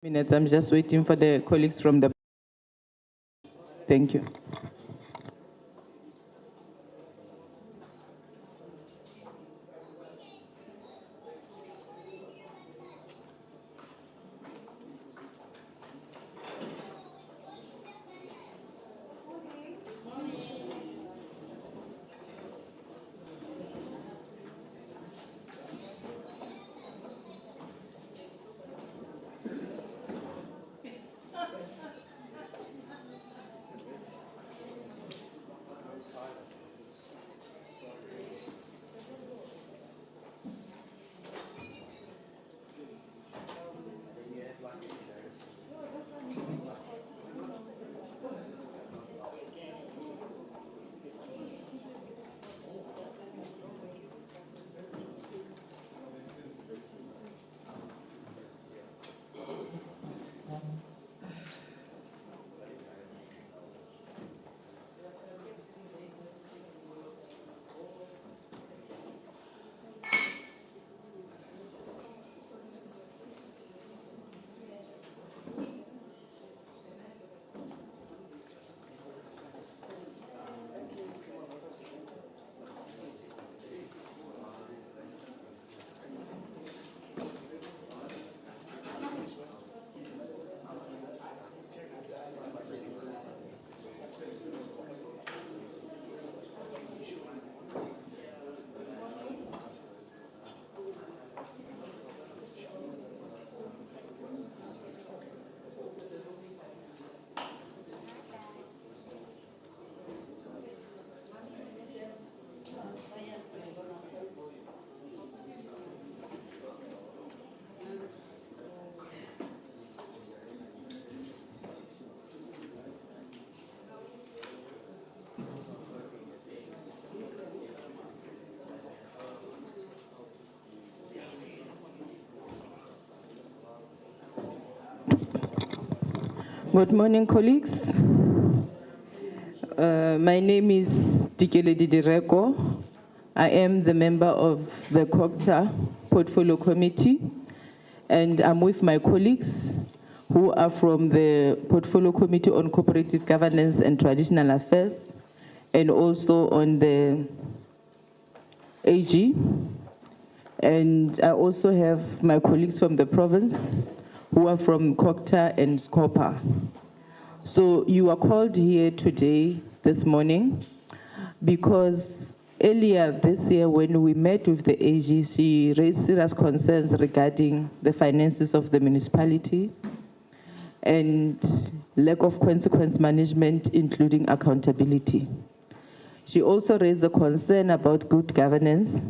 Minutes. I'm just waiting for the colleagues from the. Thank you. Good morning, colleagues. My name is Dikeledi Direko. I am the member of the COGTA Portfolio Committee, and I'm with my colleagues who are from the Portfolio Committee on Cooperative Governance and Traditional Affairs, and also on the AG. And I also have my colleagues from the province who are from COGTA and SC. So you are called here today, this morning, because earlier this year when we met with the AG, she raised serious concerns regarding the finances of the municipality and lack of consequence management, including accountability. She also raised a concern about good governance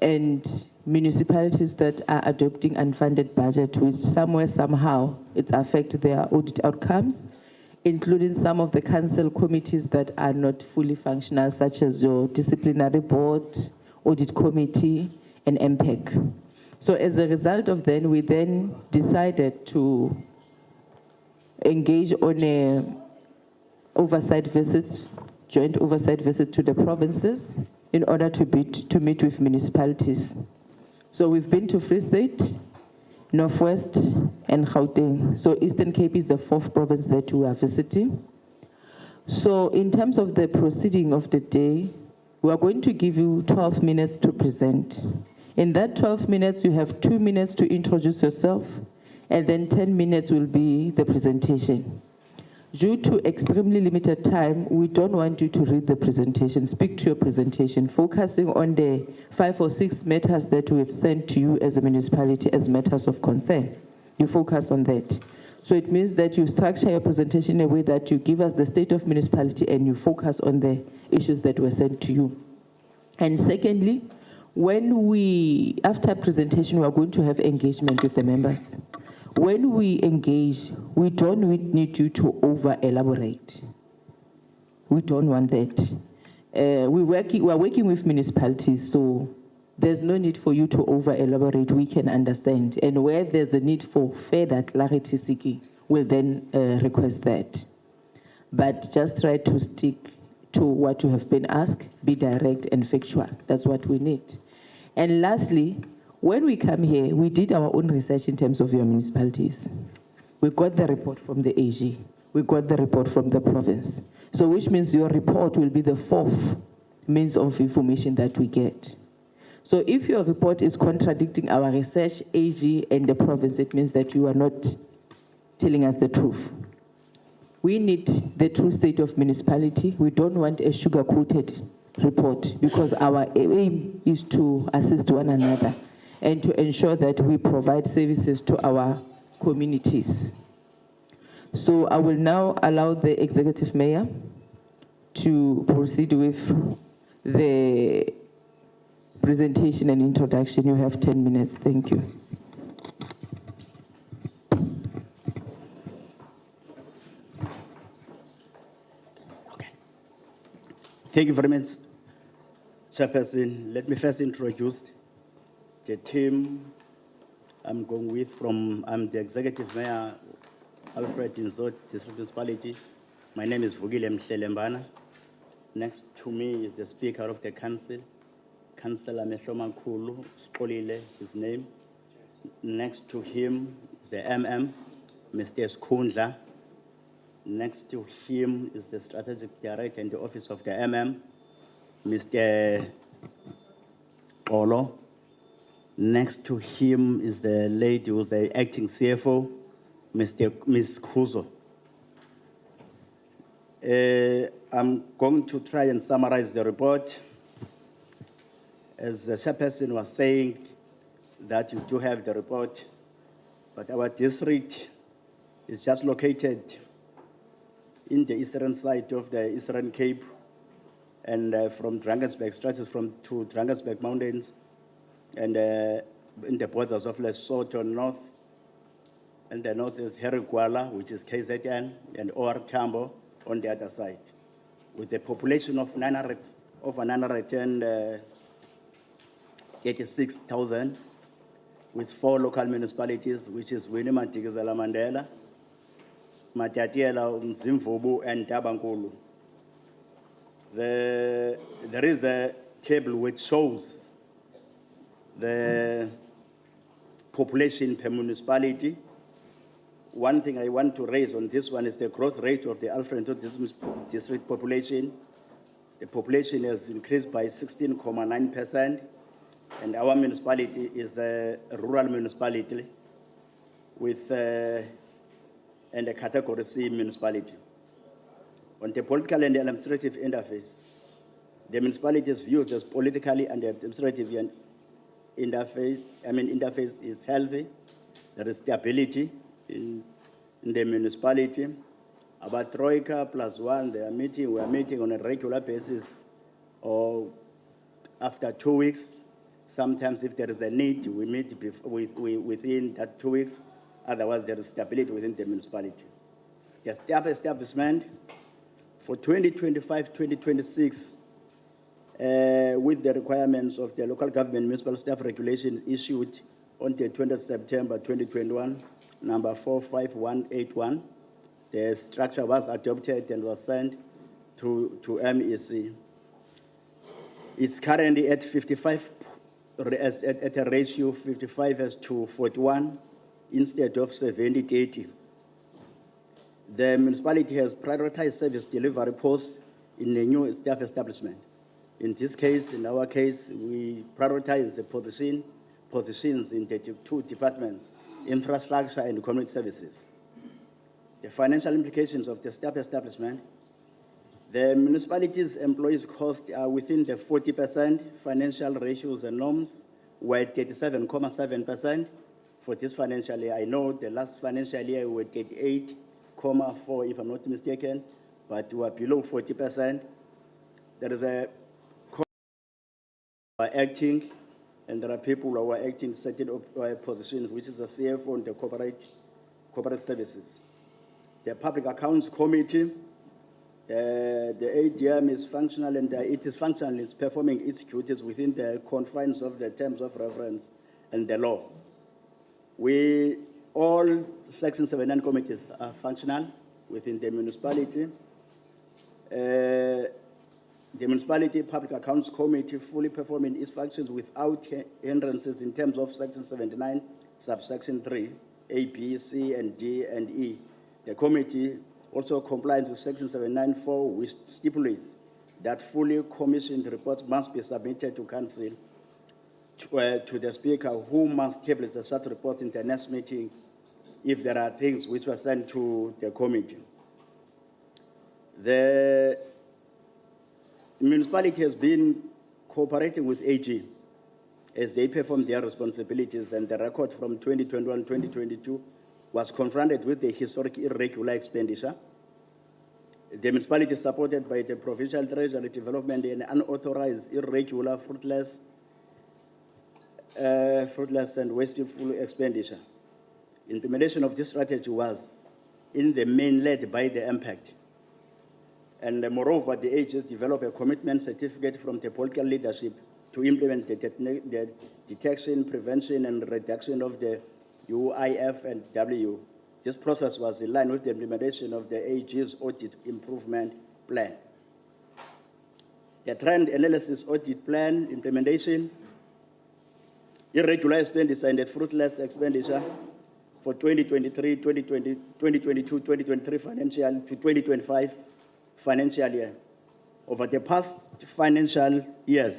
and municipalities that are adopting unfunded budget, which somewhere, somehow, it affects their audit outcomes, including some of the council committees that are not fully functional, such as your disciplinary board, audit committee, and MPEC. So as a result of that, we then decided to engage on a oversight visit, joint oversight visit to the provinces in order to meet with municipalities. So we've been to Free State, Northwest, and Gauteng. So Eastern Cape is the fourth province that we are visiting. So in terms of the proceeding of the day, we are going to give you 12 minutes to present. In that 12 minutes, you have 2 minutes to introduce yourself, and then 10 minutes will be the presentation. Due to extremely limited time, we don't want you to read the presentation. Speak to your presentation, focusing on the 5 or 6 matters that we have sent to you as a municipality as matters of concern. You focus on that. So it means that you structure your presentation in a way that you give us the state of municipality and you focus on the issues that were sent to you. And secondly, after presentation, we are going to have engagement with the members. When we engage, we don't need you to over-elaborate. We don't want that. We are working with municipalities, so there's no need for you to over-elaborate. We can understand. And where there's a need for further clarity seeking, we'll then request that. But just try to stick to what you have been asked, be direct and factual. That's what we need. And lastly, when we come here, we did our own research in terms of your municipalities. We got the report from the AG. We got the report from the province. So which means your report will be the fourth means of information that we get. So if your report is contradicting our research, AG, and the province, it means that you are not telling us the truth. We need the true state of municipality. We don't want a sugar-coated report, because our aim is to assist one another and to ensure that we provide services to our communities. So I will now allow the executive mayor to proceed with the presentation and introduction. You have 10 minutes. Thank you. Okay. Thank you very much, Chairperson. Let me first introduce the team I'm going with. I'm the executive mayor, Alfred Inzot, District Municipality. My name is Vugile Mhlelembana. Next to me is the Speaker of the Council, Councillor Mehloma Nkulu, Skolile, his name. Next to him is the MM, Mr. Skundla. Next to him is the Strategic Director in the Office of the MM, Mr. Olo. Next to him is the lady who's the acting CFO, Ms. Kuzo. I'm going to try and summarize the report. As the chairperson was saying, that you do have the report, but our district is just located in the eastern side of the Eastern Cape, and from Drakensberg, stretches to Drakensberg Mountains, and in the borders of Lesotho north. And the north is Herigwala, which is KZN, and OR Tambo on the other side, with a population of 936,000, with 4 local municipalities, which is Winnie Madikizela Mandela, Matatiela, Mzimvubu, and Tabankulu. There is a table which shows the population per municipality. One thing I want to raise on this one is the growth rate of the Alfred district population. The population has increased by 16.9%, and our municipality is a rural municipality with and a category C municipality. On the political and administrative interface, the municipality is viewed as politically and administrative interface is healthy. There is stability in the municipality. About Troika +1, we are meeting on a regular basis, or after 2 weeks. Sometimes if there is a need, we meet within that 2 weeks. Otherwise, there is stability within the municipality. The staff establishment for 2025-2026, with the requirements of the local government municipal staff regulation issued on the 20th September 2021, number 45181. The structure was adopted and was sent to MEC. It's currently at 55, at a ratio 55:41 instead of 70:30. The municipality has prioritized service delivery posts in the new staff establishment. In this case, in our case, we prioritize the positions in the 2 departments, infrastructure and community services. The financial implications of the staff establishment: the municipality's employees' costs are within the 40% financial ratios and norms, were 37.7% for this financial year. I know the last financial year we were 38.4%, if I'm not mistaken, but we are below 40%. There is a acting, and there are people who are acting certain positions, which is the CFO and the corporate services. The Public Accounts Committee, the ADM is functional, and it is functional. It's performing its duties within the confines of the terms of reference and the law. All Section 79 committees are functional within the municipality. The Municipality Public Accounts Committee fully performing its functions without hindrances in terms of Section 79, subsection 3, A, B, C, and D, and E. The committee also complies with Section 794, which stipulates that fully commissioned reports must be submitted to Council to the Speaker, who must table the such report in the next meeting if there are things which were sent to the committee. The municipality has been cooperating with AG as they perform their responsibilities, and the record from 2021-2022 was confronted with the historic irregular expenditure. The municipality is supported by the Provincial Treasury Development and unauthorized, irregular, fruitless and wasteful expenditure. Implementation of this strategy was in the main led by the impact. And moreover, the AGs developed a commitment certificate from the political leadership to implement the detection, prevention, and reduction of the UIF and W. This process was in line with the implementation of the AG's audit improvement plan. The trend analysis audit plan implementation, irregular expenditure and fruitless expenditure for 2023, 2022, 2023 financial to 2025 financial year. Over the past financial years,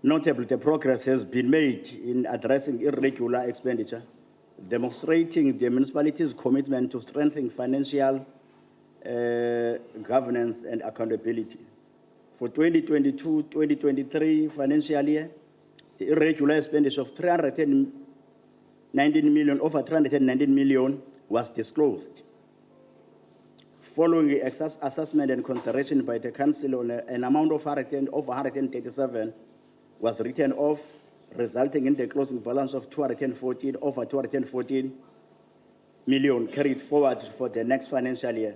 notably the progress has been made in addressing irregular expenditure, demonstrating the municipality's commitment to strengthening financial governance and accountability. For 2022-2023 financial year, the irregular expenditure of over 319 million was disclosed. Following assessment and consideration by the Council on an amount of over 137 was written off, resulting in the closing balance of over 214 million carried forward for the next financial year.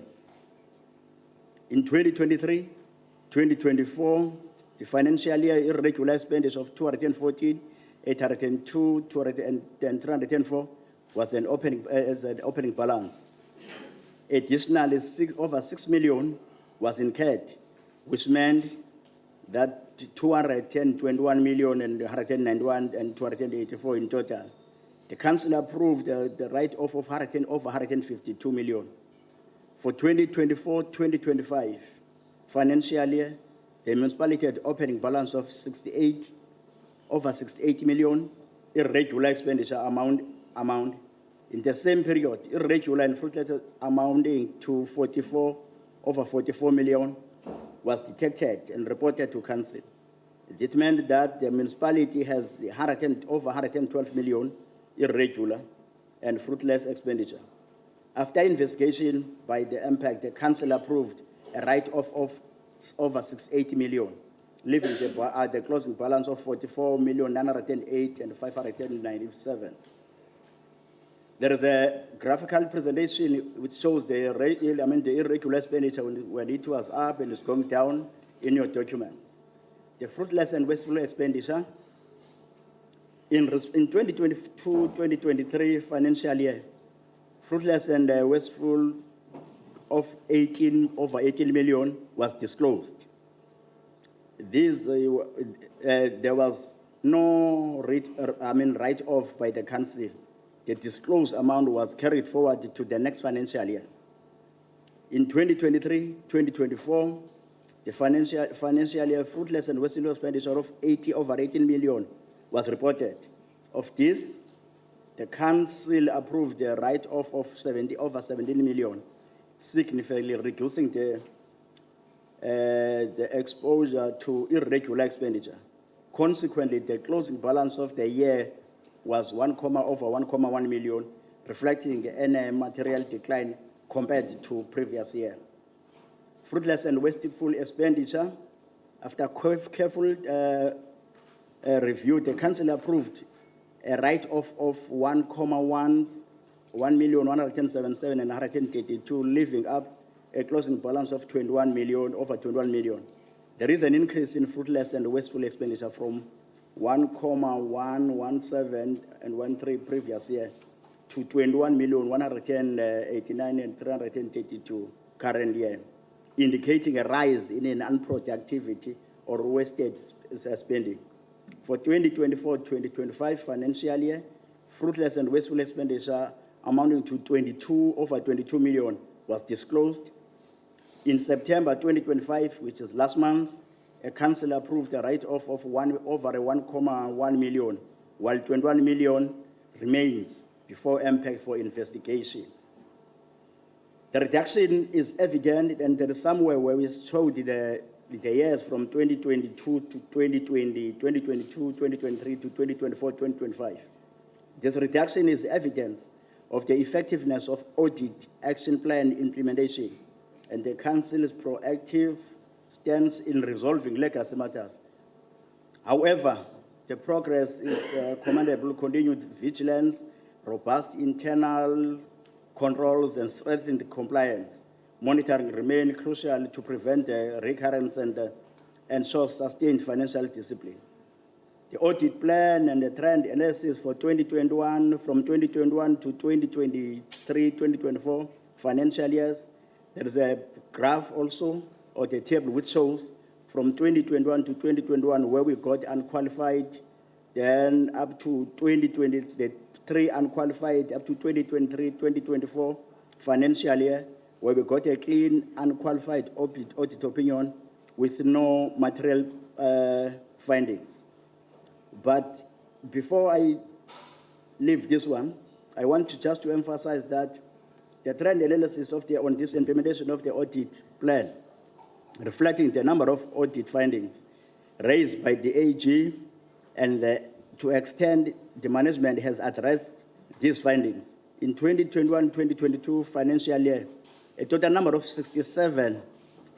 In 2023-2024, the financial year irregular expenditure of 214, 802, 304 was an opening balance. Additionally, over 6 million was incurred, which meant that 221 million and 191 and 284 in total. The Council approved the write-off of over 152 million. For 2024-2025 financial year, the municipality had opening balance of over 68 million irregular expenditure amount. In the same period, irregular and fruitless amounting to over 44 million was detected and reported to Council. It meant that the municipality has over 112 million irregular and fruitless expenditure. After investigation by the impact, the Council approved a write-off of over 68 million, leaving the closing balance of 44,908 and 597. There is a graphical presentation which shows the irregular expenditure when it was up and it's going down in your documents. The fruitless and wasteful expenditure in 2022-2023 financial year, fruitless and wasteful of over 18 million was disclosed. There was no write-off by the Council. The disclosed amount was carried forward to the next financial year. In 2023-2024, the financial year fruitless and wasteful expenditure of over 18 million was reported. Of this, the Council approved the write-off of over 17 million, significantly reducing the exposure to irregular expenditure. Consequently, the closing balance of the year was over 1.1 million, reflecting a material decline compared to previous year. Fruitless and wasteful expenditure, after careful review, the Council approved a write-off of 1,177 and 132, leaving up a closing balance of over 21 million. There is an increase in fruitless and wasteful expenditure from 1,117 and 13 previous year to 21,189 and 332 current year. indicating a rise in an unproductivity or wasted spending. For 2024-2025 financial year, fruitless and wasteful expenditure amounting to over 22 million was disclosed. In September 2025, which is last month, a council approved a write-off of over 1.1 million, while 21 million remains before impact for investigation. The reduction is evident, and there is somewhere where we showed the years from 2022 to 2020, 2022, 2023 to 2024, 2025. This reduction is evidence of the effectiveness of audit action plan implementation and the council's proactive stance in resolving legacy matters. However, the progress is commendable. Continued vigilance, robust internal controls, and strengthened compliance monitoring remain crucial to prevent recurrence and ensure sustained financial discipline. The audit plan and the trend analysis for 2021, from 2021 to 2023-2024 financial years, there is a graph also, or the table, which shows from 2021 to 2021 where we got unqualified, then up to 2023 unqualified, up to 2023-2024 financial year, where we got a clean unqualified audit opinion with no material findings. But before I leave this one, I want to just to emphasize that the trend analysis on this implementation of the audit plan, reflecting the number of audit findings raised by the AG, and to extend the management has addressed these findings. In 2021-2022 financial year, a total number of 67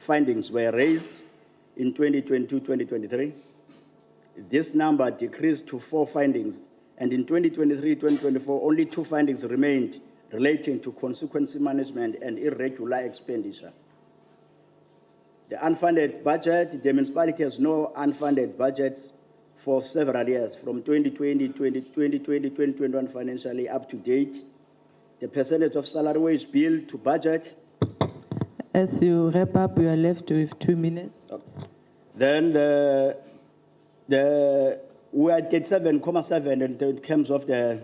findings were raised. In 2022-2023, this number decreased to 4 findings, and in 2023-2024, only 2 findings remained relating to consequence management and irregular expenditure. The unfunded budget, the municipality has no unfunded budget for several years, from 2020-2021 financially up to date. The percentage of salary wage bill to budget. As you wrap up, you are left with 2 minutes. Okay. Then we are at 7.7 in terms of the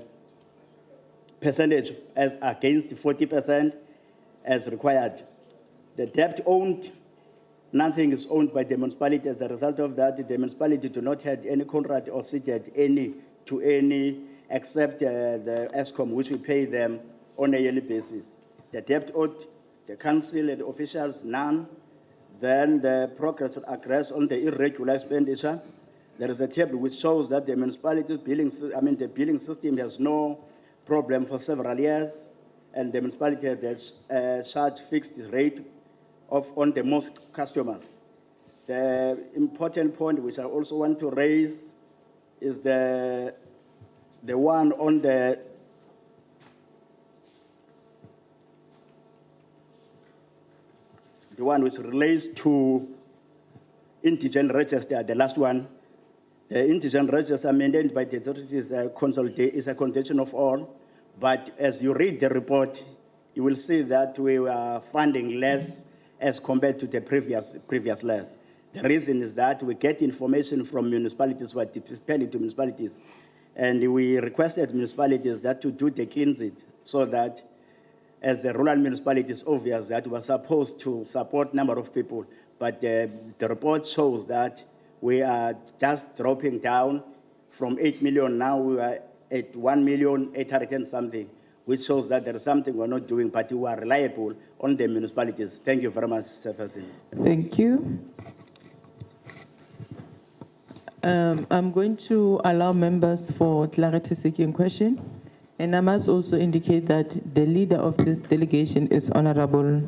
percentage as against 40% as required. The debt owned, nothing is owned by the municipality. As a result of that, the municipality do not have any contract or ceded any to any except the ESCOM, which we pay them on a yearly basis. The debt owed, the council and officials, none. Then the progress agrees on the irregular expenditure. There is a table which shows that the municipality's the billing system has no problem for several years, and the municipality has charged fixed rate on the most customers. The important point which I also want to raise is the one on the one which relates to indigent register, the last one. The indigent register maintained by the authorities is a condition of all, but as you read the report, you will see that we are funding less as compared to the previous years. The reason is that we get information from municipalities who are depending to municipalities, and we requested municipalities that to do the cleansing, so that as the rural municipalities, obvious that we're supposed to support number of people, but the report shows that we are just dropping down from 8 million. Now we are at 1,800,000 and something, which shows that there is something we're not doing, but we are reliable on the municipalities. Thank you very much, Sir President. Thank you. I'm going to allow members for clarity-seeking question, and I must also indicate that the leader of this delegation is Honorable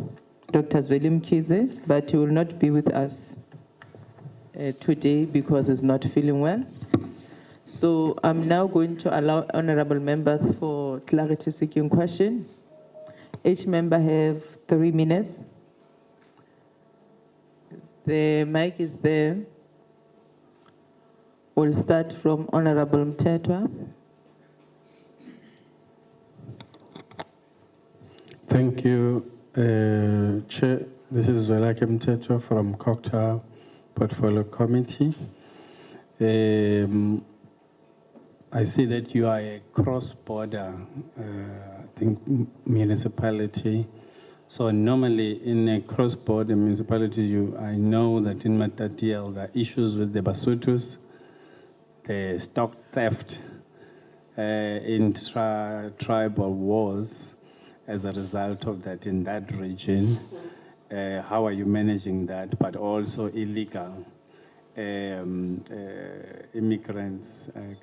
Dr. Zweli Mkhize, but he will not be with us today because he's not feeling well. So I'm now going to allow honorable members for clarity-seeking question. Each member have 3 minutes. The mic is there. We'll start from Honorable Mtetwa. Thank you, Chair. This is Zwelake Mteto from COGTA Portfolio Committee. I see that you are a cross-border, I think, municipality. So normally in a cross-border municipality, I know that in Matatiel there are issues with the Basutus, the stock theft, tribal wars as a result of that in that region. How are you managing that? But also illegal immigrants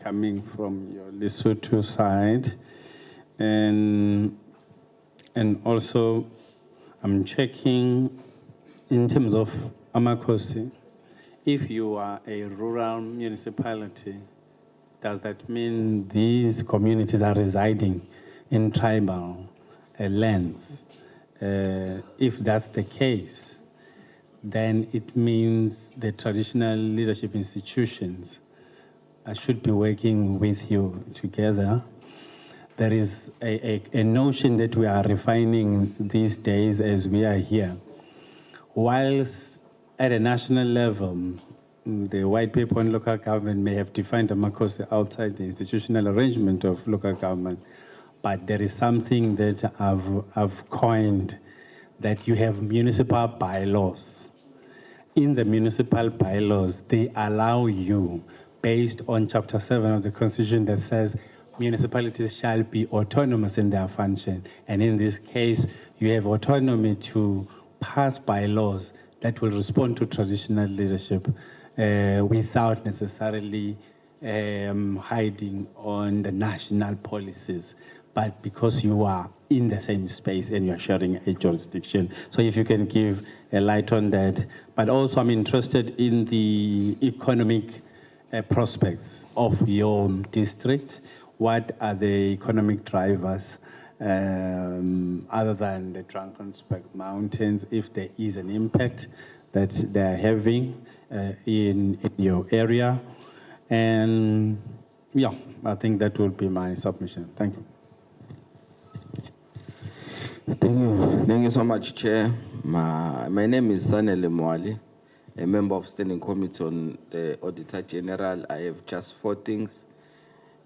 coming from your Lesotho side. And also I'm checking in terms of Amakosi, if you are a rural municipality, does that mean these communities are residing in tribal lands? If that's the case, then it means the traditional leadership institutions should be working with you together. There is a notion that we are refining these days as we are here. Whilst at a national level, the white paper on local government may have defined Amakosi outside the institutional arrangement of local government, but there is something that I've coined, that you have municipal bylaws. In the municipal bylaws, they allow you, based on Chapter 7 of the Constitution that says municipalities shall be autonomous in their function. And in this case, you have autonomy to pass bylaws that will respond to traditional leadership without necessarily hiding on the national policies, but because you are in the same space and you're sharing a jurisdiction. So if you can give a light on that. But also I'm interested in the economic prospects of your district. What are the economic drivers other than the Drakensberg Mountains, if there is an impact that they're having in your area? And yeah, I think that will be my submission. Thank you. Thank you so much, Chair. My name is Sanele Mwali, a member of Standing Committee on the Auditor-General. I have just 4 things.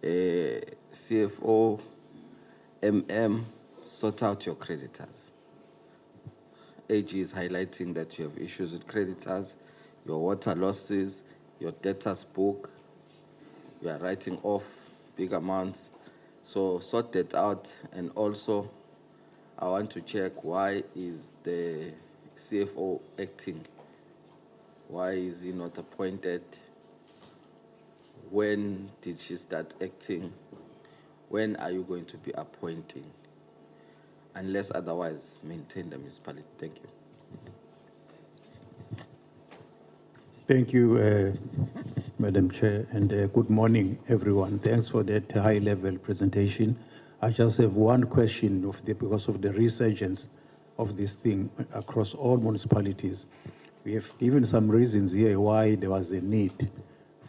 CFO, sort out your creditors. AG is highlighting that you have issues with creditors, your water losses, your debtors book, you are writing off big amounts. So sort that out. And also, I want to check, why is the CFO acting? Why is he not appointed? When did she start acting? When are you going to be appointing? Unless otherwise, maintain the municipality. Thank you. Thank you, Madam Chair, and good morning, everyone. Thanks for that high-level presentation. I just have one question because of the resurgence of this thing across all municipalities. We have given some reasons here why there was a need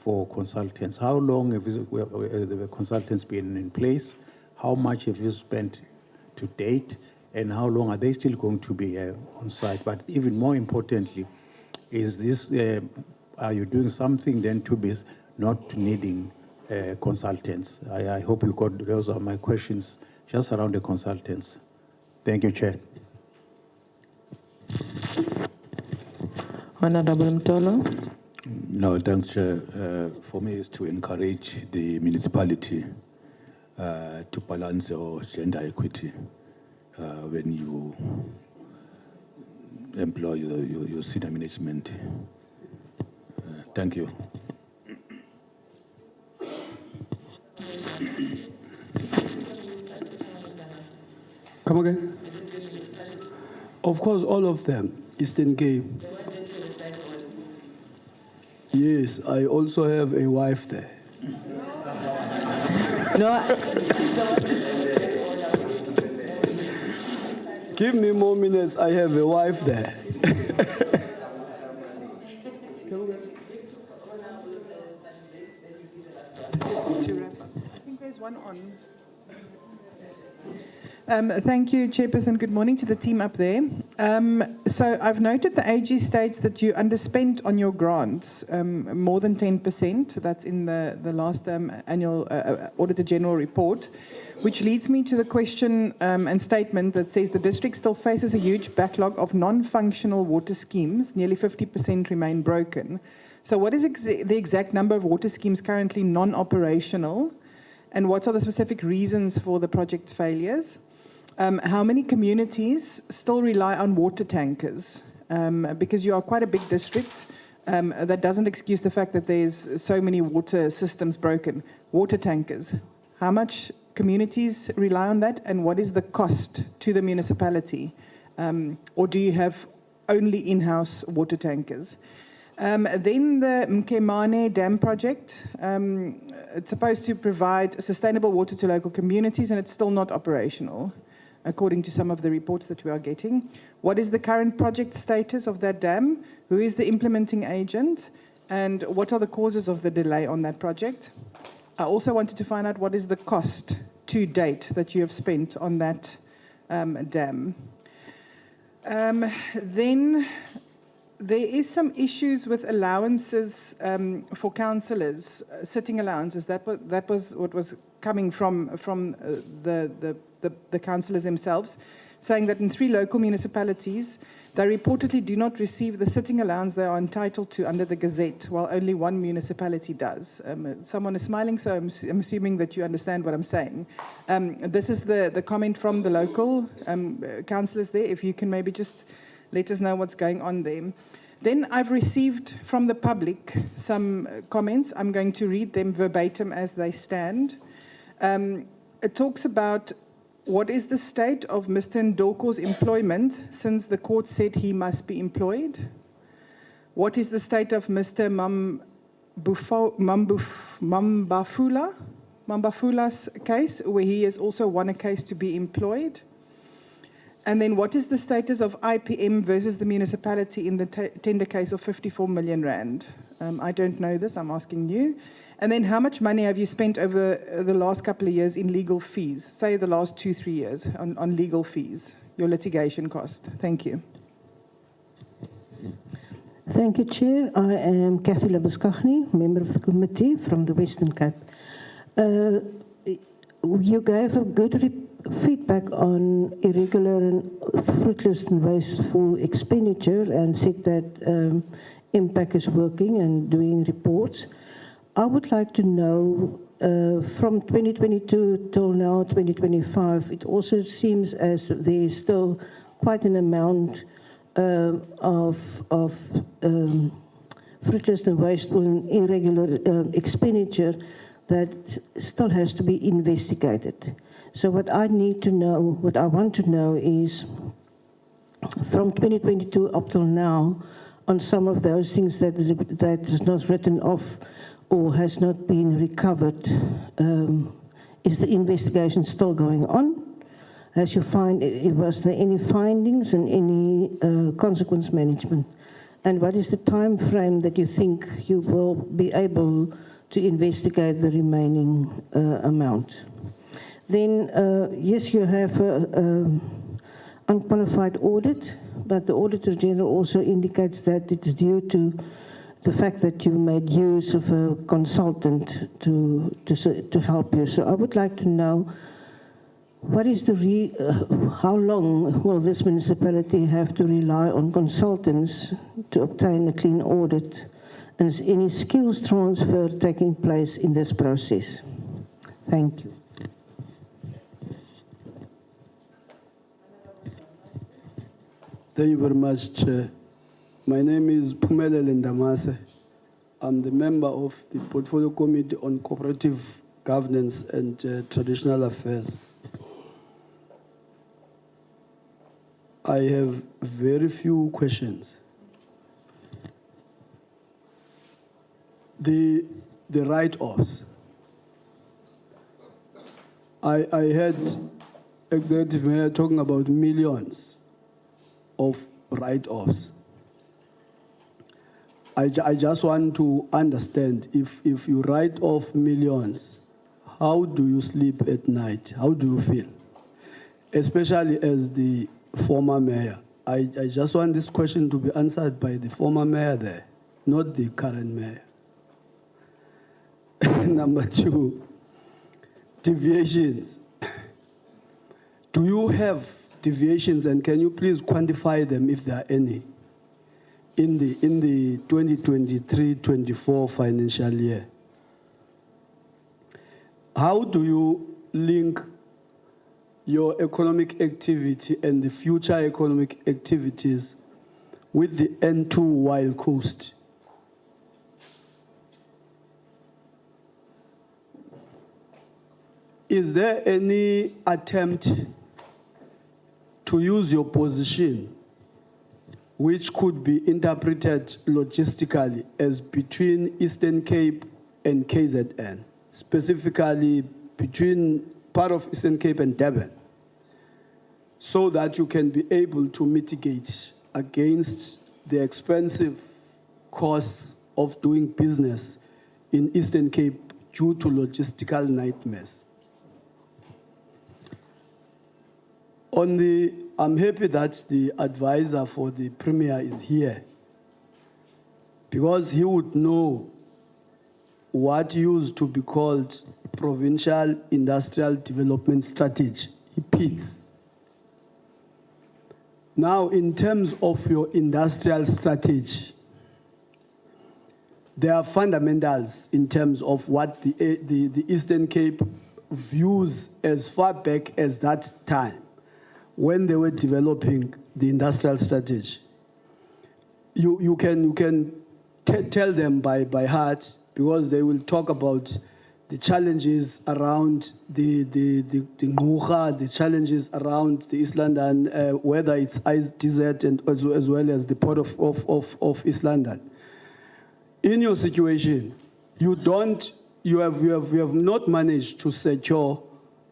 for consultants. How long have the consultants been in place? How much have you spent to date? And how long are they still going to be on site? But even more importantly, is this, are you doing something then to be not needing consultants? I hope you got, those are my questions just around the consultants. Thank you, Chair. Honorable Mtolo. No, thanks, Chair. For me, is to encourage the municipality to balance your gender equity when you employ your senior management. Thank you. Come again? Of course, all of them. Eastern Cape. Yes, I also have a wife there. No. Give me more minutes, I have a wife there. I think there's one on. Thank you, Chairperson. Good morning to the team up there. So I've noted the AG states that you underspent on your grants more than 10%. That's in the last annual Auditor-General report, which leads me to the question and statement that says the district still faces a huge backlog of non-functional water schemes. Nearly 50% remain broken. So what is the exact number of water schemes currently non-operational? And what are the specific reasons for the project failures? How many communities still rely on water tankers? Because you are quite a big district, that doesn't excuse the fact that there's so many water systems broken. Water tankers, how much communities rely on that, and what is the cost to the municipality? Or do you have only in-house water tankers? Then the Mkemane Dam project, it's supposed to provide sustainable water to local communities, and it's still not operational, according to some of the reports that we are getting. What is the current project status of that dam? Who is the implementing agent? And what are the causes of the delay on that project? I also wanted to find out what is the cost to date that you have spent on that dam. Then there is some issues with allowances for councillors, sitting allowances. That was what was coming from the councillors themselves, saying that in 3 local municipalities, they reportedly do not receive the sitting allowance they are entitled to under the Gazette, while only 1 municipality does. Someone is smiling, so I'm assuming that you understand what I'm saying. This is the comment from the local councillors there. If you can maybe just let us know what's going on there. Then I've received from the public some comments. I'm going to read them verbatim as they stand. It talks about what is the state of Mr. Ndoko's employment since the court said he must be employed? What is the state of Mr. Mambafula's case, where he has also won a case to be employed? And then what is the status of IPM versus the municipality in the tender case of 54 million rand? I don't know this, I'm asking you. And then how much money have you spent over the last couple of years in legal fees? Say the last 2-3 years on legal fees, your litigation cost. Thank you. Thank you, Chair. I am Kathy Labuskaghni, member of the committee from the Western Cape. You gave a good feedback on irregular and fruitless and wasteful expenditure and said that impact is working and doing reports. I would like to know, from 2022 till now, 2025, it also seems as there is still quite an amount of fruitless and wasteful and irregular expenditure that still has to be investigated. So what I need to know, what I want to know is, from 2022 up till now, on some of those things that is not written off or has not been recovered, is the investigation still going on? As you find, was there any findings and any consequence management? And what is the time frame that you think you will be able to investigate the remaining amount? Then, yes, you have unqualified audit, but the Auditor-General also indicates that it is due to the fact that you made use of a consultant to help you. So I would like to know, what is how long will this municipality have to rely on consultants to obtain a clean audit? And is any skills transfer taking place in this process? Thank you. Thank you very much, Chair. My name is Pumele Lendamase. I'm the member of the Portfolio Committee on Cooperative Governance and Traditional Affairs. I have very few questions. The write-offs. I heard Executive Mayor talking about millions of write-offs. I just want to understand, if you write off millions, how do you sleep at night? How do you feel? Especially as the former mayor. I just want this question to be answered by the former mayor there, not the current mayor. Number two, deviations. Do you have deviations, and can you please quantify them if there are any in the 2023-24 financial year? How do you link your economic activity and the future economic activities with the N2 Wild Coast? Is there any attempt to use your position, which could be interpreted logistically as between Eastern Cape and KZN, specifically between part of Eastern Cape and Durban, so that you can be able to mitigate against the expensive costs of doing business in Eastern Cape due to logistical nightmares? I'm happy that the advisor for the Premier is here, because he would know what used to be called Provincial Industrial Development Strategy, PIDS. Now, in terms of your industrial strategy, there are fundamentals in terms of what the Eastern Cape views as far back as that time, when they were developing the industrial strategy. You can tell them by heart, because they will talk about the challenges around the Ngquga, the challenges around the East London, whether it's Ice Desert and as well as the port of East London. In your situation, you have not managed to secure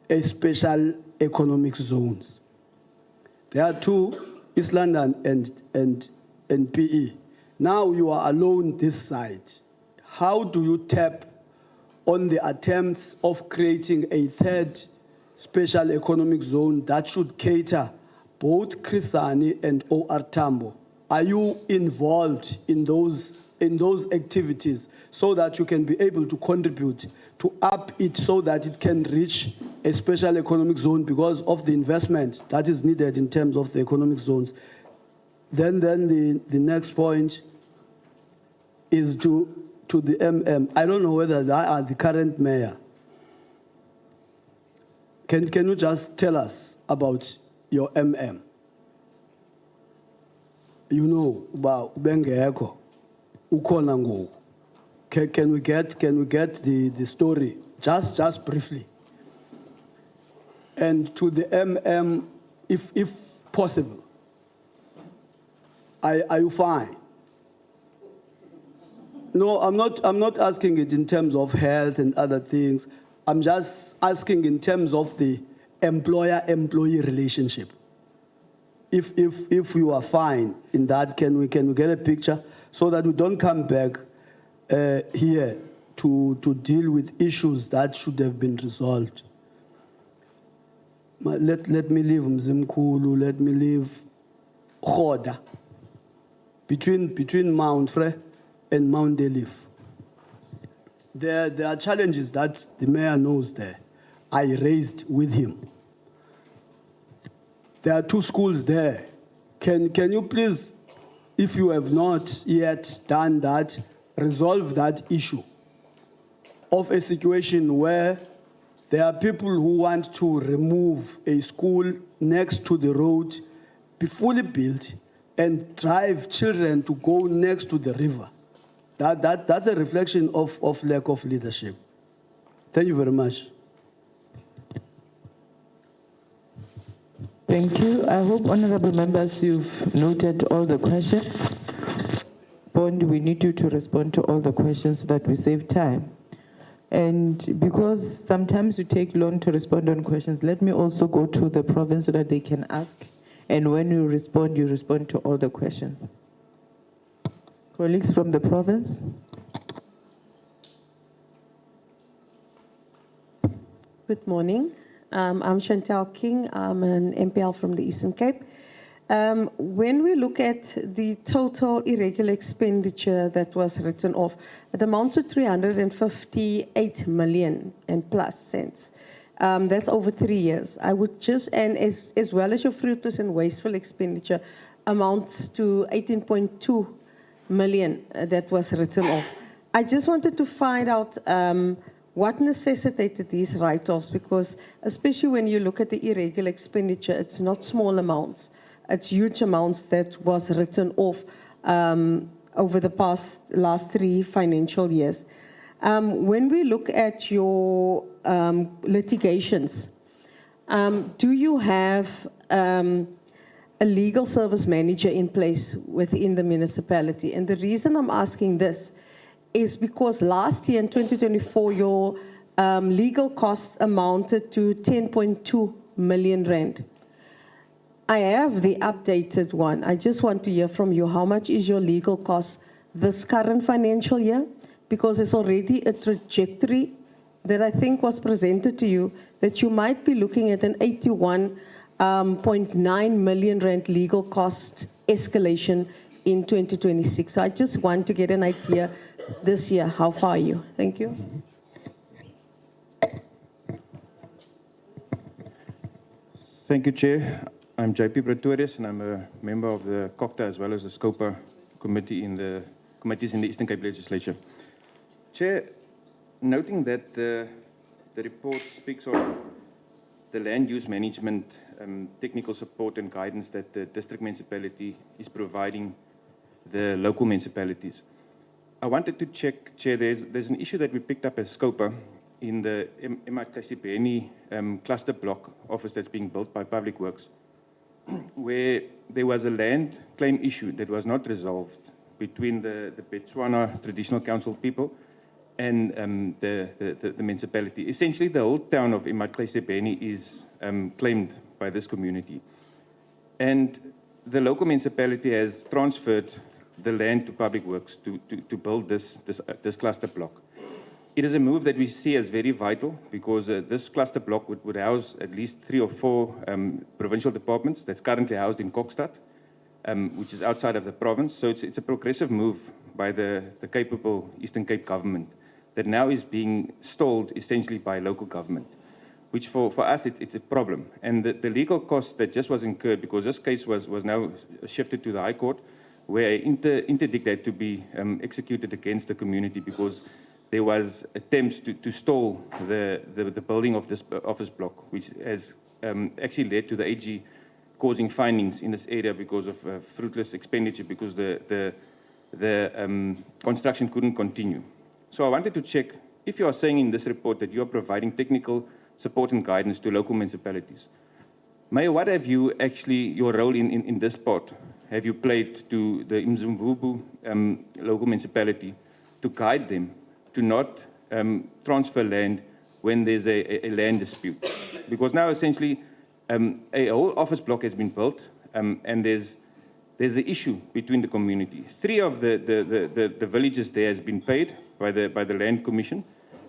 a special economic zones. There are two, East London and PE. Now you are alone this side. How do you tap on the attempts of creating a third special economic zone that should cater both Krisani and OR Tambo? Are you involved in those activities so that you can be able to contribute to up it so that it can reach a special economic zone because of the investment that is needed in terms of the economic zones? Then the next point is to the MM. I don't know whether they are the current mayor. Can you just tell us about your MM? You know about Bengeko, Ukonango. Can we get the story just briefly? And to the MM, if possible, are you fine? No, I'm not asking it in terms of health and other things. I'm just asking in terms of the employer-employee relationship. If you are fine in that, can we get a picture so that we don't come back here to deal with issues that should have been resolved? Let me leave Mzimkulu, let me leave Khoda, between Mount Frere and Mount Elif. There are challenges that the mayor knows there. I raised with him. There are two schools there. Can you please, if you have not yet done that, resolve that issue of a situation where there are people who want to remove a school next to the road, be fully built, and drive children to go next to the river? That's a reflection of lack of leadership. Thank you very much. Thank you. I hope, honorable members, you've noted all the questions. Bond, we need you to respond to all the questions so that we save time. And because sometimes you take long to respond on questions, let me also go to the province so that they can ask. And when you respond to all the questions. Colleagues from the province. Good morning. I'm Chantal King. I'm an MPL from the Eastern Cape. When we look at the total irregular expenditure that was written off, it amounts to 358 million and plus cents. That's over 3 years. I would just, and as well as your fruitless and wasteful expenditure amounts to 18.2 million that was written off. I just wanted to find out what necessitated these write-offs, because especially when you look at the irregular expenditure, it's not small amounts. It's huge amounts that was written off over the last 3 financial years. When we look at your litigations, do you have a legal service manager in place within the municipality? And the reason I'm asking this is because last year in 2024, your legal costs amounted to 10.2 million rand. I have the updated one. I just want to hear from you, how much is your legal cost this current financial year? Because it's already a trajectory that I think was presented to you, that you might be looking at an 81.9 million rand legal cost escalation in 2026. So I just want to get an idea this year, how far are you? Thank you. Thank you, Chair. I'm JP Pretorius, and I'm a member of the COGTA as well as the SCOPA committee in the committees in the Eastern Cape Legislature. Chair, noting that the report speaks of the land use management technical support and guidance that the district municipality is providing the local municipalities. I wanted to check, Chair, there's an issue that we picked up as SCOPA in the MIKCBNI cluster block office that's being built by Public Works, where there was a land claim issue that was not resolved between the Botswana Traditional Council people and the municipality. Essentially, the whole town of Imatlesebeni is claimed by this community. And the local municipality has transferred the land to Public Works to build this cluster block. It is a move that we see as very vital, because this cluster block would house at least 3 or 4 provincial departments that's currently housed in Kokstad, which is outside of the province. So it's a progressive move by the capable Eastern Cape government that now is being stalled essentially by local government, which for us, it's a problem. And the legal cost that just was incurred, because this case was now shifted to the High Court, where an interdict had to be executed against the community, because there was attempts to stall the building of this office block, which has actually led to the AG causing findings in this area because of fruitless expenditure, because the construction couldn't continue. So I wanted to check, if you are saying in this report that you are providing technical support and guidance to local municipalities, Mayor, what have you actually, your role in this part, have you played to the Mzimvubu local municipality to guide them to not transfer land when there's a land dispute? Because now essentially a whole office block has been built, and there's an issue between the community. 3 of the villages there has been paid by the Land Commission.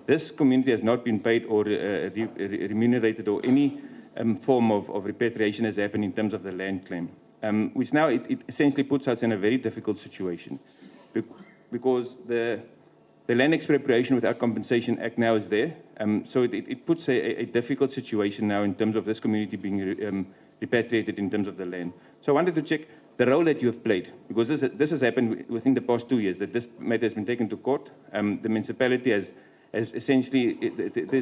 This community has not been paid or remunerated, or any form of repatriation has happened in terms of the land claim, which now it essentially puts us in a very difficult situation, because the Land Expropriation Without Compensation Act now is there. So it puts a difficult situation now in terms of this community being repatriated in terms of the land. So I wanted to check the role that you have played, because this has happened within the past 2 years, that this matter has been taken to court. The municipality has essentially,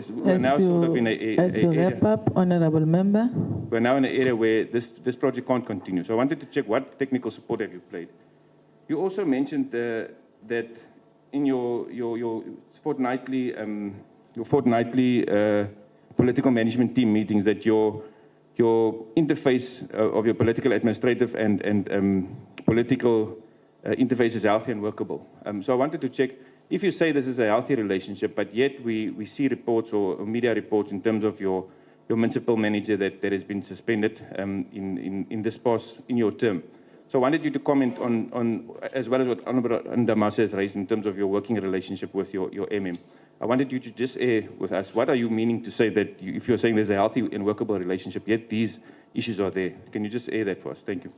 we're now sort of in to wrap up, Honourable Member. We're now in an area where this project can't continue. So I wanted to check, what technical support have you played? You also mentioned that in your fortnightly political management team meetings, that your interface of your political, administrative, and political interface is healthy and workable. So I wanted to check, if you say this is a healthy relationship, but yet we see reports or media reports in terms of your municipal manager that has been suspended in this past, in your term. So I wanted you to comment on as well as what Honourable Ndamase has raised in terms of your working relationship with your MM. I wanted you to just share with us, what are you meaning to say that if you're saying there's a healthy and workable relationship, yet these issues are there? Can you just air that for us? Thank you.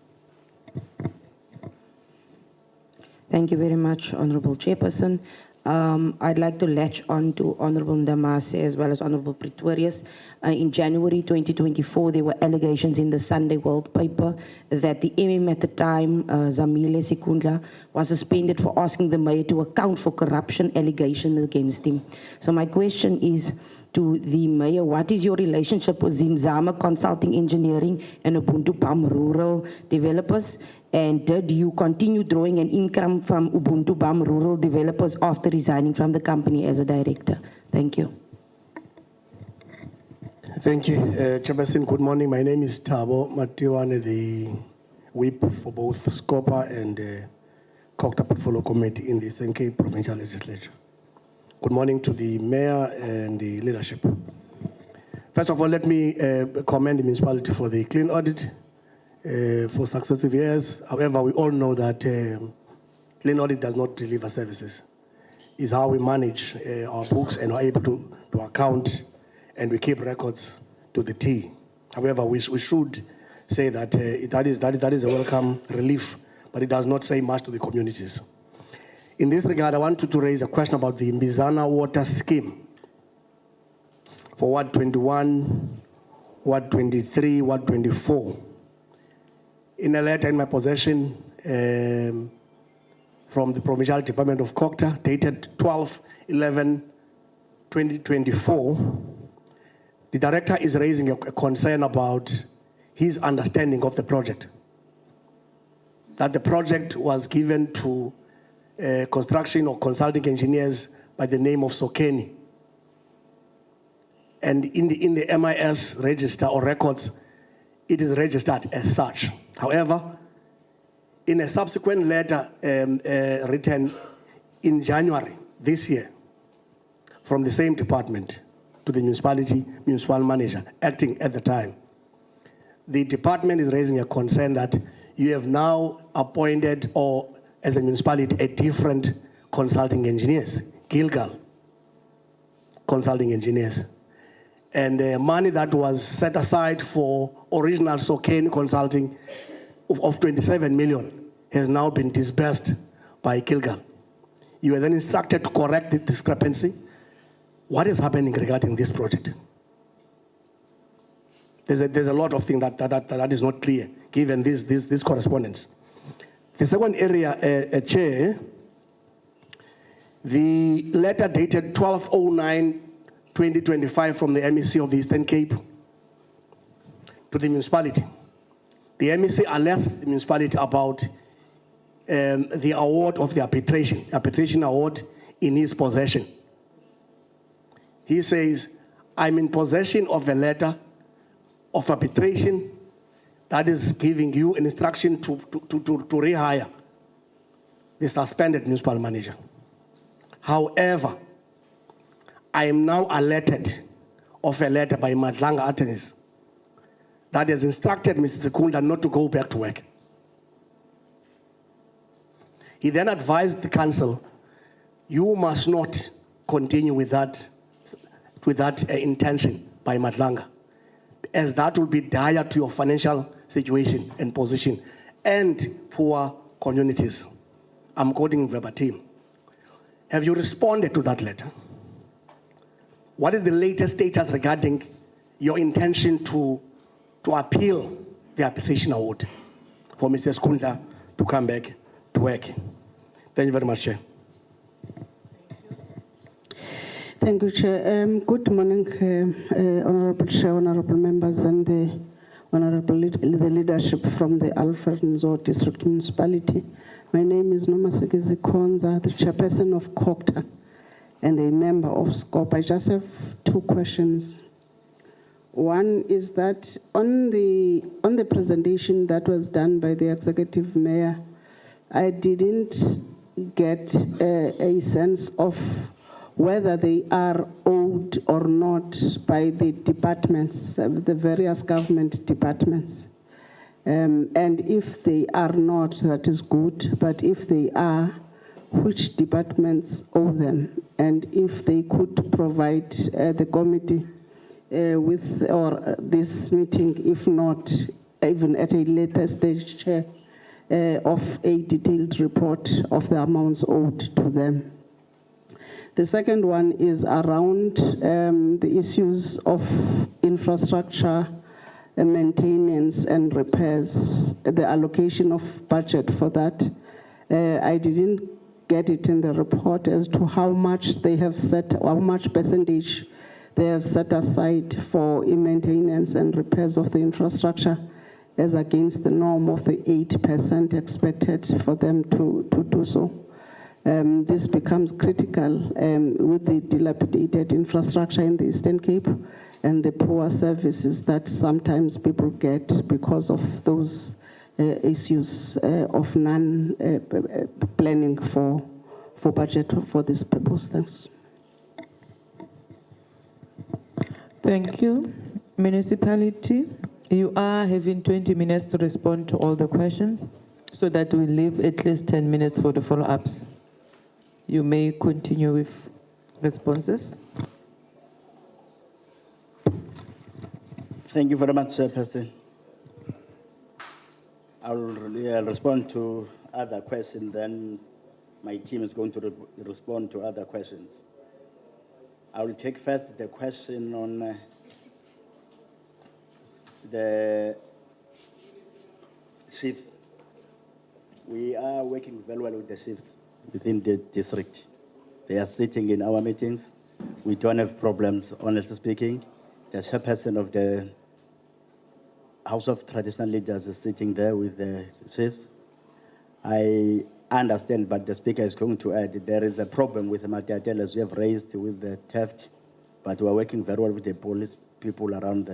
Thank you very much, Honorable Chairperson. I'd like to latch on to Honorable Ndamase as well as Honorable Pretorius. In January 2024, there were allegations in the Sunday World paper that the MM at the time, Zamile Sekunda, was suspended for asking the mayor to account for corruption allegations against him. So my question is to the mayor, what is your relationship with Zinzama Consulting Engineering and Ubuntu Palm Rural Developers? And did you continue drawing an income from Ubuntu Bam Rural Developers after resigning from the company as a director? Thank you. Thank you, Chairperson. Good morning. My name is Thabo Matiwane, the whip for both SCOPA and COGTA Portfolio Committee in the Eastern Cape Provincial Legislature. Good morning to the mayor and the leadership. First of all, let me commend the municipality for the clean audit. For successive years. However, we all know that clean audit does not deliver services. It's how we manage our books and are able to account, and we keep records to the T. However, we should say that that is a welcome relief, but it does not say much to the communities. In this regard, I wanted to raise a question about the Mbizana water scheme for Ward 21, Ward 23, Ward 24. In a letter in my possession from the Provincial Department of COGTA, dated 12/11/2024, the director is raising a concern about his understanding of the project. That the project was given to construction or consulting engineers by the name of Sokeni. And in the MIS register or records, it is registered as such. However, in a subsequent letter written in January this year from the same department to the municipal manager acting at the time, the department is raising a concern that you have now appointed, or as a municipality, a different consulting engineers, Gilgal consulting engineers. And the money that was set aside for original Sokeni consulting of 27 million has now been disbursed by Gilgal. You were then instructed to correct the discrepancy. What is happening regarding this project? There's a lot of things that is not clear, given this correspondence. The second area, Chair, the letter dated 12/09/2025 from the MEC of the Eastern Cape to the municipality. The MEC alerts the municipality about the award of the arbitration award in his possession. He says, I'm in possession of a letter of arbitration that is giving you an instruction to rehire the suspended municipal manager. However, I am now alerted of a letter by Madlanga attorneys that has instructed Mr. Sekunda not to go back to work. He then advised the council, you must not continue with that intention by Madlanga, as that will be dire to your financial situation and position and poor communities. I'm quoting verbatim. Have you responded to that letter? What is the latest status regarding your intention to appeal the arbitration award for Mr. Sekunda to come back to work? Thank you very much, Chair. Thank you, Chair. Good morning, Honorable Chair, Honorable members, and the leadership from the Alfred Nzo District Municipality. My name is Nomaseke Zikonza, the chairperson of COGTA and a member of SCOP. I just have two questions. One is that on the presentation that was done by the executive mayor, I didn't get a sense of whether they are owed or not by the departments, the various government departments. And if they are not, that is good, but if they are, which departments owe them, and if they could provide the committee with or this meeting, if not even at a later stage, Chair, of a detailed report of the amounts owed to them. The second one is around the issues of infrastructure maintenance and repairs, the allocation of budget for that. I didn't get it in the report as to how much they have set, how much percentage they have set aside for maintenance and repairs of the infrastructure as against the norm of the 8% expected for them to do so. This becomes critical with the dilapidated infrastructure in the Eastern Cape and the poor services that sometimes people get because of those issues of non-planning for budget for this purpose. Thanks. Thank you. Municipality, you are having 20 minutes to respond to all the questions so that we leave at least 10 minutes for the follow-ups. You may continue with responses. Thank you very much, Chairperson. I'll respond to other questions, then my team is going to respond to other questions. I will take first the question on the chiefs. We are working very well with the chiefs within the district. They are sitting in our meetings. We don't have problems, honestly speaking. The chairperson of the House of Traditional Leaders is sitting there with the chiefs. I understand, but the speaker is going to add, there is a problem with the Matiatel as we have raised with the theft, but we are working very well with the police people around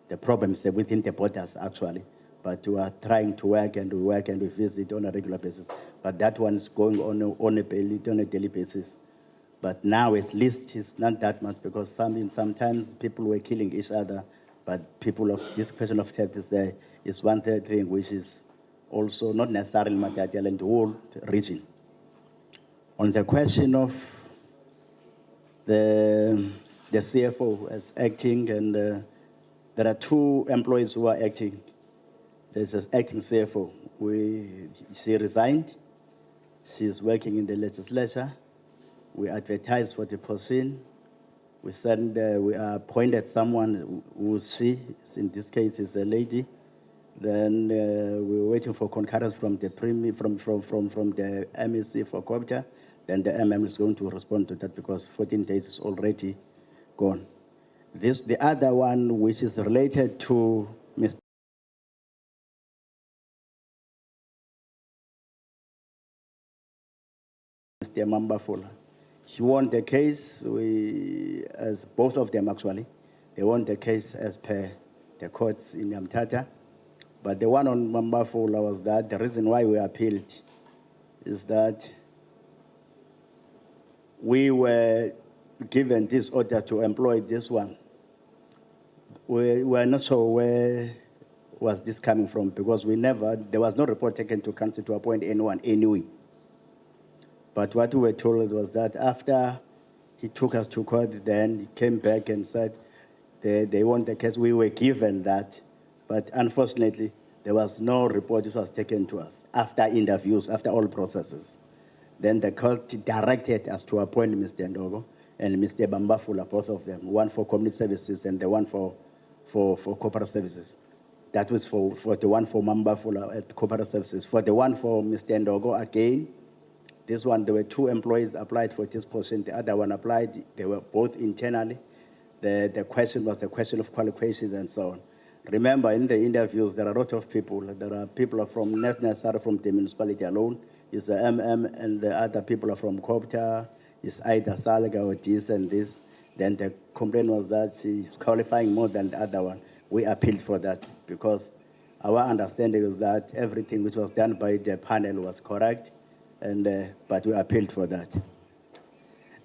the problems within the borders, actually. But we are trying to work and we visit on a regular basis. But that one is going on a daily basis. But now at least it's not that much because sometimes people were killing each other, but people of this question of theft is one thing which is also not necessarily Matiatel and the whole region. On the question of the CFO as acting, and there are two employees who are acting. There's an acting CFO. She resigned. She's working in the legislature. We advertised for the position. We appointed someone who she, in this case, is a lady. Then we're waiting for concurrence from the from the MEC for COGTA. Then the MM is going to respond to that because 14 days is already gone. The other one, which is related to Mr. Mambafula. He won the case, as both of them actually. They won the case as per the courts in Mthatha. But the one on Mambafula was that the reason why we appealed is that we were given this order to employ this one. We were not sure where was this coming from because there was no report taken to council to appoint anyone anyway. But what we were told was that after he took us to court, then he came back and said they won the case. We were given that, but unfortunately, there was no report that was taken to us after interviews, after all processes. Then the court directed us to appoint Mr. Ndogo and Mr. Bambafula, both of them, one for community services and the one for corporate services. That was for the one for Mambafula at corporate services. For the one for Mr. Ndogo, again, this one, there were two employees applied for this position. The other one applied. They were both internally. The question was a question of qualifications and so on. Remember, in the interviews, there are a lot of people. There are people from, not necessarily from the municipality alone. It's the MM, and the other people are from COGTA. It's either Salaga or this and this. Then the complaint was that she's qualifying more than the other one. We appealed for that because our understanding is that everything which was done by the panel was correct. But we appealed for that.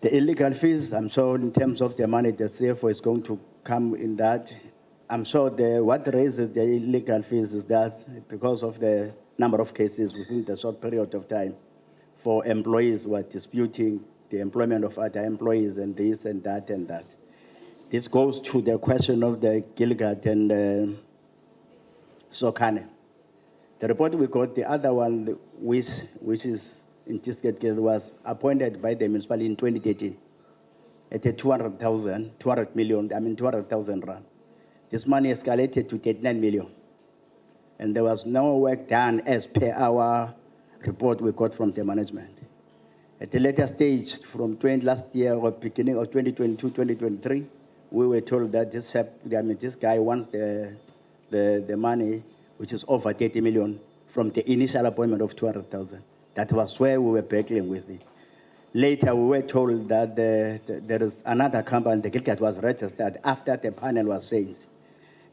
The illegal fees, I'm sure in terms of the money, the CFO is going to come in that. I'm sure what raises the illegal fees is that because of the number of cases within the short period of time, for employees who are disputing the employment of other employees and this and that and that. This goes to the question of the Gilgad and Sokane. The report we got, the other one, which is in this case was appointed by the municipality in 2013 at a 200,000 rand. This money escalated to 39 million. And there was no work done as per our report we got from the management. At a later stage, from last year or beginning of 2022, 2023, we were told that this guy wants the money, which is over 30 million, from the initial appointment of 200,000. That was where we were battling with it. Later, we were told that there is another company, the Gilgad was registered after the panel was changed.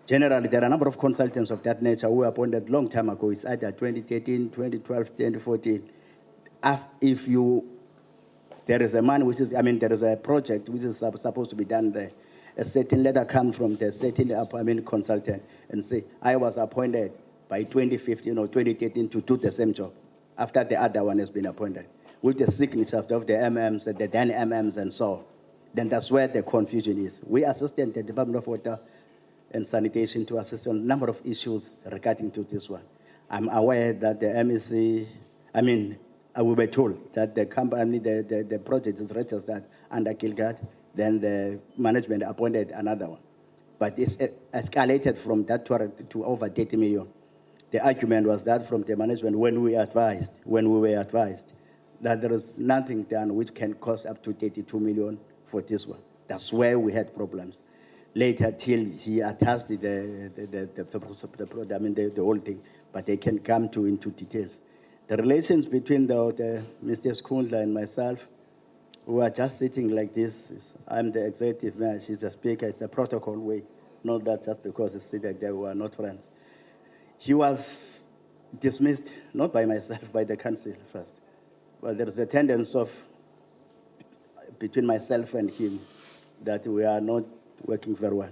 Generally, there are a number of consultants of that nature who were appointed long time ago. It's either 2013, 2012, 2014. There is a man which is, there is a project which is supposed to be done there. A certain letter comes from the certain consultant and say, I was appointed by 2015 or 2013 to do the same job after the other one has been appointed, with the signatures of the MMs, the then MMs and so on. Then that's where the confusion is. We assisted the Department of Water and Sanitation to assist on a number of issues regarding to this one. I'm aware that the MEC, we were told that the company, the project is registered under Gilgad, then the management appointed another one. But it's escalated from that to over 30 million. The argument was that from the management when we were advised that there is nothing done which can cost up to 32 million for this one. That's where we had problems. Later, till he attached the whole thing, but they can come into details. The relations between the Mr. Skundla and myself, we are just sitting like this. I'm the executive mayor, she's the speaker. It's a protocol way, not that just because it's seated there, we are not friends. He was dismissed, not by myself, by the council first. Well, there is a tendency between myself and him that we are not working very well.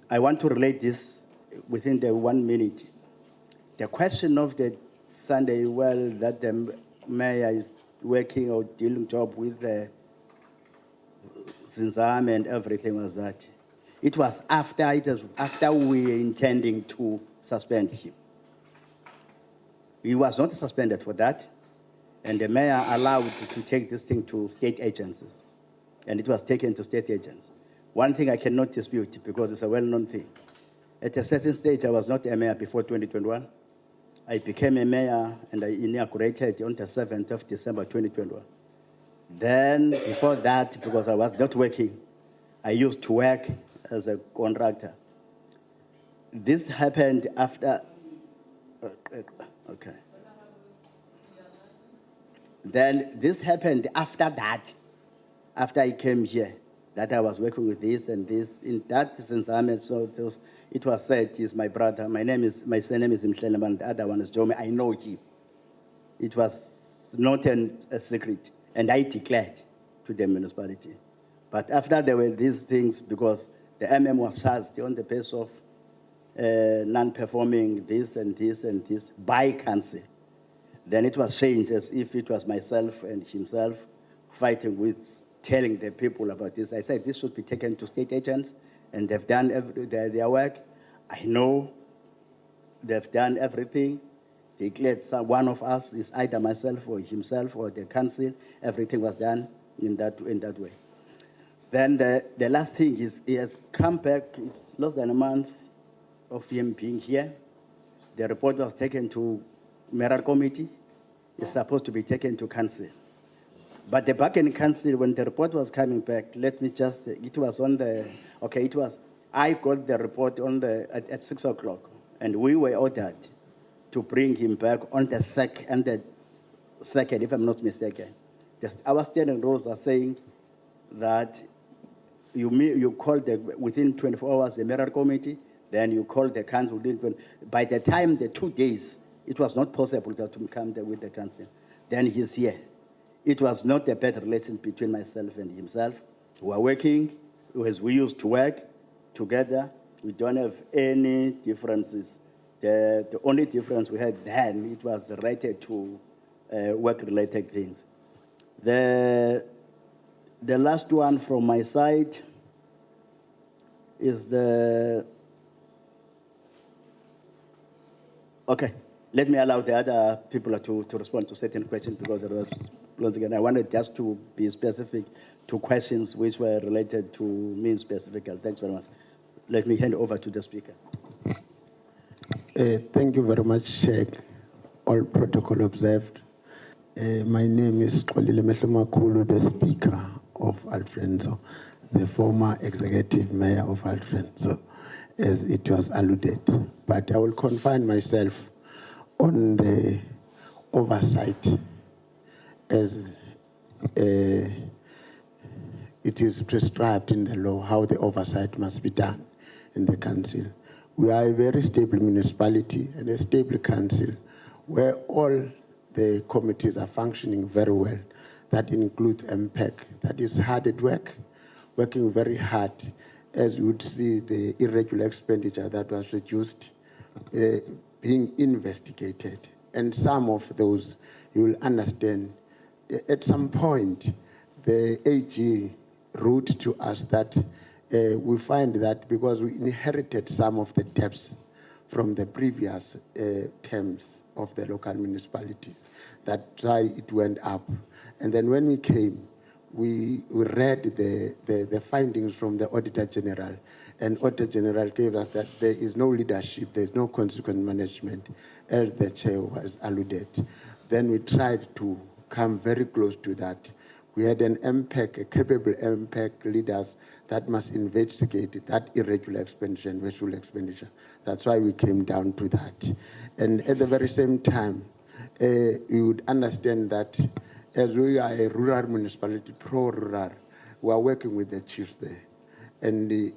I want to relate this within the 1 minute. The question of the Sunday well that the mayor is working or dealing job with the Zinzame and everything was that. It was after we were intending to suspend him. He was not suspended for that, and the mayor allowed to take this thing to state agencies, and it was taken to state agents. One thing I cannot dispute because it's a well-known thing. At a certain stage, I was not a mayor before 2021. I became a mayor and I inaugurated on the 7th of December 2021. Then, before that, because I was not working, I used to work as a contractor. This happened after, okay. Then this happened after that, after I came here, that I was working with this and this. In that sense, it was said, he's my brother. My surname is Mhleleman, the other one is Jome. I know him. It was not a secret, and I declared to the municipality. But after there were these things, because the MM was charged on the basis of non-performing this and this and this by council, then it was changed as if it was myself and himself fighting with, telling the people about this. I said this should be taken to state agents, and they've done their work. I know they've done everything. Declared one of us is either myself or himself or the council. Everything was done in that way. Then the last thing is he has come back. It's less than a month of him being here. The report was taken to mayoral committee. It's supposed to be taken to council. But the back in council, when the report was coming back, it was on the, I got the report at 6 o'clock, and we were ordered to bring him back on the second, if I'm not mistaken. Our standing rules are saying that you call within 24 hours the mayoral committee, then you call the council within 20. By the time the 2 days, it was not possible to come there with the council. Then he's here. It was not a bad relation between myself and himself. We were working as we used to work together. We don't have any differences. The only difference we had then, it was related to work-related things. The last one from my side is the, okay, let me allow the other people to respond to certain questions because it was, once again, I wanted just to be specific to questions which were related to me specifically. Thanks very much. Let me hand over to the speaker. Thank you very much, Sheikh. All protocol observed. My name is Xolile Mehlomakulu, the Speaker of Alfrenzo, the former Executive Mayor of Alfrenzo, as it was alluded. But I will confine myself on the oversight as it is prescribed in the law how the oversight must be done in the council. We are a very stable municipality and a stable council where all the committees are functioning very well. That includes MPEC, that is hard at work, working very hard. As you would see, the irregular expenditure that was reduced being investigated. And some of those, you will understand, at some point, the AG wrote to us that we find that because we inherited some of the debts from the previous terms of the local municipalities, that's why it went up. And then when we came, we read the findings from the Auditor-General, and Auditor-General gave us that there is no leadership, there's no consequent management, as the chair was alluded. Then we tried to come very close to that. We had an MPEC, a capable MPEC leaders that must investigate that irregular expenditure and wasteful expenditure. That's why we came down to that. And at the very same time, you would understand that as we are a rural municipality, pro-rural, we are working with the chiefs there. And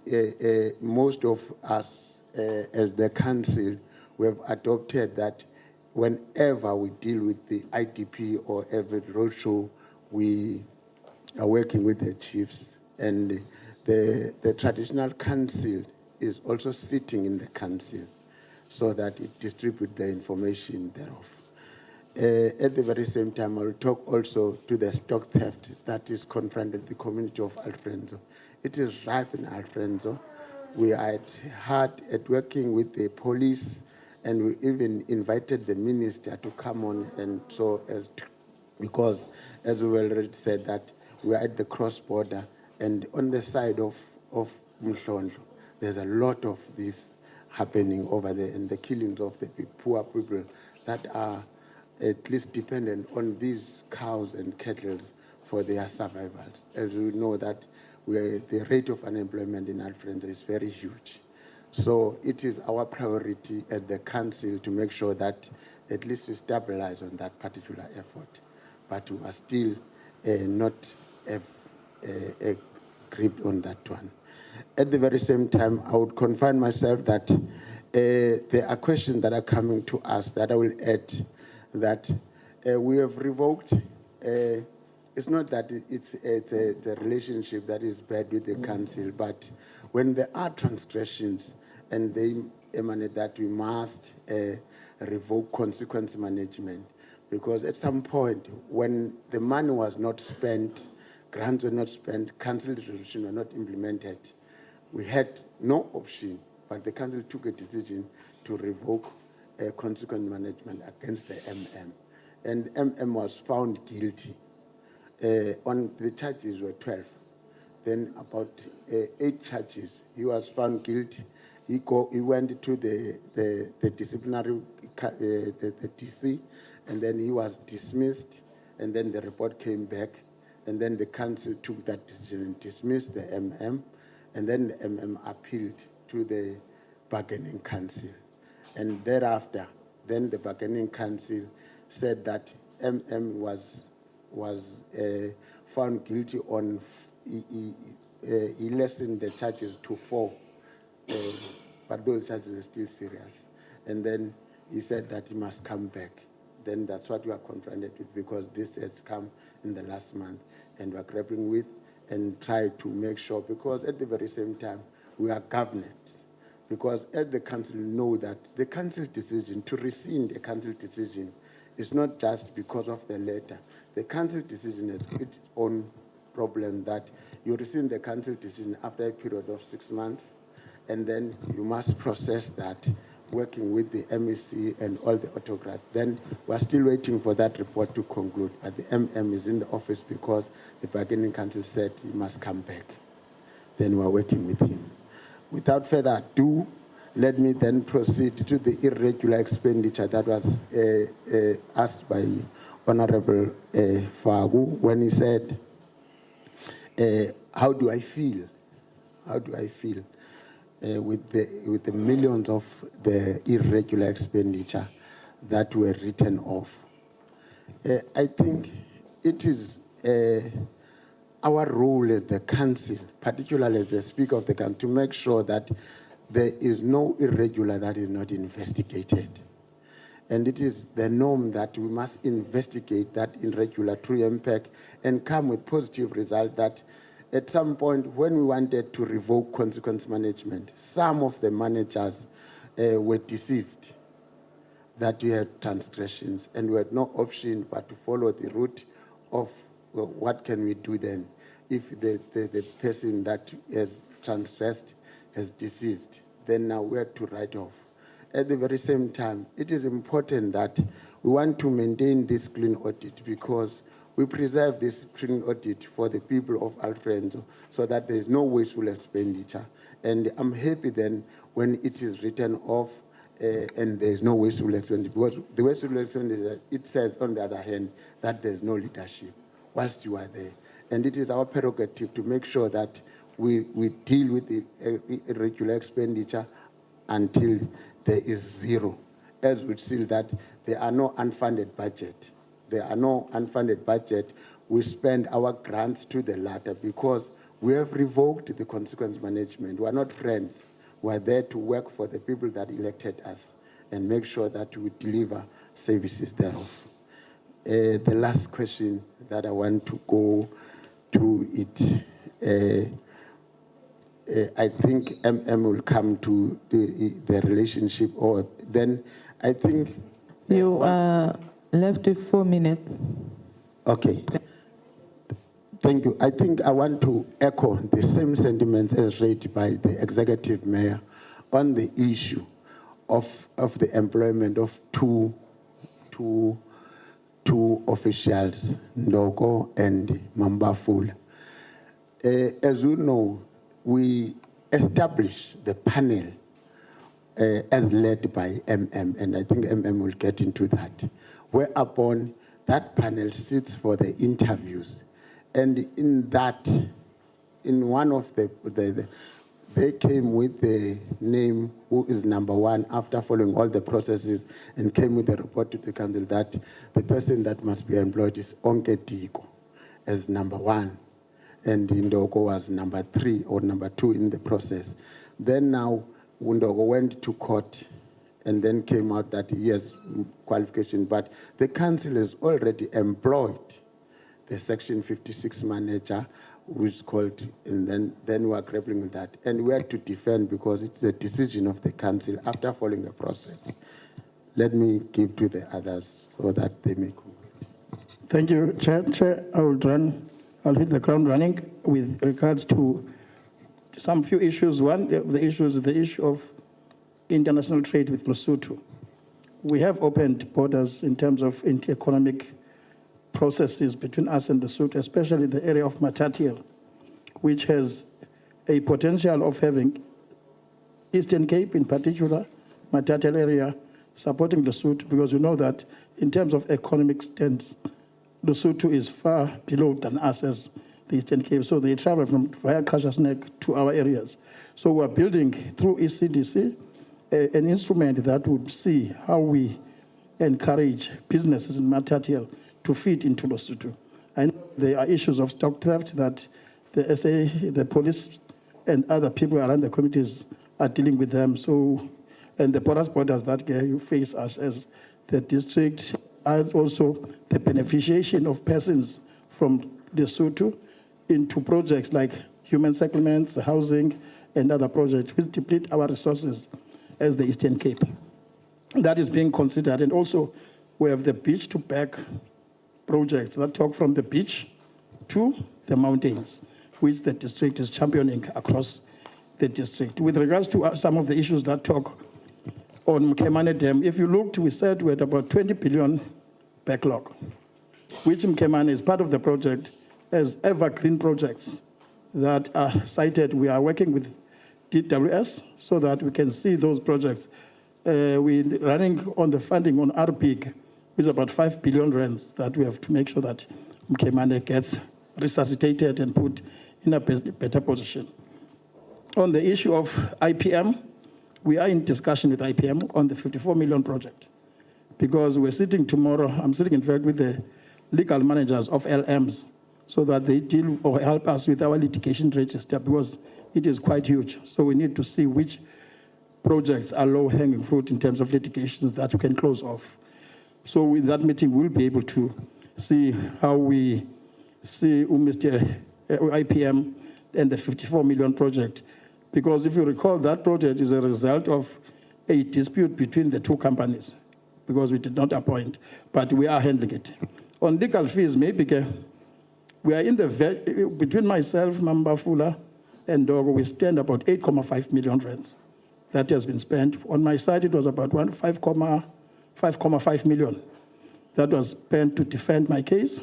most of us, as the council, we have adopted that whenever we deal with the IDP or every roadshow, we are working with the chiefs. And the traditional council is also sitting in the council so that it distributes the information thereof. At the very same time, I will talk also to the stock theft that is confronted the community of Alfrenzo. It is rife in Alfrenzo. We are hard at working with the police, and we even invited the minister to come on, and so as to, because as we already said that we are at the cross border, and on the side of Mhlonlo, there's a lot of this happening over there, and the killings of the poor people that are at least dependent on these cows and cattle for their survival. As we know that the rate of unemployment in Alfrenzo is very huge. So it is our priority at the council to make sure that at least we stabilize on that particular effort. But we are still not gripped on that one. At the very same time, I would confine myself that there are questions that are coming to us that I will add that we have revoked. It's not that it's a relationship that is bad with the council, but when there are transgressions and they emanate that, we must revoke consequence management. Because at some point, when the money was not spent, grants were not spent, council resolutions were not implemented, we had no option, but the council took a decision to revoke consequent management against the MM. And MM was found guilty. On the charges were 12. Then about 8 charges, he was found guilty. He went to the disciplinary, the DC, and then he was dismissed, and then the report came back, and then the council took that decision and dismissed the MM, and then the MM appealed to the bargaining council. And thereafter, then the bargaining council said that MM was found guilty on, he lessened the charges to 4, but those charges were still serious. And then he said that he must come back. Then that's what we are confronted with, because this has come in the last month, and we are grappling with and try to make sure, because at the very same time, we are governed. Because as the council know that the council decision, to rescind a council decision, It's not just because of the letter. The council decision has its own problem that you receive the council decision after a period of 6 months, and then you must process that, working with the MEC and all the autocrats. Then we're still waiting for that report to conclude. But the MM is in the office because the bargaining council said he must come back. Then we're working with him. Without further ado, let me then proceed to the irregular expenditure that was asked by Honorable Fagu when he said, how do I feel? How do I feel with the millions of the irregular expenditure that were written off? I think it is our role as the council, particularly as the Speaker of the Council, to make sure that there is no irregular that is not investigated. And it is the norm that we must investigate that irregular true impact and come with positive result that at some point when we wanted to revoke consequence management, some of the managers were deceased, that we had transgressions and we had no option but to follow the route of what can we do then if the person that has transgressed has deceased, then now we have to write off. At the very same time, it is important that we want to maintain this clean audit because we preserve this clean audit for the people of Alfredo so that there is no wasteful expenditure. And I'm happy then when it is written off and there is no wasteful expenditure, because the wasteful expenditure, it says on the other hand that there is no leadership whilst you are there. And it is our prerogative to make sure that we deal with the irregular expenditure until there is zero, as we see that there are no unfunded budget. There are no unfunded budget. We spend our grants to the latter because we have revoked the consequence management. We are not friends. We are there to work for the people that elected us and make sure that we deliver services thereof. The last question that I want to go to it, I think MM will come to the relationship, or then I think... You are left with 4 minutes. Okay. Thank you. I think I want to echo the same sentiments as raised by the executive mayor on the issue of the employment of two officials, Ndoko and Mambafula. As you know, we established the panel as led by MM, and I think MM will get into that, whereupon that panel sits for the interviews. And in that, in one of they came with the name who is number one after following all the processes and came with a report to the council that the person that must be employed is Onke Tiko as number one. And Ndoko was number 3 or number 2 in the process. Then now, Ndoko went to court and then came out that he has qualification, but the council has already employed the Section 56 manager, which is called, and then we are grappling with that. And we have to defend because it's the decision of the council after following the process. Let me give to the others so that they may conclude. Thank you, Chair. I'll hit the ground running with regards to some few issues. One of the issues is the issue of international trade with Lesotho. We have opened borders in terms of economic processes between us and Lesotho, especially the area of Matatiele, which has a potential of having Eastern Cape in particular, Matatiele area, supporting Lesotho, because you know that in terms of economic strength, Lesotho is far below than us as the Eastern Cape. So they travel from via Kashasnek to our areas. So we're building through ECDC an instrument that would see how we encourage businesses in Matatiele to fit into Lesotho. I know there are issues of stock theft that the SA, the police, and other people around the communities are dealing with them. So, and the borders that you face us as the district, and also the beneficiation of persons from Lesotho into projects like human settlements, housing, and other projects will deplete our resources as the Eastern Cape. That is being considered. And also We have the beach to back projects that talk from the beach to the mountains, which the district is championing across the district. With regards to some of the issues that talk on Mkemane Dam, if you looked, we said we had about 20 billion backlog, which Mkemane is part of the project as evergreen projects that are cited. We are working with DWS so that we can see those projects. We're running on the funding on RPIG, which is about 5 billion rands that we have to make sure that Mkemane gets resuscitated and put in a better position. On the issue of IPM, we are in discussion with IPM on the 54 million project because we're sitting tomorrow, I'm sitting in fact with the legal managers of LMs so that they deal or help us with our litigation register because it is quite huge. So we need to see which projects are low-hanging fruit in terms of litigations that we can close off. So with that meeting, we'll be able to see how we see Mr. IPM and the 54 million project. Because if you recall, that project is a result of a dispute between the two companies because we did not appoint, but we are handling it. On legal fees, maybe we are in the, between myself, Mamba Fula, and Dogo, we stand about 8.5 million rands. That has been spent. On my side, it was about 5.5 million. That was spent to defend my case.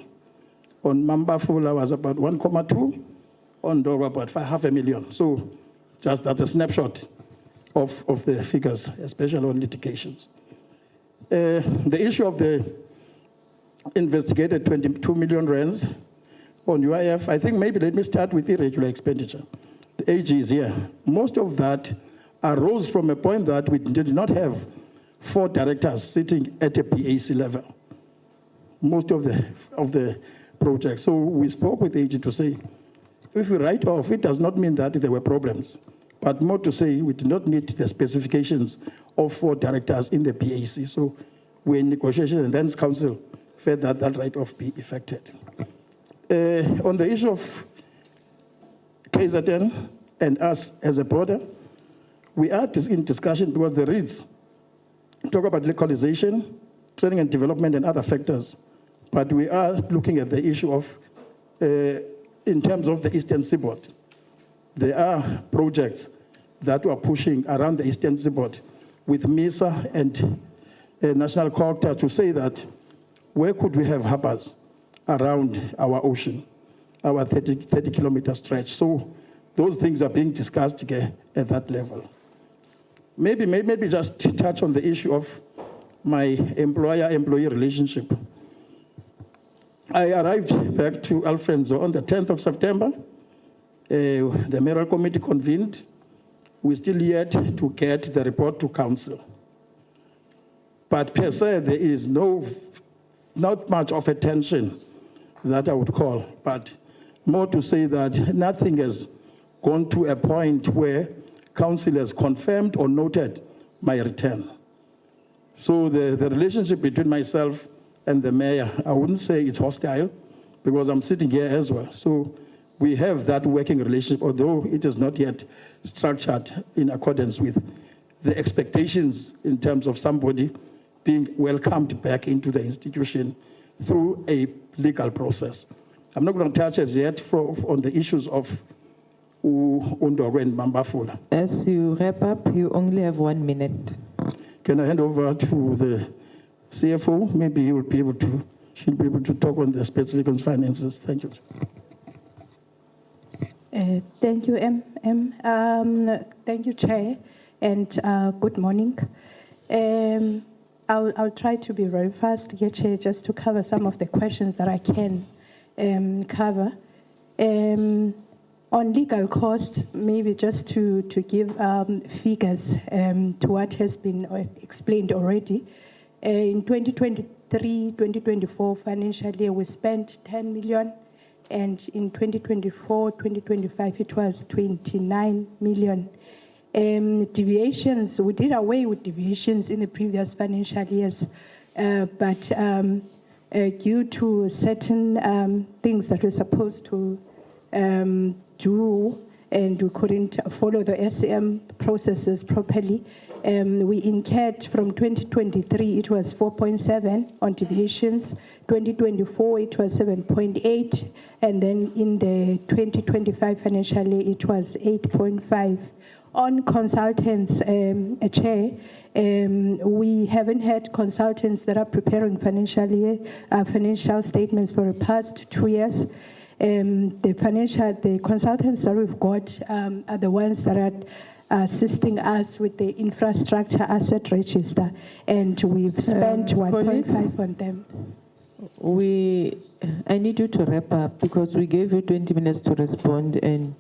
On Mamba Fula was about 1.2, on Dogo about 500,000. So just that's a snapshot of the figures, especially on litigations. The issue of the investigated 22 million rands on UIF, I think maybe let me start with irregular expenditure. The AG is here. Most of that arose from a point that we did not have 4 directors sitting at a PAC level. Most of the projects. So we spoke with the AG to say, if we write off, it does not mean that there were problems, but more to say we did not meet the specifications of 4 directors in the PAC. So we're in negotiation, and then council felt that that write-off be effected. On the issue of KZN and us as a border, we are in discussion because the reads talk about localization, training and development, and other factors. But we are looking at the issue of, in terms of the Eastern Seaboard, there are projects that we are pushing around the Eastern Seaboard with MISA and National COGTA to say that where could we have harbors around our ocean, our 30-kilometer stretch. So those things are being discussed at that level. Maybe just to touch on the issue of my employer-employee relationship. I arrived back to Alfredo on the 10th of September. The mayoral committee convened. We're still yet to get the report to council. But per se, there is not much of a tension that I would call, but more to say that nothing has gone to a point where council has confirmed or noted my return. So the relationship between myself and the mayor, I wouldn't say it's hostile because I'm sitting here as well. So we have that working relationship, although it is not yet structured in accordance with the expectations in terms of somebody being welcomed back into the institution through a legal process. I'm not going to touch as yet on the issues of Undogo and Mambafula. As you wrap up, you only have 1 minute. Can I hand over to the CFO? Maybe she'll be able to talk on the specific on finances. Thank you. Thank you, thank you, Chair, and good morning. I'll try to be very fast, Chair, just to cover some of the questions that I can cover. On legal costs, maybe just to give figures to what has been explained already. In 2023-2024 financial year, we spent 10 million, and in 2024-2025, it was 29 million. Deviations, we did away with deviations in the previous financial years, but due to certain things that we're supposed to do and we couldn't follow the SCM processes properly. We incurred from 2023, it was 4.7 on deviations. 2024, it was 7.8. And then in the 2025 financial year, it was 8.5. On consultants, Chair, we haven't had consultants that are preparing financial statements for the past 2 years. The consultants that we've got are the ones that are assisting us with the infrastructure asset register, and we've spent 1.5 on them. I need you to wrap up because we gave you 20 minutes to respond, and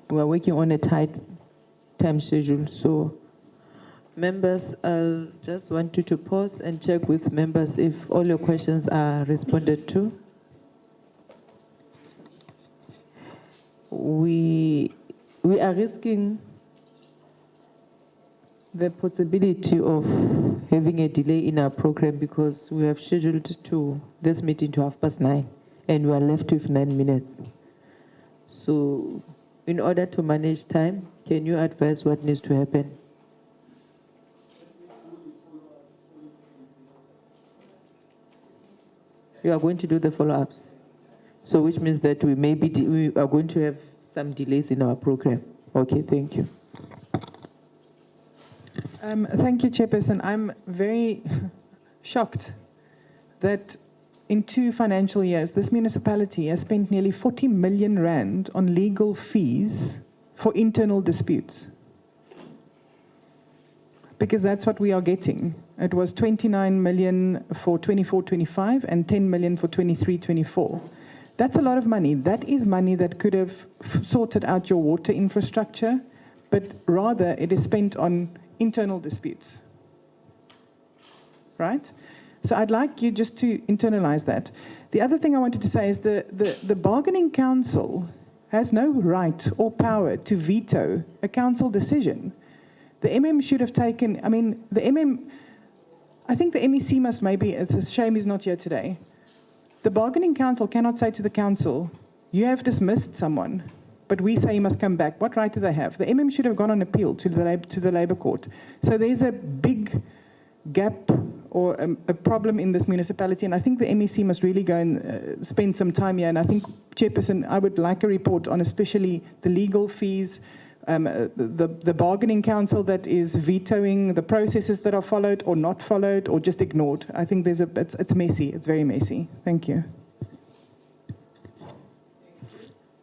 we're working on a tight time schedule. So, members, I just want you to pause and check with members if all your questions are responded to. We are risking the possibility of having a delay in our program because we have scheduled this meeting to 9:30 and we are left with 9 minutes. So in order to manage time, can you advise what needs to happen? You are going to do the follow-ups. So which means that we are going to have some delays in our program. Okay, thank you. Thank you, Chairperson. I'm very shocked that in 2 financial years, this municipality has spent nearly 40 million rand on legal fees for internal disputes. Because that's what we are getting. It was 29 million for 24-25 and 10 million for 23-24. That's a lot of money. That is money that could have sorted out your water infrastructure, but rather it is spent on internal disputes. Right? So I'd like you just to internalize that. The other thing I wanted to say is the bargaining council has no right or power to veto a council decision. The MM should have taken, I think the MEC must maybe, it's a shame he's not here today. The bargaining council cannot say to the council, you have dismissed someone, but we say he must come back. What right do they have? The MM should have gone on appeal to the Labour Court. So there's a big gap or a problem in this municipality, and I think the MEC must really go and spend some time here. And I think, Chairperson, I would like a report on especially the legal fees, the bargaining council that is vetoing the processes that are followed or not followed or just ignored. I think it's messy. It's very messy. Thank you.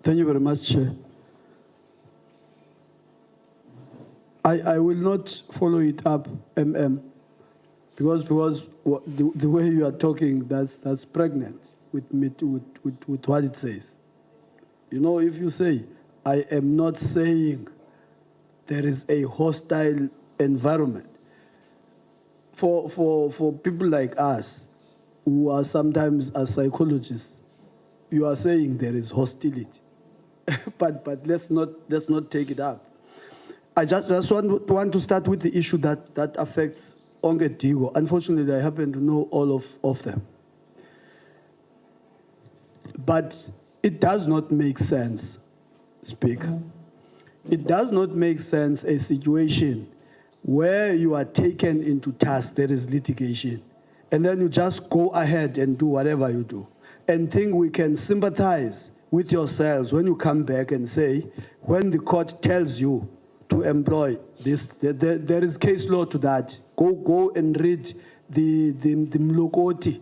Thank you very much, Chair. I will not follow it up, because the way you are talking, that's pregnant with what it says. You know, if you say, I am not saying there is a hostile environment. For people like us, who are sometimes as psychologists, you are saying there is hostility. but let's not take it up. I just want to start with the issue that affects Ongedigo. Unfortunately, I happen to know all of them. But it does not make sense, Speaker. It does not make sense a situation where you are taken into task, there is litigation, and then you just go ahead and do whatever you do, and think we can sympathize with yourselves when you come back and say, when the court tells you to employ this, there is case law to that. Go and read the Mlokoti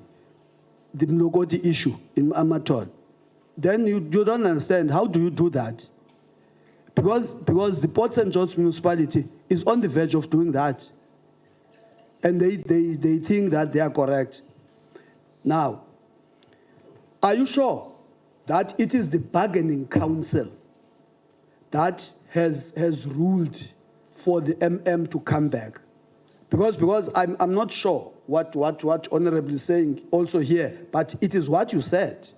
issue in Amaton. Then you don't understand, how do you do that? Because the Port St. George municipality is on the verge of doing that. And they think that they are correct. Now, are you sure that it is the bargaining council that has ruled for the MM to come back? Because I'm not sure what Honorable is saying also here, but it is what you said.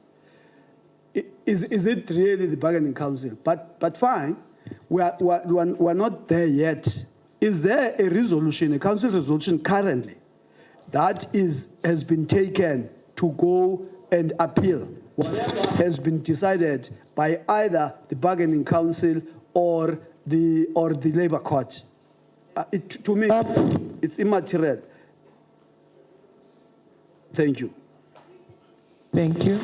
Is it really the bargaining council? But fine, we're not there yet. Is there a resolution, a council resolution currently, that has been taken to go and appeal whatever has been decided by either the bargaining council or the labor court. To me, it's immaterial. Thank you. Thank you.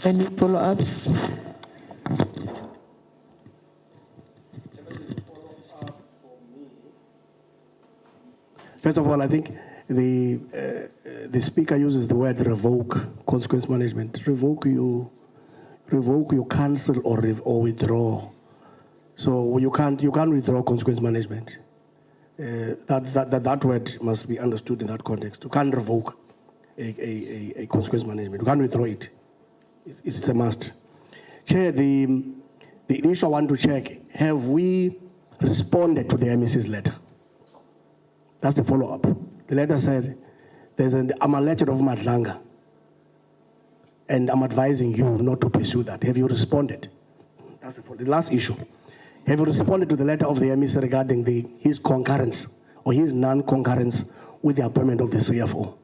Any follow-ups? First of all, I think the speaker uses the word revoke consequence management. Revoke, you cancel or withdraw. So you can't withdraw consequence management. That word must be understood in that context. You can't revoke a consequence management. You can't withdraw it. It's a must. Chair, the issue I want to check, have we responded to the MEC's letter? That's the follow-up. The letter said, I'm a letter of Madlanga, and I'm advising you not to pursue that. Have you responded? That's the last issue. Have you responded to the letter of the MEC regarding his concurrence or his non-concurrence with the appointment of the CFO?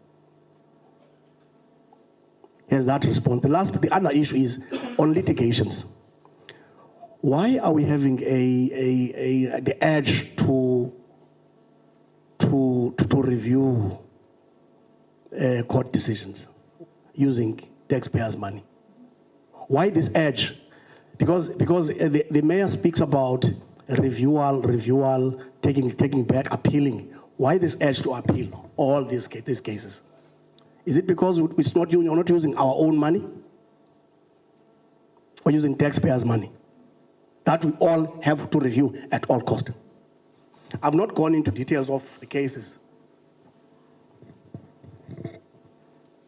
Has that response? The other issue is on litigations. Why are we having the urge to review court decisions using taxpayers' money? Why this urge? Because the mayor speaks about reviewal, taking back, appealing. Why this urge to appeal all these cases? Is it because you're not using our own money or using taxpayers' money? That we all have to review at all costs. I've not gone into details of the cases.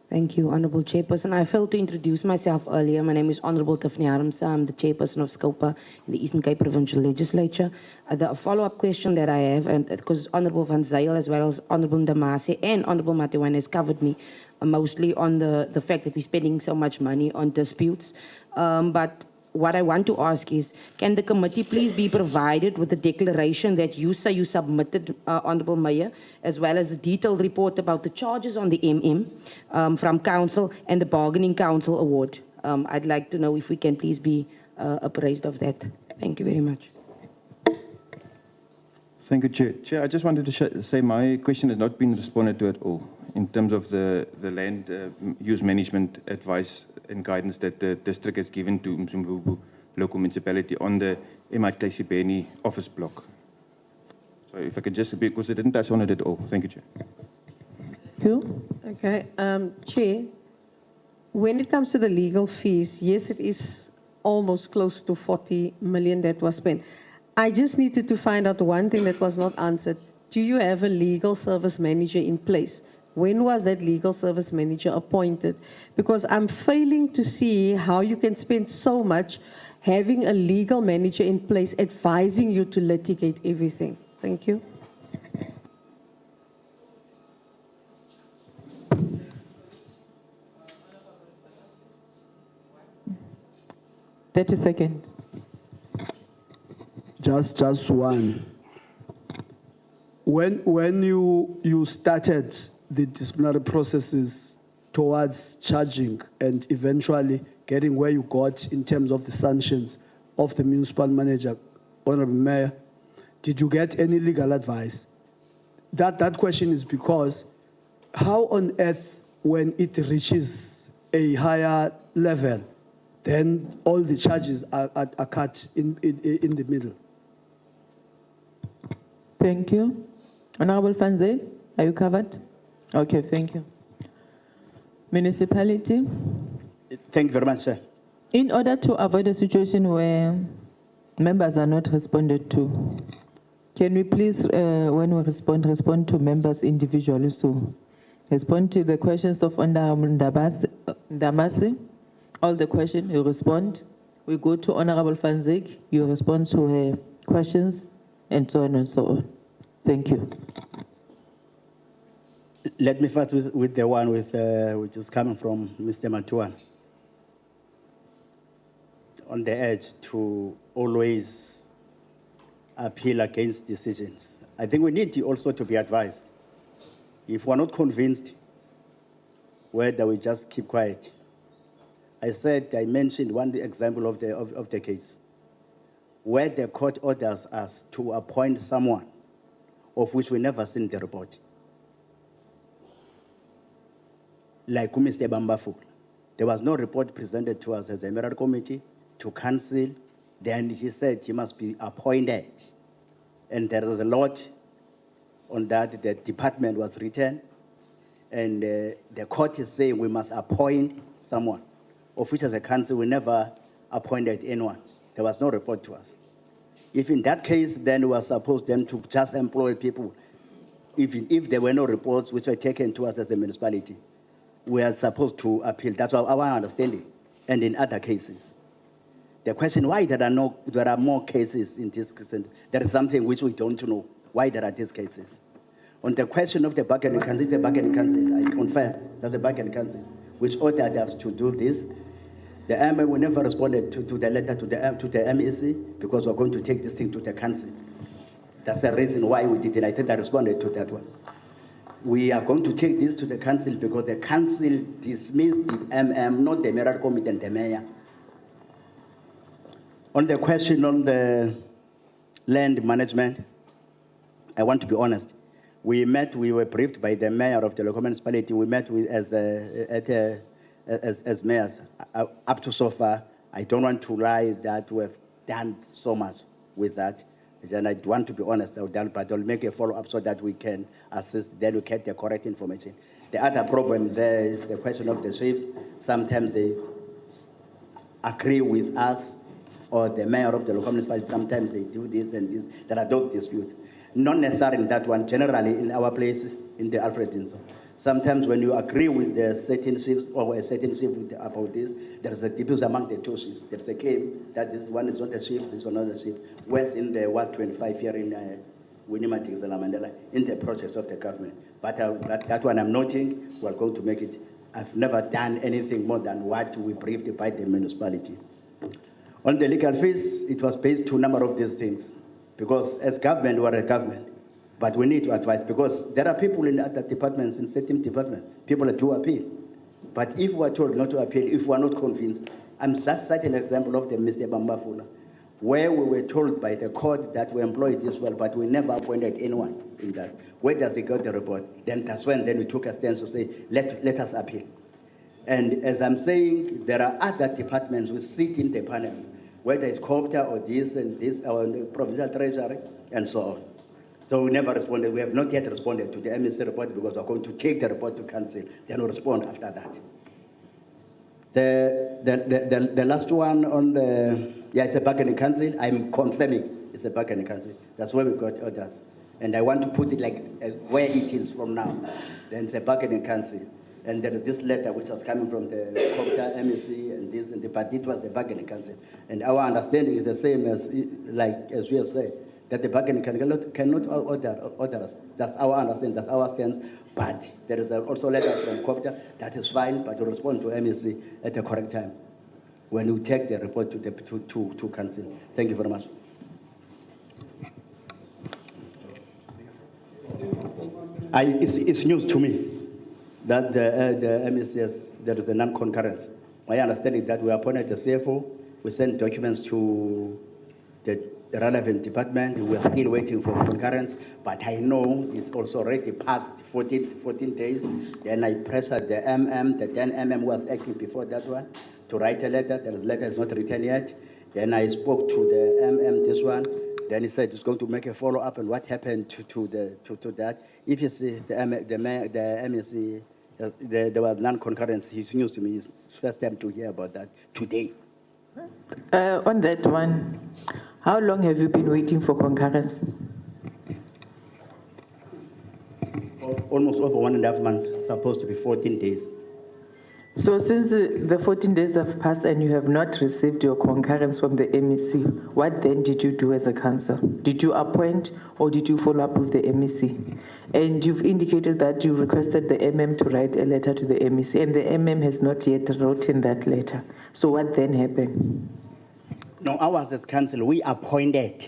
Thank you, Honourable Chairperson. I failed to introduce myself earlier. My name is Honourable Tiffany Armsa. I'm the Chairperson of SCOPA in the Eastern Cape Provincial Legislature. The follow-up question that I have, and because Honourable Van Zyl as well as Honourable Ndamase and Honourable Matiwane has covered me mostly on the fact that we're spending so much money on disputes. But what I want to ask is, can the committee please be provided with the declaration that you say you submitted, Honourable Mayor, as well as the detailed report about the charges on the MM from Council and the Bargaining Council Award? I'd like to know if we can please be appraised of that. Thank you very much. Thank you, Chair. Chair, I just wanted to say my question has not been responded to at all in terms of the land use management advice and guidance that the district has given to Mzimvubu local municipality on the MITC Beni office block. So if I could just, because it didn't touch on it at all. Thank you, Chair. You? Okay, Chair, when it comes to the legal fees, yes, it is almost close to 40 million that was spent. I just needed to find out one thing that was not answered. Do you have a legal service manager in place? When was that legal service manager appointed? Because I'm failing to see how you can spend so much having a legal manager in place advising you to litigate everything. Thank you. Thirty seconds. Just one. When you started the disciplinary processes towards charging and eventually getting where you got in terms of the sanctions of the municipal manager, Honorable Mayor, did you get any legal advice? That question is because how on earth, when it reaches a higher level, then all the charges are cut in the middle? Thank you. Honourable Fanze, are you covered? Okay, thank you. Municipality. Thank you very much, sir. In order to avoid a situation where members are not responded to, can we please, when we respond to members individually? So respond to the questions of Honourable Ndamase. All the questions, you respond. We go to Honourable Fanzek, you respond to her questions, and so on and so on. Thank you. Let me start with the one which is coming from Mr. Matuan. On the edge to always appeal against decisions. I think we need also to be advised. If we're not convinced, whether we just keep quiet. I mentioned one example of the case, where the court orders us to appoint someone of which we never seen the report. Like Mr. Bambafu, there was no report presented to us as a Emerald Committee, to council. Then he said he must be appointed. And there was a lot on that. The department was written. And the court is saying we must appoint someone, of which as a council we never appointed anyone. There was no report to us. If in that case, then we were supposed then to just employ people. If there were no reports which were taken to us as a municipality, we are supposed to appeal. That's our understanding. And in other cases. The question why there are more cases in this case, there is something which we don't know, why there are these cases. On the question of the bargaining council, I confirm that's the bargaining council, which ordered us to do this. The MA, we never responded to the letter to the MEC because we're going to take this thing to the council. That's the reason why we did it. I think I responded to that one. We are going to take this to the council because the council dismissed the not the Emerald Committee and the mayor. On the question on the land management, I want to be honest. We were briefed by the mayor of the local municipality. We met with as mayors. Up to so far, I don't want to lie that we've done so much with that. And I want to be honest, but I'll make a follow-up so that we can assist, then we get the correct information. The other problem there is the question of the chiefs. Sometimes they agree with us or the mayor of the local municipality. Sometimes they do this and this. There are those disputes. Not necessarily in that one, generally in our place, in the Alfredins. Sometimes when you agree with the certain chiefs or a certain chief about this, there is a dispute among the two chiefs. There's a claim that this one is not a chief, this one is not a chief. Whereas in the 25 here in Winnie Mandela, in the projects of the government. But that one I'm noting, we're going to make it. I've never done anything more than what we briefed by the municipality. On the legal fees, it was based to a number of these things. Because as government, we're a government. But we need to advise, because there are people in other departments, in certain departments, people that do appeal. But if we're told not to appeal, if we're not convinced, I'm just citing an example of the Mr. Bambafula, where we were told by the court that we employed this well, but we never appointed anyone in that. Where does he get the report? Then that's when then we took a stance to say, let us appeal. And as I'm saying, there are other departments who sit in the panels, whether it's COGTA or this and this, or the Provincial Treasury, and so on. So we never responded. We have not yet responded to the MEC report because we're going to take the report to council, then we'll respond after that. The last one on the, it's a bargaining council. I'm confirming it's a bargaining council. That's where we got orders. And I want to put it like where it is from now. Then it's a bargaining council. And there is this letter which was coming from the COGTA, MEC, and this, and the, but it was the bargaining council. And our understanding is the same as we have said, that the bargaining cannot order us. That's our understanding, that's our stance. But there is also letter from COGTA that is fine, but to respond to MEC at the correct time when we take the report to council. Thank you very much. It's news to me that the MEC there is a non-concurrence. My understanding is that we appointed the CFO, we sent documents to the relevant department. We are still waiting for concurrence, but I know it's also already past 14 days. Then I pressured the the then was acting before that one, to write a letter. The letter is not written yet. Then I spoke to the this one. Then he said he's going to make a follow-up on what happened to that. If you see the MEC, there was non-concurrence. It's news to me. It's first time to hear about that today. On that one, how long have you been waiting for concurrence? Almost over 1.5 months, supposed to be 14 days. So since the 14 days have passed and you have not received your concurrence from the MEC, what then did you do as a council? Did you appoint or did you follow up with the MEC? And you've indicated that you requested the to write a letter to the MEC, and the has not yet written that letter. So what then happened? No, ours as council, we appointed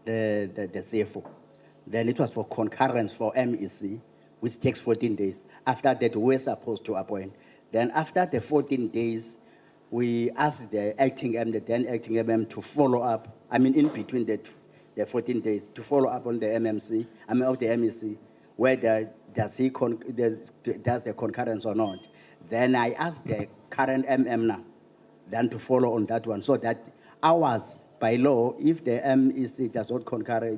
the CFO. Then it was for concurrence for MEC, which takes 14 days. After that, we're supposed to appoint. Then after the 14 days, we asked the acting and the then acting MM to follow up, I mean, in between the 14 days, to follow up on the MMC, I mean, of the MEC, whether does the concurrence or not. Then I asked the current MM now, then to follow on that one, so that ours, by law, if the MEC does not concur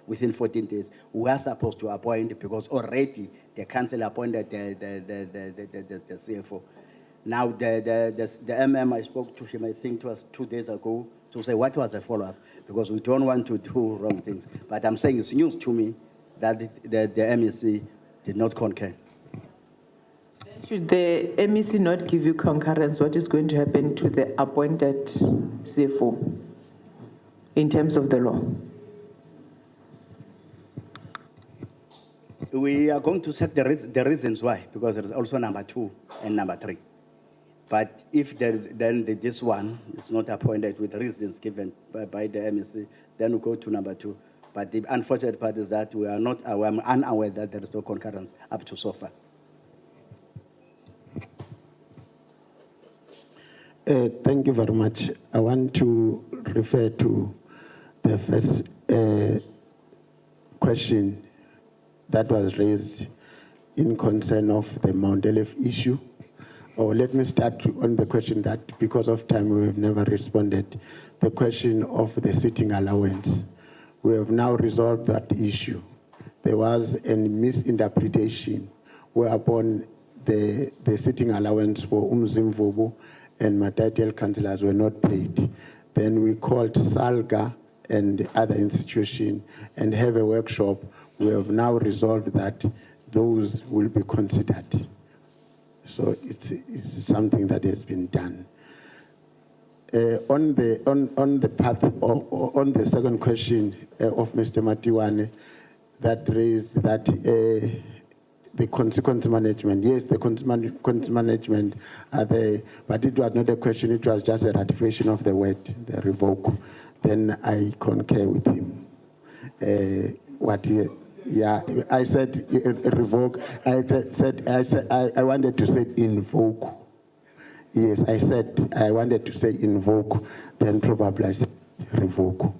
within 14 days, we are supposed to appoint, because already the council appointed the CFO. Now, the MM, I spoke to him, I think it was 2 days ago, to say what was a follow-up, because we don't want to do wrong things. But I'm saying it's news to me that the MEC did not concur. Should the MEC not give you concurrence, what is going to happen to the appointed CFO in terms of the law? We are going to set the reasons why, because there is also number 2 and number 3. But if there is, then this one is not appointed with reasons given by the MEC, then we go to number 2. But the unfortunate part is that we are not aware, I'm unaware that there is no concurrence up to so far. Thank you very much. I want to refer to the first question that was raised in concern of the Mount Elif issue. Or let me start on the question that, because of time, we have never responded. The question of the sitting allowance. We have now resolved that issue. There was a misinterpretation whereupon the sitting allowance for Umzimvubu and Matatiel councillors were not paid. Then we called Salga and other institutions and have a workshop. We have now resolved that those will be considered. So it's something that has been done. On the second question of Mr. Matiwane, that raised that the consequence management. Yes, the consequence management are there, but it was not a question, it was just a ratification of the word, the revoke. Then I concur with him. I said revoke, I wanted to say invoke. Yes, I said I wanted to say invoke, then probably I said revoke,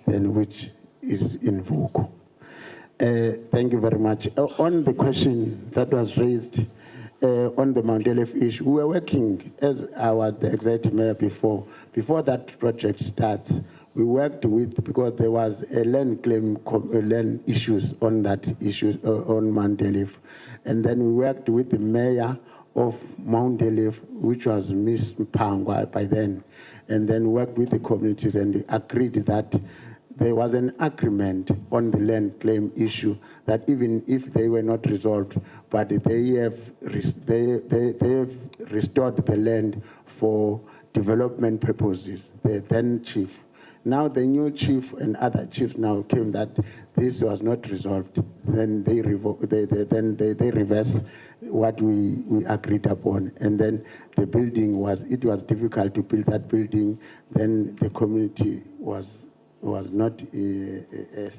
then which is invoke. Thank you very much. On the question that was raised on the Mount Elif issue, we were working, as I was the executive mayor before that project starts, we worked with, because there was a land claim, land issues on that issue, on Mount Elif. And then we worked with the mayor of Mount Elif, which was Miss Pangwa by then, and then worked with the communities and agreed that there was an agreement on the land claim issue that even if they were not resolved, but they have restored the land for development purposes, the then chief. Now the new chief and other chiefs now came that this was not resolved. Then they reversed what we agreed upon. And then the building it was difficult to build that building. Then the community was not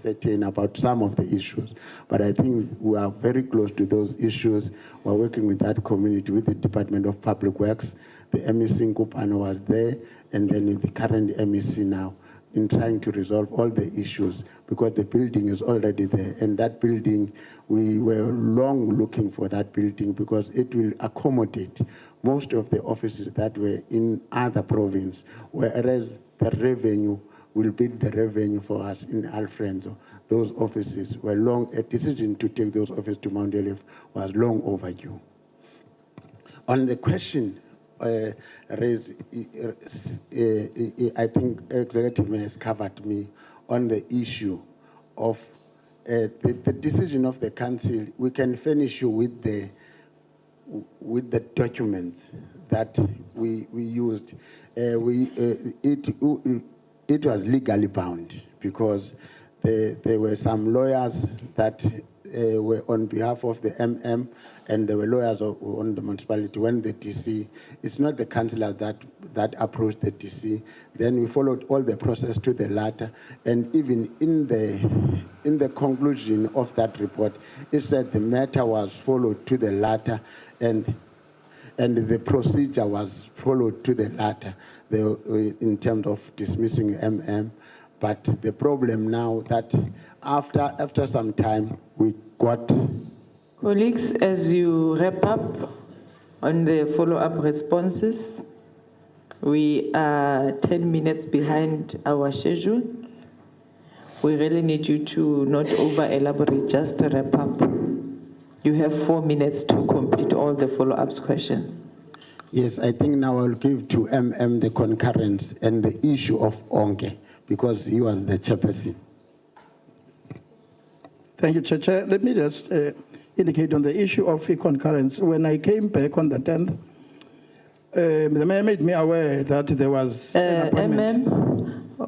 certain about some of the issues. But I think we are very close to those issues. We're working with that community, with the Department of Public Works. The MEC Nkupano was there, and then the current MEC now, in trying to resolve all the issues, because the building is already there. And that building, we were long looking for that building because it will accommodate most of the offices that were in other provinces, whereas the revenue will build the revenue for us in Alfrenzo. Those offices were long, a decision to take those offices to Mount Elif was long overdue. On the question raised, I think Executive Mayor has covered me on the issue of the decision of the council. We can furnish you with the documents that we used. It was legally bound because there were some lawyers that were on behalf of the MM, and there were lawyers on the municipality. When the DC, it's not the councillors that approached the DC. Then we followed all the process to the latter, and even in the conclusion of that report, it said the matter was followed to the latter, and and the procedure was followed to the latter in terms of dismissing MM. But the problem now that after some time we got. Colleagues, as you wrap up on the follow-up responses, we are 10 minutes behind our schedule. We really need you to not over-elaborate, just to wrap up. You have 4 minutes to complete all the follow-up questions. Yes, I think now I'll give to MM the concurrence and the issue of Onke, because he was the chairperson. Thank you, Chair. Let me just indicate on the issue of concurrence. When I came back on the 10th, the mayor made me aware that there was an appointment.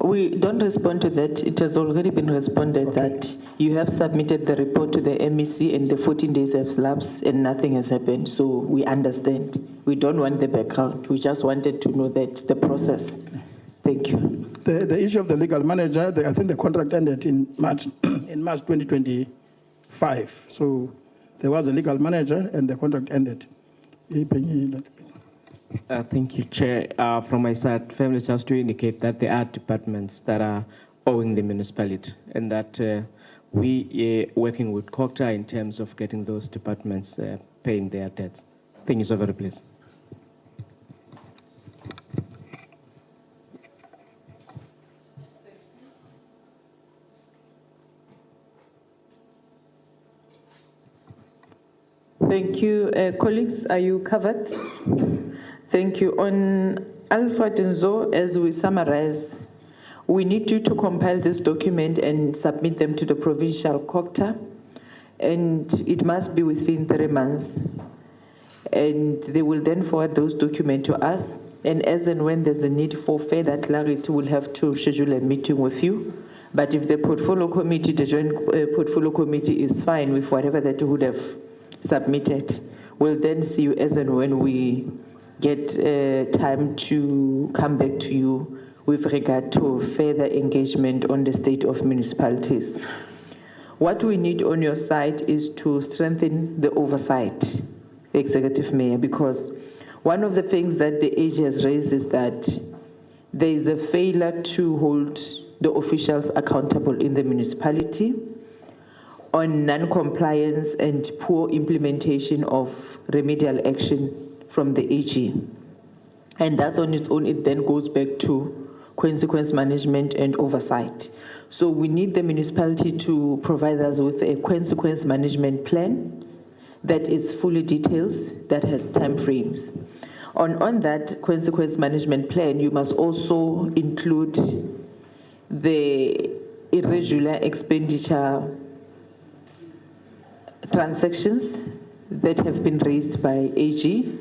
We don't respond to that. It has already been responded that you have submitted the report to the MEC and the 14 days have lapsed and nothing has happened. So we understand. We don't want the background. We just wanted to know that the process. Thank you. The issue of the legal manager, I think the contract ended in March 2025. So there was a legal manager and the contract ended. Thank you, Chair. From my side, family, just to indicate that there are departments that are owing the municipality and that we are working with COGTA in terms of getting those departments paying their debts. Thank you so very much. Thank you. Colleagues, are you covered? Thank you. On Alfred and Zo, as we summarize, we need you to compile this document and submit them to the Provincial COGTA, and it must be within 3 months. And they will then forward those documents to us, and as and when there's a need for further clarity, we'll have to schedule a meeting with you. But if the portfolio committee, the joint portfolio committee is fine with whatever that you would have submitted, we'll then see you as and when we get time to come back to you with regard to further engagement on the state of municipalities. What we need on your side is to strengthen the oversight, Executive Mayor, because one of the things that the AG has raised is that there is a failure to hold the officials accountable in the municipality on non-compliance and poor implementation of remedial action from the AG. And that on its own, it then goes back to consequence management and oversight. So we need the municipality to provide us with a consequence management plan that is fully detailed, that has timeframes. On that consequence management plan, you must also include the irregular expenditure transactions that have been raised by AG,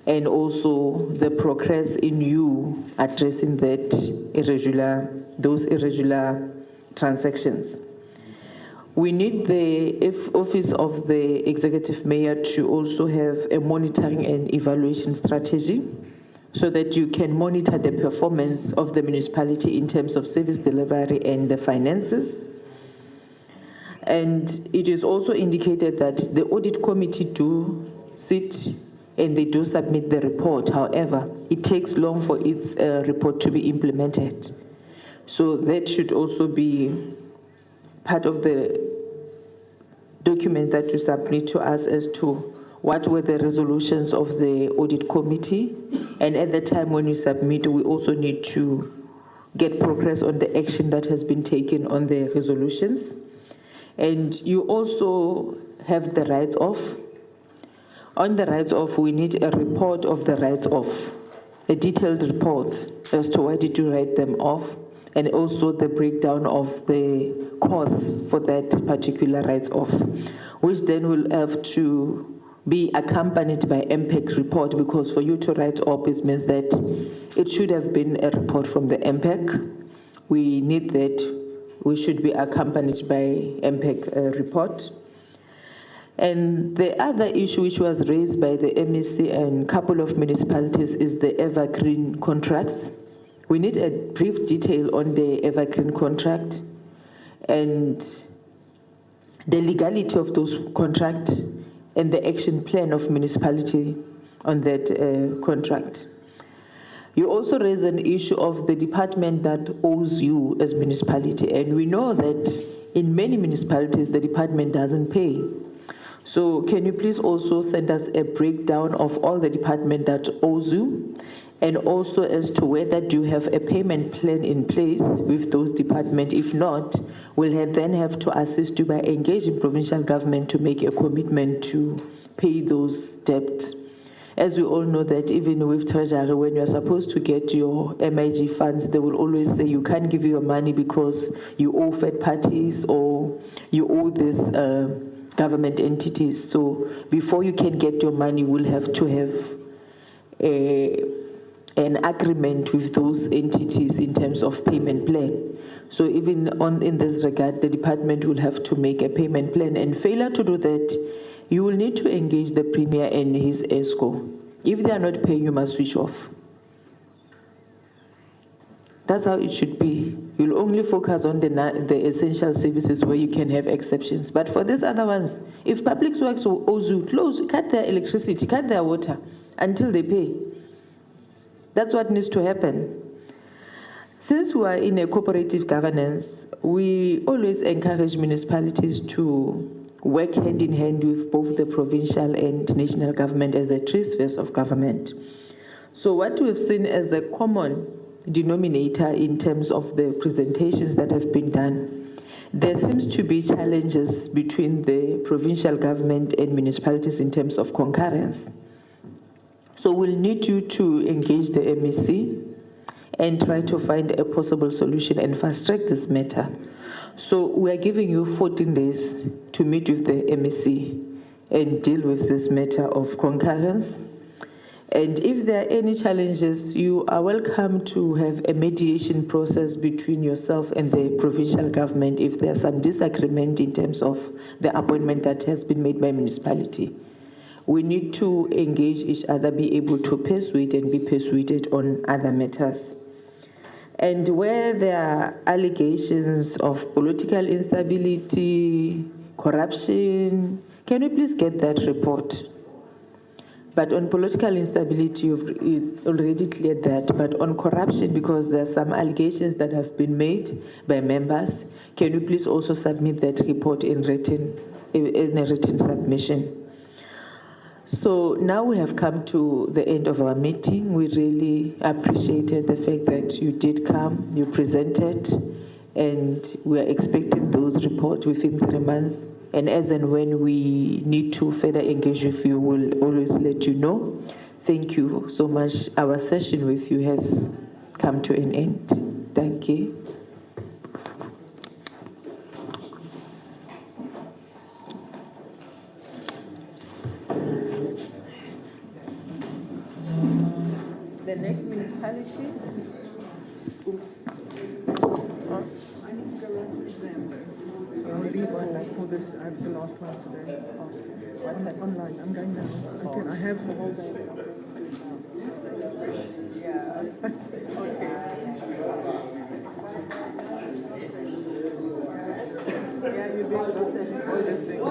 and also the progress in you addressing those irregular transactions. We need the Office of the Executive Mayor to also have a monitoring and evaluation strategy so that you can monitor the performance of the municipality in terms of service delivery and the finances. And it is also indicated that the audit committee do sit and they do submit the report. However, it takes long for its report to be implemented. So that should also be part of the document that you submit to us as to what were the resolutions of the audit committee. And at the time when you submit, we also need to get progress on the action that has been taken on the resolutions. And you also have the rights of. On the rights of, we need a report of the rights of, a detailed report as to why did you write them off, and also the breakdown of the costs for that particular rights off, which then will have to be accompanied by MPEC report, because for you to write off, it means that it should have been a report from the MPEC. We need that. We should be accompanied by MPEC report. And the other issue which was raised by the MEC and a couple of municipalities is the evergreen contracts. We need a brief detail on the evergreen contract and the legality of those contracts and the action plan of municipality on that contract. You also raise an issue of the department that owes you as municipality, and we know that in many municipalities the department doesn't pay. So can you please also send us a breakdown of all the department that owes you, and also as to whether do you have a payment plan in place with those departments? If not, we'll then have to assist you by engaging provincial government to make a commitment to pay those debts. As we all know that even with Treasury, when you're supposed to get your MIG funds, they will always say you can't give your money because you owe third parties or you owe this government entities. So before you can get your money, we'll have to have an agreement with those entities in terms of payment plan. So even in this regard, the department will have to make a payment plan, and failure to do that, you will need to engage the Premier and his ESCO. If they are not paying, you must switch off. That's how it should be. You'll only focus on the essential services where you can have exceptions. But for these other ones, if Public Works owes you, close, cut their electricity, cut their water until they pay. That's what needs to happen. Since we are in a cooperative governance, we always encourage municipalities to work hand in hand with both the provincial and national government as a transverse of government. So what we've seen as a common denominator in terms of the presentations that have been done, there seems to be challenges between the provincial government and municipalities in terms of concurrence. So we'll need you to engage the MEC and try to find a possible solution and fast track this matter. So we are giving you 14 days to meet with the MEC and deal with this matter of concurrence. And if there are any challenges, you are welcome to have a mediation process between yourself and the provincial government if there's some disagreement in terms of the appointment that has been made by municipality. We need to engage each other, be able to persuade and be persuaded on other matters. And where there are allegations of political instability, corruption, can we please get that report? But on political instability, you've already cleared that. But on corruption, because there are some allegations that have been made by members, can you please also submit that report in a written submission? So now we have come to the end of our meeting. We really appreciated the fact that you did come, you presented, and we are expecting those reports within 3 months. And as and when we need to further engage with you, we'll always let you know. Thank you so much. Our session with you has come to an end. Thank you. The next municipality. I need to go run the exam. I already one like for this. I have the last one today. Online. I'm going now. Okay, I have the whole day. Yeah. Okay. Yeah, you did all the things.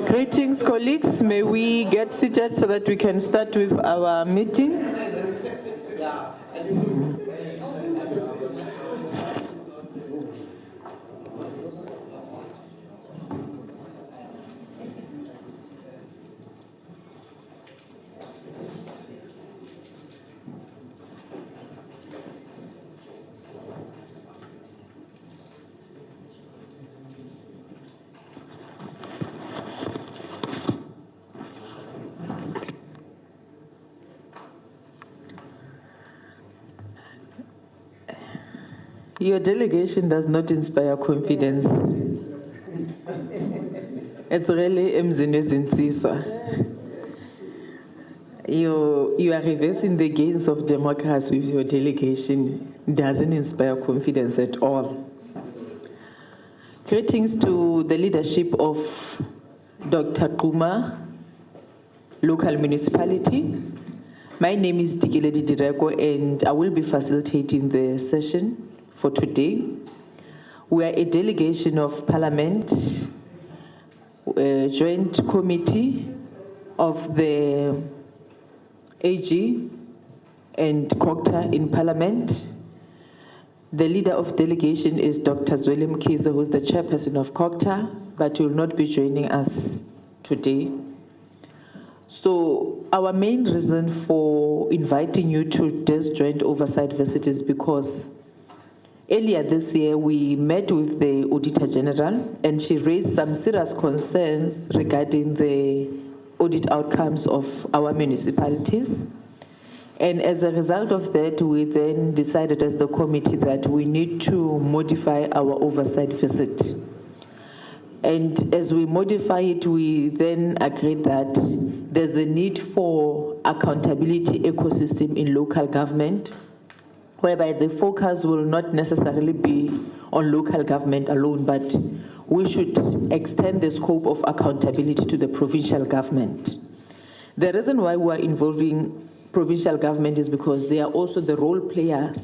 Greetings, colleagues. May we get seated so that we can start with our meeting? Your delegation does not inspire confidence. It's really emzinesinsiswa. You are reversing the gains of democracy with your delegation. It doesn't inspire confidence at all. Greetings to the leadership of Dr. Kuma, local municipality. My name is Dikeledi Direko and I will be facilitating the session for today. We are a delegation of Parliament, a joint committee of the AG and COGTA in Parliament. The leader of delegation is Dr. Zweli Mkhize, who is the chairperson of COGTA, but will not be joining us today. So our main reason for inviting you to this joint oversight visit is because earlier this year, we met with the Auditor-General and she raised some serious concerns regarding the audit outcomes of our municipalities. And as a result of that, we then decided as the committee that we need to modify our oversight visit. And as we modify it, we then agreed that there's a need for accountability ecosystem in local government, whereby the focus will not necessarily be on local government alone, but we should extend the scope of accountability to the provincial government. The reason why we are involving provincial government is because they are also the role players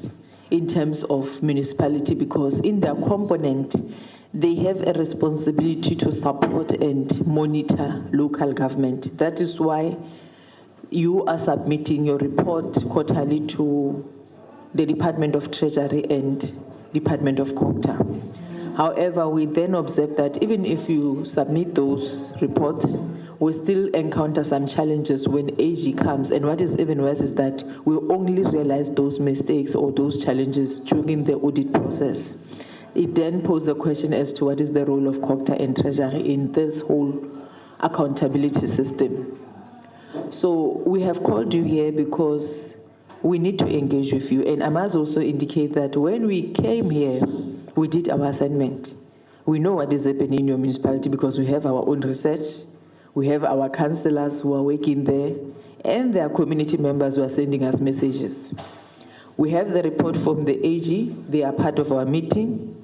in terms of municipality, because in their component, they have a responsibility to support and monitor local government. That is why you are submitting your report quarterly to the Department of Treasury and Department of COGTA. However, we then observe that even if you submit those reports, we still encounter some challenges when AG comes. And what is even worse is that we only realize those mistakes or those challenges during the audit process. It then poses a question as to what is the role of COGTA and Treasury in this whole accountability system. So we have called you here because we need to engage with you. And I must also indicate that when we came here, we did our assignment. We know what is happening in your municipality because we have our own research. We have our councillors who are working there, and there are community members who are sending us messages. We have the report from the AG. They are part of our meeting.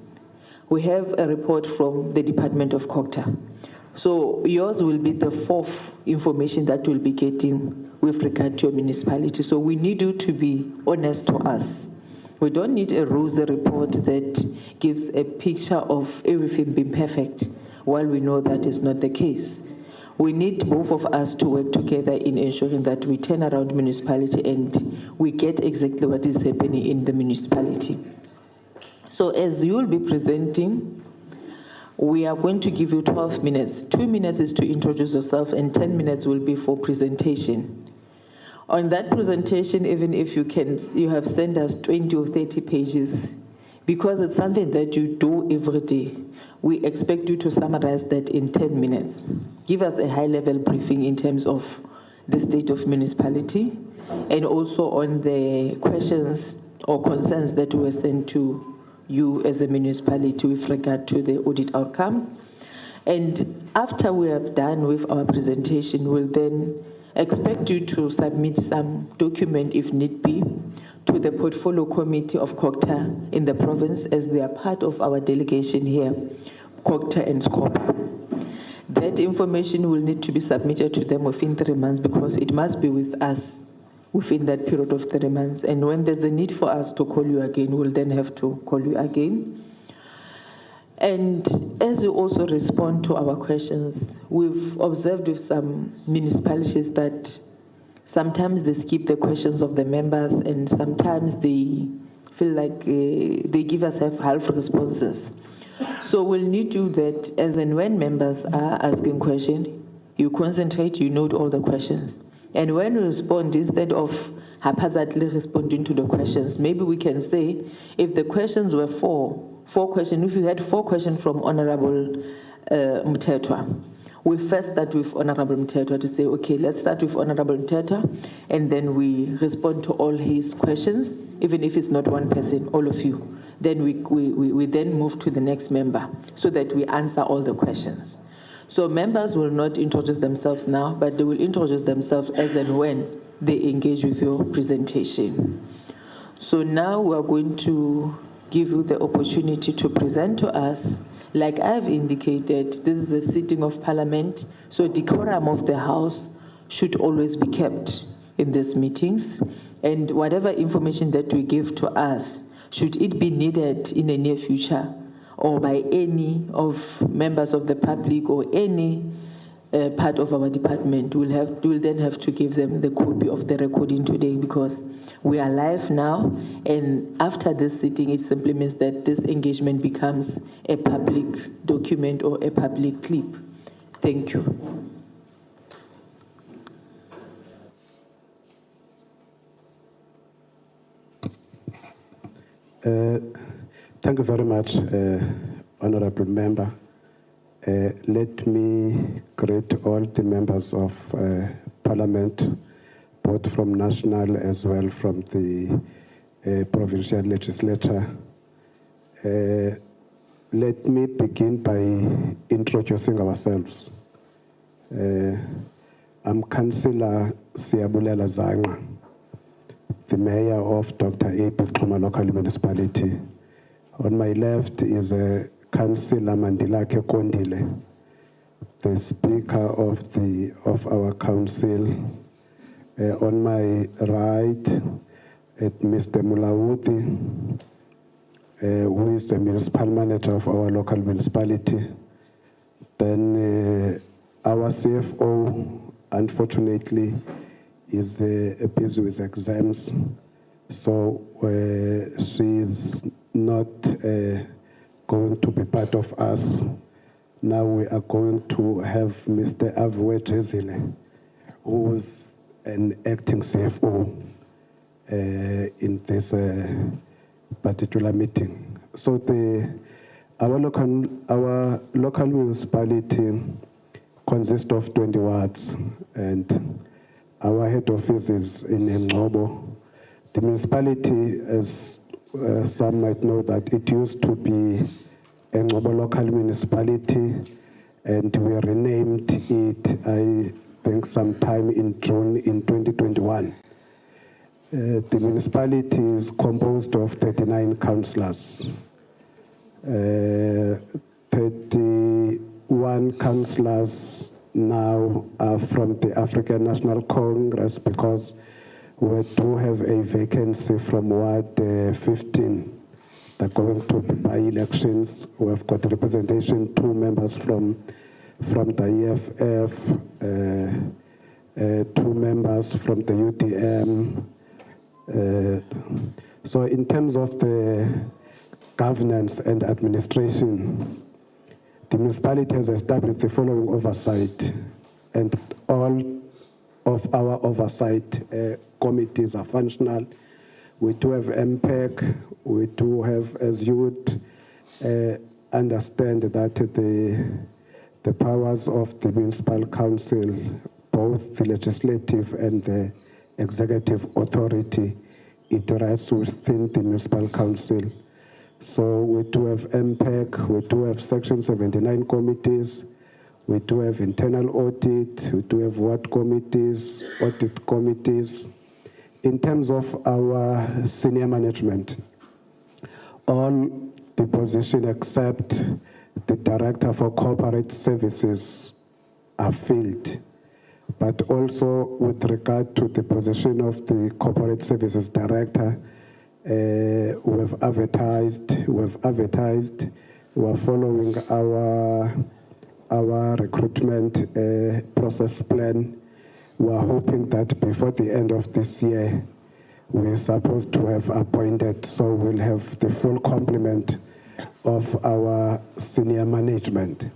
We have a report from the Department of COGTA. So yours will be the fourth information that we'll be getting with regard to your municipality. So we need you to be honest to us. We don't need a rosy report that gives a picture of everything being perfect, while we know that is not the case. We need both of us to work together in ensuring that we turn around municipality and we get exactly what is happening in the municipality. So as you will be presenting, we are going to give you 12 minutes. 2 minutes is to introduce yourself and 10 minutes will be for presentation. On that presentation, even if you have sent us 20 or 30 pages, because it's something that you do every day, we expect you to summarize that in 10 minutes. Give us a high-level briefing in terms of the state of municipality and also on the questions or concerns that were sent to you as a municipality with regard to the audit outcome. And after we have done with our presentation, we'll then expect you to submit some document, if need be, to the Portfolio Committee of COGTA in the province, as they are part of our delegation here, COGTA and SCOPA. That information will need to be submitted to them within 3 months, because it must be with us within that period of 3 months. And when there's a need for us to call you again, we'll then have to call you again. And as you also respond to our questions, we've observed with some municipalities that sometimes they skip the questions of the members, and sometimes they feel like they give us half responses. So we'll need you that as and when members are asking questions, you concentrate, you note all the questions. And when you respond, instead of haphazardly responding to the questions, maybe we can say, if the questions were four questions, if you had 4 questions from Honorable Mthethwa, we first start with Honorable Mthethwa to say, okay, let's start with Honorable Mthethwa, and then we respond to all his questions, even if it's not one person, all of you. Then we then move to the next member so that we answer all the questions. So members will not introduce themselves now, but they will introduce themselves as and when they engage with your presentation. So now we are going to give you the opportunity to present to us. Like I've indicated, this is the sitting of Parliament, so decorum of the House should always be kept in these meetings. And whatever information that we give to us, should it be needed in the near future, or by any of members of the public or any part of our department, we'll then have to give them the copy of the recording today, because we are live now, and after this sitting, it simply means that this engagement becomes a public document or a public clip. Thank you. Thank you very much, Honorable Member. Let me greet all the members of Parliament, both from national as well from the Provincial Legislature. Let me begin by introducing ourselves. I'm Councillor Siyabulela Zanga, the Mayor of Dr. A.P. Xuma Local Municipality. On my left is Councillor Mandilake Kondile, the Speaker of our Council. On my right, Mr. Mulawuti, who is the Municipal Manager of our local municipality. Then our CFO, unfortunately, is busy with exams, so she's not going to be part of us. Now we are going to have Mr. Avwe Jezile, who's an acting CFO in this particular meeting. So our local municipality consists of 20 wards, and our head office is in Ngcobo. The municipality, as some might know, that it used to be a Ngcobo local municipality, and we renamed it, I think, sometime in June in 2021. The municipality is composed of 39 councillors. 31 councillors now are from the African National Congress, because we do have a vacancy from Ward 15. They're going to by elections. We've got representation, 2 members from the EFF, 2 members from the UDM. So in terms of the governance and administration, the municipality has established the following oversight, and all of our oversight committees are functional. We do have MPEC, we do have, as you would understand, that the powers of the municipal council, both the legislative and the executive authority, it rests within the municipal council. So we do have MPEC, we do have Section 79 committees, We do have internal audit, we do have ward committees, audit committees. In terms of our senior management, all the positions except the Director for Corporate Services are filled. But also with regard to the position of the Corporate Services Director, we've advertised, we're following our recruitment process plan. We're hoping that before the end of this year, we're supposed to have appointed, so we'll have the full complement of our senior management.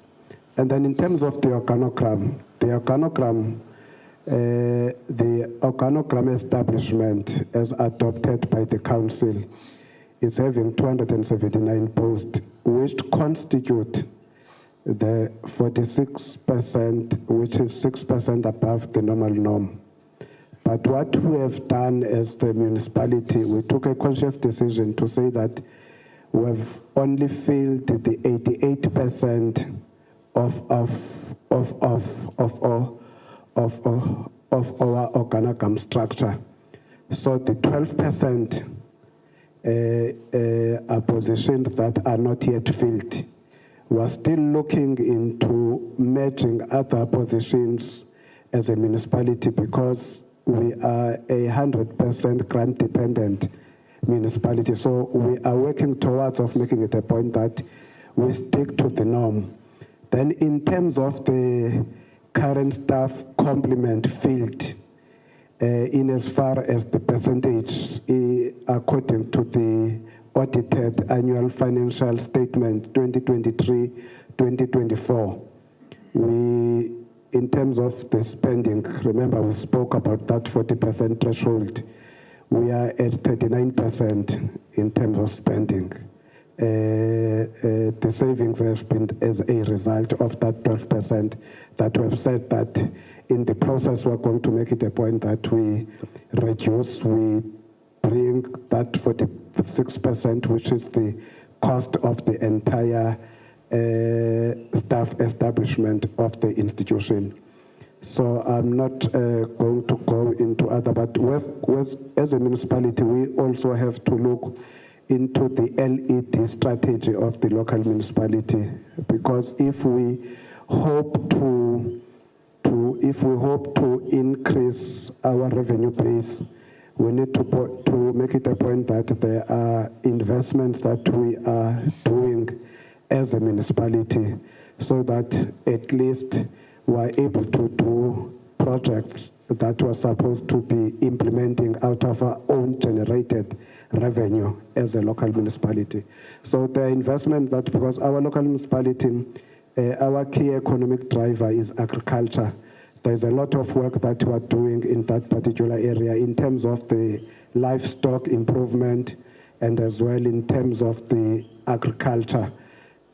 And then in terms of the organogram establishment as adopted by the council is having 279 posts, which constitute the 46%, which is 6% above the normal norm. But what we have done as the municipality, we took a conscious decision to say that we've only filled the 88% of our organogram structure. So the 12% are positions that are not yet filled. We're still looking into merging other positions as a municipality because we are a 100% grant dependent municipality. So we are working towards of making it a point that we stick to the norm. Then in terms of the current staff complement field, in as far as the percentage, according to the audited annual financial statement 2023-2024, in terms of the spending, remember we spoke about that 40% threshold, we are at 39% in terms of spending. The savings have been as a result of that 12% that we have said that in the process we're going to make it a point that we reduce, we bring that 46%, which is the cost of the entire staff establishment of the institution. So I'm not going to go into other, but as a municipality, we also have to look into the LED strategy of the local municipality, because if we hope to increase our revenue base, we need to make it a point that there are investments that we are doing as a municipality, so that at least we're able to do projects that we're supposed to be implementing out of our own generated revenue as a local municipality. So the investment that, because our local municipality, our key economic driver is agriculture. There's a lot of work that we're doing in that particular area in terms of the livestock improvement and as well in terms of the agriculture.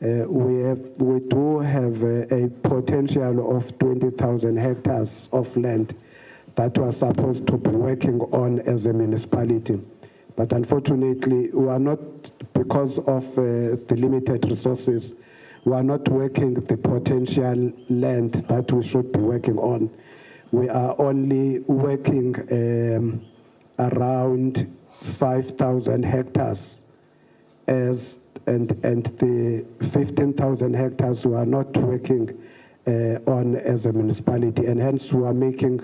We do have a potential of 20,000 hectares of land that we're supposed to be working on as a municipality. But unfortunately, we are not, because of the limited resources, we are not working the potential land that we should be working on. We are only working around 5,000 hectares and the 15,000 hectares we are not working on as a municipality, and hence we are making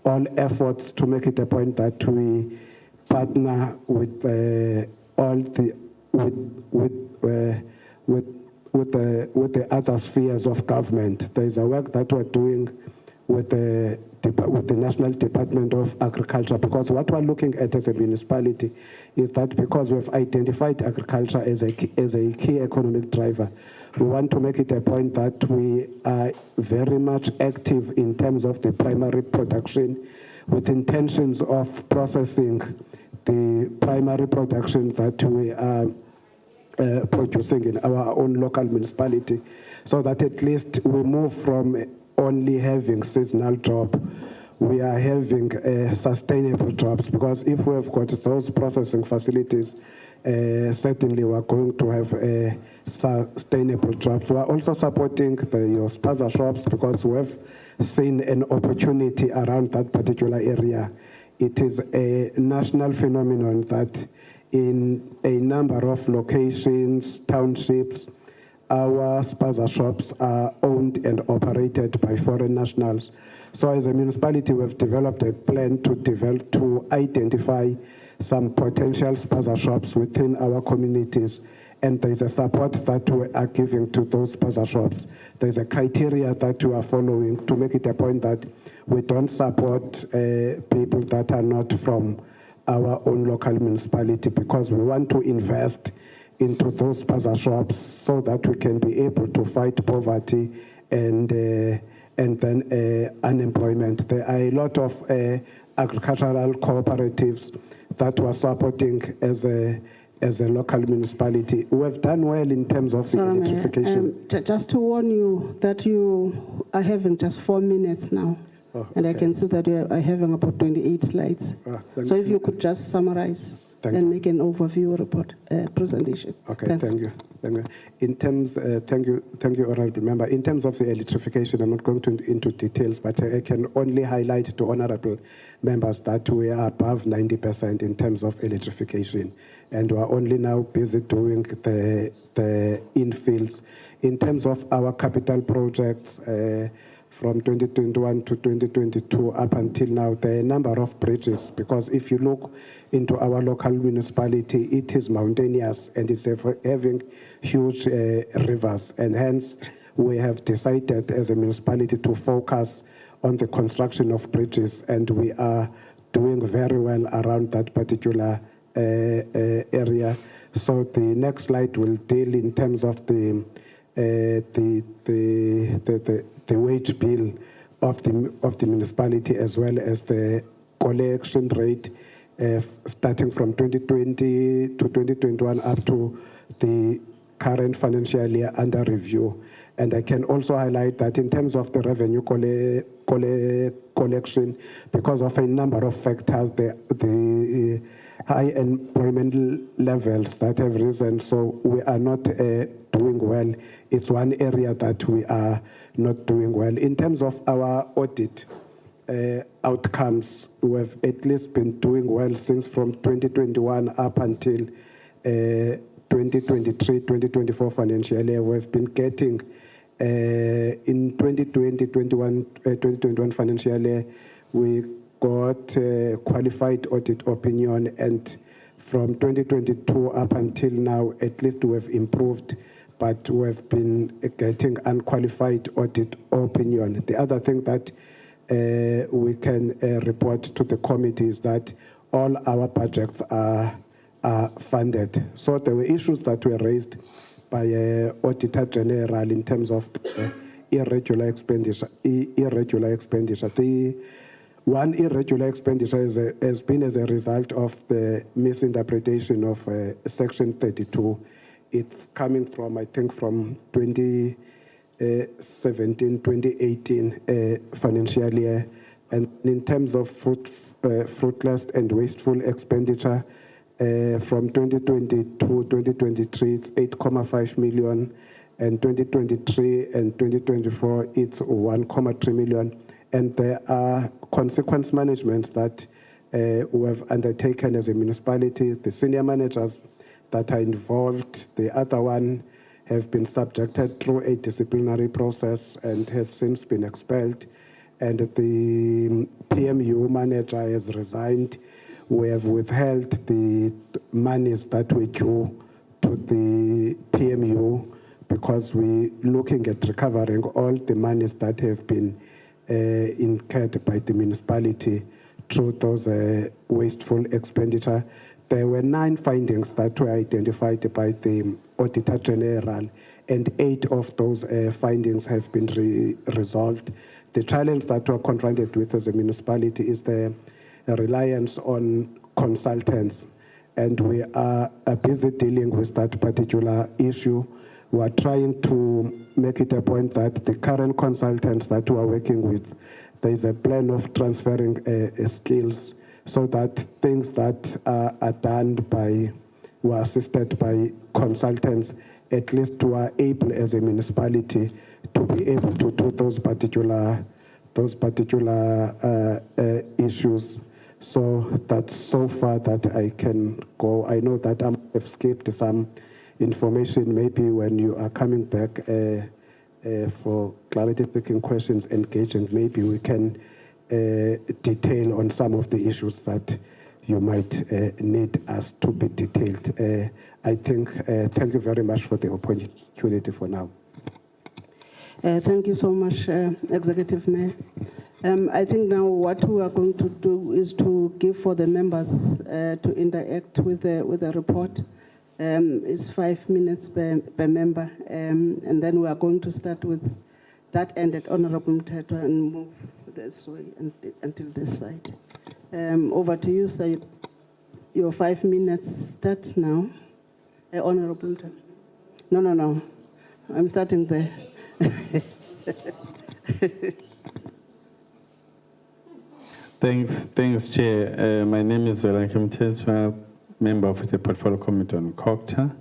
all efforts to make it a point that we partner with the other spheres of government. There is a work that we're doing with the National Department of Agriculture, because what we're looking at as a municipality is that because we've identified agriculture as a key economic driver, we want to make it a point that we are very much active in terms of the primary production, with intentions of processing the primary production that we are producing in our own local municipality, so that at least we move from only having seasonal job, we are having sustainable jobs. Because if we have got those processing facilities, certainly we're going to have sustainable jobs. We're also supporting your spaza shops because we have seen an opportunity around that particular area. It is a national phenomenon that in a number of locations, townships, our spaza shops are owned and operated by foreign nationals. So as a municipality, we've developed a plan to identify some potential spaza shops within our communities. And there's a support that we are giving to those spaza shops. There's a criteria that we are following to make it a point that we don't support people that are not from our own local municipality, because we want to invest into those spaza shops so that we can be able to fight poverty and then unemployment. There are a lot of agricultural cooperatives that we're supporting as a local municipality. We have done well in terms of the electrification. Just to warn you that you are having just 4 minutes now. Oh, and I okay. can see that you are having about 28 slides. So if you could just summarize and make an overview report presentation. Okay, Thanks. thank you. In terms, thank you, honourable member. In terms of the electrification, I'm not going into details, but I can only highlight to honourable members that we are above 90% in terms of electrification, and we are only now busy doing the infields. In terms of our capital projects, from 2021 to 2022 up until now, there are a number of bridges, because if you look into our local municipality, it is mountainous and it's having huge rivers, and hence we have decided as a municipality to focus on the construction of bridges, and we are doing very well around that particular area. So the next slide will deal in terms of the wage bill of the municipality, as well as the collection rate starting from 2020 to 2021 up to the current financial year under review. And I can also highlight that in terms of the revenue collection, because of a number of factors, the high employment levels that have risen, so we are not doing well. It's one area that we are not doing well. In terms of our audit outcomes, we have at least been doing well since from 2021 up until 2023-2024 financial year. We've been getting in 2021 financial year, we got qualified audit opinion, and from 2022 up until now, at least we have improved, but we have been getting unqualified audit opinion. The other thing that we can report to the committee is that all our budgets are funded. So there were issues that were raised by Auditor-General in terms of irregular expenditure. The one irregular expenditure has been as a result of the misinterpretation of Section 32. It's coming from, I think, from 2017-2018 financial year. And in terms of fruitless and wasteful expenditure, from 2022-2023, it's 8.5 million, and 2023 and 2024, it's 1.3 million. And there are consequence managements that we have undertaken as a municipality. The senior managers that are involved, the other one have been subjected through a disciplinary process and has since been expelled. And the PMU manager has resigned. We have withheld the monies that were due to the PMU because we're looking at recovering all the monies that have been incurred by the municipality through those wasteful expenditure. There were 9 findings that were identified by the Auditor-General, and 8 of those findings have been resolved. The challenge that we're confronted with as a municipality is the reliance on consultants, and we are busy dealing with that particular issue. We are trying to make it a point that the current consultants that we are working with, there is a plan of transferring skills so that things that are done by were assisted by consultants, at least were able as a municipality to be able to do those particular issues. So that's so far that I can go. I know that I have skipped some information. Maybe when you are coming back for clarity-seeking questions, engaging, maybe we can detail on some of the issues that you might need us to be detailed. I think, thank you very much for the opportunity for now. Thank you so much, Executive Mayor. I think now what we are going to do is to give for the members to interact with the report. It's 5 minutes per member, and then we are going to start with that ended Honorable Mthethwa and move this way until this side. Over to you, sir. Your 5 minutes start now. Honorable Mthethwa. No. I'm starting there. Thanks, Chair. My name is Velankem Mthethwa, member of the Portfolio Committee on COGTA.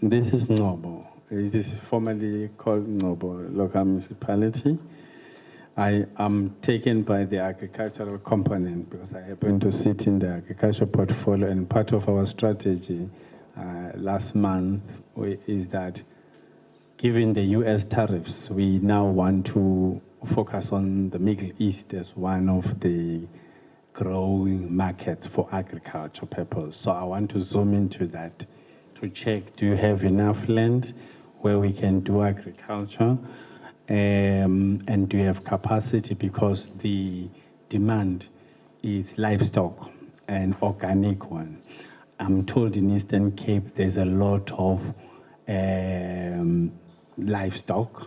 This is Nobo. It is formerly called Nobo Local Municipality. I am taken by the agricultural component because I happen to sit in the agricultural portfolio, and part of our strategy last month is that given the US tariffs, we now want to focus on the Middle East as one of the growing markets for agriculture purpose. So I want to zoom into that to check, do you have enough land where we can do agriculture? And do you have capacity, because the demand is livestock and organic one. I'm told in Eastern Cape there's a lot of livestock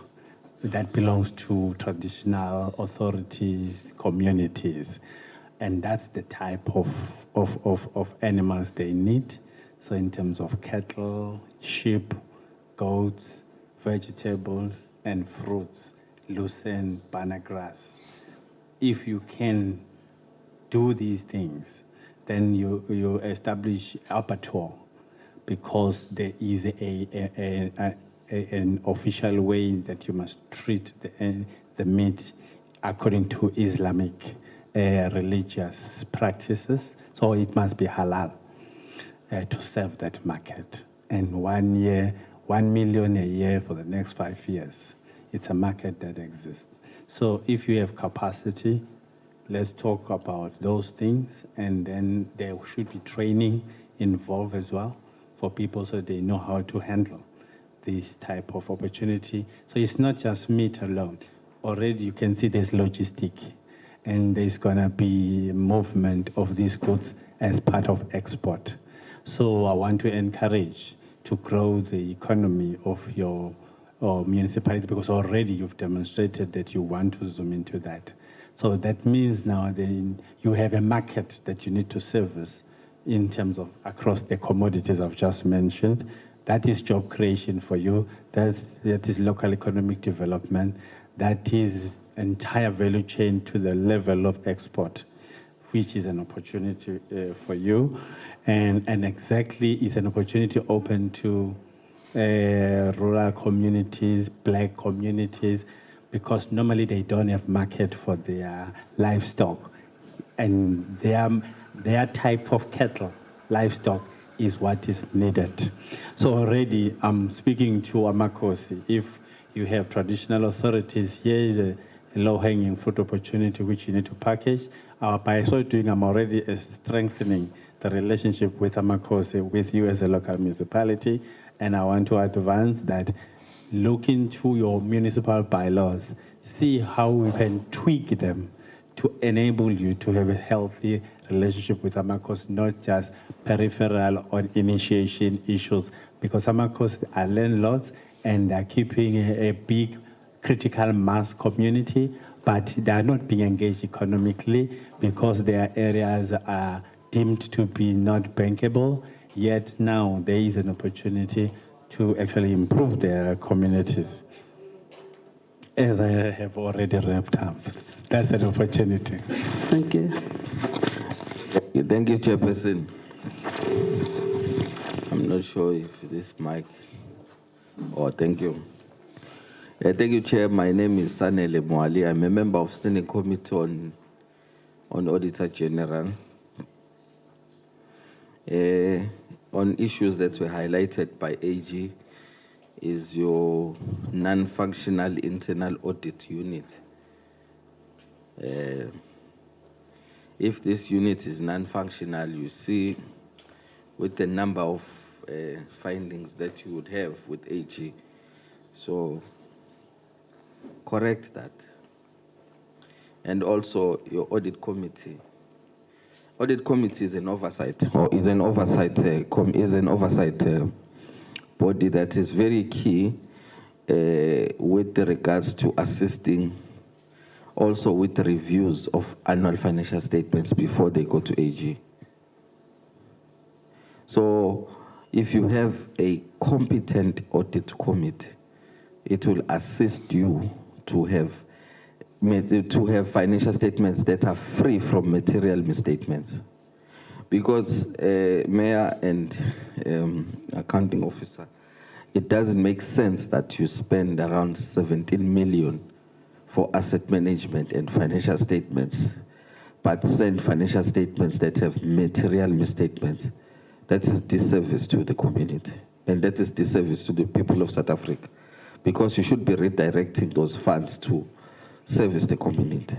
that belongs to traditional authorities, communities, and that's the type of animals they need. So in terms of cattle, sheep, goats, vegetables, and fruits, lucerne, banana grass. If you can do these things, then you establish abattoir, because there is an official way that you must treat the meat according to Islamic religious practices. So it must be halal to serve that market. And 1 million a year for the next 5 years. It's a market that exists. So if you have capacity, let's talk about those things, and then there should be training involved as well for people so they know how to handle this type of opportunity. So it's not just meat alone. Already you can see there's logistic, and there's gonna be movement of these goods as part of export. So I want to encourage to grow the economy of your municipality, because already you've demonstrated that you want to zoom into that. So that means now then you have a market that you need to service in terms of across the commodities I've just mentioned. That is job creation for you. That is local economic development. That is entire value chain to the level of export, which is an opportunity for you. And exactly it's an opportunity open to rural communities, black communities, because normally they don't have market for their livestock. And their type of cattle, livestock, is what is needed. So already I'm speaking to Amakosi. If you have traditional authorities, here is a low-hanging fruit opportunity which you need to package. By so doing, I'm already strengthening the relationship with Amakosi, with you as a local municipality, and I want to advance that. Look into your municipal bylaws, see how we can tweak them to enable you to have a healthy relationship with Amakosi, not just peripheral or initiation issues, because Amakosi are landlords and they're keeping a big critical mass community, but they are not being engaged economically because their areas are deemed to be not bankable. Yet now there is an opportunity to actually improve their communities. As I have already wrapped up, that's an opportunity. Thank you. Thank you, Chairperson. I'm not sure if this mic. Oh, thank you. Thank you, Chair. My name is Sanele Moali. I'm a member of Standing Committee on Auditor-General. On issues that were highlighted by AG is your non-functional internal audit unit. If this unit is non-functional, you see with the number of findings that you would have with AG. So correct that. And also your audit committee. Audit committee is an oversight, or is an oversight body that is very key with regards to assisting also with the reviews of annual financial statements before they go to AG. So if you have a competent audit committee, it will assist you to have financial statements that are free from material misstatements. Because mayor and accounting officer, it doesn't make sense that you spend around 17 million for asset management and financial statements, but send financial statements that have material misstatements. That is disservice to the community, and that is disservice to the people of South Africa, because you should be redirecting those funds to service the community.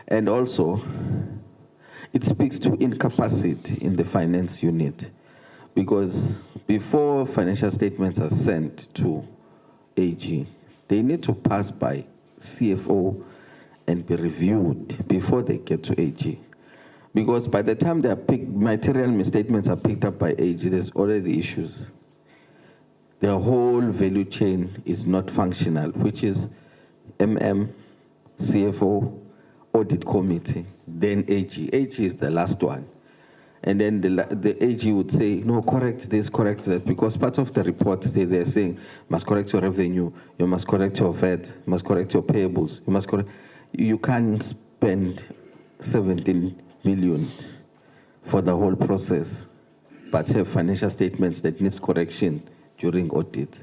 And also, it speaks to incapacity in the finance unit, because before financial statements are sent to AG, they need to pass by CFO and be reviewed before they get to AG. Because by the time they are material misstatements are picked up by AG, there's already issues. The whole value chain is not functional, which is MM, CFO, audit committee, then AG. AG is the last one. And then the AG would say, no, correct this, correct that, because part of the report they're saying, must correct your revenue, you must correct your VAT, you must correct your payables, you must correct. You can't spend 17 million for the whole process, but have financial statements that needs correction during audit.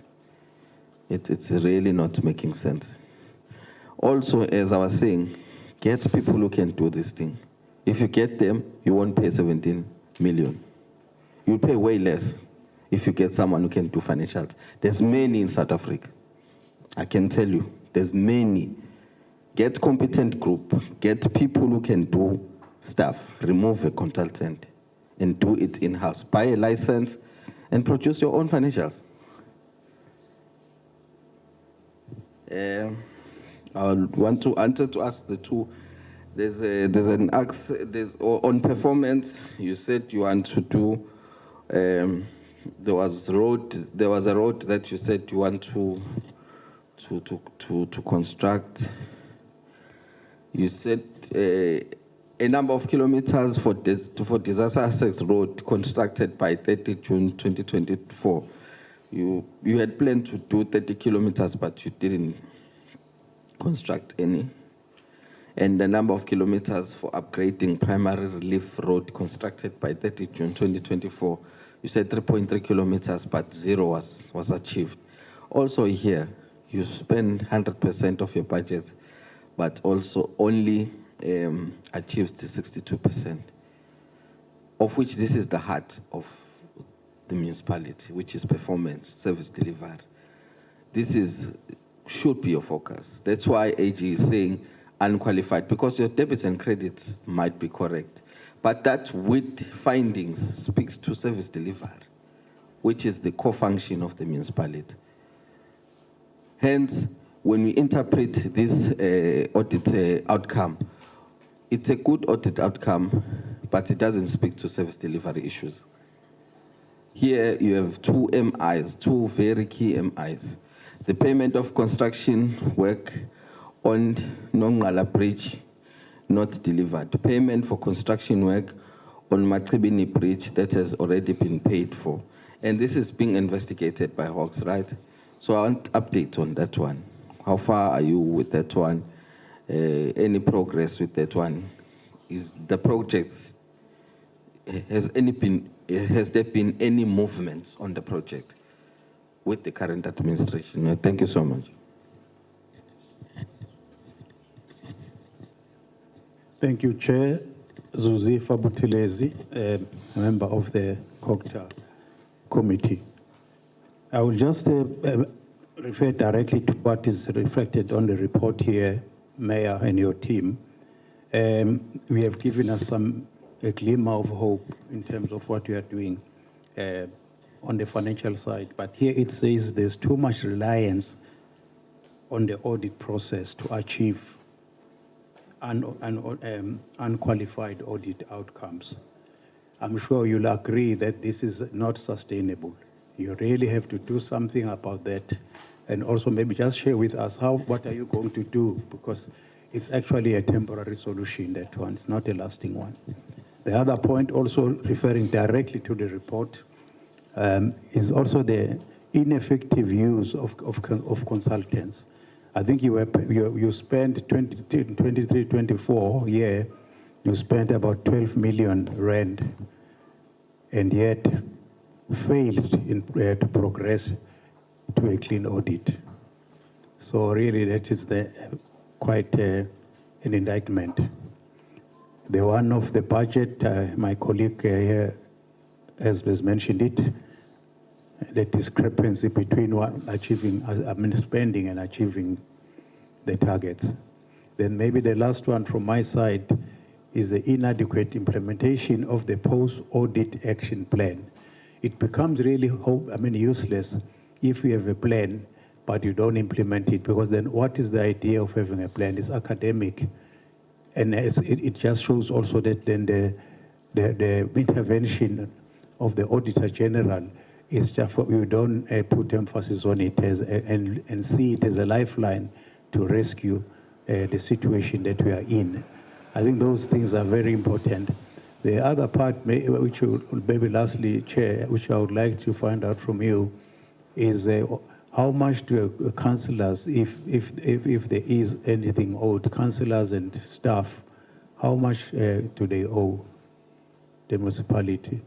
It's really not making sense. Also, as I was saying, get people who can do this thing. If you get them, you won't pay 17 million. You'll pay way less if you get someone who can do financials. There's many in South Africa. I can tell you, there's many. Get competent group, get people who can do stuff, remove a consultant and do it in-house. Buy a license and produce your own financials. I want to answer to ask the two. There's on performance. You said you want to do. There was a road that you said you want to construct. You said a number of kilometers for disaster access road constructed by 30 June 2024. You had planned to do 30 kilometers, but you didn't construct any. And the number of kilometers for upgrading primary relief road constructed by 30 June 2024. You said 3.3 kilometers, but 0 was achieved. Also here, you spend 100% of your budget, but also only achieves the 62%, of which this is the heart of the municipality, which is performance, service delivery. This should be your focus. That's why AG is saying unqualified, because your debits and credits might be correct, but that with findings speaks to service delivery, which is the core function of the municipality. Hence, when we interpret this audit outcome, it's a good audit outcome, but it doesn't speak to service delivery issues. Here you have two MIs, two very key MIs. The payment of construction work on Nongala Bridge, not delivered. Payment for construction work on Matribini Bridge that has already been paid for. And this is being investigated by Hawks, right? So I want update on that one. How far are you with that one? Any progress with that one? Is the projects, has any been has there been any movements on the project with the current administration? Thank you so much. Thank you, Chair. Zuzifa Butilezi, member of the COGTA committee. I will just refer directly to what is reflected on the report here, Mayor and your team. We have given us a glimmer of hope in terms of what you are doing on the financial side. But here it says there's too much reliance on the audit process to achieve unqualified audit outcomes. I'm sure you'll agree that this is not sustainable. You really have to do something about that. And also maybe just share with us what are you going to do, because it's actually a temporary solution, that one, it's not a lasting one. The other point, also referring directly to the report, is also the ineffective use of consultants. I think you spent 23-24 year, you spent about 12 million rand, and yet failed to progress to a clean audit. So really, that is quite an indictment. The one of the budget, my colleague here has mentioned it, the discrepancy between achieving spending and achieving the targets. Then maybe the last one from my side is the inadequate implementation of the post-audit action plan. It becomes really useless if you have a plan but you don't implement it, because then what is the idea of having a plan? It's academic, and it just shows also that then the intervention of the Auditor-General is just you don't put emphasis on it and see it as a lifeline to rescue the situation that we are in. I think those things are very important. The other part, which maybe lastly, Chair, which I would like to find out from you, is how much do councillors, if there is anything owed, councillors and staff, how much do they owe the municipality?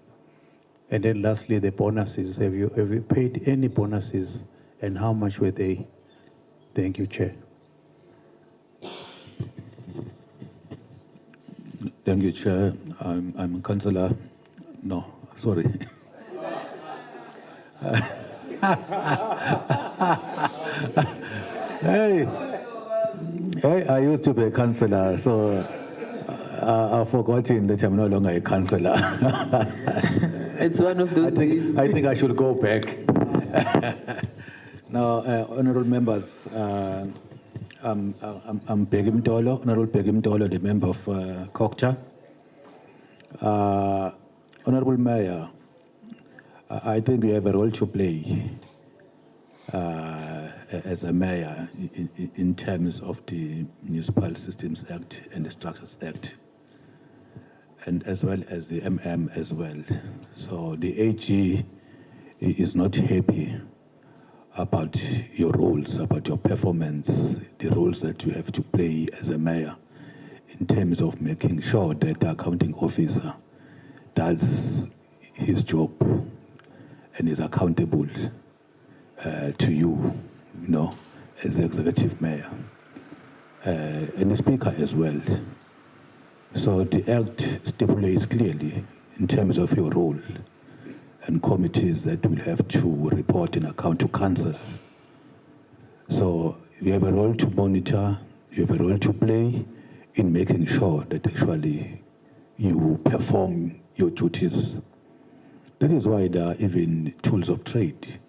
And then lastly, the bonuses. Have you paid any bonuses, and how much were they? Thank you, Chair. Thank you, Chair. I'm Councillor. No, sorry. Hey, I used to be a councillor, so I've forgotten that I'm no longer a councillor. It's one of those days. I think I should go back. Now, honourable members, I'm Begim Tolo, Honourable Begim Tolo, the member of COGTA. Honourable Mayor, I think we have a role to play as a mayor in terms of the Municipal Systems Act and the Structures Act, and as well as the as well. So the AG is not happy about your roles, about your performance, the roles that you have to play as a mayor in terms of making sure that the accounting officer does his job and is accountable to you, as the executive mayor, and the speaker as well. So the Act stipulates clearly in terms of your role and committees that will have to report and account to council. So you have a role to monitor, you have a role to play in making sure that actually you perform your duties. That is why there are even tools of trade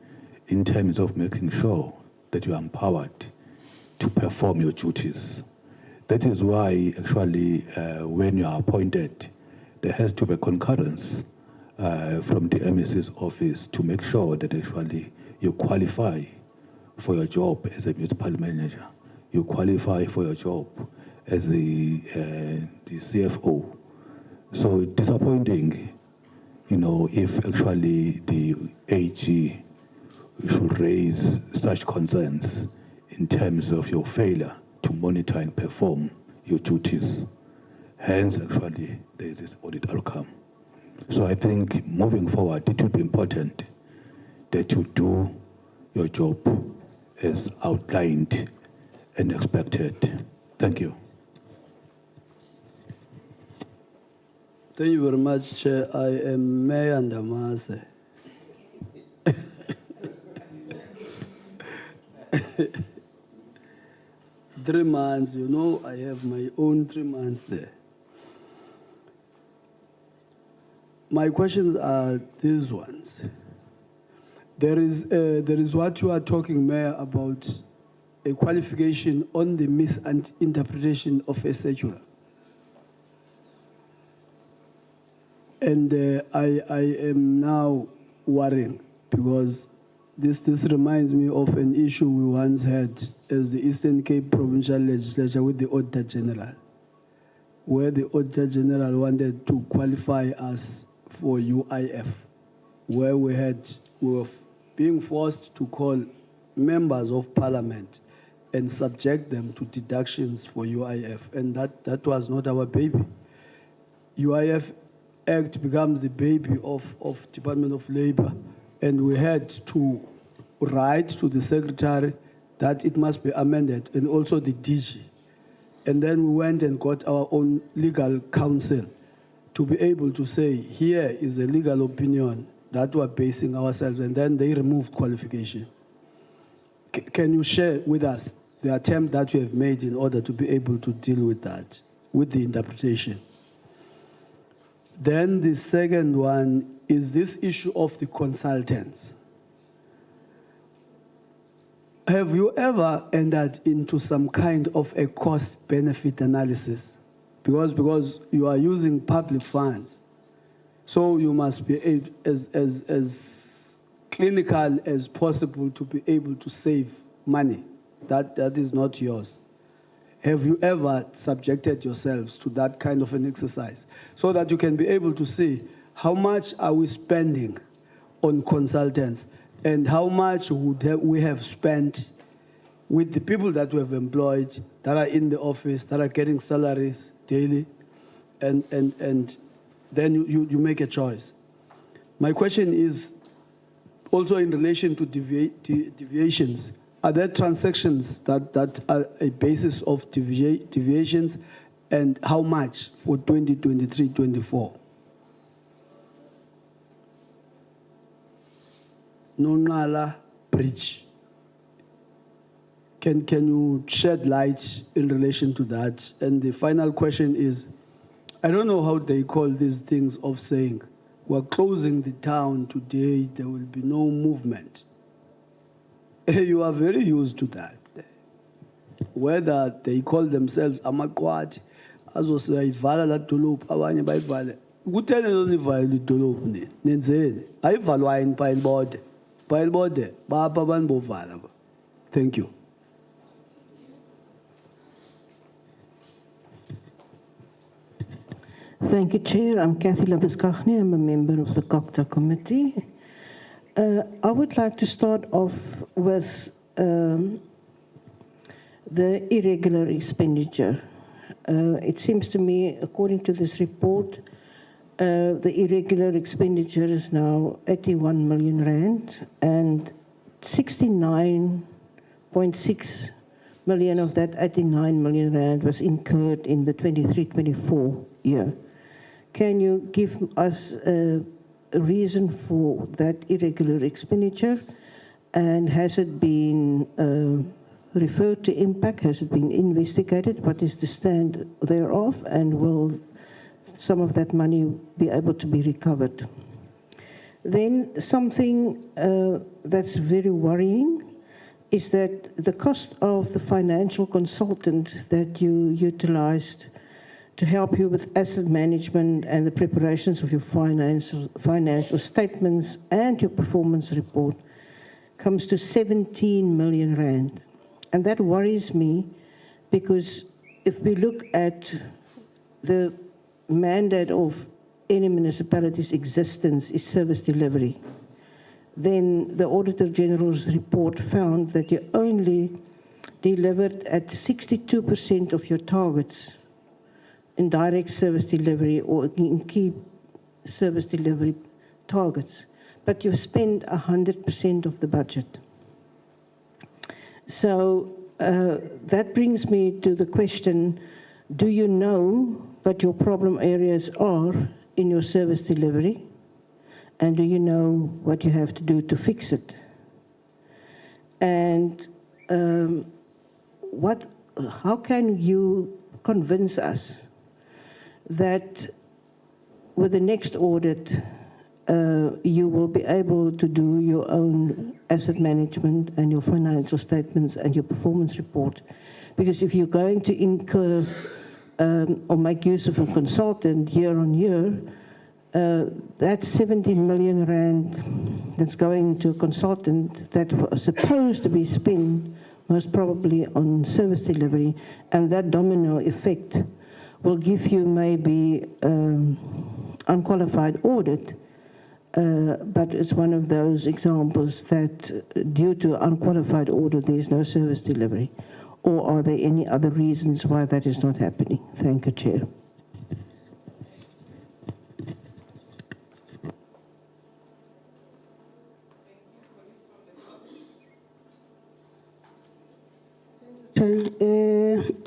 in terms of making sure that you are empowered to perform your duties. That is why actually when you are appointed, there has to be concurrence from the MS's office to make sure that actually you qualify for your job as a municipal manager, you qualify for your job as the CFO. So disappointing, if actually the AG should raise such concerns in terms of your failure to monitor and perform your duties. Hence, actually, there is this audit outcome. So I think moving forward, it will be important that you do your job as outlined and expected. Thank you. Thank you very much, Chair. I am Mayor Ndamase. 3 months, you know, I have my own 3 months there. My questions are these ones. There is what you are talking, Mayor, about a qualification on the misinterpretation of a circular. And I am now worrying because this reminds me of an issue we once had as the Eastern Cape Provincial Legislature with the Auditor-General, where the Auditor-General wanted to qualify us for UIF, where we were being forced to call members of parliament and subject them to deductions for UIF, and that was not our baby. UIF Act becomes the baby of Department of Labor, and we had to write to the Secretary that it must be amended, and also the DG. And then we went and got our own legal counsel to be able to say, here is a legal opinion that we're basing ourselves, and then they removed qualification. Can you share with us the attempt that you have made in order to be able to deal with that, with the interpretation? Then the second one is this issue of the consultants. Have you ever entered into some kind of a cost-benefit analysis? Because you are using public funds, so you must be as clinical as possible to be able to save money. That is not yours. Have you ever subjected yourselves to that kind of an exercise so that you can be able to see how much are we spending on consultants and how much would we have spent with the people that we have employed that are in the office, that are getting salaries daily, and then you make a choice. My question is also in relation to deviations. Are there transactions that are a basis of deviations, and how much for 2023-24? Nonala Bridge. Can you shed light in relation to that? And the final question is, I don't know how they call these things of saying, we're closing the town today, there will be no movement. You are very used to that. Whether they call themselves amakwati, azosayivala la dolophu abanye bayivale. Kutheni lonivala idolophu ni? Nenzeni? Ayivalwa yini phayilibode? Phayilibode bapha abantu bovala. Thank you. Thank you, Chair. I'm Kathy Labiskachny. I'm a member of the COGTA committee. I would like to start off with the irregular expenditure. It seems to me, according to this report, the irregular expenditure is now 81 million rand, and 69.6 million of that 89 million rand was incurred in the 23-24 year. Can you give us a reason for that irregular expenditure, and has it been referred to impact? Has it been investigated? What is the stand thereof, and will some of that money be able to be recovered? Then something that's very worrying is that the cost of the financial consultant that you utilized to help you with asset management and the preparations of your financial statements and your performance report comes to 17 million rand. And that worries me, because if we look at the mandate of any municipality's existence is service delivery, then the Auditor-General's report found that you only delivered at 62% of your targets in direct service delivery or in key service delivery targets, but you've spent 100% of the budget. So that brings me to the question, do you know what your problem areas are in your service delivery? And do you know what you have to do to fix it? And how can you convince us that with the next audit, you will be able to do your own asset management and your financial statements and your performance report? Because if you're going to incur or make use of a consultant year on year, that 17 million rand that's going to a consultant that was supposed to be spent most probably on service delivery, and that domino effect will give you maybe unqualified audit, but it's one of those examples that due to unqualified audit there's no service delivery. Or are there any other reasons why that is not happening? Thank you, Chair.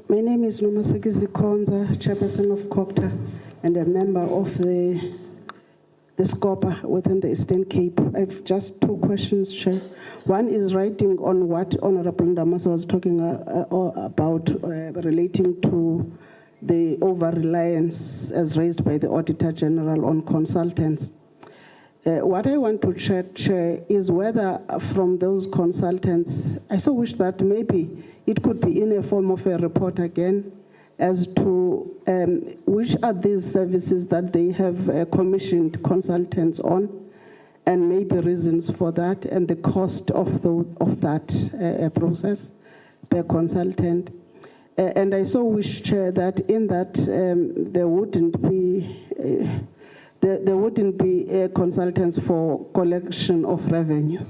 My name is Nomaseki Zikonza, Chairperson of COGTA and a member of the SCOPA within the Eastern Cape. I have just two questions, Chair. One is writing on what Honorable Ndamase was talking about relating to the over-reliance as raised by the Auditor-General on consultants. What I want to check, Chair, is whether from those consultants, I so wish that maybe it could be in a form of a report again as to which are these services that they have commissioned consultants on, and maybe reasons for that, and the cost of that process per consultant. And I so wish, Chair, that in that there wouldn't be consultants for collection of revenue.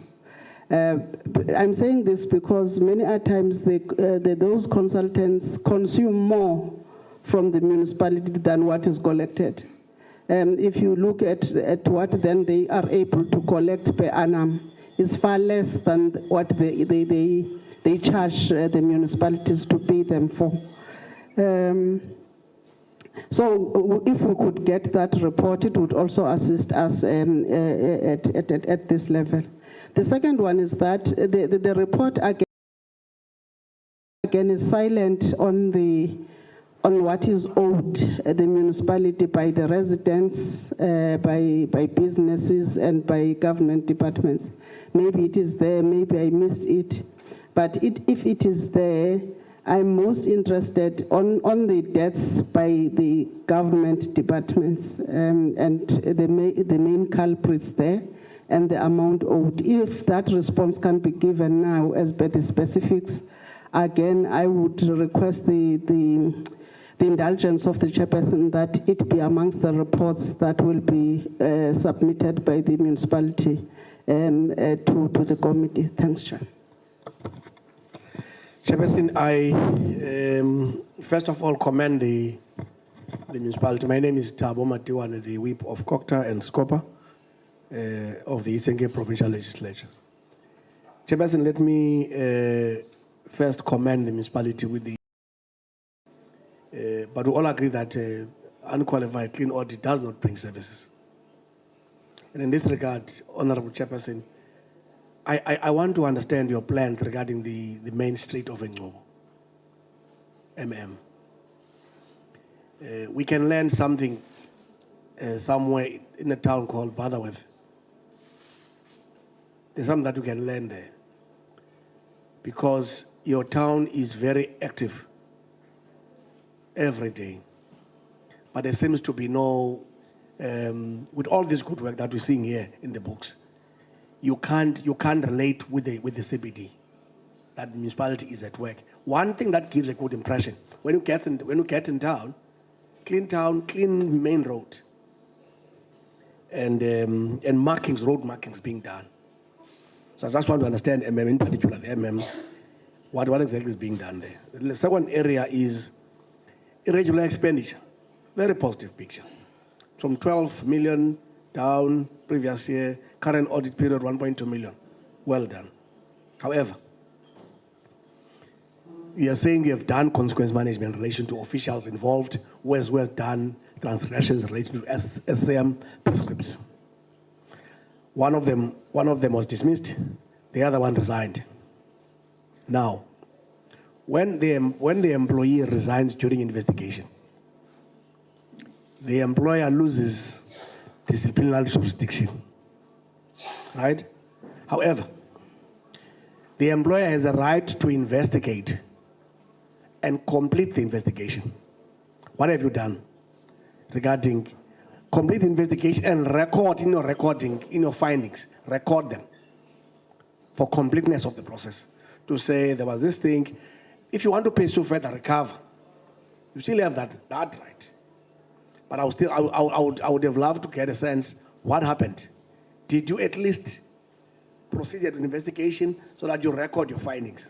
I'm saying this because many a times those consultants consume more from the municipality than what is collected. If you look at what then they are able to collect per annum, it's far less than what they charge the municipalities to pay them for. So if we could get that report, it would also assist us at this level. The second one is that the report again is silent on what is owed the municipality by the residents, by businesses, and by government departments. Maybe it is there, maybe I missed it. But if it is there, I'm most interested on the debts by the government departments and the main culprits there and the amount owed. If that response can be given now as per the specifics, again, I would request the indulgence of the chairperson that it be amongst the reports that will be submitted by the municipality to the committee. Thanks, Chair. Chairperson, I first of all commend the municipality. My name is Thabo Matiwane, the whip of COGTA and SCOPA of the Eastern Cape Provincial Legislature. Chairperson, let me first commend the municipality with the but we all agree that unqualified clean audit does not bring services. And in this regard, Honorable Chairperson, I want to understand your plans regarding the main street of Engcobo, MM. We can learn something somewhere in a town called Butterworth. There's something that we can learn there, because your town is very active every day. But there seems to be no, with all this good work that we're seeing here in the books, you can't relate with the CBD, that the municipality is at work. One thing that gives a good impression, when you get in town, clean main road, and markings, road markings being done. So I just want to understand MM, in particular the MM, what exactly is being done there. The second area is irregular expenditure. Very positive picture. from 12 million down previous year, current audit period 1.2 million. Well done. However, you are saying you have done consequence management in relation to officials involved, who has well done transgressions related to SCM prescripts. One of them was dismissed, the other one resigned. Now, when the employee resigns during investigation, the employer loses disciplinary jurisdiction, right? However, the employer has a right to investigate and complete the investigation. What have you done regarding complete investigation and record in your recording, in your findings, record them for completeness of the process, to say there was this thing. If you want to pursue further recover, you still have that right. But I would have loved to get a sense, what happened? Did you at least proceed with investigation so that you record your findings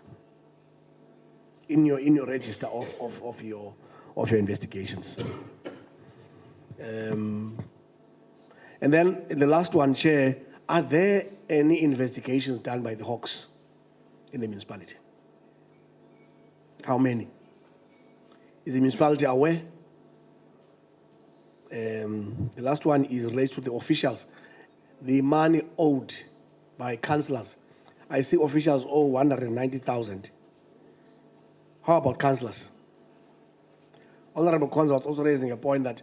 in your register of your investigations? And then the last one, Chair, are there any investigations done by the Hawks in the municipality? How many? Is the municipality aware? The last one is related to the officials. The money owed by councillors. I see officials owe 190,000. How about councillors? Honorable Conza was also raising a point that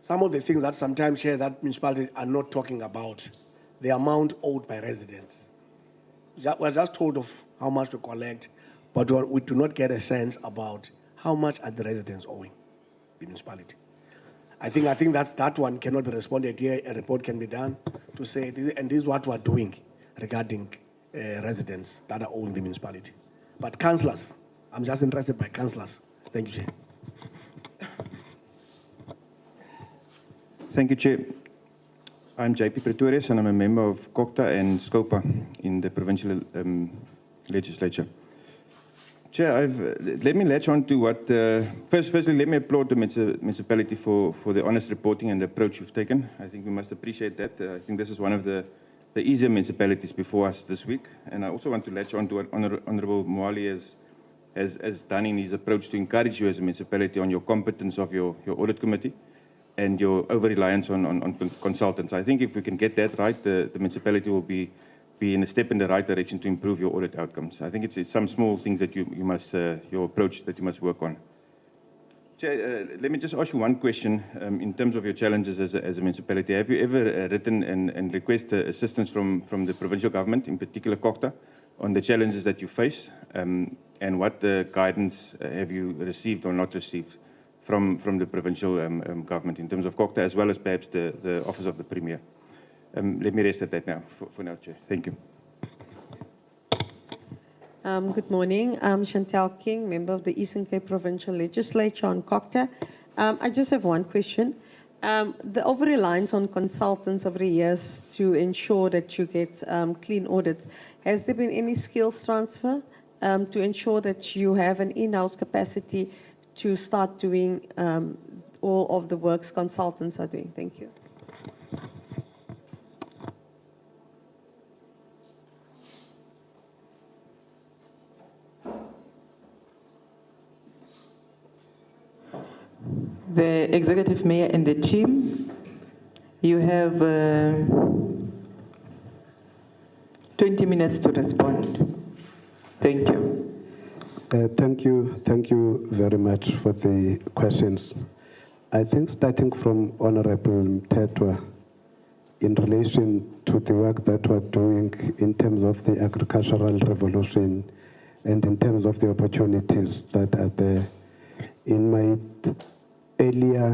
some of the things that sometimes, Chair, that municipalities are not talking about, the amount owed by residents. We're just told of how much to collect, but we do not get a sense about how much are the residents owing the municipality. I think that one cannot be responded here. A report can be done to say, and this is what we're doing regarding residents that are owing the municipality. But councillors, I'm just interested by councillors. Thank you, Chair. Thank you, Chair. I'm JP Pretorius, and I'm a member of COGTA and SCOPA in the Provincial Legislature. Chair, let me latch on to what, firstly, let me applaud the municipality for the honest reporting and the approach you've taken. I think we must appreciate that. I think this is one of the easier municipalities before us this week. And I also want to latch on to what Honorable Moali has done in his approach to encourage you as a municipality on your competence of your audit committee and your over-reliance on consultants. I think if we can get that right, the municipality will be in a step in the right direction to improve your audit outcomes. I think it's some small things that you must, your approach that you must work on. Chair, let me just ask you one question in terms of your challenges as a municipality. Have you ever written and requested assistance from the provincial government, in particular COGTA, on the challenges that you face? And what guidance have you received or not received from the provincial government in terms of COGTA, as well as perhaps the Office of the Premier? Let me rest at that now, for now, Chair. Thank you. Good morning. I'm Chantal King, member of the Eastern Cape Provincial Legislature on COGTA. I just have one question. The over-reliance on consultants over the years to ensure that you get clean audits, has there been any skills transfer to ensure that you have an in-house capacity to start doing all of the works consultants are doing? Thank you. The executive mayor and the team, you have 20 minutes to respond. Thank you. Thank you very much for the questions. I think starting from Honorable Mtetwa, in relation to the work that we're doing in terms of the agricultural revolution and in terms of the opportunities that are there. In my earlier,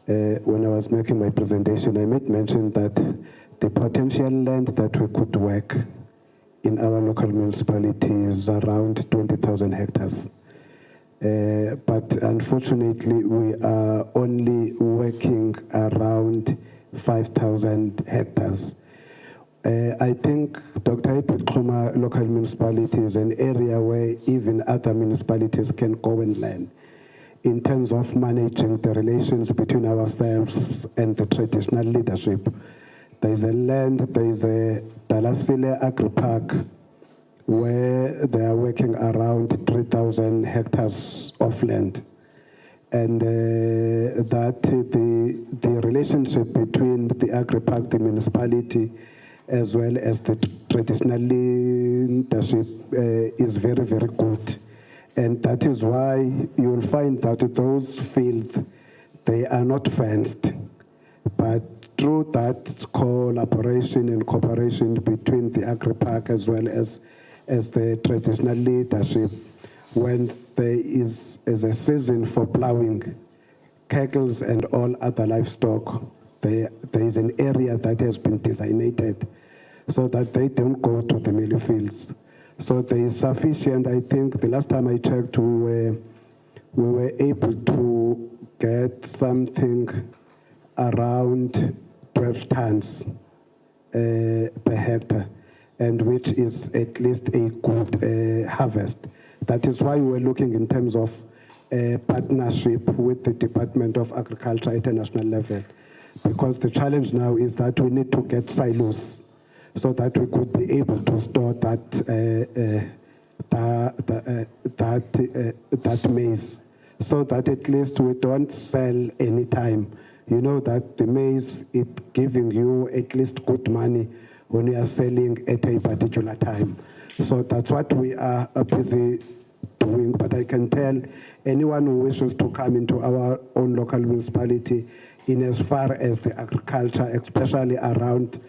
when I was making my presentation, I made mention that the potential land that we could work in our local municipality is around 20,000 hectares. But unfortunately, we are only working around 5,000 hectares. I think Dr. Ipikoma local municipality is an area where even other municipalities can go and learn. in terms of managing the relations between ourselves and the traditional leadership. There is a land, there is a Dalasile Agri Park, where they are working around 3,000 hectares of land. And that the relationship between the Agri Park, the municipality, as well as the traditional leadership is very, very good. And that is why you'll find that those fields, they are not fenced. But through that collaboration and cooperation between the Agri Park as well as the traditional leadership, when there is a season for plowing, cattle and all other livestock, there is an area that has been designated so that they don't go to the mealie fields. So there is sufficient. I think the last time I checked, we were able to get something around 12 tons per hectare, and which is at least a good harvest. That is why we're looking in terms of partnership with the Department of Agriculture at a national level, because the challenge now is that we need to get silos so that we could be able to store that maize, so that at least we don't sell any time. You know that the maize is giving you at least good money when you are selling at a particular time. So that's what we are busy doing. But I can tell anyone who wishes to come into our own local municipality, in as far as the agriculture, especially around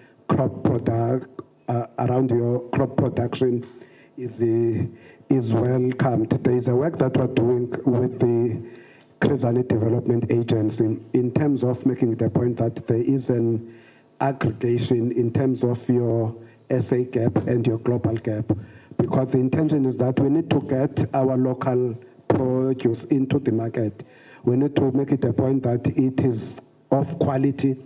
around your crop production, is welcomed. There is a work that we're doing with the Chrysalis Development Agency in terms of making the point that there is an aggregation in terms of your SA gap and your global gap, because the intention is that we need to get our local produce into the market. We need to make it a point that it is of quality,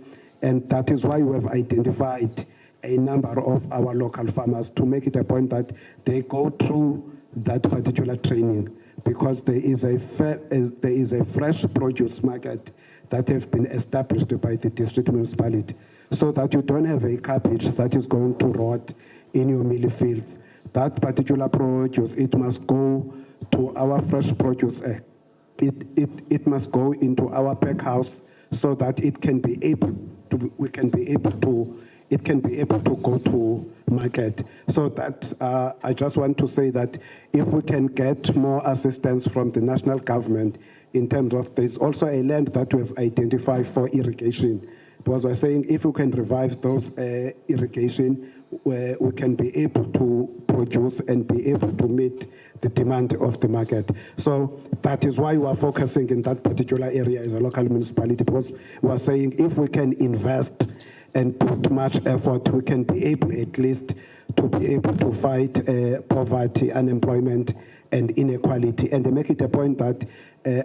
and that is why we have identified a number of our local farmers to make it a point that they go through that particular training, because there is a fresh produce market that has been established by the district municipality, so that you don't have a cabbage that is going to rot in your mealie fields. That particular produce, it must go to our fresh produce. It must go into our pack house so that it can be able to go to market. So that I just want to say that if we can get more assistance from the national government in terms of, there's also a land that we have identified for irrigation, because we're saying if we can revive those irrigation, where we can be able to produce and be able to meet the demand of the market. So that is why we are focusing in that particular area as a local municipality, because we are saying if we can invest and put much effort, we can be able at least to be able to fight poverty, unemployment, and inequality, and they make it a point that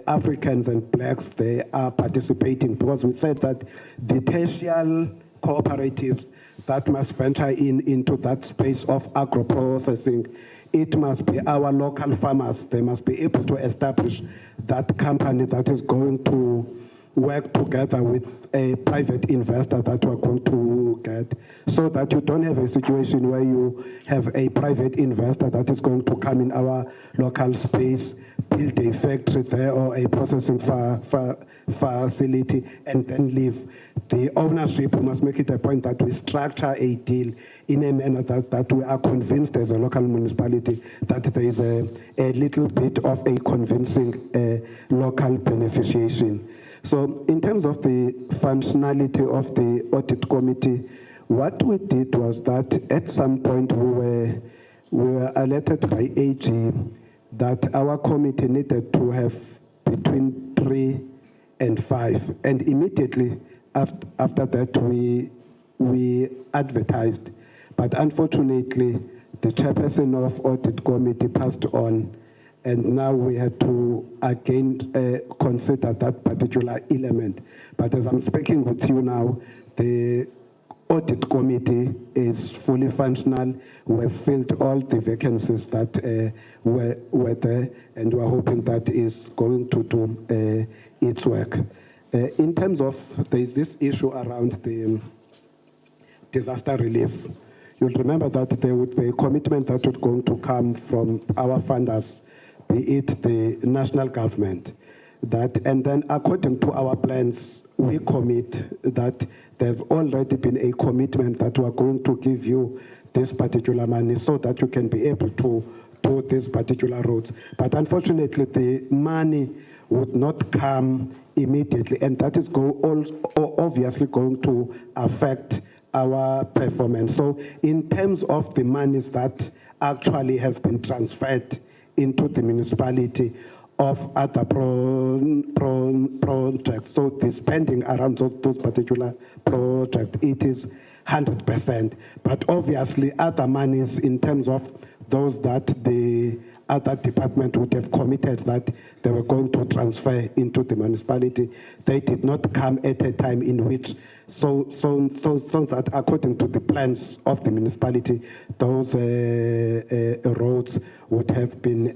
Africans and blacks, they are participating, because we said that the tertiary cooperatives that must venture into that space of agro-processing, it must be our local farmers. They must be able to establish that company that is going to work together with a private investor that we're going to get, so that you don't have a situation where you have a private investor that is going to come in our local space, build a factory there or a processing facility, and then leave. The ownership, we must make it a point that we structure a deal in a manner that we are convinced as a local municipality that there is a little bit of a convincing local beneficiation. So in terms of the functionality of the audit committee, what we did was that at some point we were alerted by AG that our committee needed to have between 3 and 5, and immediately after that we advertised. But unfortunately, the chairperson of audit committee passed on, and now we had to again consider that particular element. But as I'm speaking with you now, the audit committee is fully functional. We've filled all the vacancies that were there, and we're hoping that is going to do its work. In terms of, there's this issue around the disaster relief. You'll remember that there would be a commitment that would going to come from our funders, be it the national government. And then according to our plans, we commit that there've already been a commitment that we're going to give you this particular money so that you can be able to do these particular roads. But unfortunately, the money would not come immediately, and that is obviously going to affect our performance. So in terms of the monies that actually have been transferred into the municipality of other projects, so the spending around those particular projects, it is 100%. But obviously other monies in terms of those that the other department would have committed that they were going to transfer into the municipality, they did not come at a time in which, so that according to the plans of the municipality, those roads would have been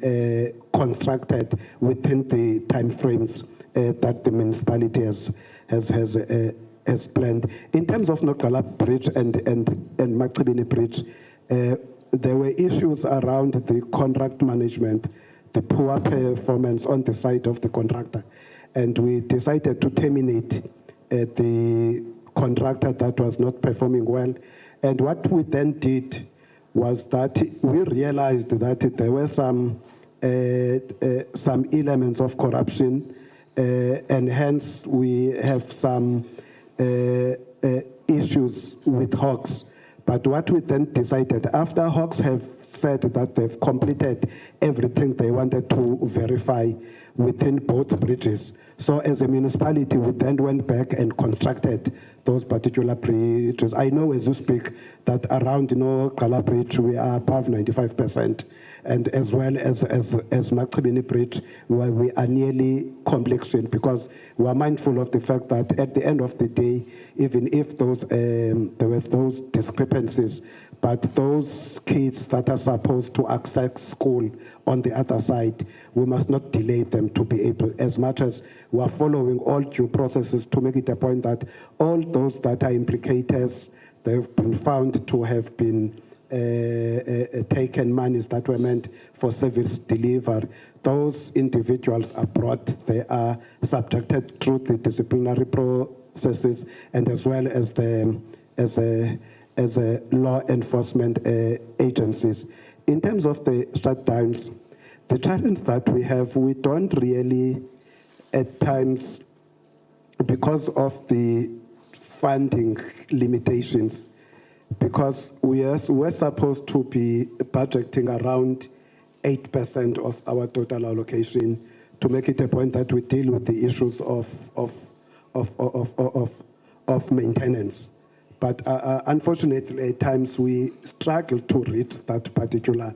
constructed within the time frames that the municipality has planned. In terms of Nokala Bridge and Makibini Bridge, there were issues around the contract management, the poor performance on the side of the contractor, and we decided to terminate the contractor that was not performing well. And what we then did was that we realized that there were some elements of corruption, and hence we have some issues with Hawks. But what we then decided, after Hawks have said that they've completed everything they wanted to verify within both bridges, so as a municipality, we then went back and constructed those particular bridges. I know as you speak that around Kala Bridge, we are above 95%. And as well as Makibini Bridge, where we are nearly completion, because we are mindful of the fact that at the end of the day, even if there was those discrepancies, but those kids that are supposed to access school on the other side, we must not delay them to be able, as much as we are following all due processes to make it a point that all those that are implicated, they've been found to have been taken monies that were meant for service delivery. Those individuals are brought, they are subjected through the disciplinary processes, and as well as the law enforcement agencies. In terms of the shutdowns, the challenge that we have, we don't really, at times, because of the funding limitations, because we're supposed to be budgeting around 8% of our total allocation to make it a point that we deal with the issues of maintenance. But unfortunately, at times we struggle to reach that particular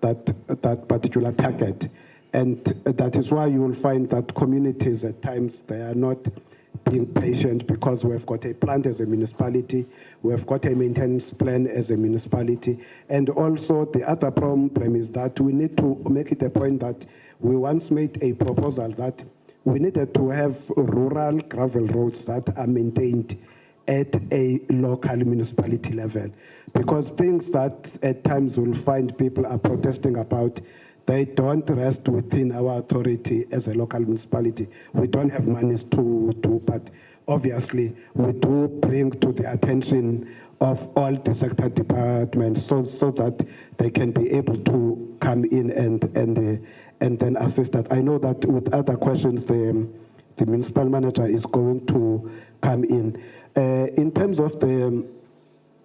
target, and that is why you will find that communities at times they are not being patient, because we've got a plant as a municipality, we've got a maintenance plan as a municipality, and also the other problem is that we need to make it a point that we once made a proposal that we needed to have rural gravel roads that are maintained at a local municipality level, because things that at times we'll find people are protesting about, they don't rest within our authority as a local municipality. We don't have money to do, but obviously we do bring to the attention of all the sector departments so that they can be able to come in and then assist that. I know that with other questions, the municipal manager is going to come in. In terms of the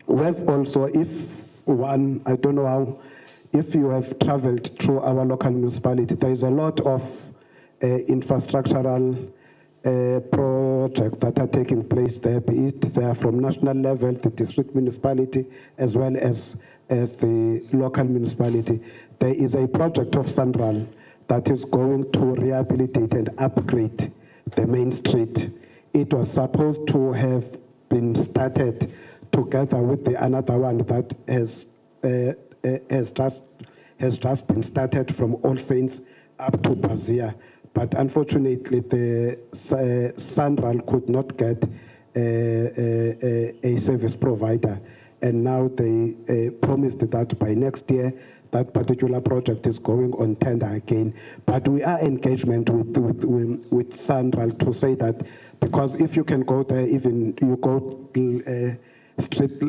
wealth also, if one, I don't know how, if you have traveled through our local municipality, there is a lot of infrastructural projects that are taking place there, be it they are from national level, the district municipality, as well as the local municipality. There is a project of Central that is going to rehabilitate and upgrade the main street. It was supposed to have been started together with the another one that has just been started from All Saints up to Bazia. But unfortunately, the Sanral could not get a service provider. And now they promised that by next year, that particular project is going on tender again. But we are engagement with Sanral to say that, because if you can go there, even you go strip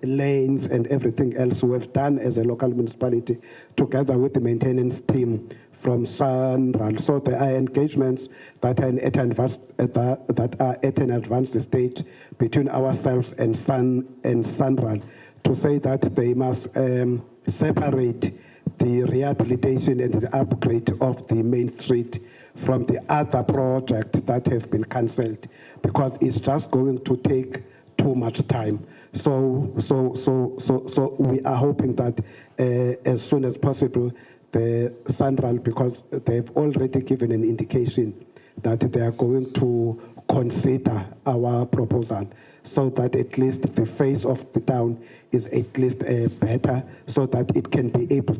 lanes and everything else we have done as a local municipality together with the maintenance team from Sanral. So there are engagements that are at an advanced stage between ourselves and Sanral to say that they must separate the rehabilitation and the upgrade of the main street from the other project that has been cancelled, because it's just going to take too much time. So we are hoping that as soon as possible, the Sanral, because they've already given an indication that they are going to consider our proposal, so that at least the face of the town is at least better, so that it can be able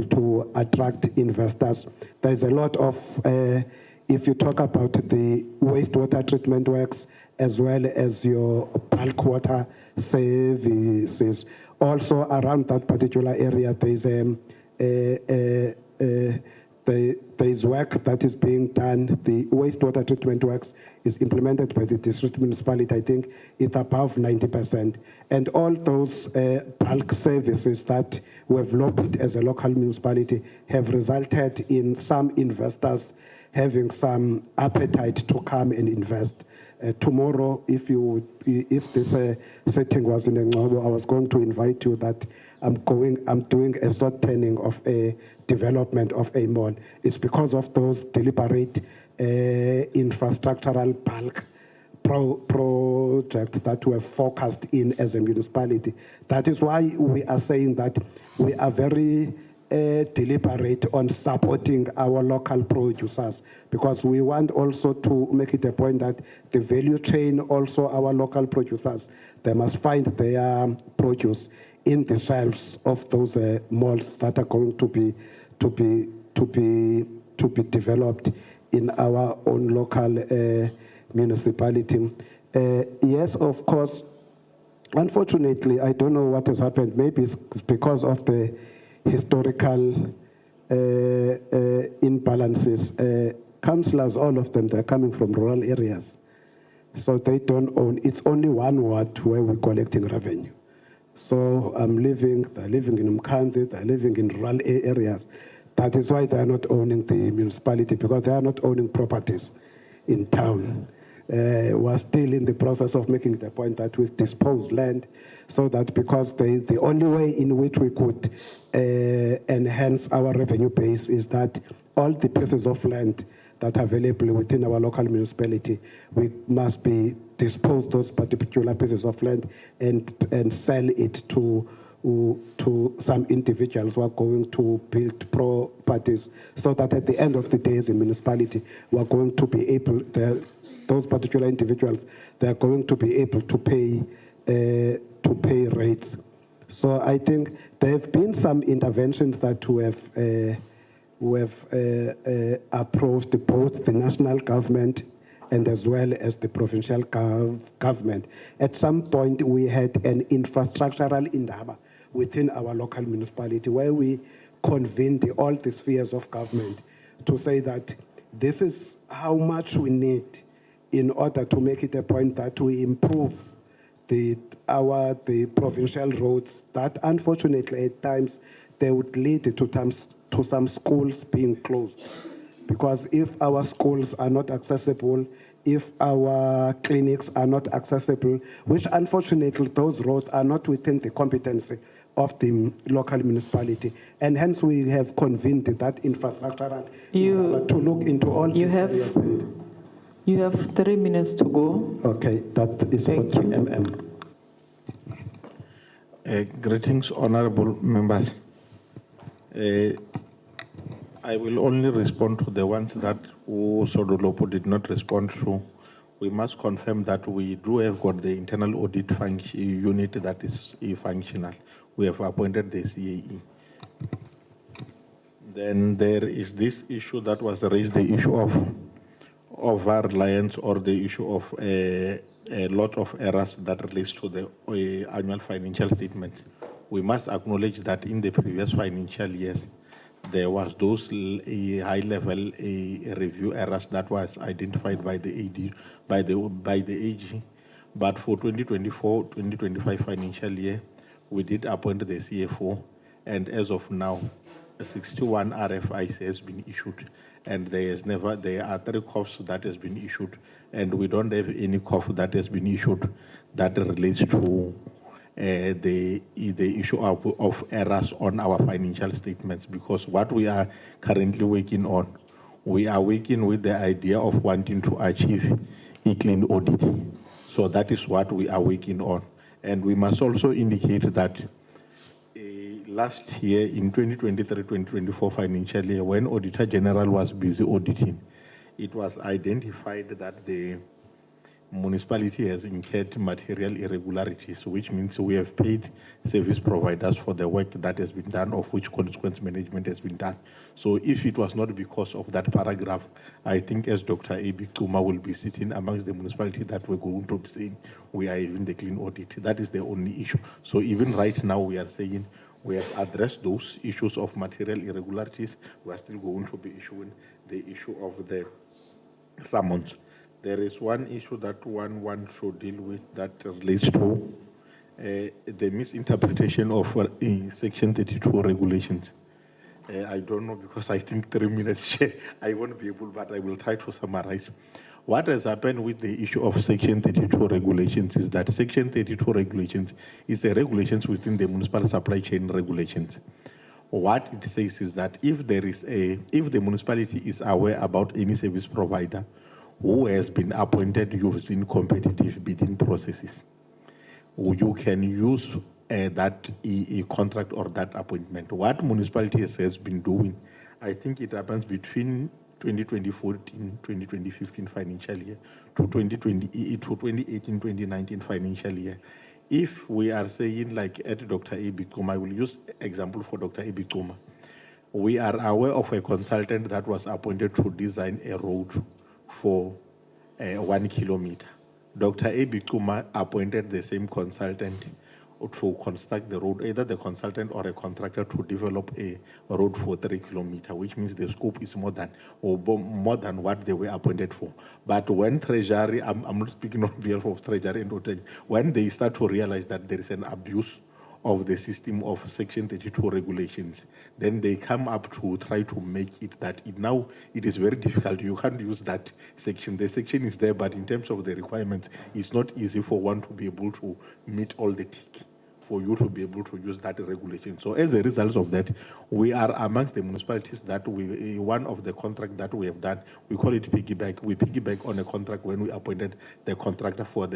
to attract investors. There's a lot of if you talk about the wastewater treatment works as well as your bulk water services, also around that particular area, there's work that is being done. The wastewater treatment works is implemented by the district municipality. I think it's above 90%. And all those bulk services that we have lobbied as a local municipality have resulted in some investors having some appetite to come and invest. Tomorrow, if this setting was in Ngcobo, I was going to invite you that I'm doing a sort turning of a development of a mall. It's because of those deliberate infrastructural bulk project that we're focused in as a municipality. That is why we are saying that we are very deliberate on supporting our local producers, because we want also to make it a point that the value chain, also our local producers, they must find their produce in the shelves of those malls that are going to be developed in our own local municipality. Yes, of course. Unfortunately, I don't know what has happened. Maybe it's because of the historical imbalances. Councillors, all of them, they're coming from rural areas. So they don't own, it's only one ward where we're collecting revenue. So they're living in Mkhanzi, they're living in rural areas. That is why they're not owning the municipality, because they are not owning properties in town. We're still in the process of making the point that we've disposed land, so that because the only way in which we could enhance our revenue base is that all the pieces of land that are available within our local municipality, we must be dispose those particular pieces of land and sell it to some individuals who are going to build properties, so that at the end of the day, as a municipality, we are going to be able, those particular individuals, they are going to be able to pay rates. So I think there have been some interventions that we have approached both the national government and as well as the provincial government. At some point, we had an infrastructural indaba within our local municipality, where we convened all the spheres of government to say that this is how much we need in order to make it a point that we improve the provincial roads, that unfortunately at times they would lead to some schools being closed. Because if our schools are not accessible, if our clinics are not accessible, which unfortunately those roads are not within the competency of the local municipality, and hence we have convened that infrastructural to look into all these areas. You have 3 minutes to go. Okay, that is for 3mm. Greetings, honorable members. I will only respond to the ones that Sodolopo did not respond to, we must confirm that we do have got the internal audit unit that is functional. We have appointed the CAE. Then there is this issue that was raised, the issue of over-reliance or the issue of a lot of errors that relates to the annual financial statements. We must acknowledge that in the previous financial years, there was those high-level review errors that was identified by the AD, by the AG. But for 2024-2025 financial year, we did appoint the CFO, and as of now, 61 RFIs has been issued, and there are 3 COFs that has been issued, and we don't have any COF that has been issued that relates to the issue of errors on our financial statements, because what we are currently working on, we are working with the idea of wanting to achieve a clean audit. So that is what we are working on. And we must also indicate that last year in 2023-2024 financial year, when Auditor-General was busy auditing, it was identified that the municipality has incurred material irregularities, which means we have paid service providers for the work that has been done, of which consequence management has been done. So if it was not because of that paragraph, I think as Dr. A.B. Kuma will be sitting amongst the municipality that we're going to be saying we are even the clean audit. That is the only issue. So even right now we are saying we have addressed those issues of material irregularities. We are still going to be issuing the issue of the summons. There is one issue that one should deal with that relates to the misinterpretation of Section 32 regulations. I don't know, because I think 3 minutes, Chair, I won't be able, but I will try to summarize. What has happened with the issue of Section 32 regulations is that Section 32 regulations is the regulations within the municipal supply chain regulations. What it says is that if the municipality is aware about any service provider who has been appointed using competitive bidding processes, you can use that contract or that appointment. What municipalities has been doing, I think it happens between 2014-2015 financial year to 2018-2019 financial year. If we are saying like at Dr. A.B. Kuma, I will use example for Dr. A.B. Kuma. We are aware of a consultant that was appointed to design a road for 1 kilometer. Dr. A.B. Kuma appointed the same consultant to construct the road, either the consultant or a contractor to develop a road for 3 kilometers, which means the scope is more than what they were appointed for. But when Treasury, I'm not speaking on behalf of Treasury and Hotel, when they start to realize that there is an abuse of the system of Section 32 regulations, then they come up to try to make it that it is very difficult. You can't use that section. The section is there, but in terms of the requirements, it's not easy for one to be able to meet all the tick for you to be able to use that regulation. So as a result of that, we are amongst the municipalities that one of the contract that we have done, we call it piggyback. We piggyback on a contract when we appointed the contractor for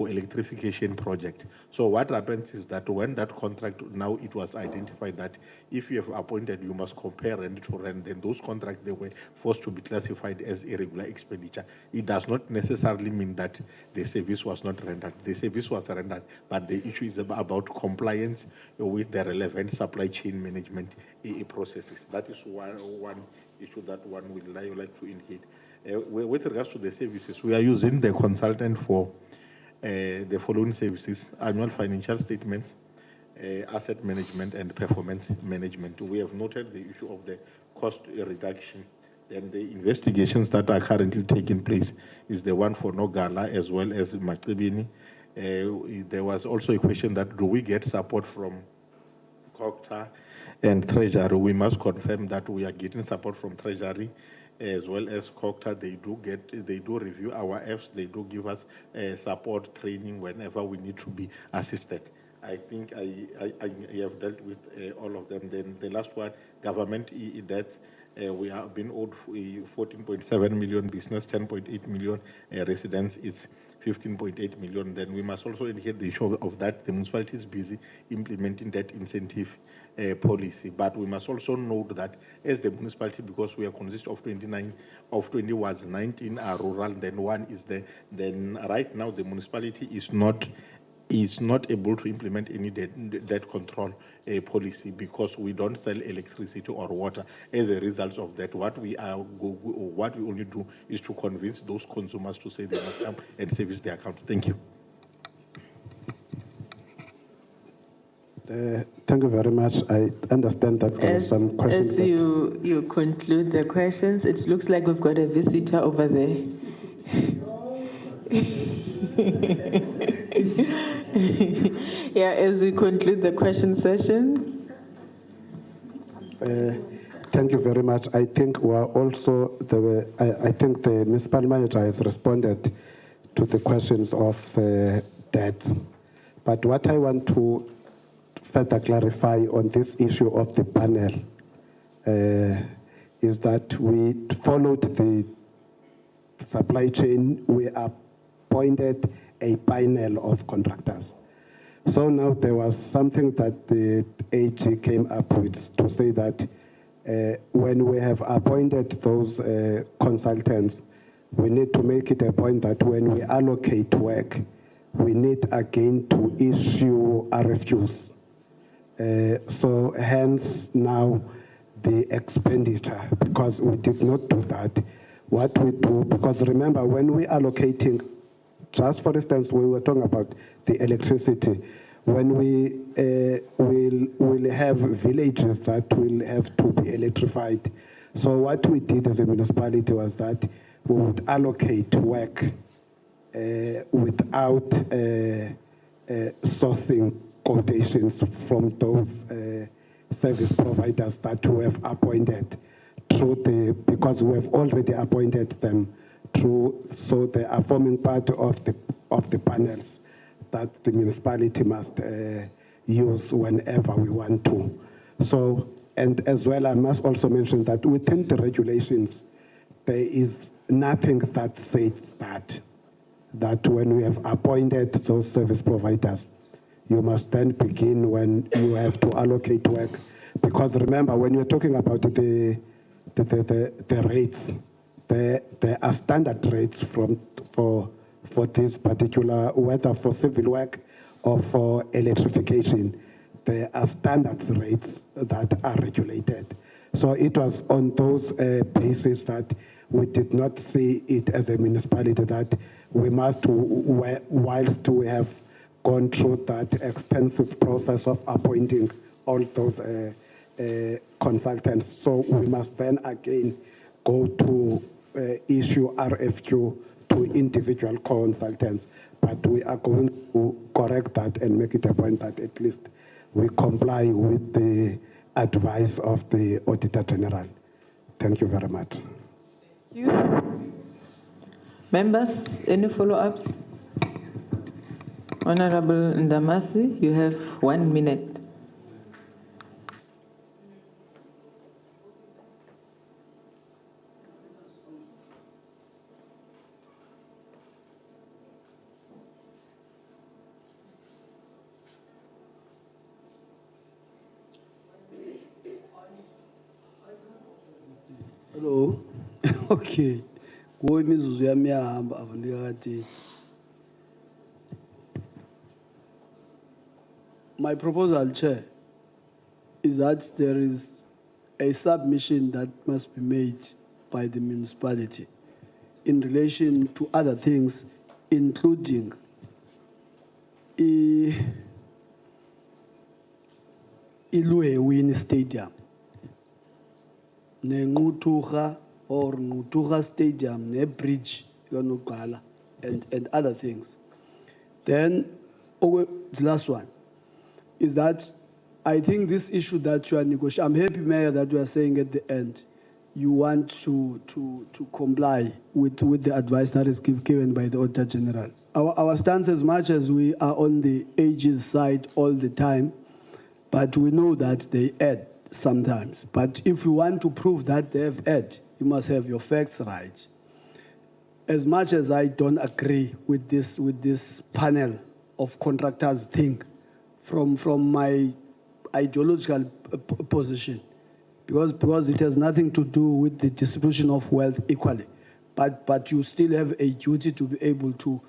electrification project. So what happens is that when that contract, now it was identified that if you have appointed, you must compare rent to rent, then those contracts, they were forced to be classified as irregular expenditure. It does not necessarily mean that the service was not rendered. The service was rendered, but the issue is about compliance with the relevant supply chain management processes. That is one issue that one would like to indicate. With regards to the services, we are using the consultant for the following services: annual financial statements, asset management, and performance management. We have noted the issue of the cost reduction. Then the investigations that are currently taking place is the one for Nogala as well as Makibini. There was also a question that do we get support from COGTA and Treasury? We must confirm that we are getting support from Treasury as well as COGTA. They do review our apps. They do give us support training whenever we need to be assisted. I think I have dealt with all of them. Then the last one, government debts. We have been owed 14.7 million business, 10.8 million residents. It's 15.8 million. Then we must also indicate the issue of that the municipality is busy implementing that incentive policy. But we must also note that as the municipality, because we are consist of 29, of 20 wards, 19 are rural, then one is there. Then right now the municipality is not able to implement any debt control policy because we don't sell electricity or water. As a result of that, what we only do is to convince those consumers to say they must come and service their account. Thank you. Thank you very much. I understand that there are some questions. As you conclude the questions, it looks like we've got a visitor over there. Yeah, as we conclude the question session. Thank you very much. I think we are also I think the municipal manager has responded to the questions of debt. But what I want to further clarify on this issue of the panel is that we followed the supply chain. We appointed a panel of contractors. So now there was something that the AG came up with to say that when we have appointed those consultants, we need to make it a point that when we allocate work, we need again to issue RFQs. So hence now the expenditure, because we did not do that. What we do, because remember when we allocating, just for instance, we were talking about the electricity, when we will have villages that will have to be electrified. So what we did as a municipality was that we would allocate work without sourcing quotations from those service providers that we have appointed through because we have already appointed them through, so they are forming part of the panels that the municipality must use whenever we want to. So, and as well, I must also mention that within the regulations, there is nothing that says that when we have appointed those service providers, you must then begin when you have to allocate work. Because remember, when you're talking about the rates, there are standard rates for this particular, whether for civil work or for electrification. There are standard rates that are regulated. So it was on those bases that we did not see it as a municipality that we must, whilst we have gone through that extensive process of appointing all those consultants. So we must then again go to issue RFQ to individual consultants. But we are going to correct that and make it a point that at least we comply with the advice of the Auditor-General. Thank you very much. Thank you. Members, any follow-ups? Honorable Ndamasi, you have 1 minute. Hello. Okay. Go imizuzu yami yahamba avundikati. My proposal, Chair, is that there is a submission that must be made by the municipality in relation to other things, including Iluewini Stadium, Nengutuha or Ngutuha Stadium, Ne Bridge, Yonugala, and other things. Then, the last one is that I think this issue that you are negotiating, I'm happy, Mayor, that you are saying at the end, you want to comply with the advice that is given by the Auditor-General. Our stance, as much as we are on the AG's side all the time, but we know that they add sometimes. But if you want to prove that they have add, you must have your facts right. As much as I don't agree with this panel of contractors thing, from my ideological position, because it has nothing to do with the distribution of wealth equally, but you still have a duty to be able to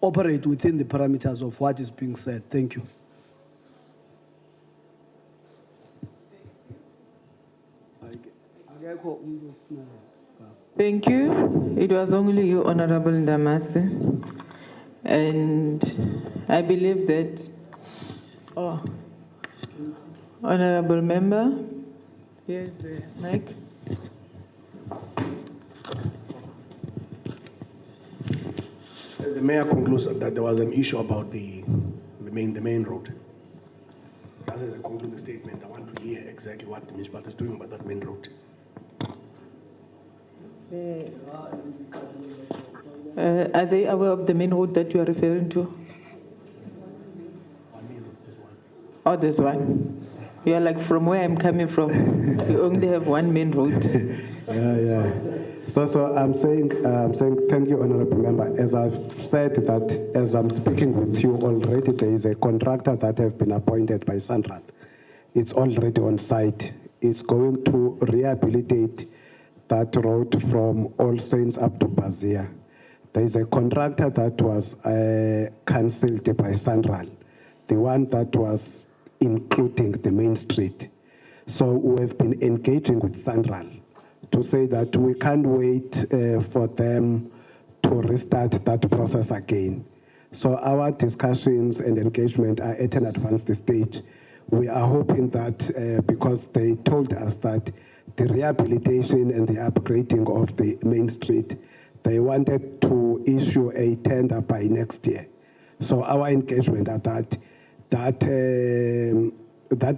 operate within the parameters of what is being said. Thank you. Thank you. It was only you, Honorable Ndamase. And I believe that, Honorable Member, here's the mic. As the mayor concludes that there was an issue about the main road. Just as a concluding statement, I want to hear exactly what the municipality is doing about that main road. Are they aware of the main road that you are referring to? Oh, there's one. You are like from where I'm coming from. We only have one main road. Yeah. So I'm saying thank you, Honorable Member. As I've said that, as I'm speaking with you already, there is a contractor that has been appointed by Sanral. It's already on site. It's going to rehabilitate that road from All Saints up to Bazia. There is a contractor that was cancelled by Sanral, the one that was including the main street. So we have been engaging with Sanral to say that we can't wait for them to restart that process again. So our discussions and engagement are at an advanced stage. We are hoping that because they told us that the rehabilitation and the upgrading of the main street, they wanted to issue a tender by next year. So our engagement at that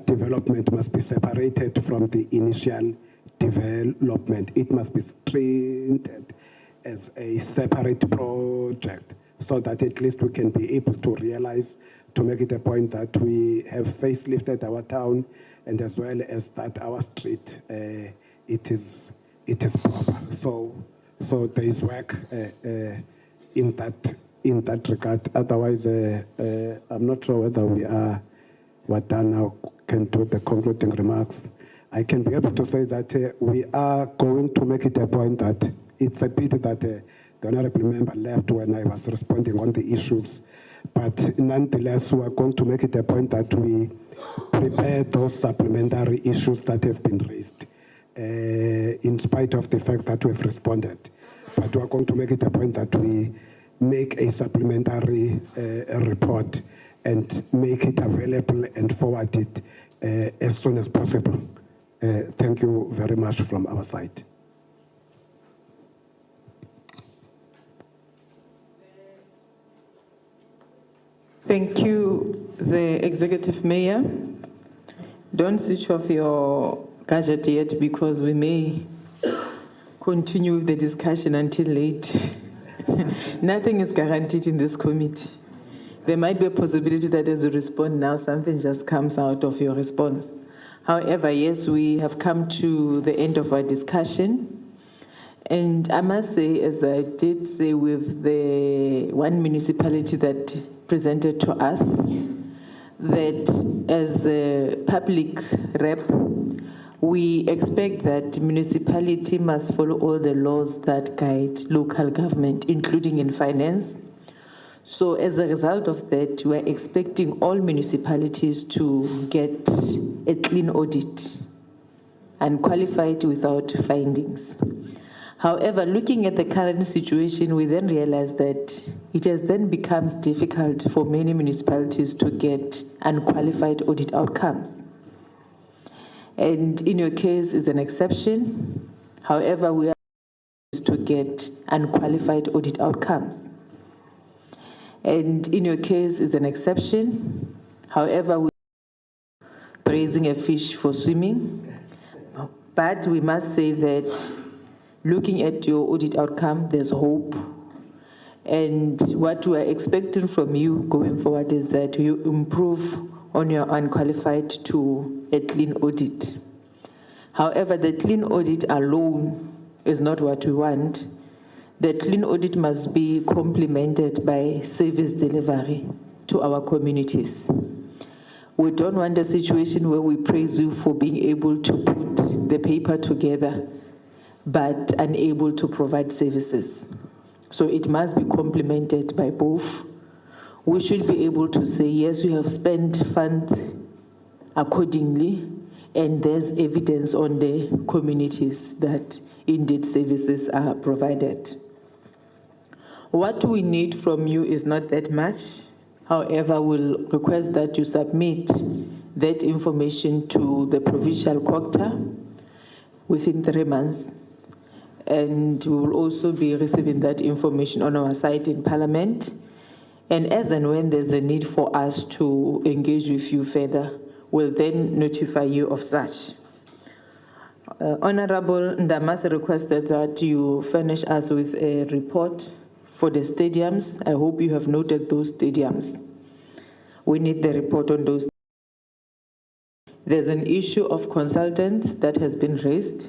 development must be separated from the initial development. It must be treated as a separate project so that at least we can be able to realize, to make it a point that we have facelifted our town, and as well as that our street, it is proper. So there is work in that regard. Otherwise, I'm not sure whether we're done now, can do the concluding remarks. I can be able to say that we are going to make it a point that it's a pity that the Honorable Member left when I was responding on the issues. But nonetheless, we are going to make it a point that we prepare those supplementary issues that have been raised, in spite of the fact that we've responded. But we are going to make it a point that we make a supplementary report and make it available and forward it as soon as possible. Thank you very much from our side. Thank you, the Executive Mayor. Don't switch off your gadget yet because we may continue the discussion until late. Nothing is guaranteed in this committee. There might be a possibility that as you respond now, something just comes out of your response. However, yes, we have come to the end of our discussion. And I must say, as I did say with the one municipality that presented to us, that as a public rep, we expect that municipality must follow all the laws that guide local government, including in finance. So as a result of that, we are expecting all municipalities to get a clean audit and qualify it without findings. However, looking at the current situation, we then realize that it has then becomes difficult for many municipalities to get unqualified audit outcomes. And in your case is an exception. However, we are to get unqualified audit outcomes. And in your case is an exception. However, we are raising a fish for swimming. But we must say that looking at your audit outcome, there's hope. And what we are expecting from you going forward is that you improve on your unqualified to a clean audit. However, the clean audit alone is not what we want. The clean audit must be complemented by service delivery to our communities. We don't want a situation where we praise you for being able to put the paper together, but unable to provide services. So it must be complemented by both. We should be able to say, yes, you have spent funds accordingly, and there's evidence on the communities that indeed services are provided. What we need from you is not that much. However, we'll request that you submit that information to the Provincial COGTA within 3 months. And we will also be receiving that information on our site in Parliament. And as and when there's a need for us to engage with you further, we'll then notify you of such. Honorable Ndamase requested that you furnish us with a report for the stadiums. I hope you have noted those stadiums. We need the report on those. There's an issue of consultants that has been raised,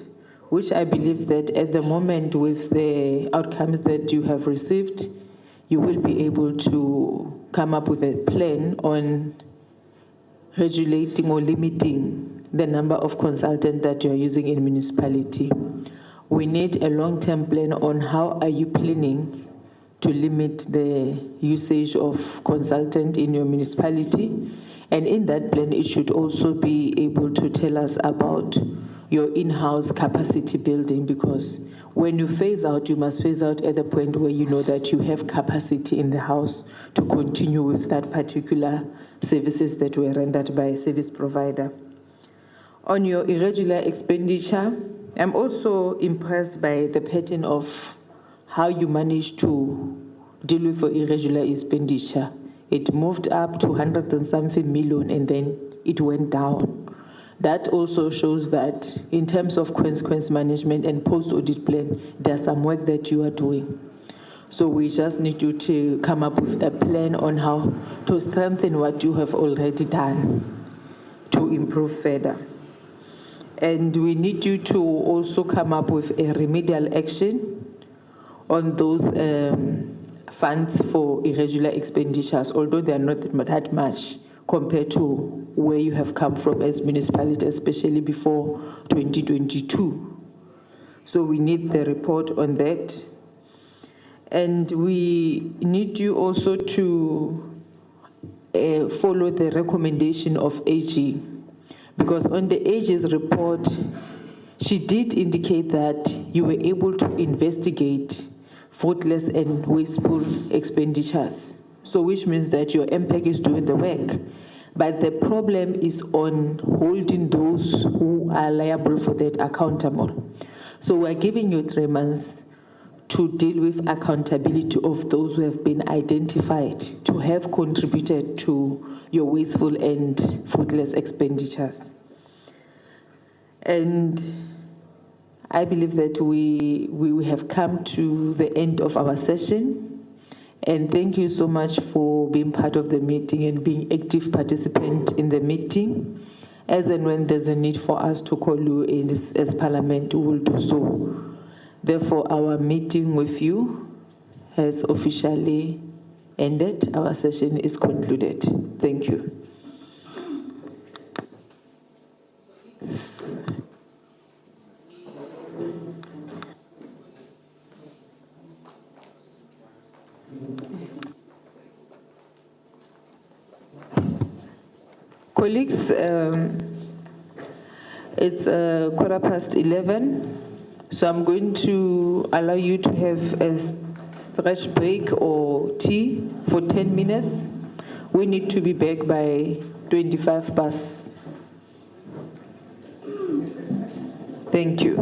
which I believe that at the moment with the outcomes that you have received, you will be able to come up with a plan on regulating or limiting the number of consultants that you are using in municipality. We need a long-term plan on how are you planning to limit the usage of consultant in your municipality. And in that plan, it should also be able to tell us about your in-house capacity building, because when you phase out, you must phase out at the point where you know that you have capacity in the house to continue with that particular services that were rendered by a service provider. On your irregular expenditure, I'm also impressed by the pattern of how you managed to deal with your irregular expenditure. It moved up to 100 and something million and then it went down. That also shows that in terms of consequence management and post-audit plan, there's some work that you are doing. So we just need you to come up with a plan on how to strengthen what you have already done to improve further. And we need you to also come up with a remedial action on those funds for irregular expenditures, although they are not that much compared to where you have come from as municipality, especially before 2022. So we need the report on that. And we need you also to follow the recommendation of AG, because on the AG's report, she did indicate that you were able to investigate fruitless and wasteful expenditures. So which means that your MPEC is doing the work. But the problem is on holding those who are liable for that accountable. So we're giving you 3 months to deal with accountability of those who have been identified to have contributed to your wasteful and fruitless expenditures. And I believe that we have come to the end of our session. And thank you so much for being part of the meeting and being active participant in the meeting. As and when there's a need for us to call you in as Parliament, we will do so. Therefore, our meeting with you has officially ended. Our session is concluded. Thank you. Colleagues, it's 11:15, so I'm going to allow you to have a stretch break or tea for 10 minutes. We need to be back by 25 past. Thank you.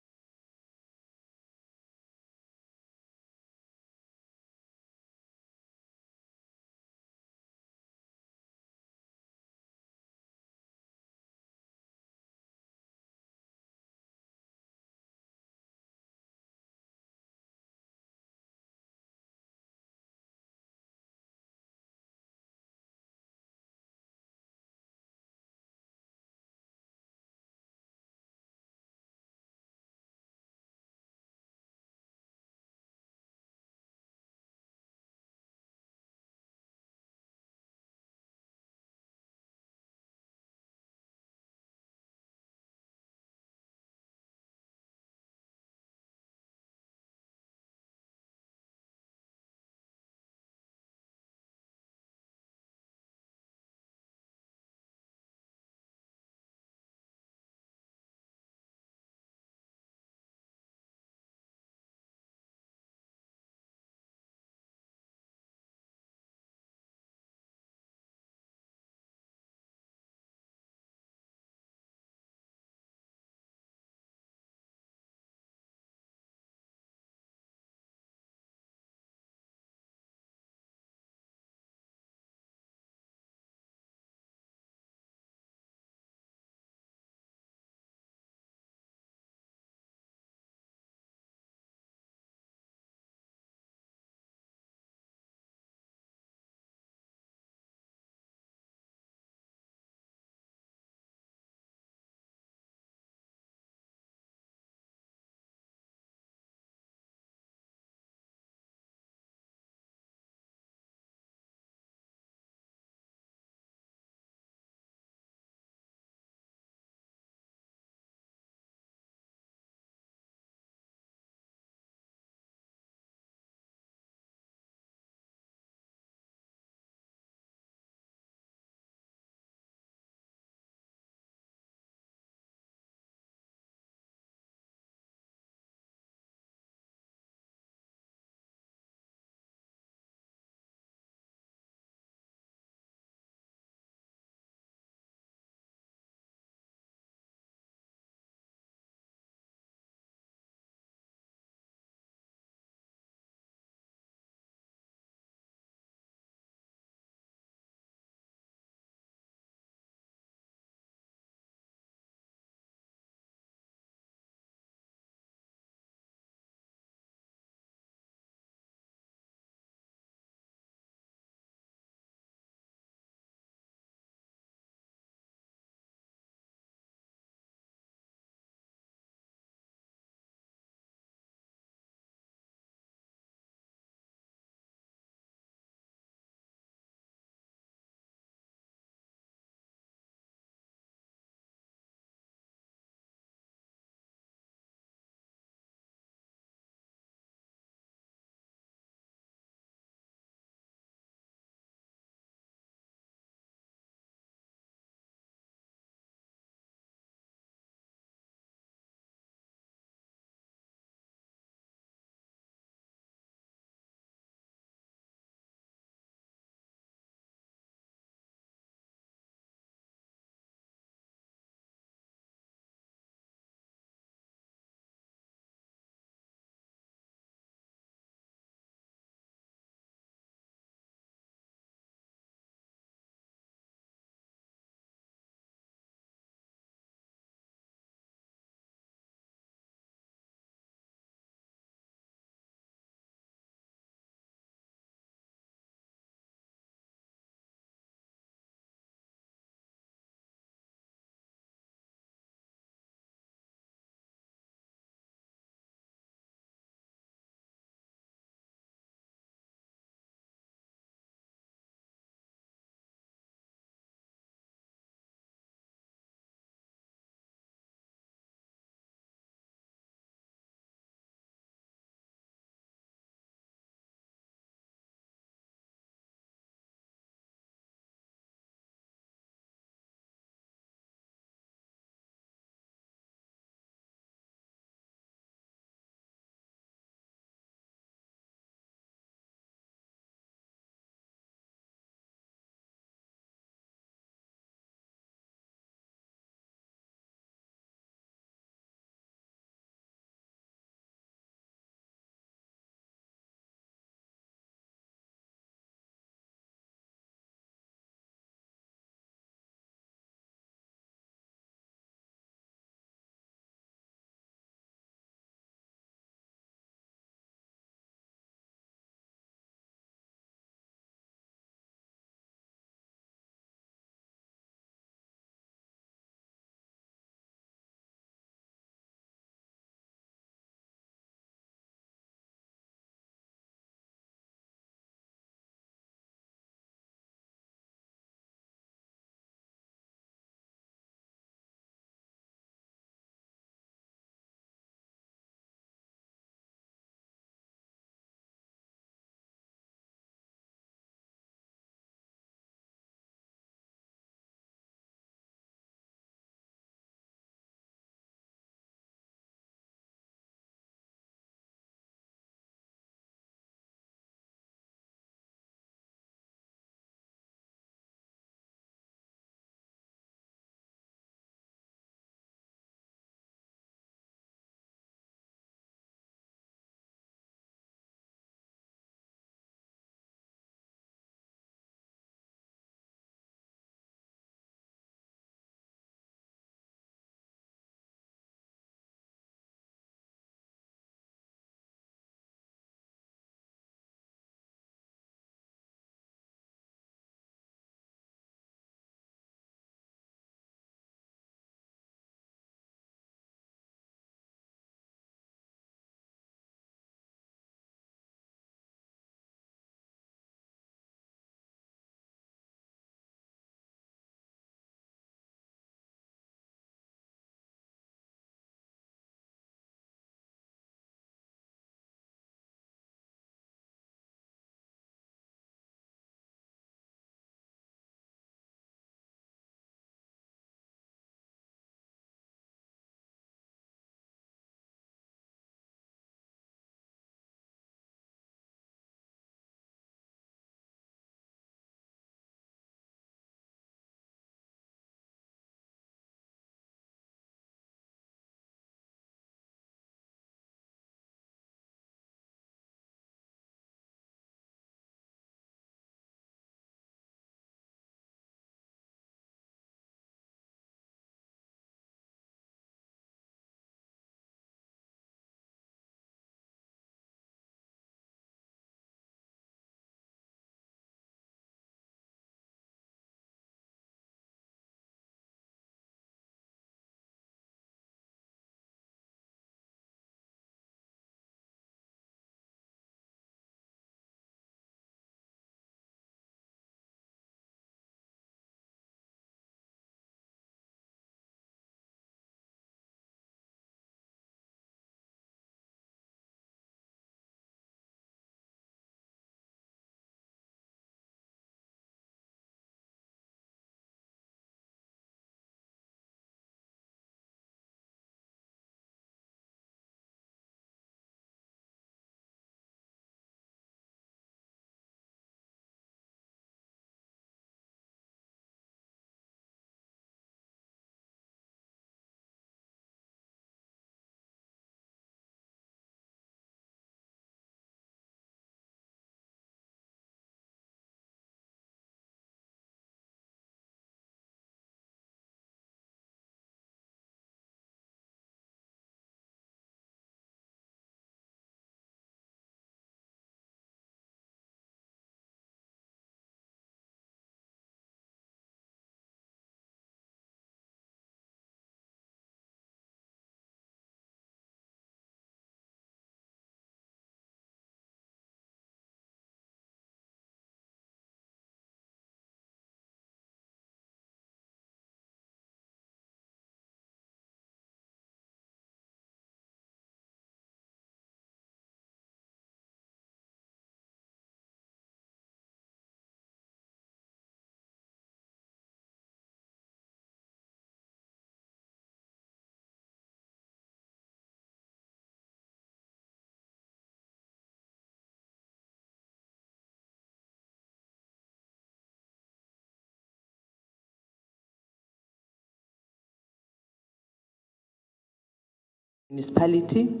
municipality.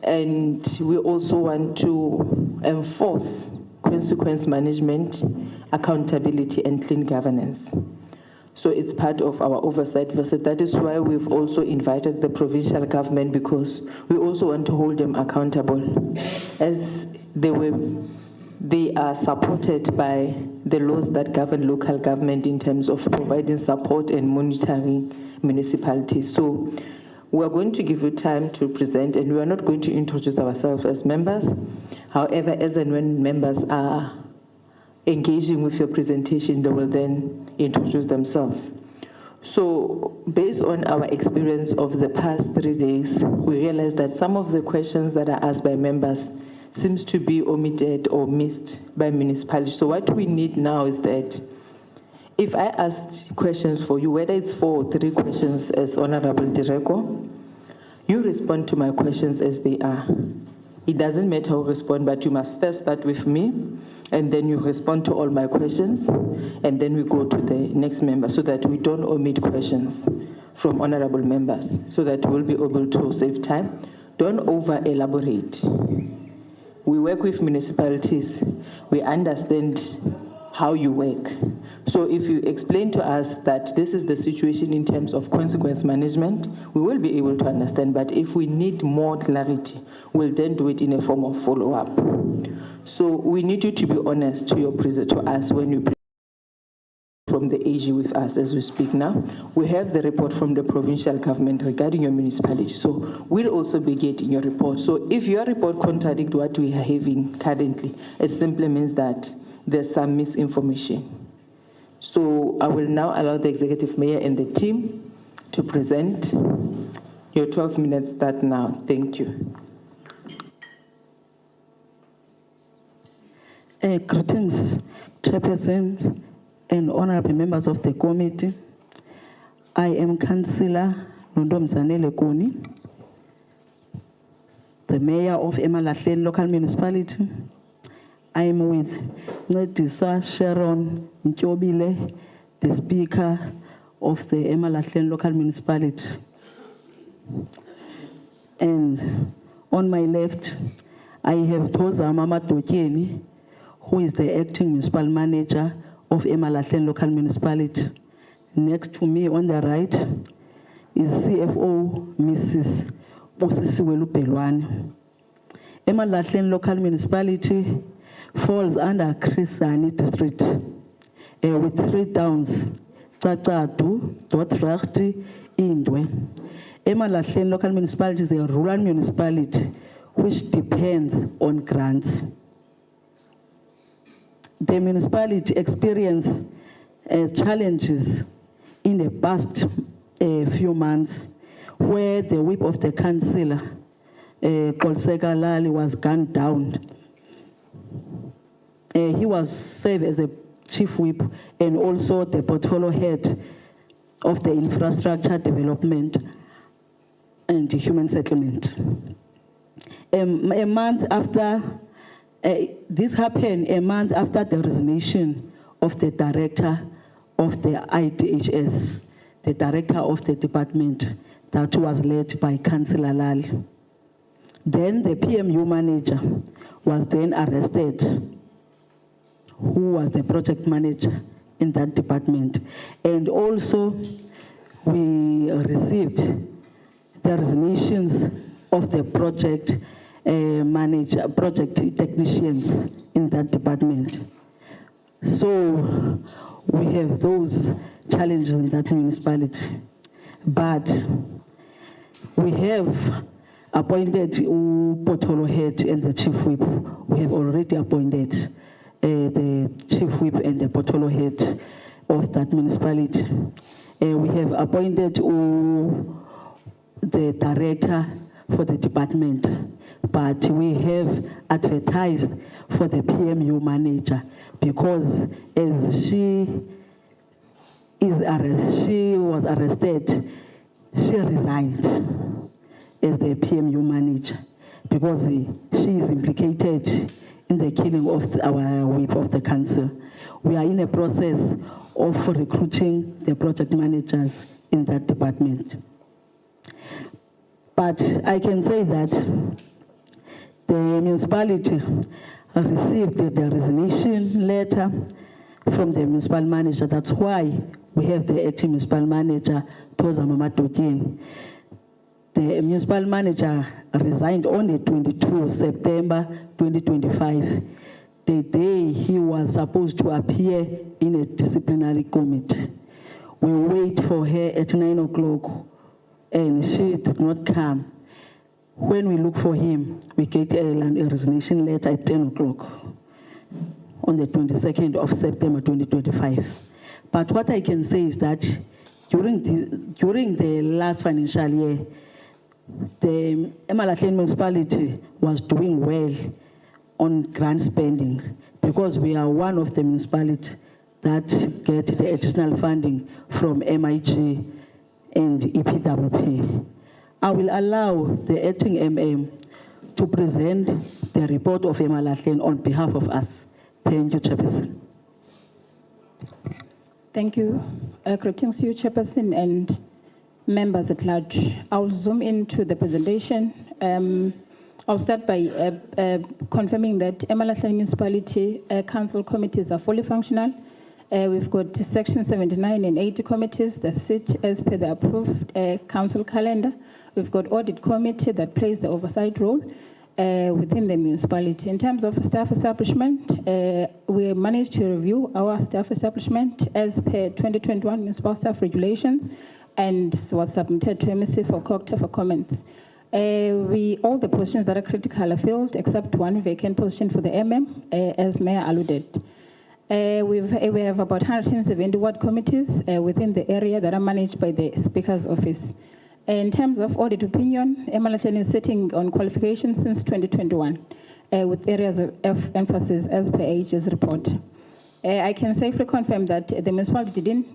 And we also want to enforce consequence management, accountability, and clean governance. So it's part of our oversight visit. That is why we've also invited the provincial government, because we also want to hold them accountable, as they are supported by the laws that govern local government in terms of providing support and monitoring municipalities. So we're going to give you time to present, and we are not going to introduce ourselves as members. However, as and when members are engaging with your presentation, they will then introduce themselves. So based on our experience of the past 3 days, we realized that some of the questions that are asked by members seems to be omitted or missed by municipalities. So what we need now is that if I asked questions for you, whether it's 4 or 3 questions as Honorable Direko, you respond to my questions as they are. It doesn't matter how you respond, but you must first start with me, and then you respond to all my questions, and then we go to the next member, so that we don't omit questions from honorable members, so that we'll be able to save time. Don't over-elaborate. We work with municipalities. We understand how you work. So if you explain to us that this is the situation in terms of consequence management, we will be able to understand. But if we need more clarity, we'll then do it in a form of follow-up. So we need you to be honest to us when you from the AG with us as we speak now. We have the report from the provincial government regarding your municipality. So we'll also be getting your report. So if your report contradicts what we are having currently, it simply means that there's some misinformation. So I will now allow the executive mayor and the team to present. Your 12 minutes start now. Thank you. Greetings, chairpersons and honorable members of the committee. I am Councillor Nondomzanele Koni, the mayor of Emalahlen local municipality. I am with Ncedisa Sharon Ntyobile, the speaker of the Emalahlen local municipality. And on my left, I have Toza Mama Dokeni, who is the acting municipal manager of Emalahlen local municipality. Next to me on the right is CFO Mrs. Busisiwelu Pelwane. Emalahlen local municipality falls under Krisani district with 3 towns, Tsatadu, Dordrecht, Indwe. Emalahlen local municipality is a rural municipality which depends on grants. The municipality experienced challenges in the past few months, where the whip of the councillor, Kolseka Lali, was gunned down. He was served as a chief whip and also the portfolio head of the infrastructure development and human settlement. A month after this happened, a month after the resignation of the director of the IDHS, the director of the department that was led by Councillor Lali. Then the PMU manager was then arrested, who was the project manager in that department. And also we received the resignations of the project manager, project technicians in that department. So we have those challenges in that municipality. But we have appointed portfolio head and the chief whip. We have already appointed the chief whip and the portfolio head of that municipality. We have appointed the director for the department, but we have advertised for the PMU manager, because as she was arrested, she resigned as the PMU manager because she is implicated in the killing of our whip of the council. We are in a process of recruiting the project managers in that department. But I can say that the municipality received the resignation letter from the municipal manager. That's why we have the acting municipal manager, Toza Mamatokin. The municipal manager resigned on the 22 September 2025, the day he was supposed to appear in a disciplinary committee. We wait for her at 9 o'clock and she did not come. When we look for him, we get a resignation letter at 10 o'clock on the 22nd of September 2025. But what I can say is that during the last financial year, the Emalahleni municipality was doing well on grant spending because we are one of the municipalities that get the additional funding from MIG and EPWP. I will allow the acting MM to present the report of Emalahleni on behalf of us. Thank you, Chairperson. Thank you. Greetings to you, Chairperson, and members at large. I'll zoom into the presentation. I'll start by confirming that Emalahleni Municipality Council committees are fully functional. We've got Section 79 and 80 committees that sit as per the approved council calendar. We've got audit committee that plays the oversight role within the municipality. In terms of staff establishment, we managed to review our staff establishment as per 2021 municipal staff regulations and was submitted to MEC for COGTA for comments. All the positions that are critical are filled except one vacant position for the MM, as Mayor alluded. We have about 170 ward committees within the area that are managed by the Speaker's office. In terms of audit opinion, Emalahleni is sitting on qualifications since 2021 with areas of emphasis as per AG's report. I can safely confirm that the municipality didn't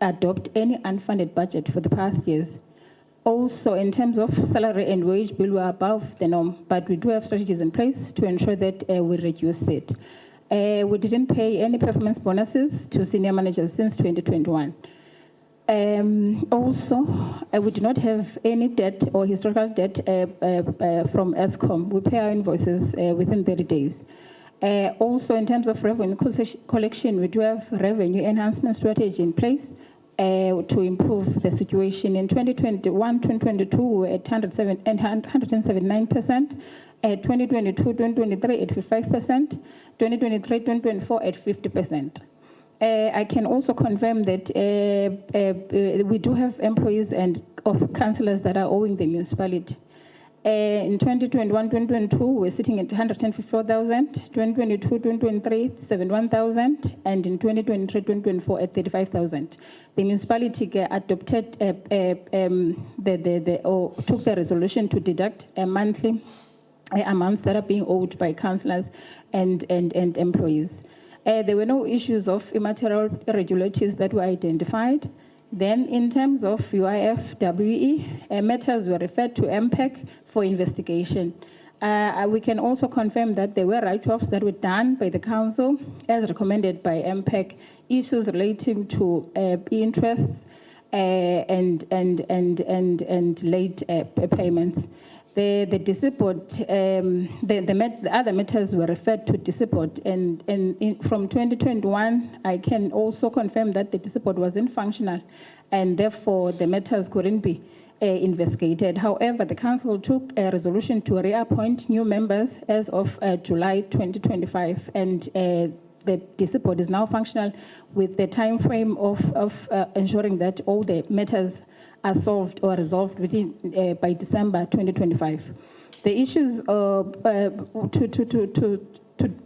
adopt any unfunded budget for the past years. Also, in terms of salary and wage bill, we're above the norm, but we do have strategies in place to ensure that we reduce it. We didn't pay any performance bonuses to senior managers since 2021. Also, we do not have any debt or historical debt from ESCOM. We pay our invoices within 30 days. Also, in terms of revenue collection, we do have revenue enhancement strategy in place to improve the situation. In 2021, 2022, we were at 179%. 2022, 2023 at 55%. 2023, 2024 at 50%. I can also confirm that we do have employees and of councillors that are owing the municipality. In 2021, 2022, we're sitting at 154,000. 2022, 2023, 71,000, and in 2023, 2024 at 35,000. The municipality adopted took the resolution to deduct monthly amounts that are being owed by councillors and employees. There were no issues of immaterial irregularities that were identified. Then, in terms of UIF, WE, matters were referred to MPEC for investigation. We can also confirm that there were write-offs that were done by the council as recommended by MPEC, issues relating to interests and late payments. The other matters were referred to DISIPOD, and from 2021, I can also confirm that the DISIPOD wasn't functional, and therefore the matters couldn't be investigated. However, the council took a resolution to reappoint new members as of July 2025, and the DISIPOD is now functional with the time frame of ensuring that all the matters are solved or resolved within by December 2025. The issues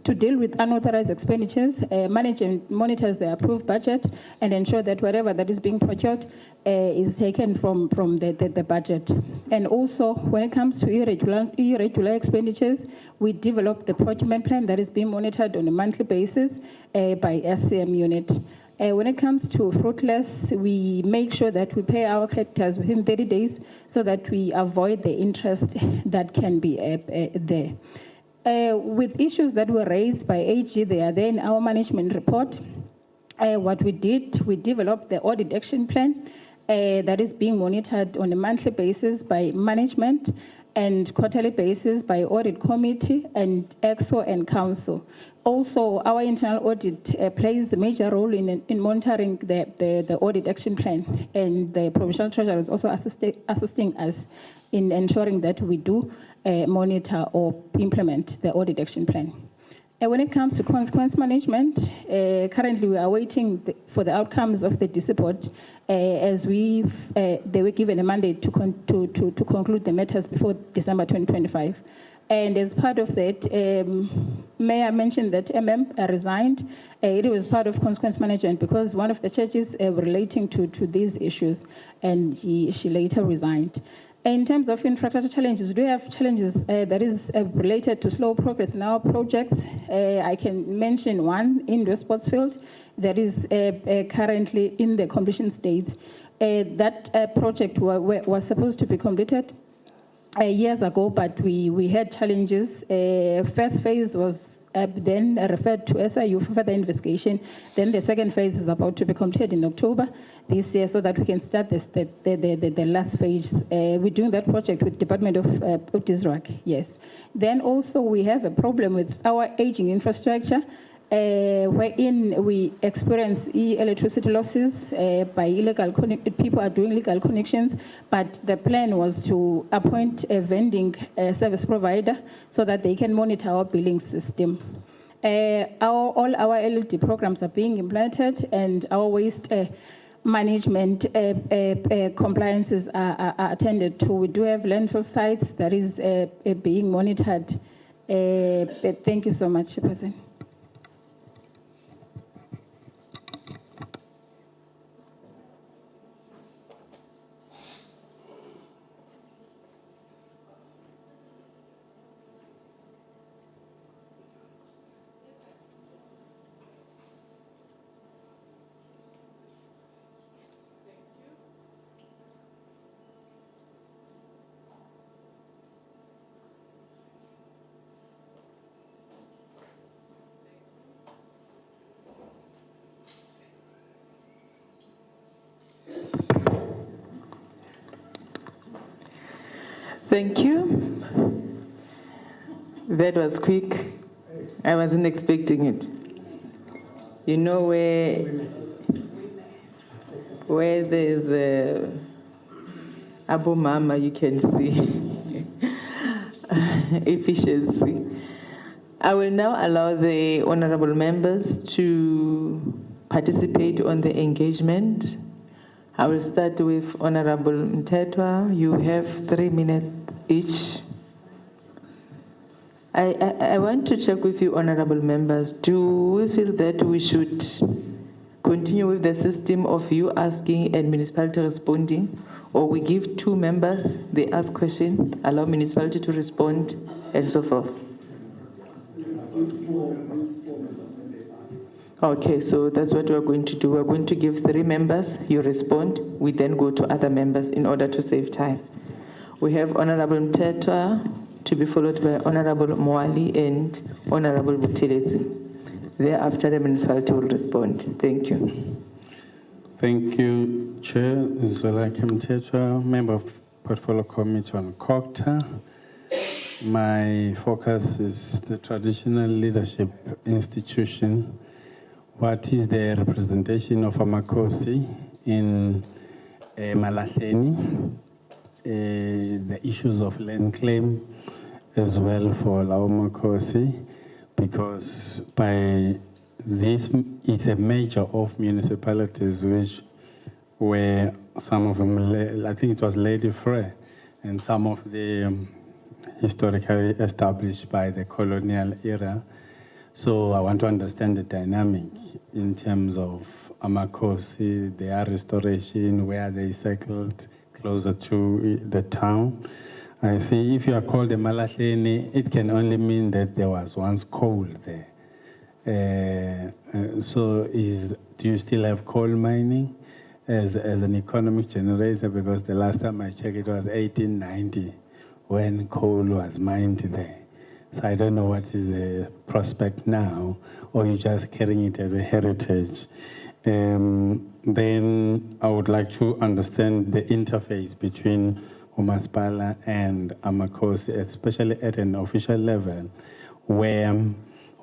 to deal with unauthorized expenditures, manage and monitors the approved budget, and ensure that whatever that is being procured is taken from the budget. And also, when it comes to irregular expenditures, we develop the procurement plan that is being monitored on a monthly basis by SCM unit. When it comes to fruitless, we make sure that we pay our creditors within 30 days so that we avoid the interest that can be there. With issues that were raised by AG, they are there in our management report. What we did, we developed the audit action plan that is being monitored on a monthly basis by management and quarterly basis by audit committee and EXO and council. Also, our internal audit plays a major role in monitoring the audit action plan, and the provincial treasurer is also assisting us in ensuring that we do monitor or implement the audit action plan. When it comes to consequence management, currently we are waiting for the outcomes of the DC board, as they were given a mandate to conclude the matters before December 2025. And as part of that, Mayor mentioned that resigned. It was part of consequence management because one of the churches relating to these issues, and she later resigned. In terms of infrastructure challenges, we do have challenges that is related to slow progress in our projects. I can mention one in the sports field that is currently in the completion stage. That project was supposed to be completed years ago, but we had challenges. First phase was then referred to SIU for further investigation. Then the second phase is about to be completed in October this year so that we can start the last phase. We're doing that project with Department of Auditor-General, yes. Then also we have a problem with our aging infrastructure, wherein we experience electricity losses by illegal people are doing illegal connections, but the plan was to appoint a vending service provider so that they can monitor our billing system. All our LED programs are being implemented, and our waste management compliances are attended to. We do have landfill sites that is being monitored. Thank you so much, President. Thank you. That was quick. I wasn't expecting it. You know where there's a Abu Mama, you can see efficiency. I will now allow the honorable members to participate on the engagement. I will start with Honorable Mtetwa. You have 3 minutes each. I want to check with you, honorable members. Do we feel that we should continue with the system of you asking and municipality responding, or we give 2 members, they ask question, allow municipality to respond, and so forth? Okay, so that's what we're going to do. We're going to give 3 members, you respond, we then go to other members in order to save time. We have Honorable Mtetwa, to be followed by Honorable Mwali and Honorable Buthelezi. Thereafter, the municipality will respond. Thank you. Thank you, Chair. Zwelakhe Mtetwa, Member of Portfolio Committee on COGTA. My focus is the traditional leadership institution. What is the representation of Amakosi in Malahleni? The issues of land claim as well for Laumakosi, because by this it's a major of municipalities which were some of them, I think it was Lady Frey, and some of the historically established by the colonial era. So I want to understand the dynamic in terms of Amakosi, their restoration, where they settled closer to the town. I see if you are called a Malahleni, it can only mean that there was once coal there. So do you still have coal mining as an economic generator? Because the last time I checked, it was 1890 when coal was mined there. So I don't know what is the prospect now, or you're just carrying it as a heritage. then I would like to understand the interface between Umasipala and Amakosi, especially at an official level, where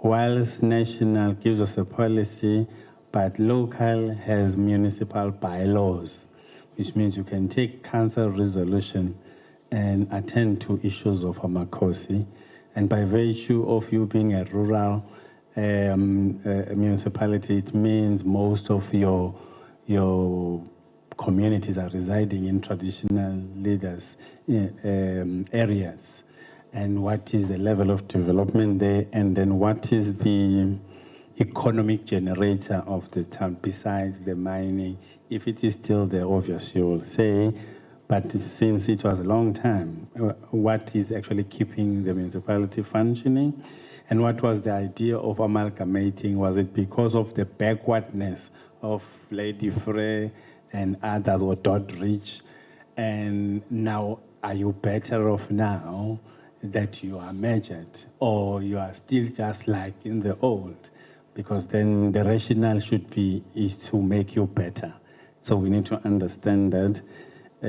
whilst national gives us a policy, but local has municipal bylaws, which means you can take council resolution and attend to issues of Amakosi. And by virtue of you being a rural municipality, it means most of your communities are residing in traditional leaders areas. And what is the level of development there? And then what is the economic generator of the town besides the mining? If it is still there, obviously you will say, but since it was a long time, what is actually keeping the municipality functioning? And what was the idea of amalgamating? Was it because of the backwardness of Lady Frey and others, or Doddridge? And now, are you better off now that you are measured, or you are still just like in the old? Because then the rationale should be is to make you better. So we need to understand that,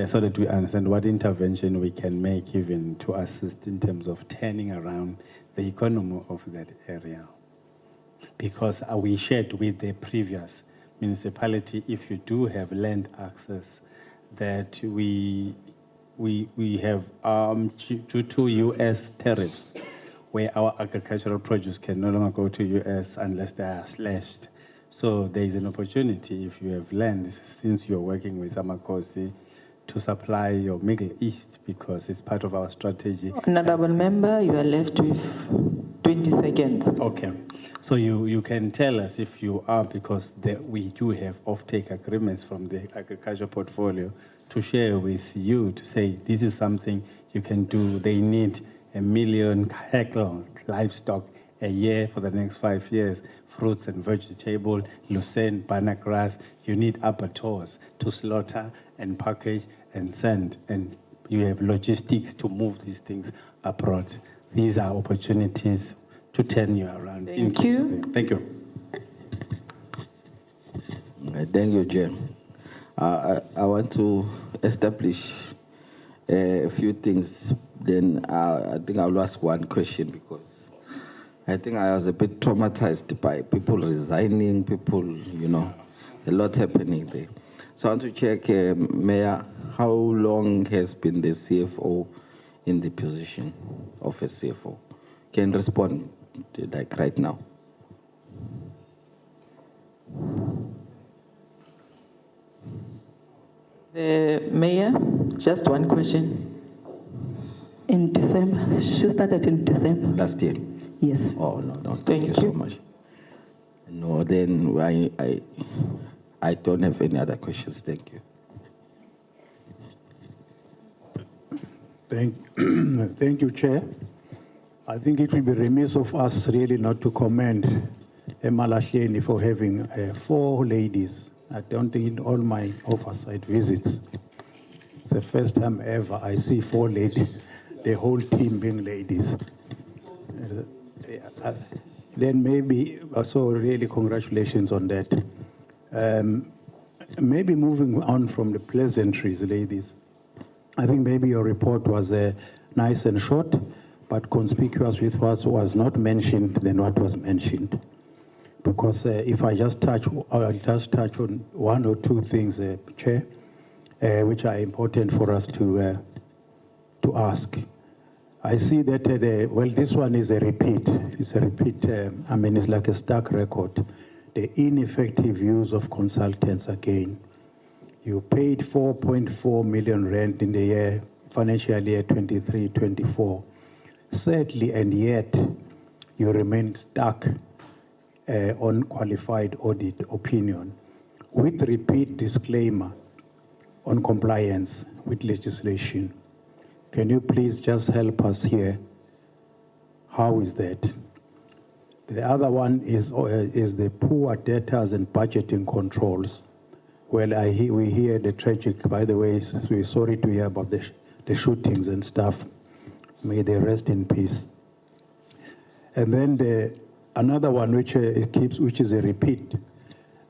so that we understand what intervention we can make even to assist in terms of turning around the economy of that area. Because we shared with the previous municipality, if you do have land access, that we have due to US tariffs, where our agricultural produce can no longer go to US unless they are slashed. So there is an opportunity, if you have land, since you're working with Amakosi, to supply your Middle East, because it's part of our strategy. Honorable Member, you are left with 20 seconds. Okay. So you can tell us if you are, because we do have off-take agreements from the agriculture portfolio to share with you, to say this is something you can do. They need 1 million hectares livestock a year for the next 5 years, fruits and vegetables, lucerne, banana grass. You need abattoirs to slaughter and package and send, and you have logistics to move these things abroad. These are opportunities to turn you around. Thank you. Thank you. Thank you, Jen. I want to establish a few things. Then I think I'll ask one question, because I think I was a bit traumatized by people resigning, people, a lot happening there. So I want to check, Mayor, how long has been the CFO in the position of a CFO? Can respond like right now. The Mayor, just one question. In December. She started in December. Last year? Yes. Oh, no, thank you so much. No, then I don't have any other questions. Thank you. Thank you, Chair. I think it will be remiss of us really not to commend Emalahleni for having 4 ladies. I don't think in all my oversight visits, it's the first time ever I see 4 ladies, the whole team being ladies. Then maybe, also really congratulations on that. Maybe moving on from the pleasantries, ladies. I think maybe your report was nice and short, but conspicuous with what was not mentioned than what was mentioned. Because if I'll just touch on 1 or 2 things, Chair, which are important for us to ask. I see that, this one is a repeat. It's a repeat, it's like a stark record. The ineffective use of consultants again. You paid 4.4 million rand in the financial year 23-24. Sadly, and yet, you remain stuck on qualified audit opinion with repeat disclaimer on compliance with legislation. Can you please just help us here? How is that? The other one is the poor debtors and budgeting controls. Well, we hear the tragic, by the way, we're sorry to hear about the shootings and stuff. May they rest in peace. And then another one which is a repeat.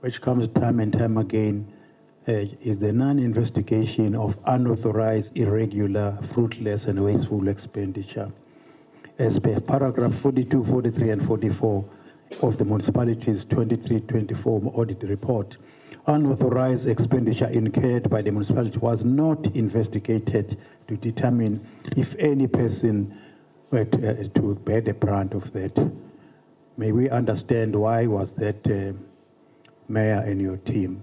which comes time and time again, is the non-investigation of unauthorized, irregular, fruitless, and wasteful expenditure. As per paragraph 42, 43, and 44 of the municipality's 23-24 audit report, unauthorized expenditure incurred by the municipality was not investigated to determine if any person were to bear the brunt of that. May we understand why was that, Mayor and your team?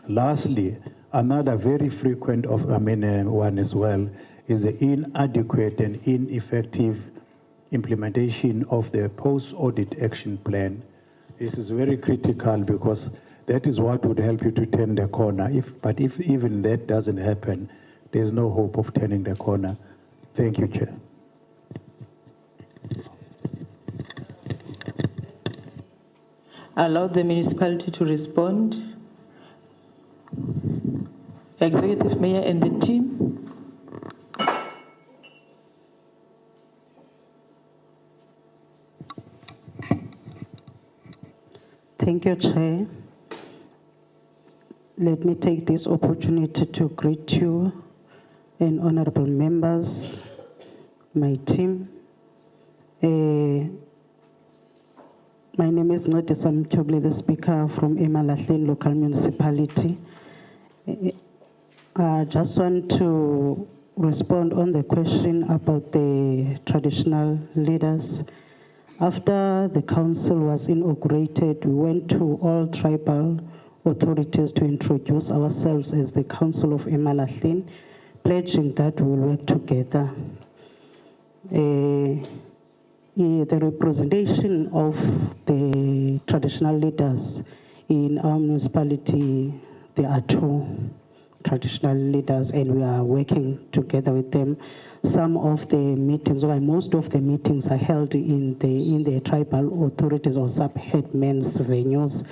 Lastly, another very frequent one as well is the inadequate and ineffective implementation of the post-audit action plan. This is very critical because that is what would help you to turn the corner. But if even that doesn't happen, there's no hope of turning the corner. Thank you, Chair. Allow the municipality to respond. Executive Mayor and the team. Thank you, Chair. Let me take this opportunity to greet you and honorable members, my team. My name is Nodisa Mtyoble, the Speaker from Emalahleni Local Municipality. I just want to respond on the question about the traditional leaders. After the council was inaugurated, we went to all tribal authorities to introduce ourselves as the Council of Emalahleni, pledging that we will work together. The representation of the traditional leaders in our municipality, there are two traditional leaders, and we are working together with them. Some of the meetings, or most of the meetings, are held in the tribal authorities or sub-headmen's venues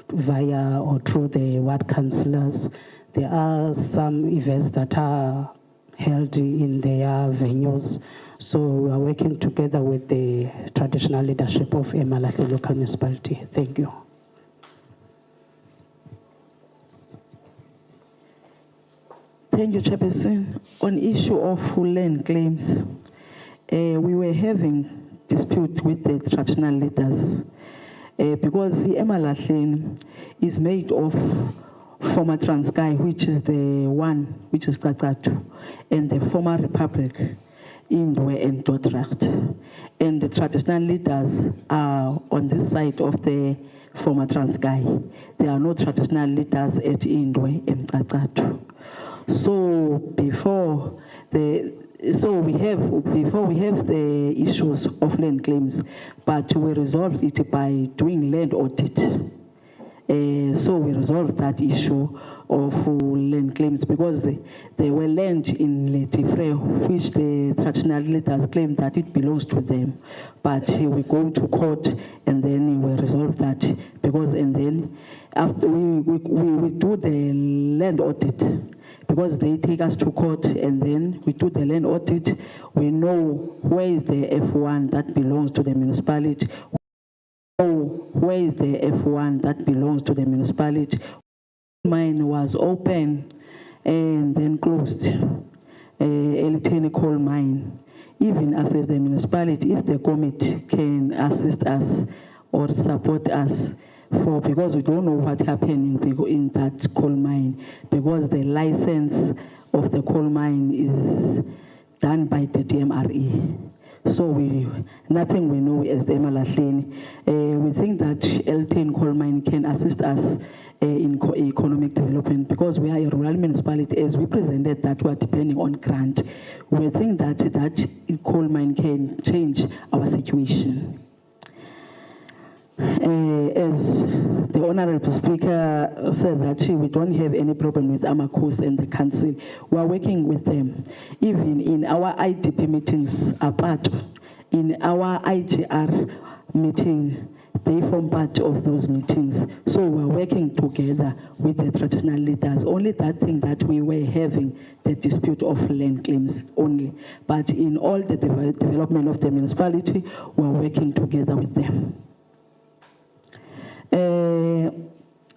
via or through the ward councillors. There are some events that are held in their venues. So we are working together with the traditional leadership of Emalahleni Local Municipality. Thank you. Thank you, Chairperson. On issue of land claims, we were having dispute with the traditional leaders because the Emalahleni is made of former Transkei, which is the one which is Katatu, and the former Republic, Indwe and Dordrecht. And the traditional leaders are on the side of the former Transkei. There are no traditional leaders at Indwe and Katatu. So before we have the issues of land claims, but we resolved it by doing land audit. So we resolved that issue of land claims because there were land in Letifre which the traditional leaders claim that it belongs to them. But we go to court and then we resolve that because, and then after we do the land audit, because they take us to court and then we do the land audit, we know where is the F1 that belongs to the municipality, where is the F1 that belongs to the municipality. Mine was open and then closed, Eliteni coal mine. Even as the municipality, if the committee can assist us or support us, because we don't know what happened in that coal mine, because the license of the coal mine is done by the DMRE. So nothing we know as the Emalahleni. We think that L10 coal mine can assist us in economic development because we are a rural municipality. As we presented that we are depending on grant. We think that coal mine can change our situation. As the Honorable Speaker said that we don't have any problem with Amakos and the council. We are working with them. Even in our IDP meetings, apart in our IGR meeting, they form part of those meetings. So we are working together with the traditional leaders. Only that thing that we were having the dispute of land claims only. But in all the development of the municipality, we are working together with them.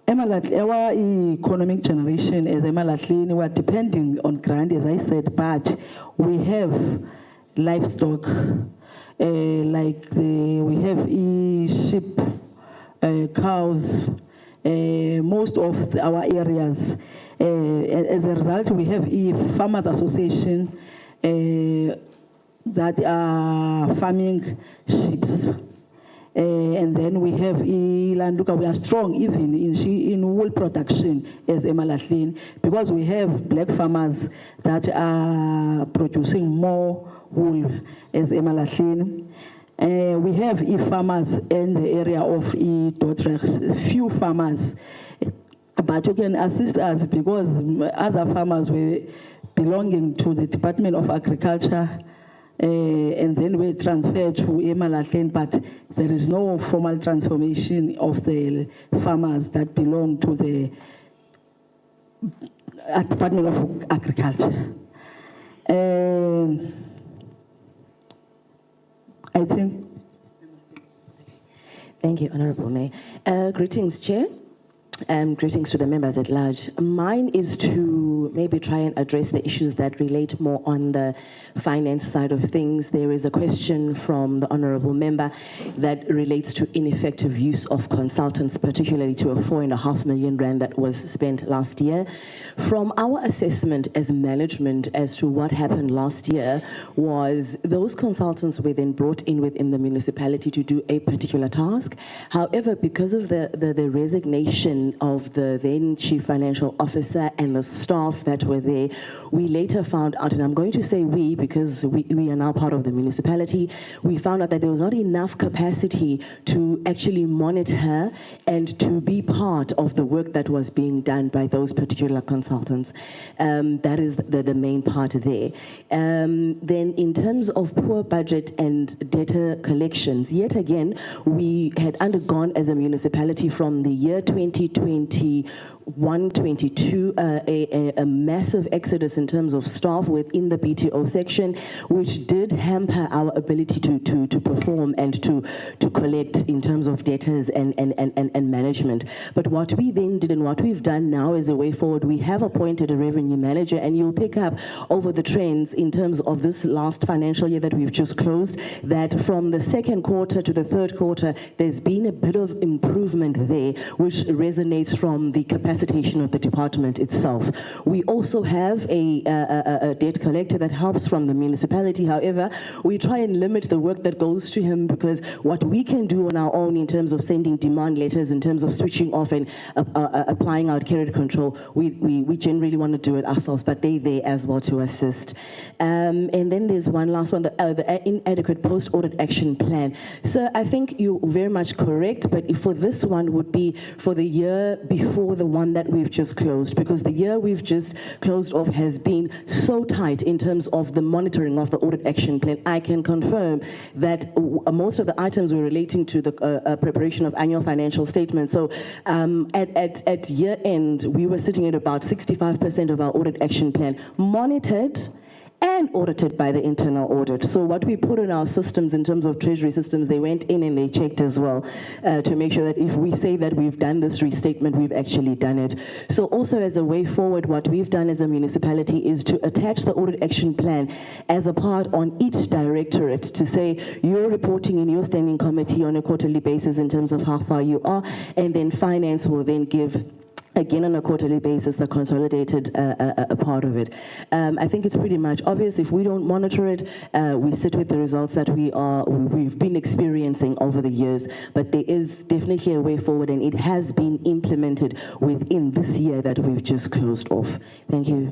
Our economic generation as Emalahleni, we are depending on grant, as I said, but we have livestock, we have sheep, cows, most of our areas. As a result, we have a farmers association that are farming sheep. And then we have Landuka, we are strong even in wool production as Emalahleni, because we have black farmers that are producing more wool as Emalahleni. We have farmers in the area of Dordrecht, few farmers, but you can assist us because other farmers were belonging to the Department of Agriculture, and then we transferred to Emalahleni, but there is no formal transformation of the farmers that belong to the Department of Agriculture. I think. Thank you, Honorable Mayor. Greetings, Chair. Greetings to the members at large. Mine is to maybe try and address the issues that relate more on the finance side of things. There is a question from the Honorable Member that relates to ineffective use of consultants, particularly to a 4.5 million rand that was spent last year. From our assessment as management as to what happened last year was those consultants were then brought in within the municipality to do a particular task. However, because of the resignation of the then Chief Financial Officer and the staff that were there, we later found out, and I'm going to say we because we are now part of the municipality, we found out that there was not enough capacity to actually monitor and to be part of the work that was being done by those particular consultants. That is the main part there. Then in terms of poor budget and data collections, yet again, we had undergone as a municipality from the year 2021-22 a massive exodus in terms of staff within the BTO section, which did hamper our ability to perform and to collect in terms of debtors and management. But what we then did and what we've done now as a way forward, we have appointed a revenue manager, and you'll pick up over the trends in terms of this last financial year that we've just closed, that from the second quarter to the third quarter, there's been a bit of improvement there, which resonates from the capacitation of the department itself. We also have a debt collector that helps from the municipality. However, we try and limit the work that goes to him, because what we can do on our own in terms of sending demand letters, in terms of switching off and applying our credit control, we generally want to do it ourselves, but they're there as well to assist. And then there's one last one, the inadequate post-audit action plan. So I think you're very much correct, but for this one would be for the year before the one that we've just closed, because the year we've just closed off has been so tight in terms of the monitoring of the audit action plan. I can confirm that most of the items were relating to the preparation of annual financial statements. So at year end, we were sitting at about 65% of our audit action plan monitored and audited by the internal audit. So what we put in our systems in terms of treasury systems, they went in and they checked as well to make sure that if we say that we've done this restatement, we've actually done it. So also as a way forward, what we've done as a municipality is to attach the audit action plan as a part on each directorate to say you're reporting in your standing committee on a quarterly basis in terms of how far you are, and then finance will then give again on a quarterly basis the consolidated a part of it. I think it's pretty much obvious. If we don't monitor it, we sit with the results that we've been experiencing over the years, but there is definitely a way forward, and it has been implemented within this year that we've just closed off. Thank you.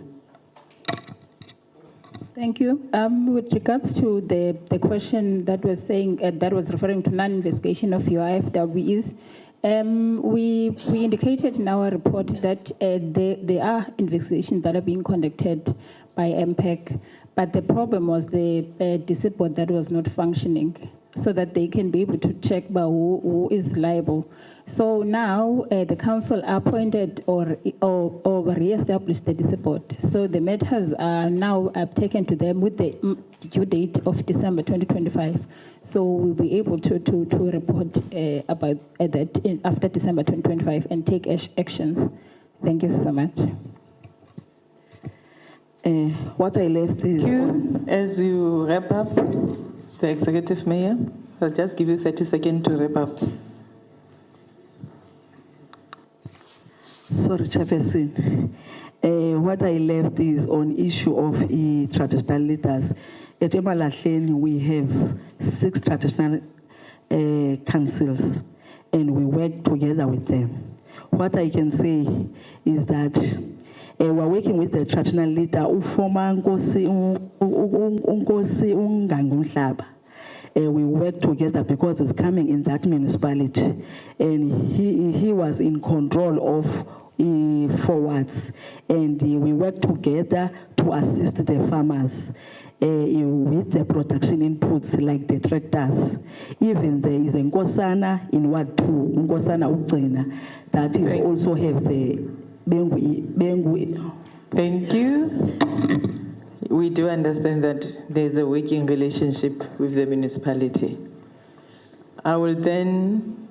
Thank you. With regards to the question that was saying that was referring to non-investigation of your IFWEs, we indicated in our report that there are investigations that are being conducted by MPEC, but the problem was the DCIP board that was not functioning. so that they can be able to check by who is liable. So now the council appointed or re-established the board. So the matters are now taken to them with the due date of December 2025. So we'll be able to report about that after December 2025 and take actions. Thank you so much. What I left is... Thank you. As you wrap up, the Executive Mayor, I'll just give you 30 seconds to wrap up. Sorry, Chairperson. What I left is on issue of traditional leaders. At Emalahleni, we have 6 traditional councils, and we work together with them. What I can say is that we're working with the traditional leader, Ufoma Nkosi Ungangumhlaba. We work together because it's coming in that municipality, and he was in control of forwards, and we work together to assist the farmers with the production inputs like the tractors. Even there is a Nkosana in Ward 2, Nkosana Ugcina, that is also have the Bengu. Thank you. We do understand that there's a working relationship with the municipality. I will then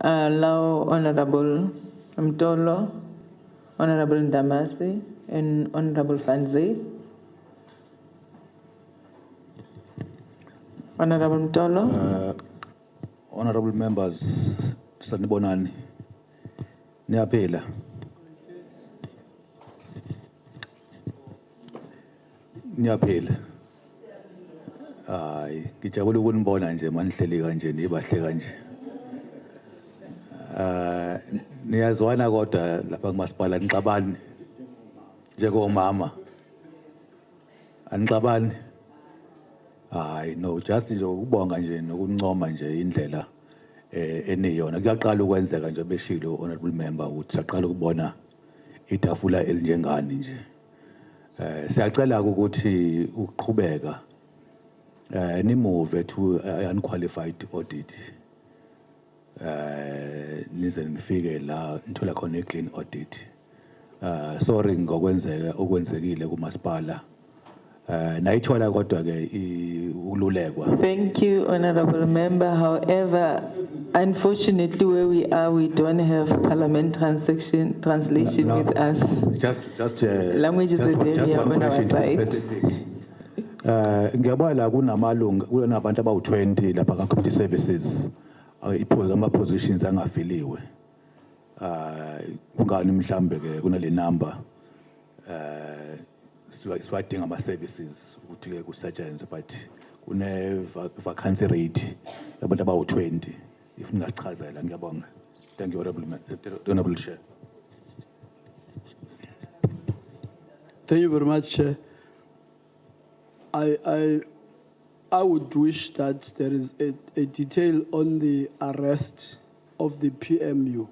allow Honorable Mtolo, Honorable Ndamase, and Honorable Fanze. Honorable Mtolo. Honorable members, Sanibonani, Niapela. Niyaphila. Hayi, ngijabula ukunibona nje manihleli kanje nibahle kanje. Niyazwana kodwa lapha kumasipala nixabani njengomama. Anixabani? Hayi, no, just nje ukubonga nje nokunincoma nje indlela eniyona. Kuyaqala ukwenzeka nje beshilo honorable member ukuthi siyaqala ukubona itafula elinjengani nje. Siyacela ukuthi uqhubeka ni move to unqualified audit. Nize nifike la nithola khona clean audit. Sorry okwenzekile kumasipala. Nayithola kodwa ke ukululekwa. Thank you, Honorable Member. However, unfortunately, where we are, we don't have parliament translation with us. Just language is on our side. Ngiyabona kunamalungu kunabantu abawu20 lapha ka community services ama positions angafiliwe. Kungani mhlambe ke kunale number siwadinga ama services ukuthi ke kusetshenzwe, but kune vacancy rate yabantu abawu20. If ningachazela ngiyabonga. Thank you, Honorable Chair. Thank you very much, Chair. I would wish that there is a detail on the arrest of the PMU.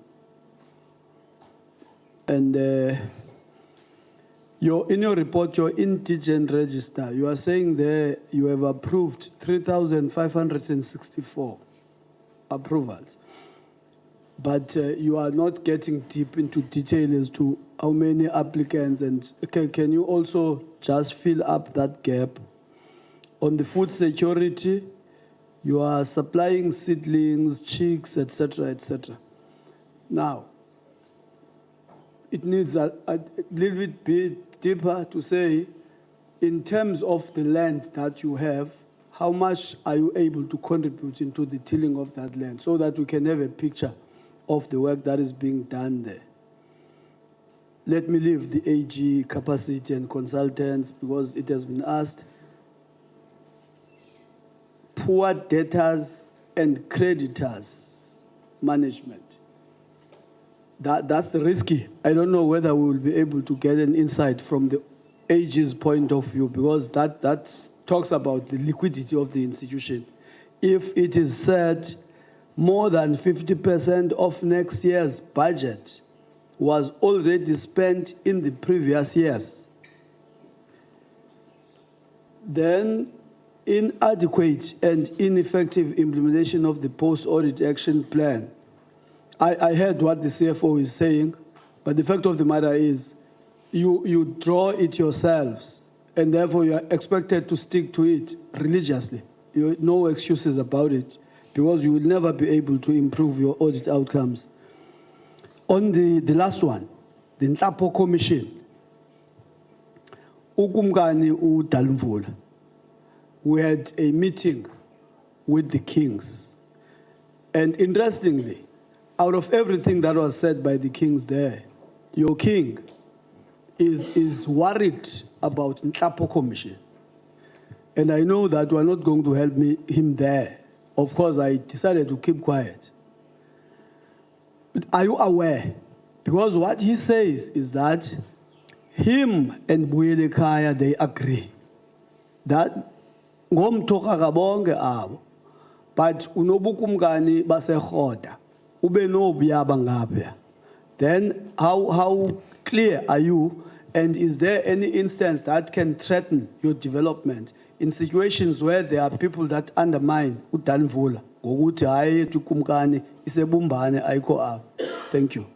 And in your report, your indigent register, you are saying there you have approved 3,564 approvals. But you are not getting deep into detail as to how many applicants, and can you also just fill up that gap? On the food security, you are supplying seedlings, chicks, etc., etc. Now, it needs a little bit deeper to say, in terms of the land that you have, how much are you able to contribute into the tilling of that land so that we can have a picture of the work that is being done there? Let me leave the AG capacity and consultants because it has been asked. Poor debtors and creditors management. That's risky. I don't know whether we will be able to get an insight from the AG's point of view because that talks about the liquidity of the institution. If it is said more than 50% of next year's budget was already spent in the previous years, then inadequate and ineffective implementation of the post-audit action plan. I heard what the CFO is saying, but the fact of the matter is you draw it yourselves, and therefore you are expected to stick to it religiously. No excuses about it, because you will never be able to improve your audit outcomes. On the last one, the Nhlapo Commission, Ukumkani uDalmvula, we had a meeting with the kings. And interestingly, out of everything that was said by the kings there, your king is worried about Nhlapo Commission. And I know that you are not going to help him there. Of course, I decided to keep quiet. But are you aware? Because what he says is that him and Buyelekaya, they agree that ngomthoka kabonke abo, but unobukumkani baseKhoda ube nobuyaba ngapha. Then how clear are you, and is there any instance that can threaten your development in situations where there are people that undermine uDalmvula ngokuthi hayi ethi ukumkani isebumbane ayikho apha? Thank you.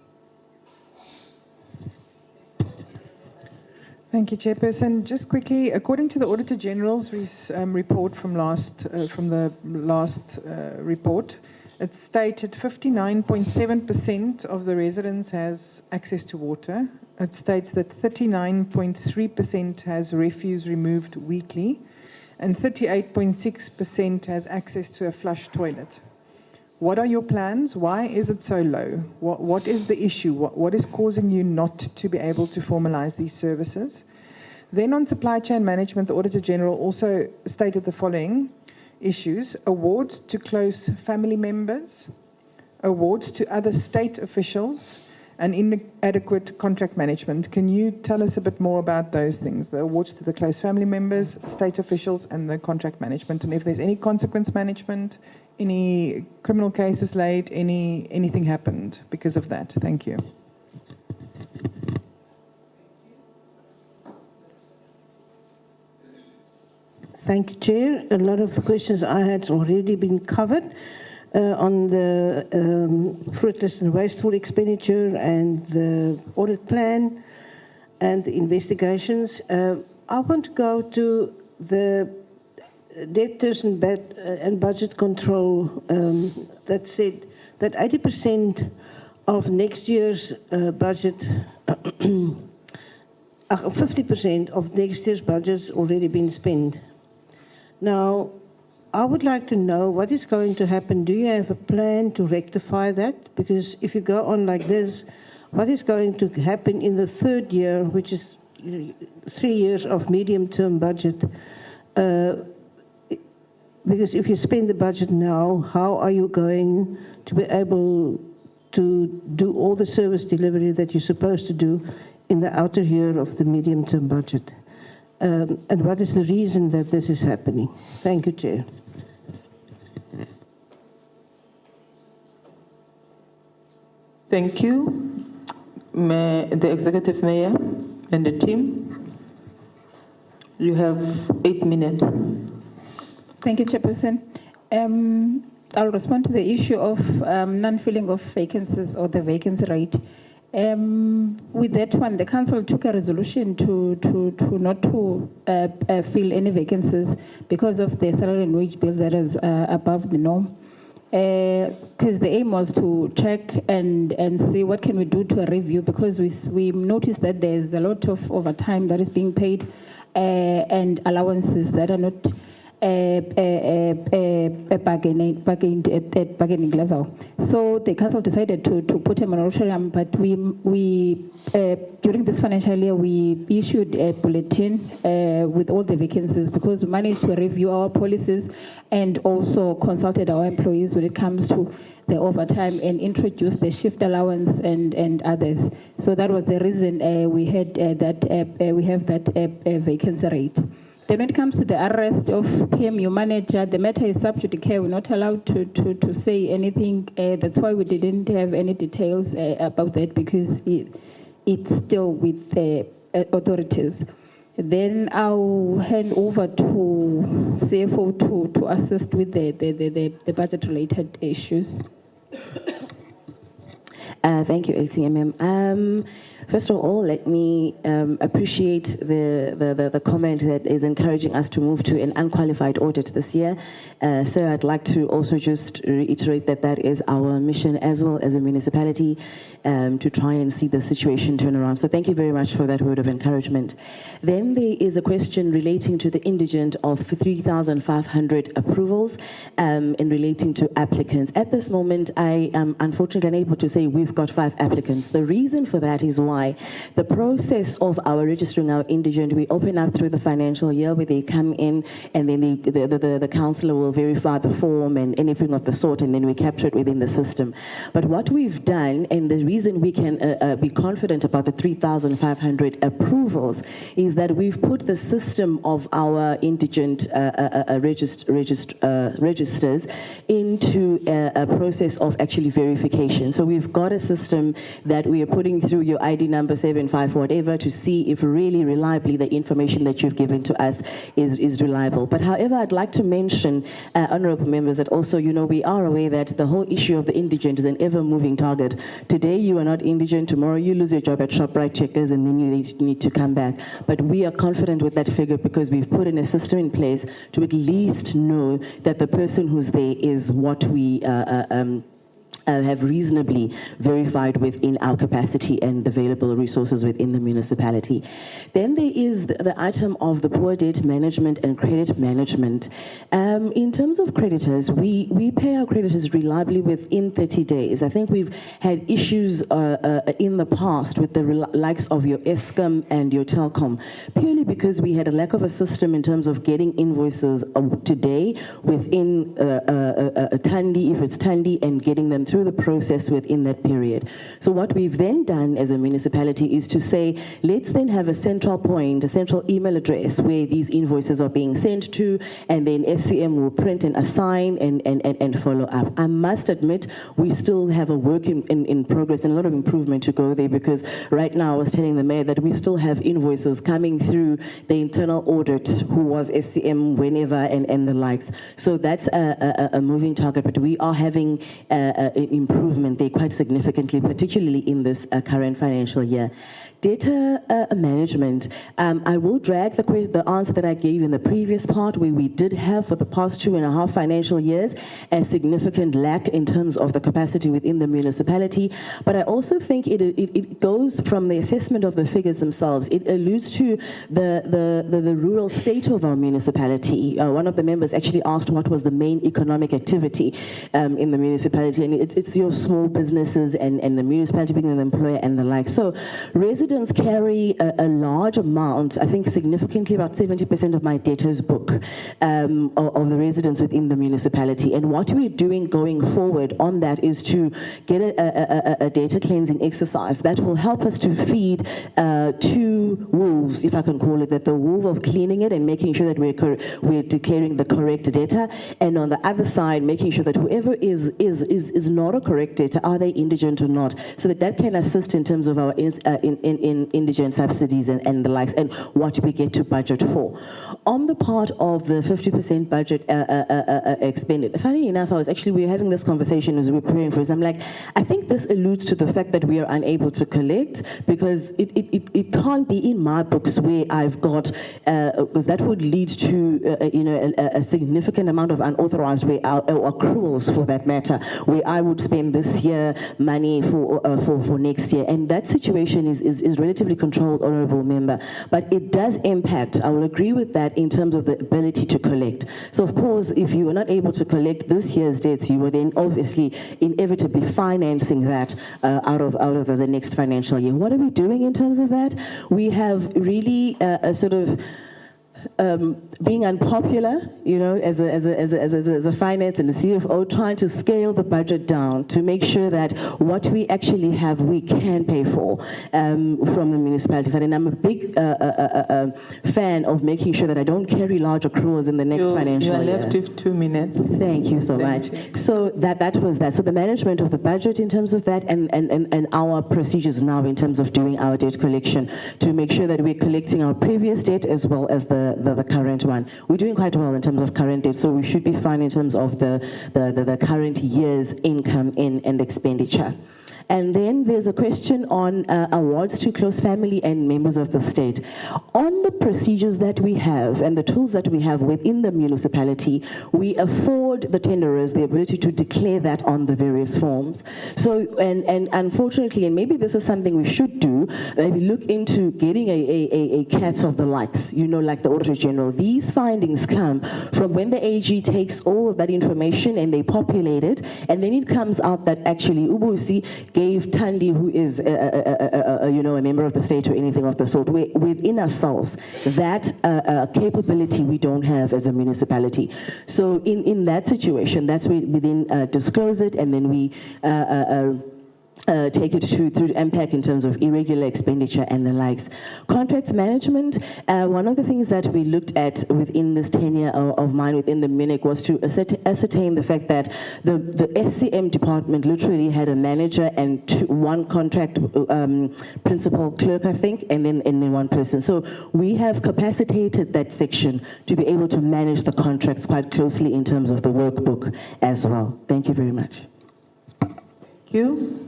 Thank you, Chairperson. Just quickly, according to the Auditor-General's report from the last report, it stated 59.7% of the residents has access to water. It states that 39.3% has refuse removed weekly, and 38.6% has access to a flush toilet. What are your plans? Why is it so low? What is the issue? What is causing you not to be able to formalize these services? Then on supply chain management, the Auditor-General also stated the following issues: awards to close family members, awards to other state officials, and inadequate contract management. Can you tell us a bit more about those things, the awards to the close family members, state officials, and the contract management, and if there's any consequence management, any criminal cases laid, anything happened because of that? Thank you. Thank you, Chair. A lot of the questions I had already been covered on the fruitless and wasteful expenditure and the audit plan and the investigations. I want to go to the debtors and budget control that said that 80% of next year's budget, 50% of next year's budget's already been spent. Now, I would like to know what is going to happen. Do you have a plan to rectify that? Because if you go on like this, what is going to happen in the third year, which is 3 years of medium-term budget? Because if you spend the budget now, how are you going to be able to do all the service delivery that you're supposed to do in the outer year of the medium-term budget? And what is the reason that this is happening? Thank you, Chair. Thank you, the Executive Mayor and the team. You have 8 minutes. Thank you, Chairperson. I'll respond to the issue of non-filling of vacancies or the vacancy rate. With that one, the council took a resolution to not to fill any vacancies because of the salary and wage bill that is above the norm. Because the aim was to check and see what can we do to a review, because we noticed that there's a lot of overtime that is being paid and allowances that are not bargaining level. So the council decided to put a moratorium, but we during this financial year we issued a bulletin with all the vacancies, because we managed to review our policies and also consulted our employees when it comes to the overtime and introduced the shift allowance and others. So that was the reason we had we have that vacancy rate. Then when it comes to the arrest of PMU manager, the matter is sub judice. We're not allowed to say anything. That's why we didn't have any details about that, because it's still with the authorities. Then I'll hand over to CFO to assist with the budget-related issues. Thank you, ATMM. First of all, let me appreciate the comment that is encouraging us to move to an unqualified audit this year. Sir, I'd like to also just reiterate that that is our mission as well as a municipality, to try and see the situation turn around. So thank you very much for that word of encouragement. Then there is a question relating to the indigent of 3,500 approvals in relating to applicants. At this moment, I am unfortunately unable to say we've got 5 applicants. The reason for that is why the process of our registering our indigent, we open up through the financial year where they come in and then the councillor will verify the form and anything of the sort, and then we capture it within the system. But what we've done, and the reason we can be confident about the 3,500 approvals, is that we've put the system of our indigent registers into a process of actually verification. So we've got a system that we are putting through your ID number 75 whatever to see if really reliably the information that you've given to us is reliable. But however, I'd like to mention, honorable members, that also, you know, we are aware that the whole issue of the indigent is an ever-moving target. Today you are not indigent, tomorrow you lose your job at ShopRite Checkers and then you need to come back. But we are confident with that figure because we've put in a system in place to at least know that the person who's there is what we have reasonably verified within our capacity and available resources within the municipality. Then there is the item of the poor debt management and credit management. In terms of creditors, we pay our creditors reliably within 30 days. I think we've had issues in the past with the likes of your Eskom and your Telkom, purely because we had a lack of a system in terms of getting invoices today within Tandi, if it's Tandi, and getting them through the process within that period. So what we've then done as a municipality is to say, let's then have a central point, a central email address where these invoices are being sent to, and then SCM will print and assign and follow up. I must admit, we still have a work in progress and a lot of improvement to go there, because right now I was telling the mayor that we still have invoices coming through the internal audit, who was SCM whenever and the likes. So that's a moving target, but we are having improvement there quite significantly, particularly in this current financial year. Data management, I will drag the answer that I gave in the previous part, where we did have for the past 2.5 financial years a significant lack in terms of the capacity within the municipality. But I also think it goes from the assessment of the figures themselves. It alludes to the rural state of our municipality. One of the members actually asked what was the main economic activity in the municipality, and it's your small businesses and the municipality being an employer and the like. So residents carry a large amount, I think significantly about 70% of my debtors book of the residents within the municipality. And what we're doing going forward on that is to get a data cleansing exercise that will help us to feed 2 wolves, if I can call it that, the wolf of cleaning it and making sure that we're declaring the correct data, and on the other side making sure that whoever is not a correct data, are they indigent or not, so that can assist in terms of our in indigent subsidies and the likes, and what we get to budget for. On the part of the 50% budget expended, funny enough, we were having this conversation as we were preparing for this. I'm like, I think this alludes to the fact that we are unable to collect, because it can't be in my books where I've got, because that would lead to a significant amount of unauthorized accruals, for that matter, where I would spend this year money for next year, and that situation is relatively controlled, honourable member, but it does impact, I will agree with that, in terms of the ability to collect. So of course, if you are not able to collect this year's debts, you will then obviously inevitably financing that out of the next financial year. What are we doing in terms of that? We have really being unpopular, you know, as a finance and a CFO, trying to scale the budget down to make sure that what we actually have, we can pay for from the municipalities. And I'm a big fan of making sure that I don't carry large accruals in the next financial year. You are left with 2 minutes. Thank you so much. So that was that. So the management of the budget in terms of that, and our procedures now in terms of doing our debt collection to make sure that we're collecting our previous debt as well as the current one. We're doing quite well in terms of current debt, so we should be fine in terms of the current year's income in and expenditure. And then there's a question on awards to close family and members of the state. On the procedures that we have and the tools that we have within the municipality, we afford the tenderers the ability to declare that on the various forms. So, and unfortunately, and maybe this is something we should do, maybe look into getting a CATS of the likes, you know, like the Auditor-General. These findings come from when the AG takes all of that information and they populate it, and then it comes out that actually Ubusi gave Tandi, who is you know, a member of the state or anything of the sort. Within ourselves, that capability we don't have as a municipality. So in that situation, that's where we then disclose it, and then we take it through MPAC in terms of irregular expenditure and the likes. Contracts management, one of the things that we looked at within this tenure of mine within the MUNIC was to ascertain the fact that the SCM department literally had a manager and one contract principal clerk, I think, and then one person. So we have capacitated that section to be able to manage the contracts quite closely in terms of the workbook as well. Thank you very much. Thank you.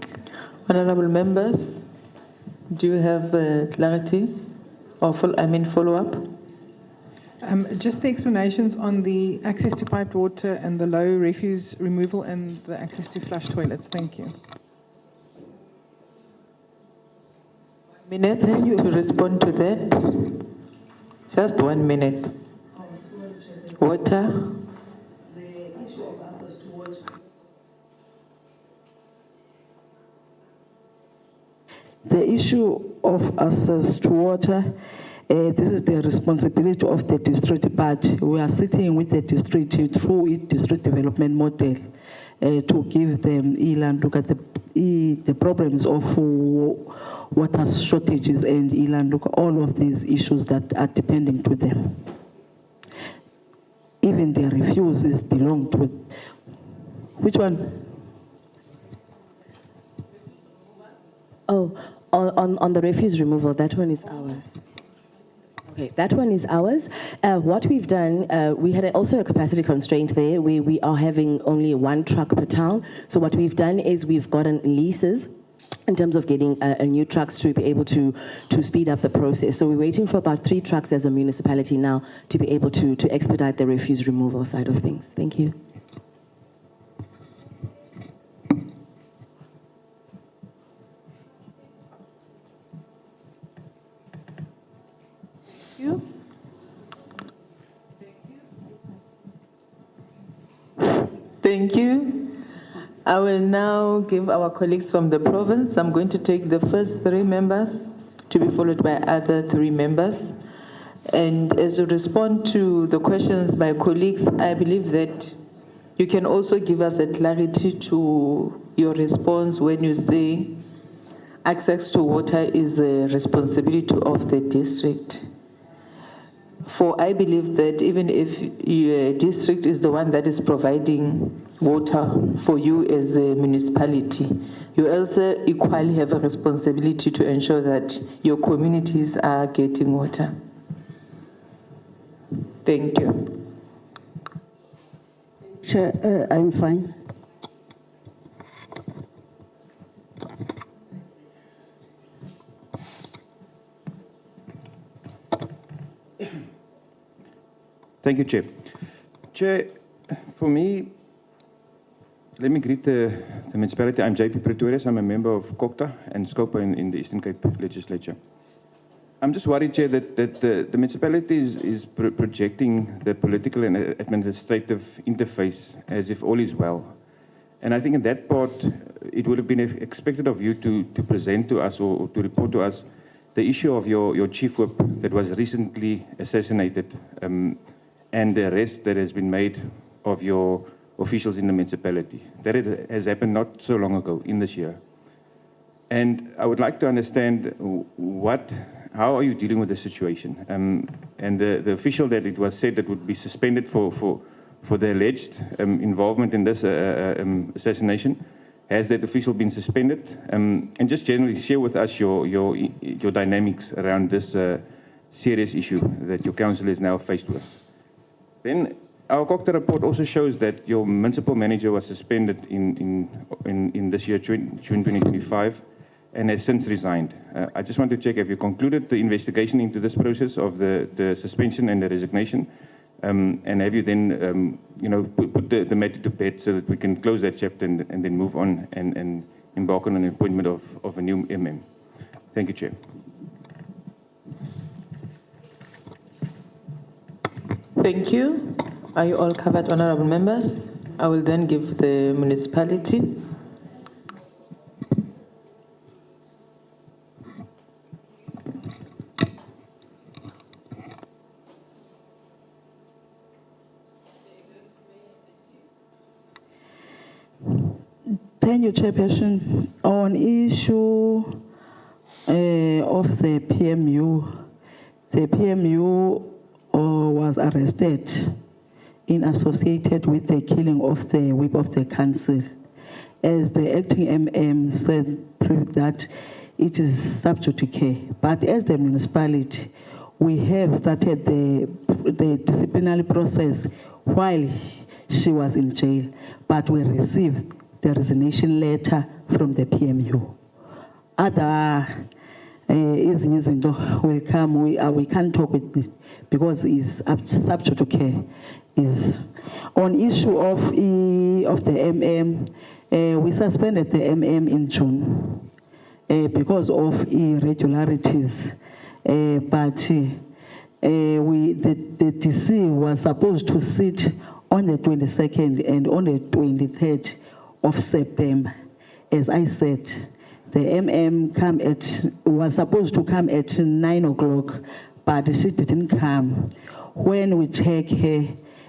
Honorable members, do you have clarity or follow-up? Just the explanations on the access to piped water and the low refuse removal and the access to flush toilets. Thank you. 1 minute to respond to that. Just 1 minute. Water. The issue of access to water, this is the responsibility of the district, but we are sitting with the district through its district development model to give them look at the problems of water shortages and look at all of these issues that are depending to them. Even their refuses belong to it. Which one? Oh, on the refuse removal, that one is ours. Okay, that one is ours. What we've done, we had also a capacity constraint there. We are having only 1 truck per town. So what we've done is we've gotten leases in terms of getting new trucks to be able to speed up the process. So we're waiting for about 3 trucks as a municipality now to be able to expedite the refuse removal side of things. Thank you. Thank you. I will now give our colleagues from the province. I'm going to take the first 3 members to be followed by other 3 members. And as you respond to the questions by colleagues, I believe that you can also give us a clarity to your response when you say access to water is a responsibility of the district. For I believe that even if your district is the one that is providing water for you as a municipality, you also equally have a responsibility to ensure that your communities are getting water. Thank you. Chair, I'm fine. Thank you, Chair. Chair, for me, let me greet the municipality. I'm JP Pretorius. I'm a member of COGTA and SCOPA in the Eastern Cape Legislature. I'm just worried, Chair, that the municipality is projecting the political and administrative interface as if all is well. And I think in that part, it would have been expected of you to present to us or to report to us the the issue of your chief whip that was recently assassinated, and the arrest that has been made of your officials in the municipality. That it has happened not so long ago in this year. And I would like to understand how are you dealing with the situation? And the official that it was said that would be suspended for the alleged involvement in this assassination, has that official been suspended? And just generally share with us your dynamics around this serious issue that your council is now faced with. Then our COGTA report also shows that your municipal manager was suspended in this year, June 2025, and has since resigned. I just want to check, have you concluded the investigation into this process of the suspension and the resignation? And have you then, put the matter to bed so that we can close that chapter and then move on and embark on an appointment of a new MM? Thank you, Chair. Thank you. Are you all covered, honorable members? I will then give the municipality. Thank you, Chairperson. On issue of the PMU was arrested in associated with the killing of the whip of the council. As the acting MM said that it is subject to care. But as the municipality, we have started the disciplinary process while she was in jail, but we received the resignation letter from the PMU. Other izinto will come. We can't talk with this because it's subject to care. Is on issue of the MM, we suspended the MM in June because of irregularities. But the DC was supposed to sit on the 22nd and on the 23rd of September. As I said, the MM was supposed to come at 9 o'clock, but she didn't come. When we check her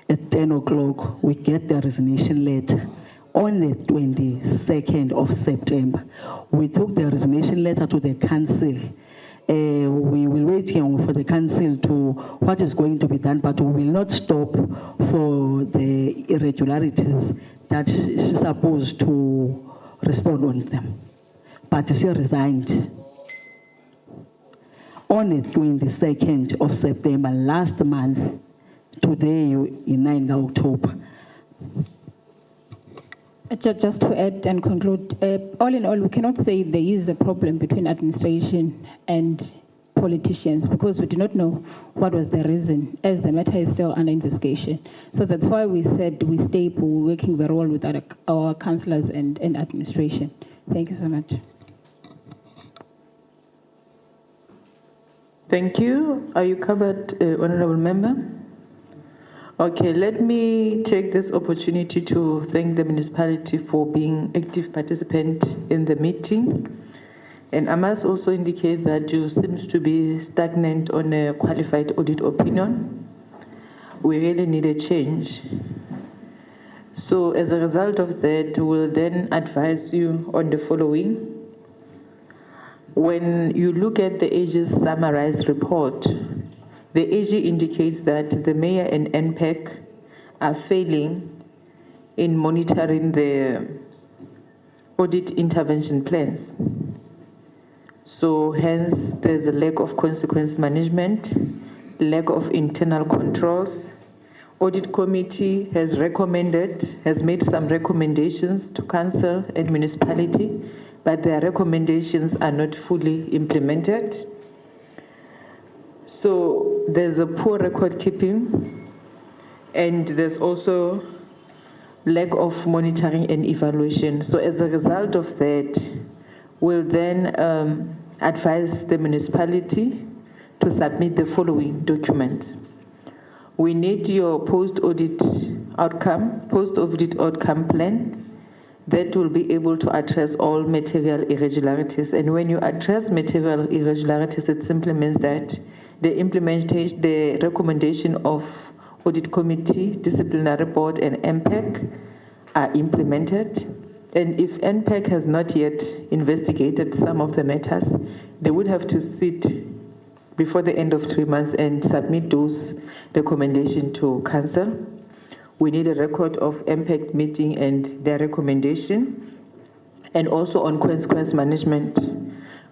at 10 o'clock, we get the resignation letter on the 22nd of September. We took the resignation letter to the council. We will wait here for the council to what is going to be done, but we will not stop for the irregularities that she's supposed to respond on them. But she resigned on the 22nd of September last month. Today, in 9th October. Just to add and conclude, all in all, we cannot say there is a problem between administration and politicians because we do not know what was the reason, as the matter is still under investigation. So that's why we said we stay working very well with our councillors and administration. Thank you so much. Thank you. Are you covered, honorable member? Okay, let me take this opportunity to thank the municipality for being active participant in the meeting. And I must also indicate that you seem to be stagnant on a qualified audit opinion. We really need a change. So as a result of that, we'll then advise you on the following. When you look at the AG's summarized report, the AG indicates that the mayor and NPEC are failing in monitoring the audit intervention plans. So hence, there's a lack of consequence management, lack of internal controls. Audit committee has made some recommendations to council and municipality, but their recommendations are not fully implemented. So there's a poor record keeping, and there's also lack of monitoring and evaluation. So as a result of that, we'll then advise the municipality to submit the following documents. We need your post-audit outcome plan, that will be able to address all material irregularities. And when you address material irregularities, it simply means that the recommendation of Audit Committee, Disciplinary Board, and MPEC are implemented. And if MPEC has not yet investigated some of the matters, they would have to sit before the end of 3 months and submit those recommendations to Council. We need a record of MPEC meeting and their recommendation, and also on consequence management.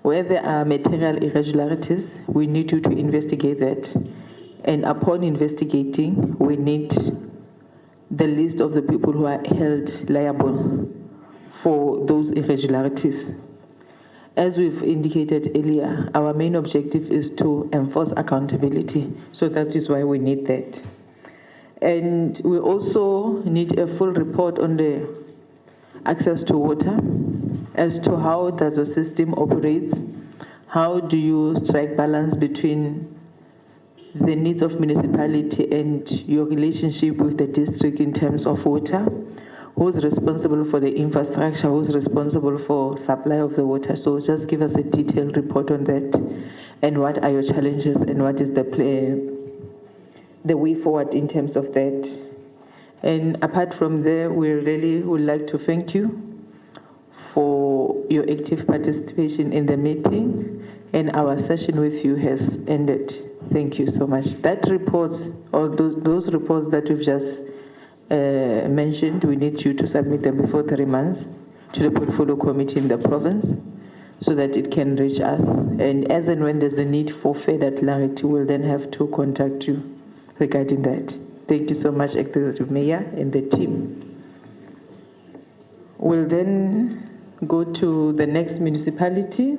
Where there are material irregularities, we need you to investigate that. And upon investigating, we need the list of the people who are held liable for those irregularities. As we've indicated earlier, our main objective is to enforce accountability. So that is why we need that. And we also need a full report on the access to water, as to how does the system operates, how do you strike balance between the needs of municipality and your relationship with the district in terms of water, who's responsible for the infrastructure, who's responsible for supply of the water. So just give us a detailed report on that, and what are your challenges, and what is the way forward in terms of that. And apart from there, we really would like to thank you for your active participation in the meeting, and our session with you has ended. Thank you so much. That reports, or those reports that we've just mentioned, we need you to submit them before 3 months to the portfolio committee in the province, so that it can reach us. And as and when there's a need for further clarity, we'll then have to contact you regarding that. Thank you so much, Executive Mayor and the team. We'll then go to the next municipality.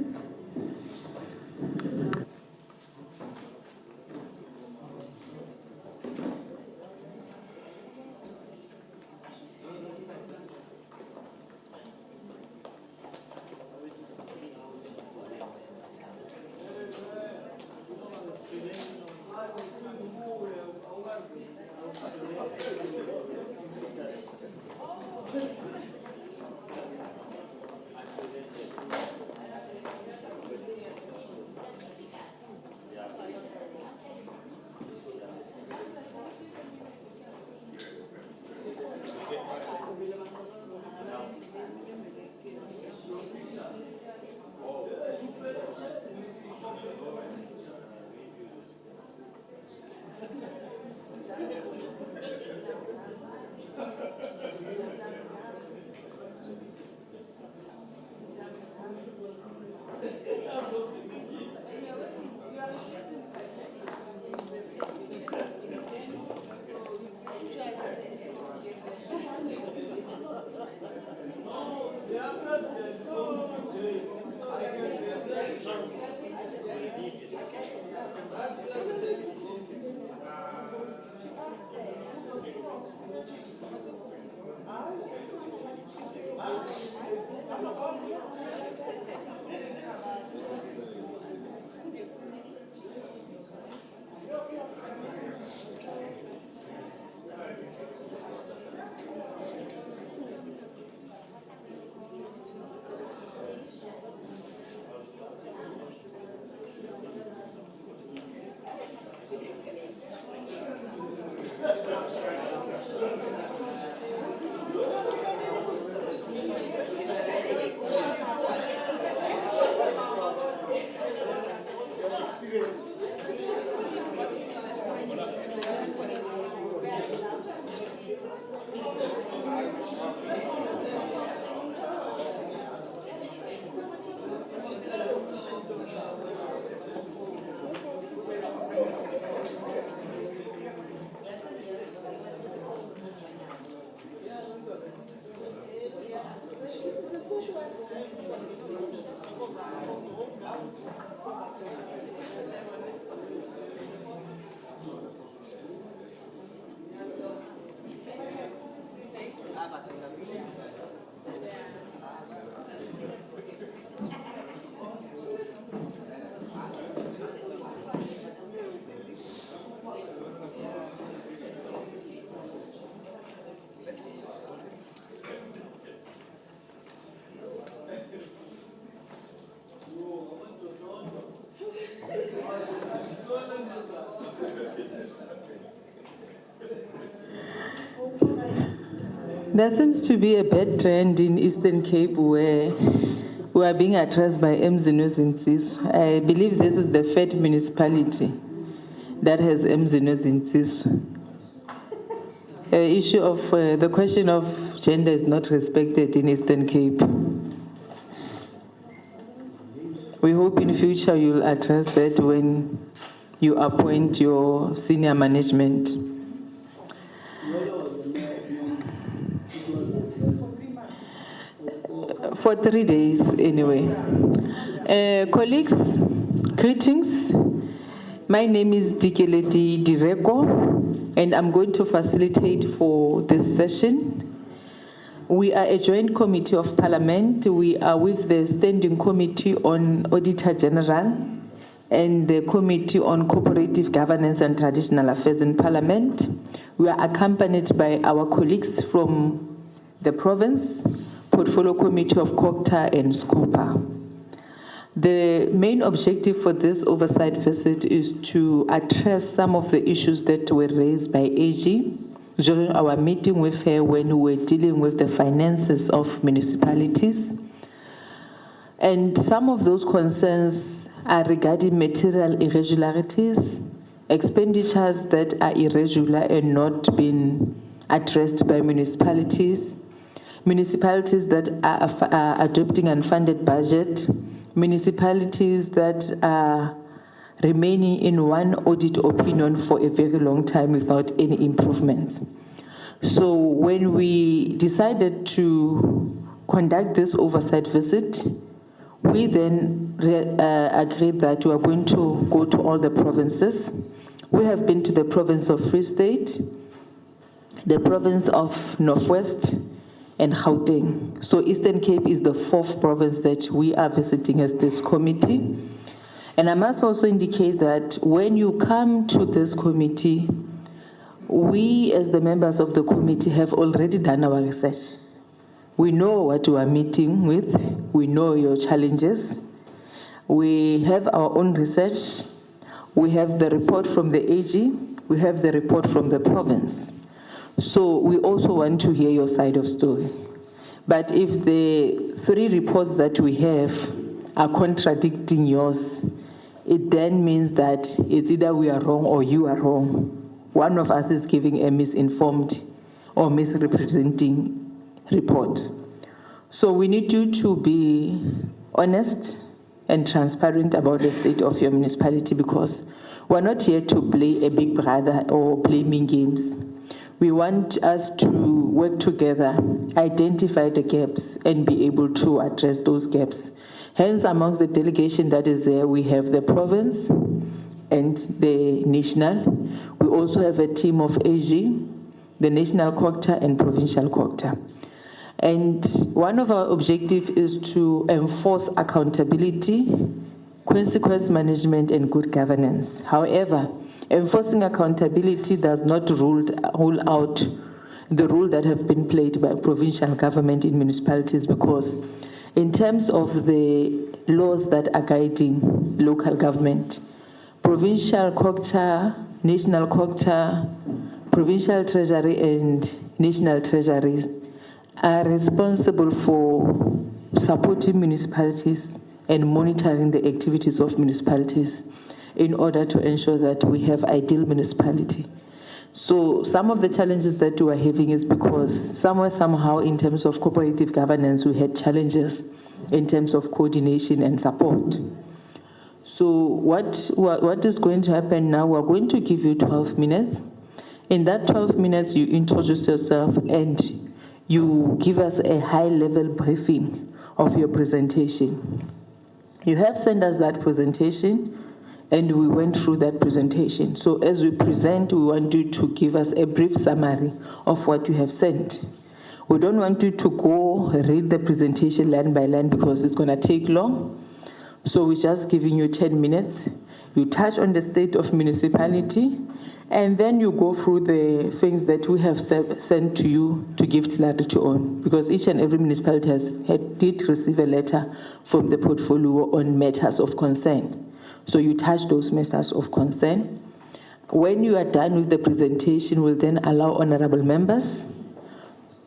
There seems to be a bad trend in Eastern Cape where we are being addressed by MZNOs in Sisu. I believe this is the third municipality that has MZNOs in Sisu. The question of gender is not respected in Eastern Cape. We hope in future you'll address that when you appoint your senior management. For 3 days, anyway. Colleagues, greetings. My name is Dikeledi Direko, and I'm going to facilitate for this session. We are a joint committee of Parliament. We are with the Standing Committee on Auditor-General and the Committee on Cooperative Governance and Traditional Affairs in Parliament. We are accompanied by our colleagues from the province, Portfolio Committee of COGTA and SCOPA. The main objective for this oversight visit is to address some of the issues that were raised by AG during our meeting with her when we were dealing with the finances of municipalities. And some of those concerns are regarding material irregularities, expenditures that are irregular and not being addressed by municipalities, municipalities that are adopting unfunded budget, municipalities that are remaining in one audit opinion for a very long time without any improvements. So when we decided to conduct this oversight visit, we then agreed that we are going to go to all the provinces. We have been to the province of Free State, the province of Northwest, and Gauteng. So Eastern Cape is the fourth province that we are visiting as this committee. And I must also indicate that when you come to this committee, we as the members of the committee have already done our research. We know what we are meeting with, we know your challenges, we have our own research, we have the report from the AG, we have the report from the province. So we also want to hear your side of story. But if the 3 reports that we have are contradicting yours, it then means that it's either we are wrong or you are wrong. One of us is giving a misinformed or misrepresenting report. So we need you to be honest and transparent about the state of your municipality, because we're not here to play a big brother or blaming games. We want us to work together, identify the gaps, and be able to address those gaps. Hence, amongst the delegation that is there, we have the province and the national. We also have a team of AG, the national COGTA and provincial COGTA. And one of our objectives is to enforce accountability, consequence management, and good governance. However, enforcing accountability does not rule out the role that have been played by provincial government in municipalities, because in terms of the laws that are guiding local government, provincial COGTA, national COGTA, provincial treasury and national treasuries are responsible for supporting municipalities and monitoring the activities of municipalities in order to ensure that we have ideal municipality. So some of the challenges that we are having is because somehow in terms of cooperative governance, we had challenges in terms of coordination and support. So what is going to happen now, we're going to give you 12 minutes. In that 12 minutes, you introduce yourself and you give us a high-level briefing of your presentation. You have sent us that presentation, and we went through that presentation. So as we present, we want you to give us a brief summary of what you have sent. We don't want you to go read the presentation line by line because it's going to take long. So we're just giving you 10 minutes. You touch on the state of municipality, and then you go through the things that we have sent to you to give clarity on, because each and every municipality did receive a letter from the portfolio on matters of concern. So you touch those matters of concern. When you are done with the presentation, we'll then allow honorable members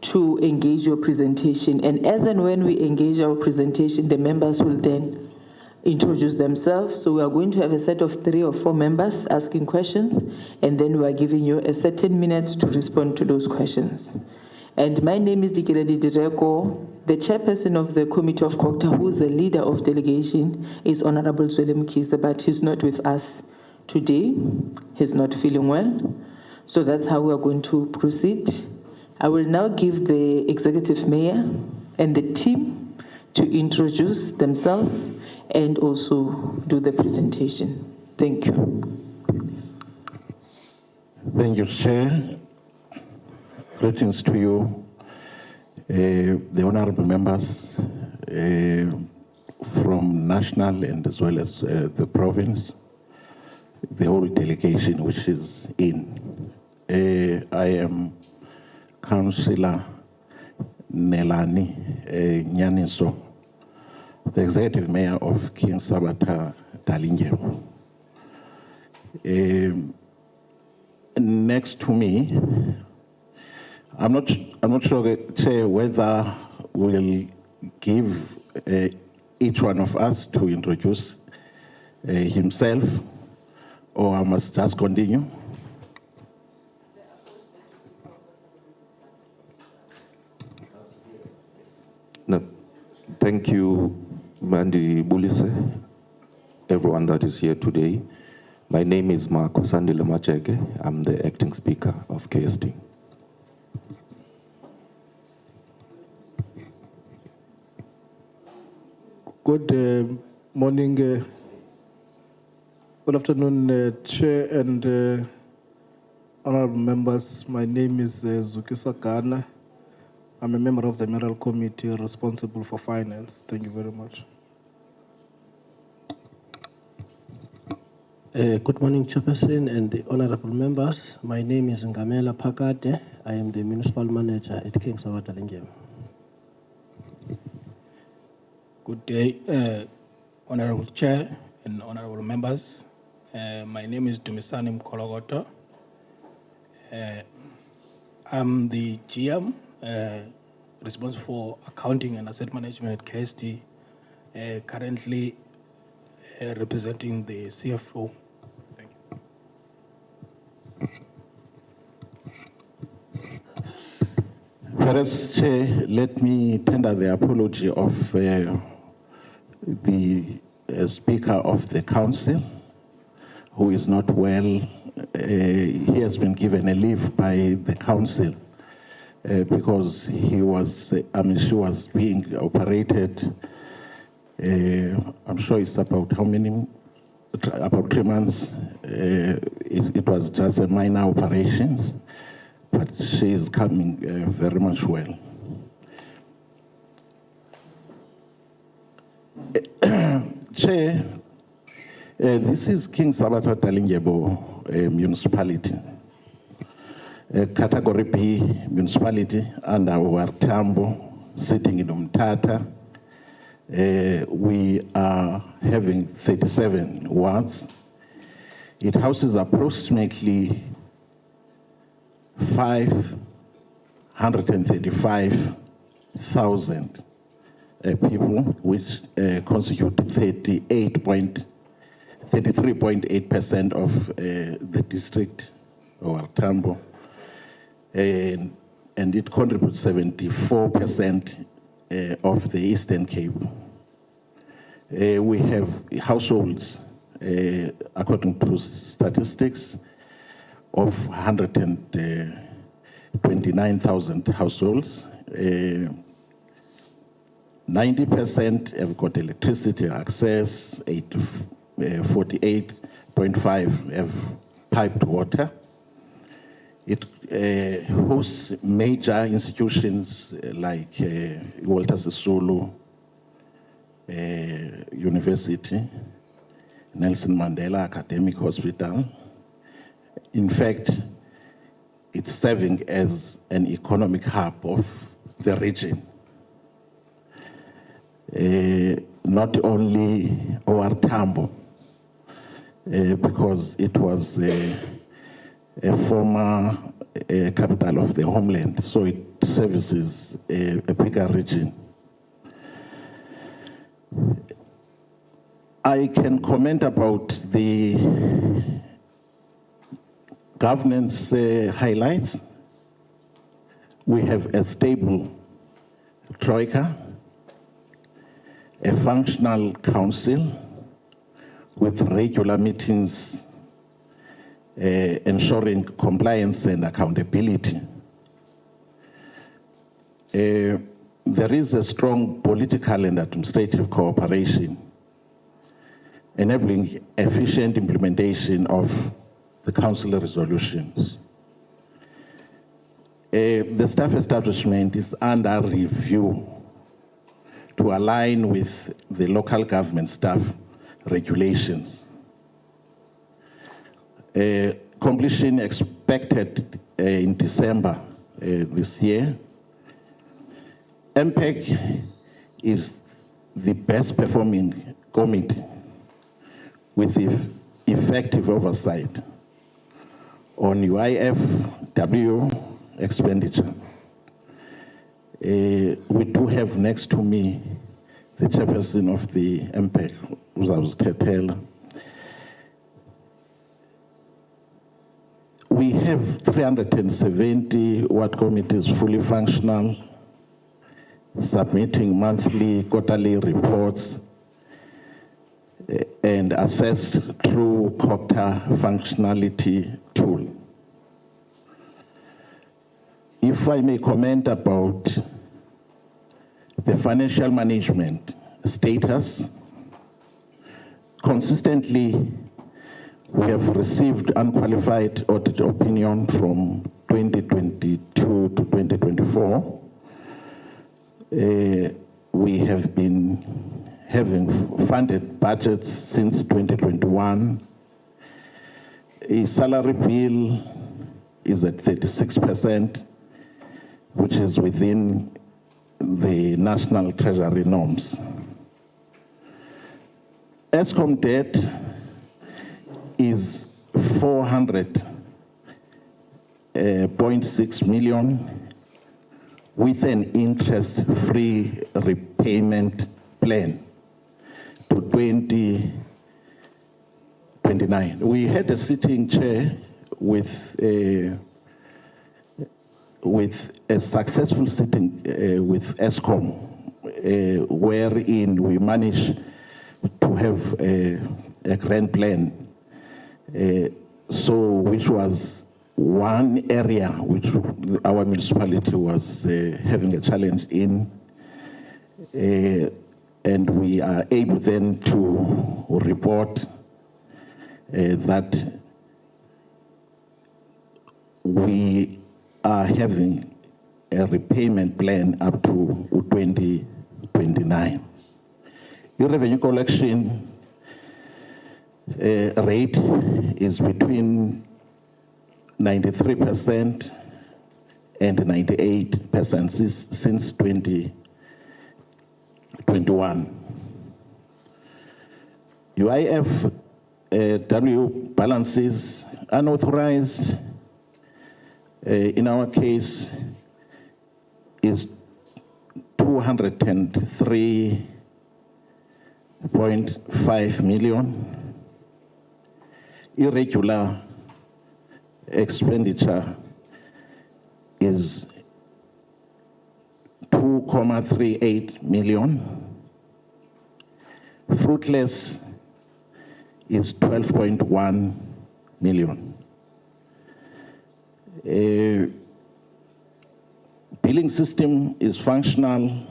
to engage your presentation. And as and when we engage our presentation, the members will then introduce themselves. So we are going to have a set of 3 or 4 members asking questions, and then we are giving you a certain minutes to respond to those questions. And my name is Dikeledi Direko. The chairperson of the Committee of COGTA, who is the leader of delegation, is Honorable Zweli Mkhize, but he's not with us today. He's not feeling well. So that's how we are going to proceed. I will now give the executive mayor and the team to introduce themselves and also do the presentation. Thank you. Thank you, Chair. Greetings to you, the honorable members from national and as well as the province, the whole delegation which is in. I am Councillor Nelani Nyaniso, the executive mayor of King Sabata Dalindyebo. Next to me, I'm not sure, Chair, whether we'll give each one of us to introduce himself, or I must just continue. No, thank you, Mandi Bulise, everyone that is here today. My name is Marco Sandile Macheke. I'm the acting speaker of KST. Good morning, good afternoon, Chair and honorable members. My name is Zukisa Kana. I'm a member of the Mineral Committee responsible for finance. Thank you very much. Good morning, Chairperson and the honorable members. My name is Ngamela Pakade. I am the municipal manager at King Sabata Dalindyebo. Good day, Honorable Chair and honorable members. My name is Dumisani Mkologoto. I'm the GM, responsible for accounting and asset management at KST, currently representing the CFO. Thank you. Perhaps, Chair, let me tender the apology of the Speaker of the Council, who is not well. He has been given a leave by the Council because she was being operated. I'm sure it's about how many? About 3 months. It was just a minor operations, but she is coming very much well. Chair, this is King Sabata Dalindyebo municipality. Category B municipality under our Tambo, sitting in Umtata. We are having 37 wards. It houses approximately 535,000 people, which constitute 33.8% of the district or Tambo, and it contributes 74% of the Eastern Cape. We have households, according to statistics, of 129,000 households. 90% have got electricity access, 48.5% have piped water. It hosts major institutions like Walter Sisulu University, Nelson Mandela Academic Hospital. In fact, it's serving as an economic hub of the region. Not only our Tambo, because it was a former capital of the homeland, so it services a bigger region. I can comment about the governance highlights. We have a stable troika, a functional council with regular meetings ensuring compliance and accountability. There is a strong political and administrative cooperation, enabling efficient implementation of the council resolutions. The staff establishment is under review to align with the local government staff regulations. Completion expected in December this year. MPEC is the best performing committee with effective oversight on UIFW expenditure. We do have next to me the chairperson of the MPEC, Uzabus Tetel. We have 370 ward committees fully functional, submitting monthly, quarterly reports, and assessed through COGTA functionality tool. If I may comment about the financial management status, consistently we have received unqualified audit opinion from 2022 to 2024. We have been having funded budgets since 2021. A salary bill is at 36%, which is within the National Treasury norms. ESCOM debt is 400.6 million with an interest-free repayment plan to 2029. We had a sitting chair with a successful sitting with ESCOM, wherein we managed to have a grand plan, which was one area which our municipality was having a challenge in, and we are able then to report that we are having a repayment plan up to 2029. The revenue collection rate is between 93% and 98% since 2021. UIFW balances unauthorized, in our case, is 203.5 million. Irregular expenditure is 2.38 million. Fruitless is 12.1 million. Billing system is functional.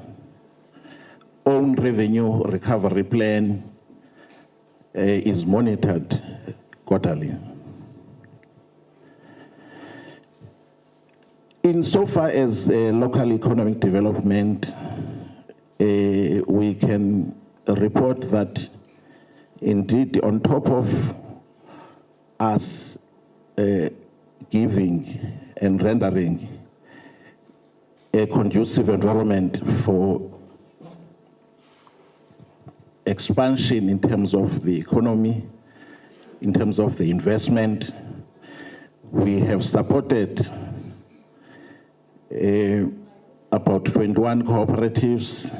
Own revenue recovery plan is monitored quarterly. Insofar as local economic development, we can report that indeed on top of us giving and rendering a conducive environment for expansion in terms of the economy, in terms of the investment, We have supported about 21 cooperatives.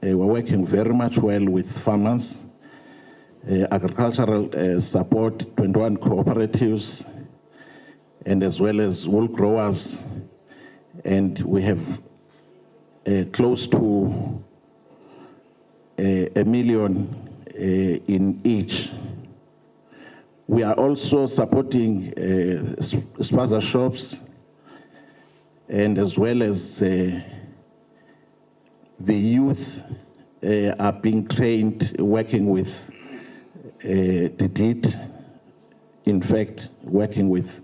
We're working very much well with farmers. Agricultural support, 21 cooperatives, and as well as wool growers. And we have close to $1 million in each. We are also supporting spaza shops, and as well as the youth are being trained working with DDIT, in fact, working with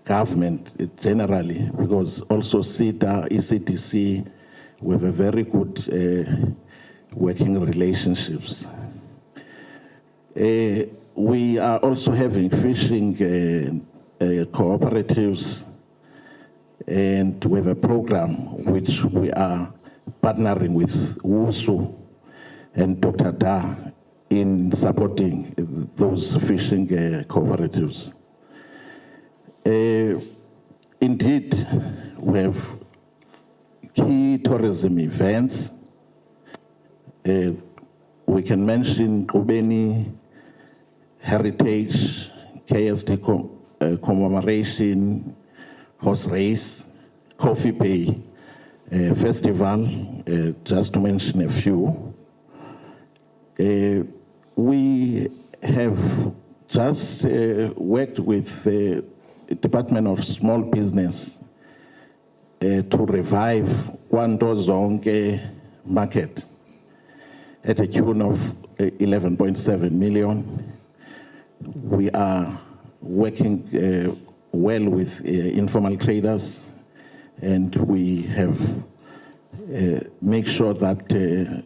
government generally, because also CETA, ECDC, we have a very good working relationships. We are also having fishing cooperatives, and we have a program which we are partnering with WUSU and Dr. Da in supporting those fishing cooperatives. Indeed, we have key tourism events. We can mention Kubeni Heritage, KSD commemoration, horse race, Coffee Bay Festival, just to mention a few. We have just worked with the Department of Small Business to revive Kwanto Zonke market at a tune of 11.7 million. We are working well with informal traders, and we have make sure that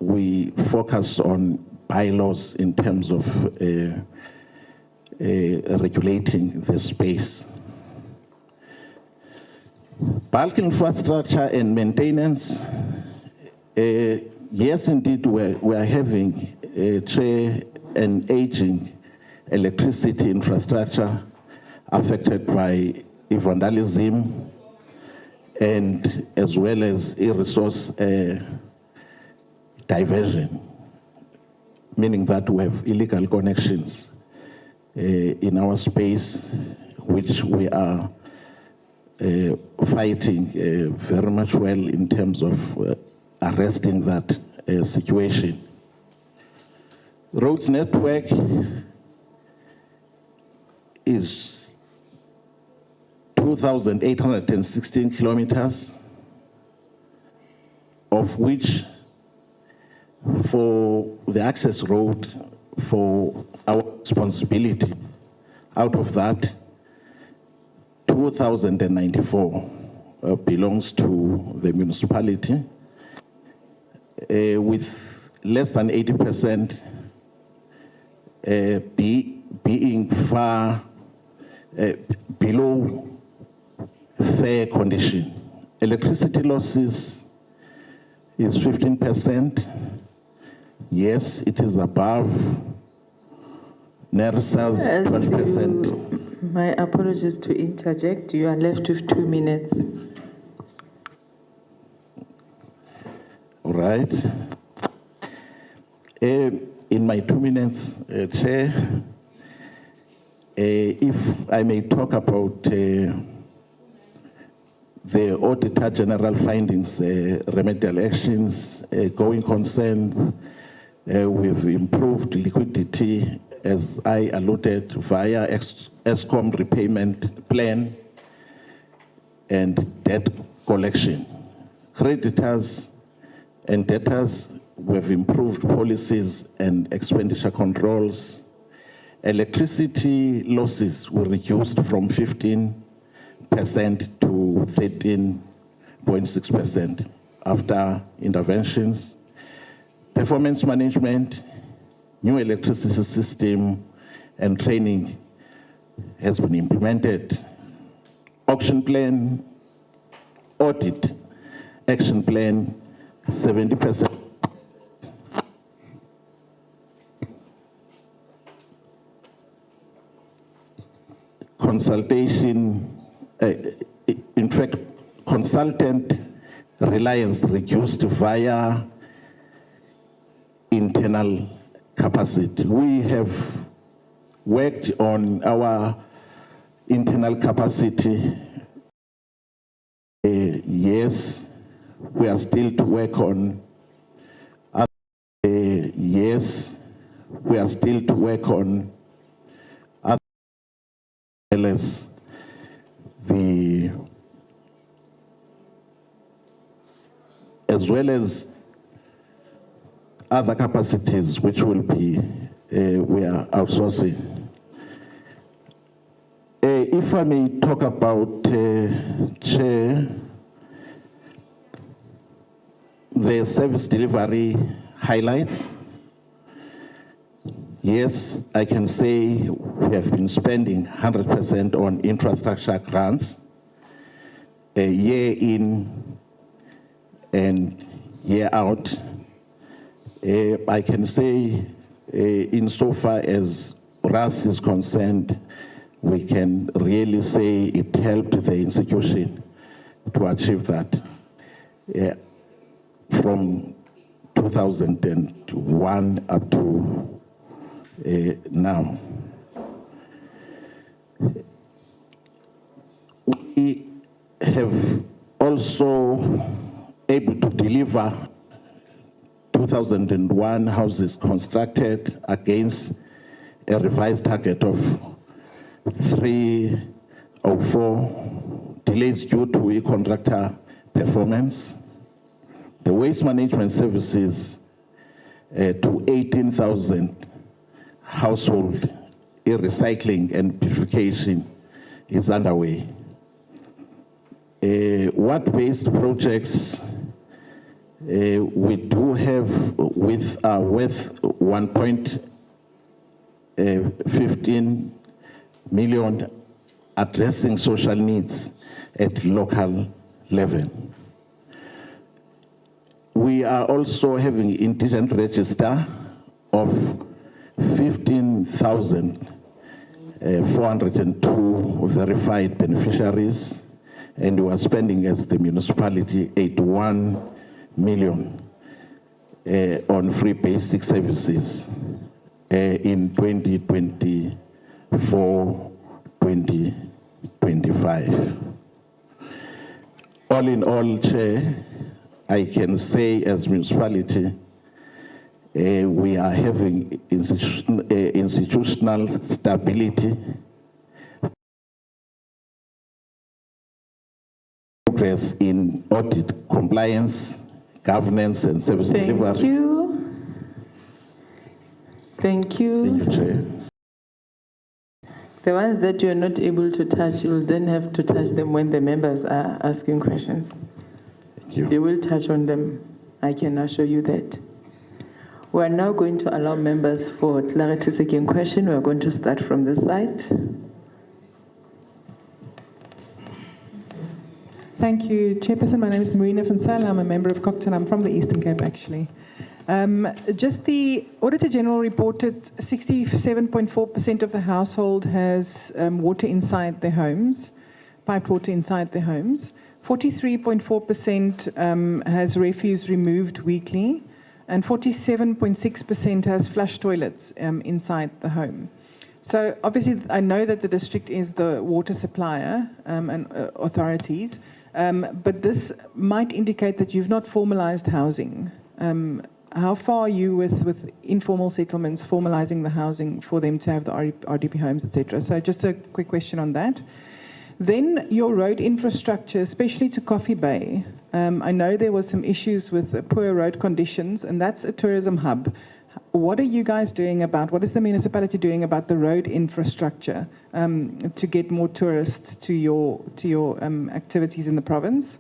we focus on bylaws in terms of regulating the space. Bulk infrastructure and maintenance. Yes, indeed, we are having an aging electricity infrastructure affected by vandalism and as well as resource diversion, meaning that we have illegal connections in our space, which we are fighting very much well in terms of arresting that situation. Roads network is 2,816 kilometers, of which for the access road, for our responsibility, out of that, 2,094 belongs to the municipality, with less than 80% being far below fair condition. Electricity losses is 15%. Yes, it is above NERSA's 12%. My apologies to interject. You are left with 2 minutes. All right. In my 2 minutes, Chair, if I may talk about the Auditor-General findings, remedial actions, going concerns, we've improved liquidity, as I alluded, via ESCOM repayment plan and debt collection. Creditors and debtors, we've improved policies and expenditure controls. Electricity losses were reduced from 15% to 13.6% after interventions. Performance management, new electricity system and training has been implemented. Auction plan, audit, action plan, 70%. consultation, in fact, consultant reliance reduced via internal capacity. We have worked on our internal capacity. Yes, we are still to work on. Yes, we are still to work on other as well as other capacities which will be we are outsourcing. If I may talk about Chair, the service delivery highlights. Yes, I can say we have been spending 100% on infrastructure grants, year in and year out. I can say insofar as RAS is concerned, we can really say it helped the institution to achieve that. From 2001 up to now. We have also able to deliver 2001 houses constructed against a revised target of 304, delays due to a contractor performance. The waste management services to 18,000 household recycling and purification is underway. What waste projects we do have with worth 1.15 million addressing social needs at local level. We are also having indigent register of 15,402 verified beneficiaries, and we are spending as the municipality 81 million on free basic services in 2024-2025. All in all, Chair, I can say as municipality, we are having institutional stability, progress in audit compliance, governance, and service delivery. Thank you. Thank you. Thank you, Chair. The ones that you are not able to touch, you'll then have to touch them when the members are asking questions. Thank you. They will touch on them. I can assure you that. We are now going to allow members for clarity-seeking question. We are going to start from this side. Thank you, Chairperson. My name is Marina van Zyl. I'm a member of COGTA and I'm from the Eastern Cape, actually. Just the Auditor-General reported 67.4% of the household has water inside their homes, piped water inside their homes. 43.4% has refuse removed weekly, and 47.6% has flush toilets inside the home. So obviously, I know that the district is the water supplier and authorities, but this might indicate that you've not formalized housing. How far are you with informal settlements, formalizing the housing for them to have the RDP homes, etc.? So just a quick question on that. Then your road infrastructure, especially to Coffee Bay. I know there was some issues with poor road conditions, and that's a tourism hub. What are you guys doing about, what is the municipality doing about the road infrastructure to get more tourists to your activities in the province?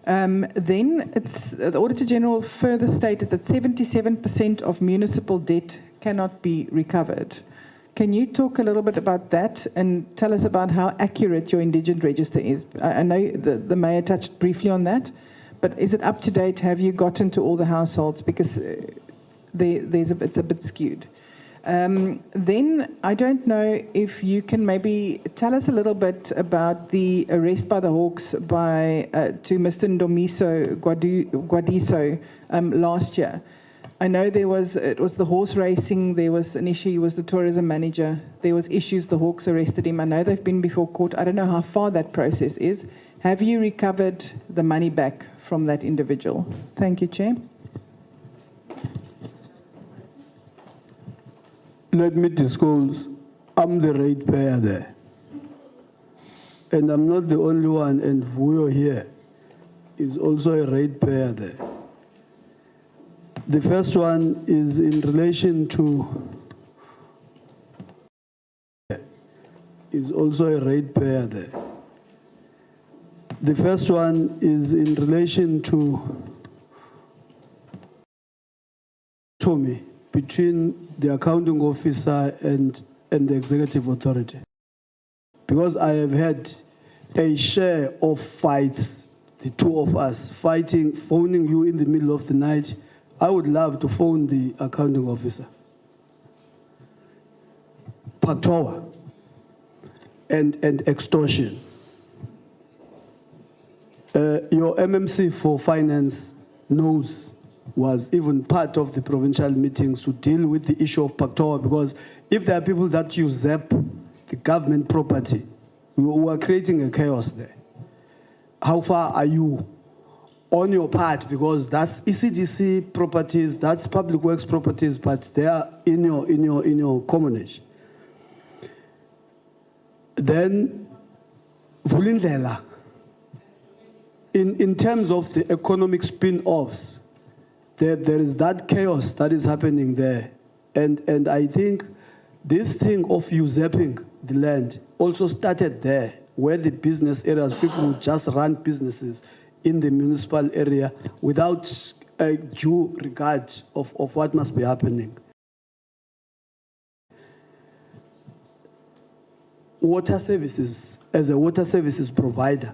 Then the Auditor-General further stated that 77% of municipal debt cannot be recovered. Can you talk a little bit about that and tell us about how accurate your indigent register is? I know the Mayor touched briefly on that, but is it up to date? Have you gotten to all the households? Because it's a bit skewed. Then I don't know if you can maybe tell us a little bit about the arrest by the Hawks by to Mr. Ndomiso Gwadiso last year. I know it was the horse racing, there was an issue, he was the tourism manager, there was issues, the Hawks arrested him. I know they've been before court. I don't know how far that process is. Have you recovered the money back from that individual? Thank you, Chair. Let me disclose, I'm the ratepayer there. And I'm not the only one, and Vuyo here is also a ratepayer there. The first one is in relation to, is also a ratepayer there. The first one is in relation to Tommy, between the accounting officer and the executive authority. Because I have had a share of fights, the two of us fighting, phoning you in the middle of the night. I would love to phone the accounting officer. Patoa and extortion. Your MMC for finance knows, was even part of the provincial meetings to deal with the issue of Patoa, because if there are people that usurp the government property, we are creating a chaos there. How far are you on your part? Because that's ECDC properties, that's public works properties, but they are in your commonage. Then Vulindlela, in terms of the economic spin-offs, there is that chaos that is happening there. And I think this thing of usurping the land also started there, where the business areas, people who just run businesses in the municipal area without a due regard of what must be happening. Water services, as a water services provider,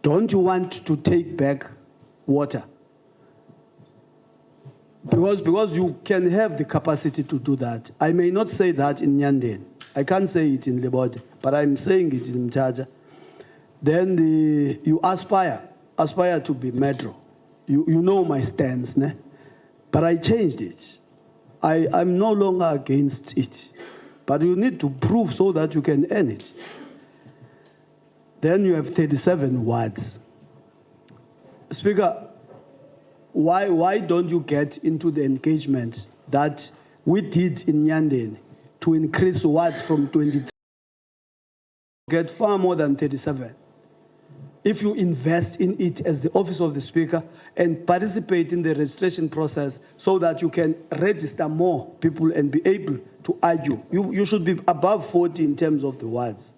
don't you want to take back water? Because you can have the capacity to do that. I may not say that in Nyanden. I can't say it in Lebode, but I'm saying it in Mchaja. Then you aspire to be metro. You know my stance, ne? But I changed it. I'm no longer against it. But you need to prove so that you can earn it. Then you have 37 wards. Speaker, why don't you get into the engagement that we did in Nyanden to increase wards from 23, get far more than 37? If you invest in it as the office of the Speaker and participate in the registration process so that you can register more people and be able to argue, you should be above 40 in terms of the wards.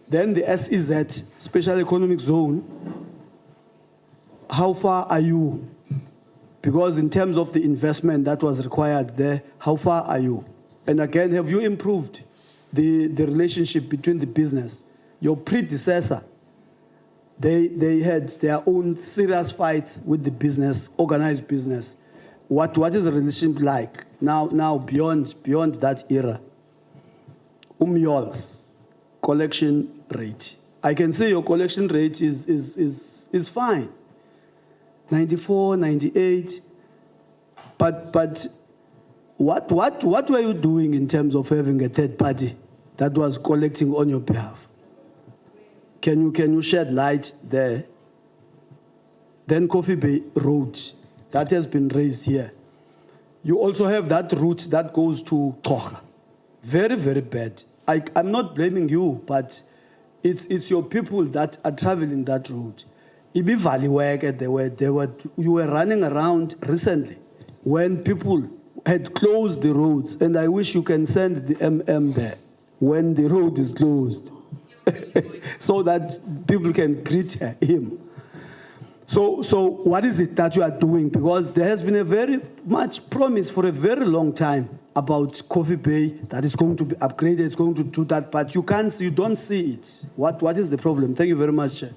Then the SEZ, Special Economic Zone, how far are you? Because in terms of the investment that was required there, how far are you? And again, have you improved the relationship between the business? Your predecessor, they had their own serious fights with the business, organized business. What is the relationship like now beyond that era? Umyol's collection rate. I can say your collection rate is fine. 94, 98. But what were you doing in terms of having a third party that was collecting on your behalf? Can you shed light there? Then Coffee Bay Road, that has been raised here. You also have that route that goes to Kocha. Very, very bad. I'm not blaming you, but it's your people that are traveling that road. Ibi Valley work, you were running around recently when people had closed the roads, and I wish you can send the MM there when the road is closed so that people can greet him. So what is it that you are doing? Because there has been a very much promise for a very long time about Coffee Bay that is going to be upgraded, it's going to do that, but you don't see it. What is the problem? Thank you very much, Chair.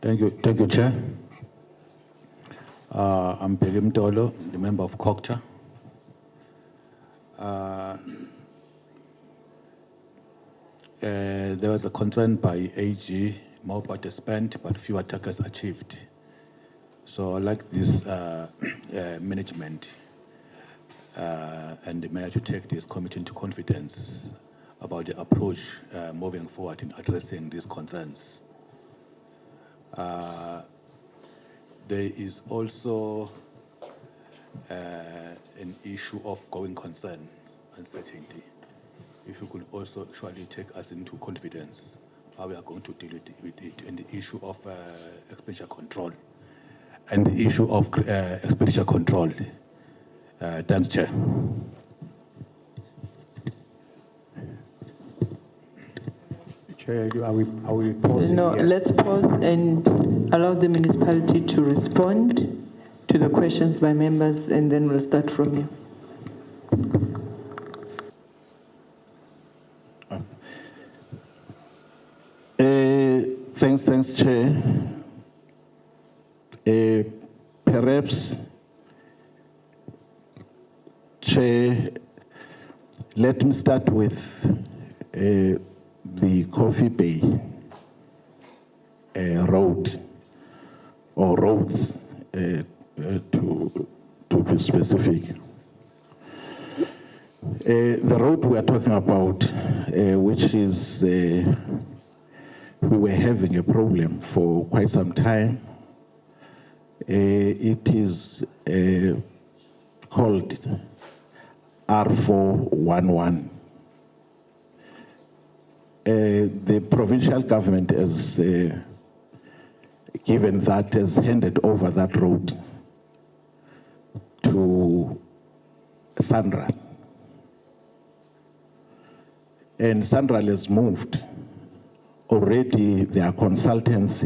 Thank you, Chair. I'm Pelim Tolo, the member of COGTA. There was a concern by AG, more participants, but fewer targets achieved. So I'd like this management and the mayor to take this committee into confidence about the approach moving forward in addressing these concerns. There is also an issue of going concern, uncertainty. If you could also actually take us into confidence how we are going to deal with it, and the issue of expenditure control. And the issue of expenditure control. Thanks, Chair. Chair, are we pausing? No, Yes. let's pause and allow the municipality to respond to the questions by members, and then we'll start from you. Thanks, Chair. Perhaps, Chair, let me start with the Coffee Bay road, or roads, to be specific. The road we are talking about, which is, we were having a problem for quite some time. It is called R411. The provincial government has handed over that road to Sandra. And Sandra has moved. Already there are consultants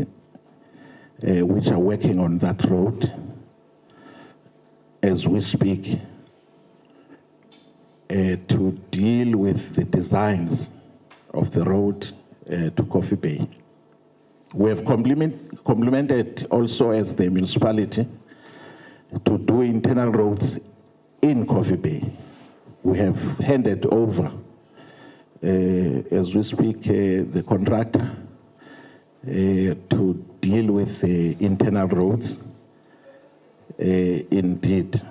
which are working on that road as we speak to deal with the designs of the road to Coffee Bay. We have complemented also as the municipality to do internal roads in Coffee Bay. We have handed over, as we speak, the contractor to deal with the internal roads. Indeed.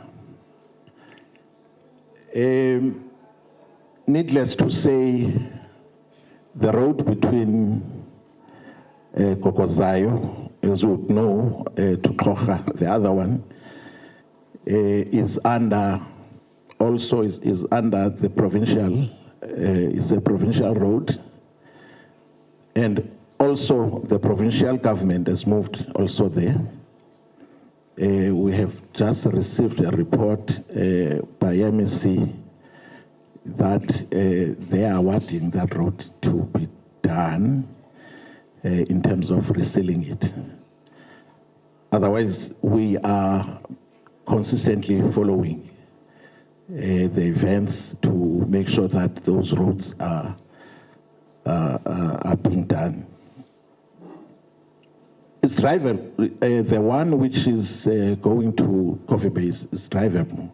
Needless to say, the road between Kokozayo, as you would know, to Kocha, the other one, is under the provincial, it's a provincial road, and also the provincial government has moved also there. We have just received a report by MEC that they are wanting that road to be done in terms of resealing it. Otherwise, we are consistently following the events to make sure that those roads are being done. It's drivable. The one which is going to Coffee Bay is drivable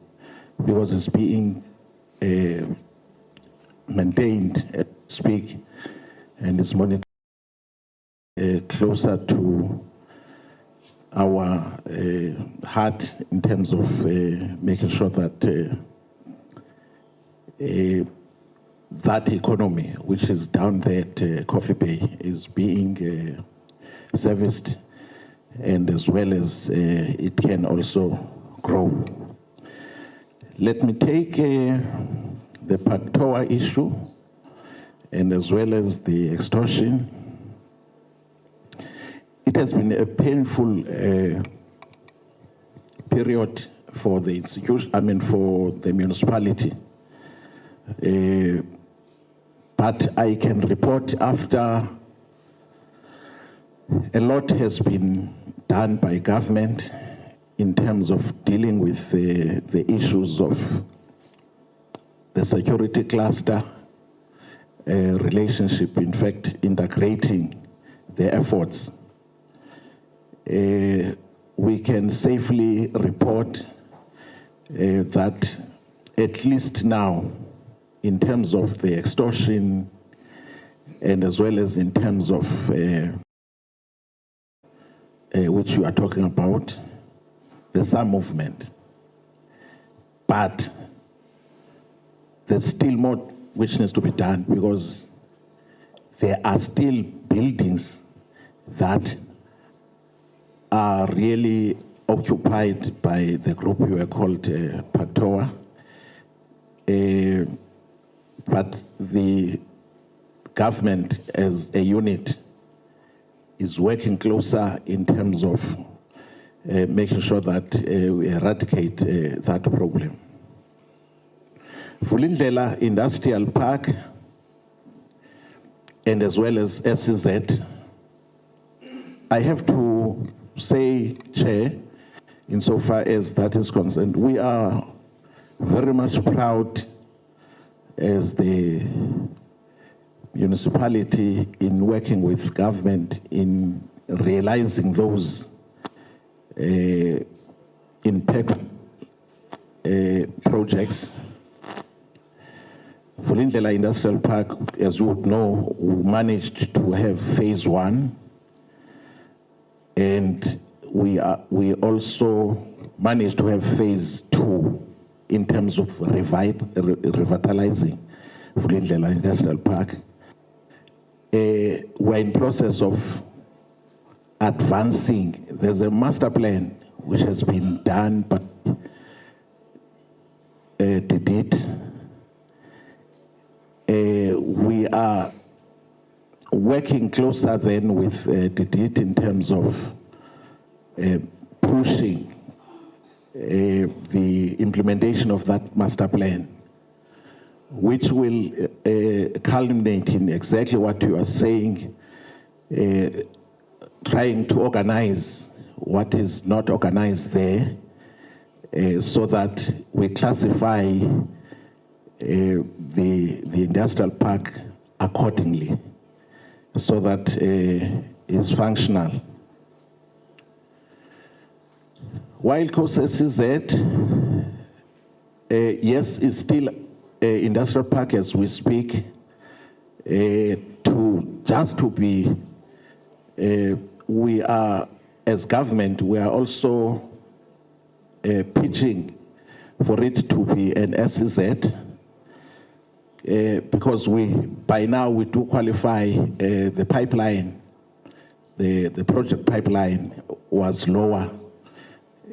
because it's being maintained, speak, and is monitored closer to our heart in terms of making sure that that economy, which is down there at Coffee Bay, is being serviced, and as well as it can also grow. Let me take the Paktoa issue and as well as the extortion. It has been a painful period for the institution, for the municipality. But I can report after a lot has been done by government in terms of dealing with the issues of the security cluster relationship, in fact, integrating the efforts we can safely report that at least now, in terms of the extortion and as well as in terms of which you are talking about, there's some movement. But there's still more which needs to be done, because there are still buildings that are really occupied by the group you were called Patoa. But the government as a unit is working closer in terms of making sure that we eradicate that problem. Vulindlela Industrial Park and as well as SZ, I have to say, Chair, insofar as that is concerned, we are very much proud as the municipality in working with government in realizing those impact projects. Vulindlela Industrial Park, as you would know, we managed to have phase 1, and we also managed to have phase 2 in terms of revitalizing Vulindlela Industrial Park. We're in process of advancing. There's a master plan which has been done, but we are working closer then with DDIT in terms of pushing the implementation of that master plan, which will culminate in exactly what you are saying, trying to organize what is not organized there, so that we classify the industrial park accordingly, so that it's functional. While SZ, yes, it's still industrial park as we speak, we are, as government, we are also pitching for it to be an SZ, because by now we do qualify the pipeline, the project pipeline was lower.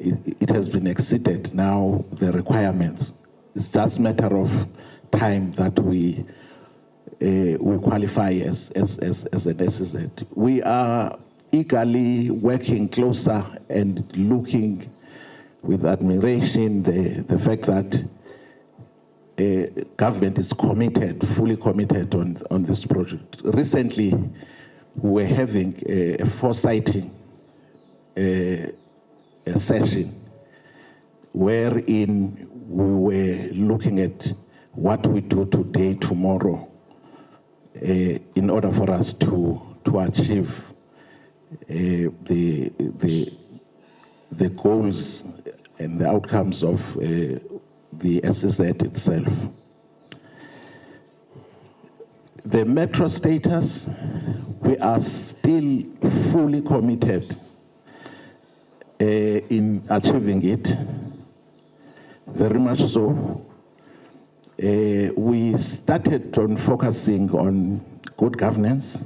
It has been exceeded now, the requirements. It's just a matter of time that we qualify as an SZ. We are eagerly working closer and looking with admiration the fact that government is committed, fully committed on this project. Recently, we were having a foresighting session wherein we were looking at what we do today, tomorrow, in order for us to achieve the goals and the outcomes of the SZ itself. The metro status, we are still fully committed in achieving it, very much so. We started on focusing on good governance,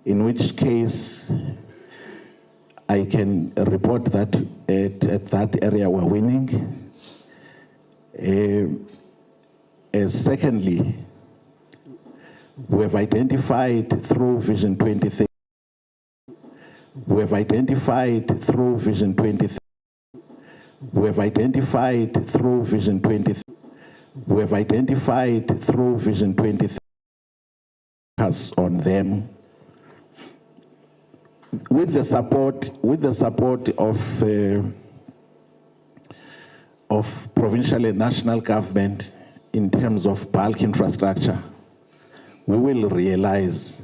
in which case I can report that at that area we're winning. Secondly, we have identified through Vision 2030, we have identified through Vision 2030, we have identified through Vision 2030, we have identified through Vision 2030 on them, with the support of provincial and national government in terms of bulk infrastructure. We will realize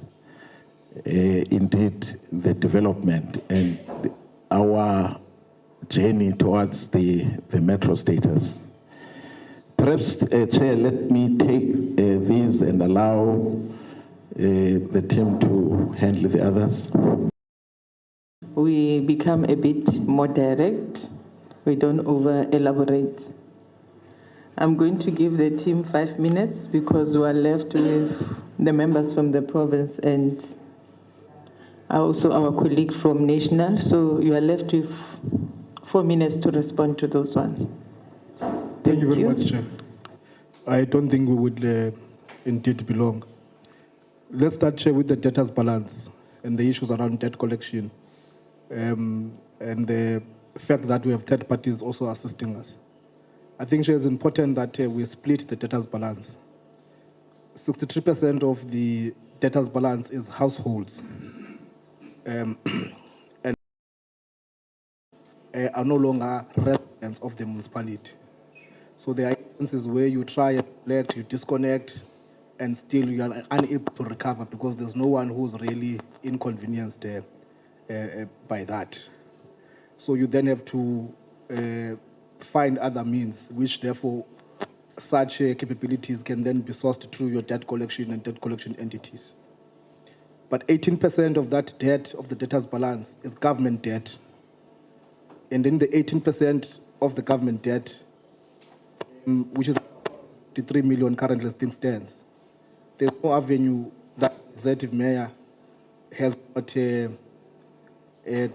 indeed the development and our journey towards the metro status. Perhaps, Chair, let me take these and allow the team to handle the others. We become a bit more direct. We don't over-elaborate. I'm going to give the team 5 minutes because we are left with the members from the province and also our colleague from National. So you are left with 4 minutes to respond to those ones. Thank you very much, Chair. I don't think we would indeed be long. Let's start, Chair, with the debtors balance and the issues around debt collection and the fact that we have third parties also assisting us. I think, Chair, it's important that we split the debtors balance. 63% of the debtors balance is households and are no longer residents of the municipality. So there are instances where you try and collect, you disconnect, and still you are unable to recover because there's no one who's really inconvenienced by that. So you then have to find other means, which therefore such capabilities can then be sourced through your debt collection and debt collection entities. But 18% of that debt, of the debtors balance, is government debt. And then the 18% of the government debt, which is 53 million currently as things stands, there's no avenue that executive mayor has not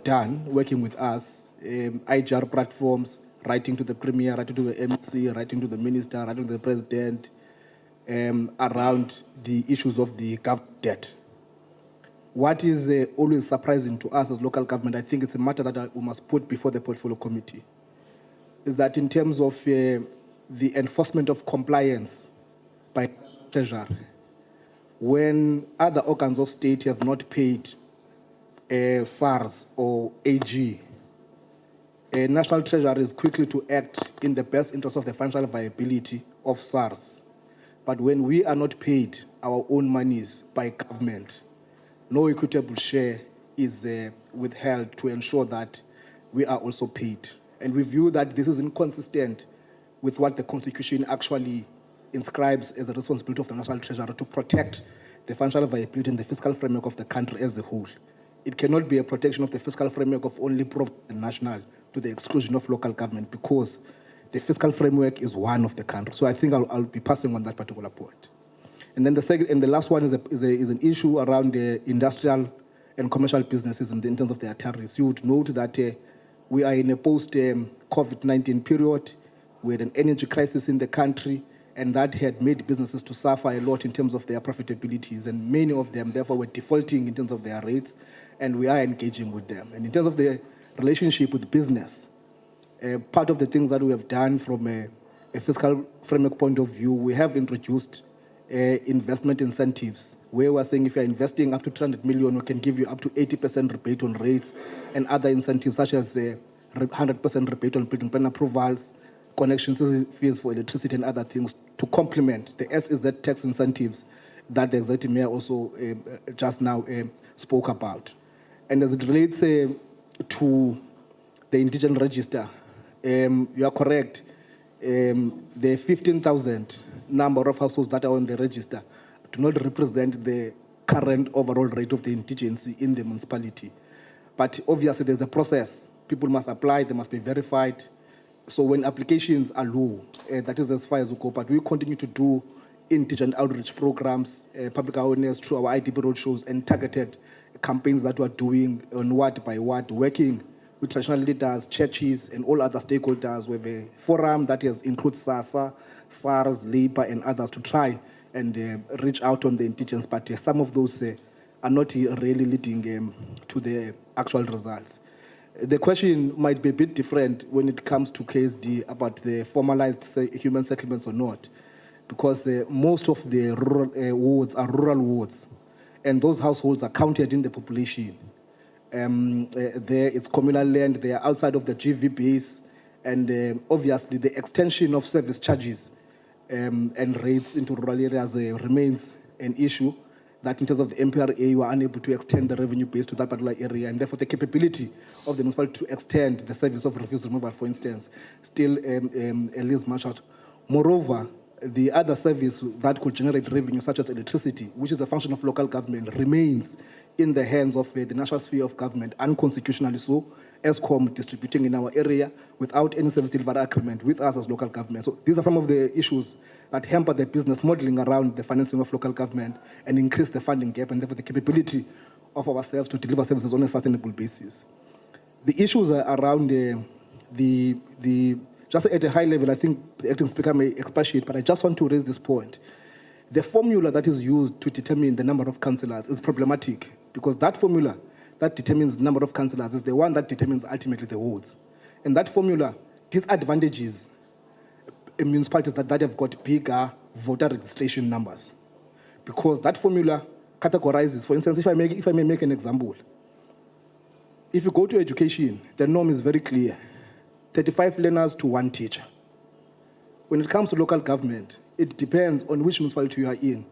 done working with us, IGR platforms, writing to the premier, writing to the MC, writing to the minister, writing to the president around the issues of the government debt. What is always surprising to us as local government, I think it's a matter that we must put before the portfolio committee, is that in terms of the enforcement of compliance by Treasury, when other organs of state have not paid SARS or AG, National Treasury is quickly to act in the best interest of the financial viability of SARS. But when we are not paid our own monies by government, no equitable share is withheld to ensure that we are also paid. And we view that this is inconsistent with what the Constitution actually inscribes as a responsibility of the National Treasury to protect the financial viability and the fiscal framework of the country as a whole. It cannot be a protection of the fiscal framework of only provincial and national to the exclusion of local government, because the fiscal framework is one of the country. So I think I'll be passing on that particular point. And then the second and the last one is an issue around the industrial and commercial businesses in terms of their tariffs. You would note that we are in a post-COVID-19 period. We had an energy crisis in the country, and that had made businesses to suffer a lot in terms of their profitabilities, and many of them therefore were defaulting in terms of their rates, and we are engaging with them. And in terms of the relationship with business, part of the things that we have done from a fiscal framework point of view, we have introduced investment incentives, where we're saying if you're investing up to 300 million, we can give you up to 80% rebate on rates, and other incentives such as 100% rebate on building permit approvals, connection fees for electricity and other things to complement the SEZ tax incentives that the executive mayor also just now spoke about. And as it relates to the indigent register, you are correct. The 15,000 number of households that are on the register do not represent the current overall rate of the indigency in the municipality. But obviously there's a process. People must apply, they must be verified. So when applications are low, that is as far as we go. But we continue to do indigent outreach programs, public awareness through our IDP roadshows and targeted campaigns that we're doing on ward by ward, working with traditional leaders, churches, and all other stakeholders. We have a forum that includes SASA, SARS, Labour, and others to try and reach out on the indigents. But some of those are not really leading to the actual results. The question might be a bit different when it comes to KSD about the formalized human settlements or not, because most of the rural wards are rural wards, and those households are counted in the population. There it's communal land, they are outside of the GV base, and obviously the extension of service charges and rates into rural areas remains an issue. that in terms of the MPRA, you are unable to extend the revenue base to that particular area, and therefore the capability of the municipality to extend the service of refuse removal, for instance, still leaves much out. Moreover, the other service that could generate revenue, such as electricity, which is a function of local government, remains in the hands of the national sphere of government, unconstitutionally so, ESCOM distributing in our area without any service delivery agreement with us as local government. So these are some of the issues that hamper the business modeling around the financing of local government and increase the funding gap and therefore the capability of ourselves to deliver services on a sustainable basis. The issues are around just at a high level, I think the acting speaker may expatiate, but I just want to raise this point. The formula that is used to determine the number of councillors is problematic because that formula that determines the number of councillors is the one that determines ultimately the votes. And that formula disadvantages municipalities that have got bigger voter registration numbers. Because that formula categorizes, for instance, if I may make an example, if you go to education, the norm is very clear, 35 learners to 1 teacher. When it comes to local government, it depends on which municipality you are in.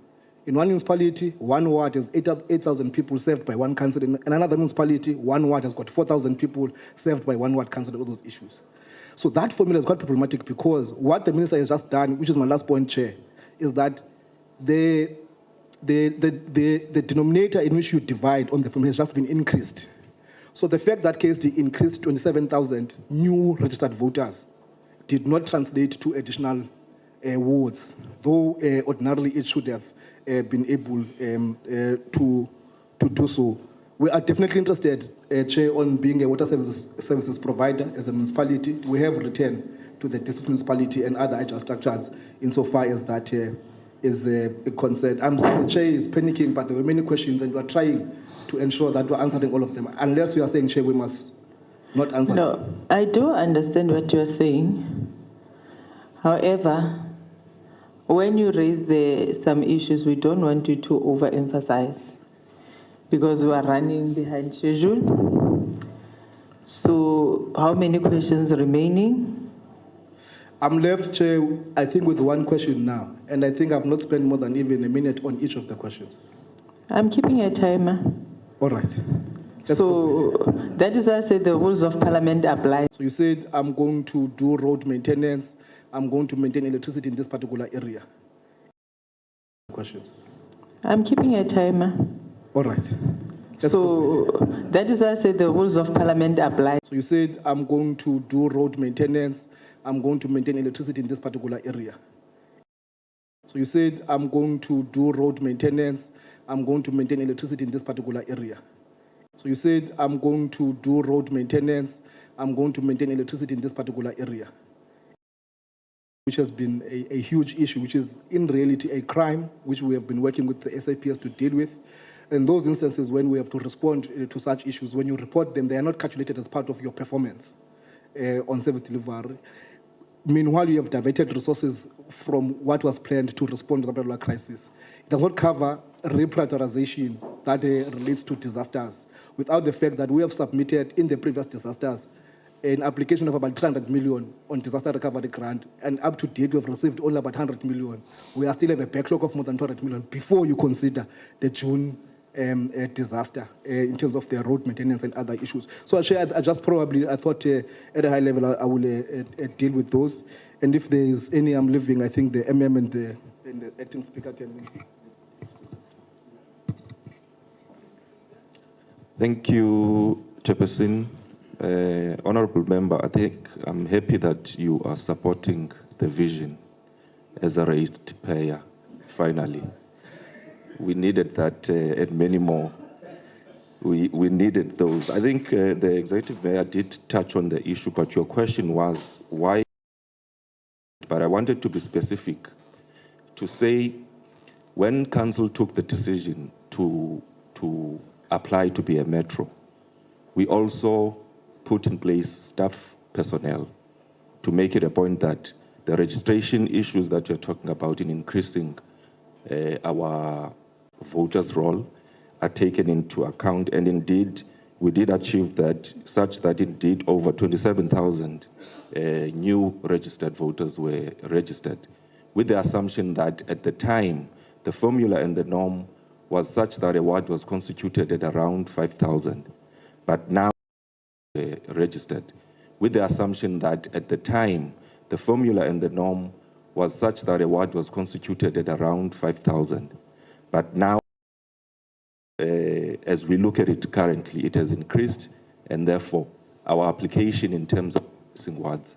In one municipality, 1 ward has 8,000 people served by 1 council. In another municipality, 1 ward has got 4,000 people served by 1 ward council, all those issues. So that formula is quite problematic because what the minister has just done, which is my last point, Chair, is that the denominator in which you divide on the formula has just been increased. So the fact that KSD increased 27,000 new registered voters did not translate to additional wards, though ordinarily it should have been able to do so. We are definitely interested, Chair, on being a water services provider as a municipality. We have written to the district municipality and other agile structures insofar as that is a concern. I'm sorry, the Chair is panicking, but there were many questions and we are trying to ensure that we're answering all of them. Unless you are saying, Chair, we must not answer. No, I do understand what you're saying. However, when you raise some issues, we don't want you to overemphasize because we are running behind schedule. So how many questions remaining? I'm left, Chair, I think with 1 question now, and I think I've not spent more than even a minute on each of the questions. I'm keeping a timer. All right. That is why I said the rules of parliament apply. So you said I'm going to do road maintenance, I'm going to maintain electricity in this particular area. Questions? I'm keeping a timer. All right. That is why I said the rules of parliament apply. So you said I'm going to do road maintenance, I'm going to maintain electricity in this particular area. So you said I'm going to do road maintenance, I'm going to maintain electricity in this particular area. So you said I'm going to do road maintenance, I'm going to maintain electricity in this particular area, which has been a huge issue, which is in reality a crime, which we have been working with the SAPS to deal with. And those instances when we have to respond to such issues, when you report them, they are not calculated as part of your performance on service delivery. Meanwhile, you have diverted resources from what was planned to respond to the particular crisis. It does not cover reprioritization that relates to disasters, without the fact that we have submitted in the previous disasters an application of about 300 million on disaster recovery grant, and up to date we have received only about 100 million. We are still have a backlog of more than 200 million before you consider the June disaster in terms of their road maintenance and other issues. So actually, I thought at a high level I will deal with those. And if there is any I'm leaving, I think the MM and the acting speaker can. Thank you, Chairperson. Honorable Member, I think I'm happy that you are supporting the vision as a raised payer, finally. We needed that and many more. We needed those. I think the Executive Mayor did touch on the issue, but your question was why? But I wanted to be specific, to say when Council took the decision to apply to be a metro, we also put in place staff personnel to make it a point that the registration issues that you're talking about in increasing our voters' roll are taken into account. And indeed, we did achieve that, such that indeed over 27,000 new registered voters were registered, with the assumption that at the time, the formula and the norm was such that a ward was constituted at around 5,000, but now registered, with the assumption that at the time, the formula and the norm was such that a ward was constituted at around 5,000. But now, as we look at it currently, it has increased, and therefore, our application in terms of missing wards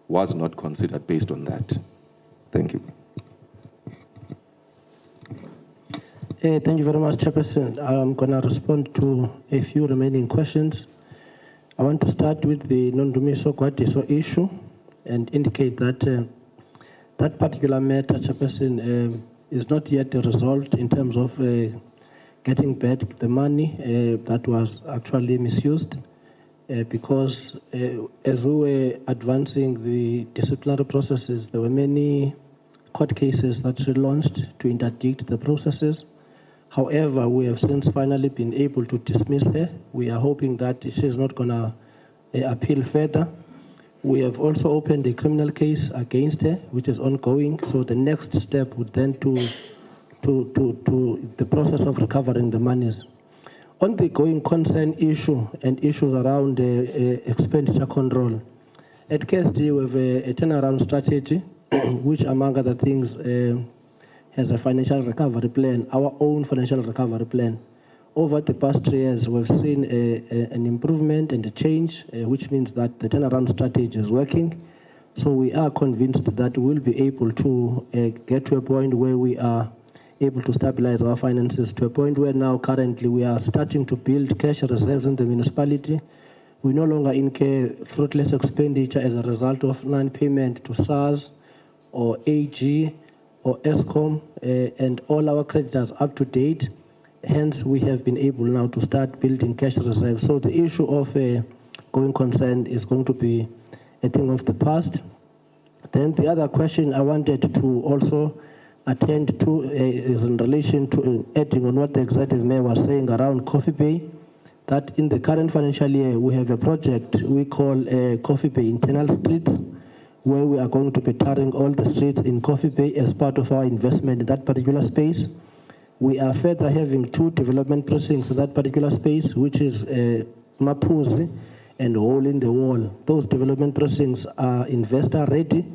was not considered based on that. Thank you. Thank you very much, Chairperson. I'm going to respond to a few remaining questions. I want to start with the non-domicile quadriso issue and indicate that that particular matter, Chairperson, is not yet resolved in terms of getting back the money that was actually misused because as we were advancing the disciplinary processes, there were many court cases that were launched to interdict the processes. However, we have since finally been able to dismiss her. We are hoping that she is not going to appeal further. We have also opened a criminal case against her, which is ongoing. So the next step would then to the process of recovering the monies. On the going concern issue and issues around expenditure control, at KSD we have a turnaround strategy, which among other things has a financial recovery plan, our own financial recovery plan. Over the past 3 years, we've seen an improvement and a change, which means that the turnaround strategy is working. So we are convinced that we'll be able to get to a point where we are able to stabilize our finances to a point where now currently we are starting to build cash reserves in the municipality. We no longer incur fruitless expenditure as a result of non-payment to SARS or AG or ESCOM, and all our creditors up to date. Hence, we have been able now to start building cash reserves. So the issue of going concern is going to be a thing of the past. Then the other question I wanted to also attend to is in relation to adding on what the Executive Mayor was saying around Coffee Bay, that in the current financial year, we have a project we call Coffee Bay Internal Streets, where we are going to be tarring all the streets in Coffee Bay as part of our investment in that particular space. We are further having 2 development precincts in that particular space, which is Mapuzi and Hole in the Wall. Those development precincts are investor ready,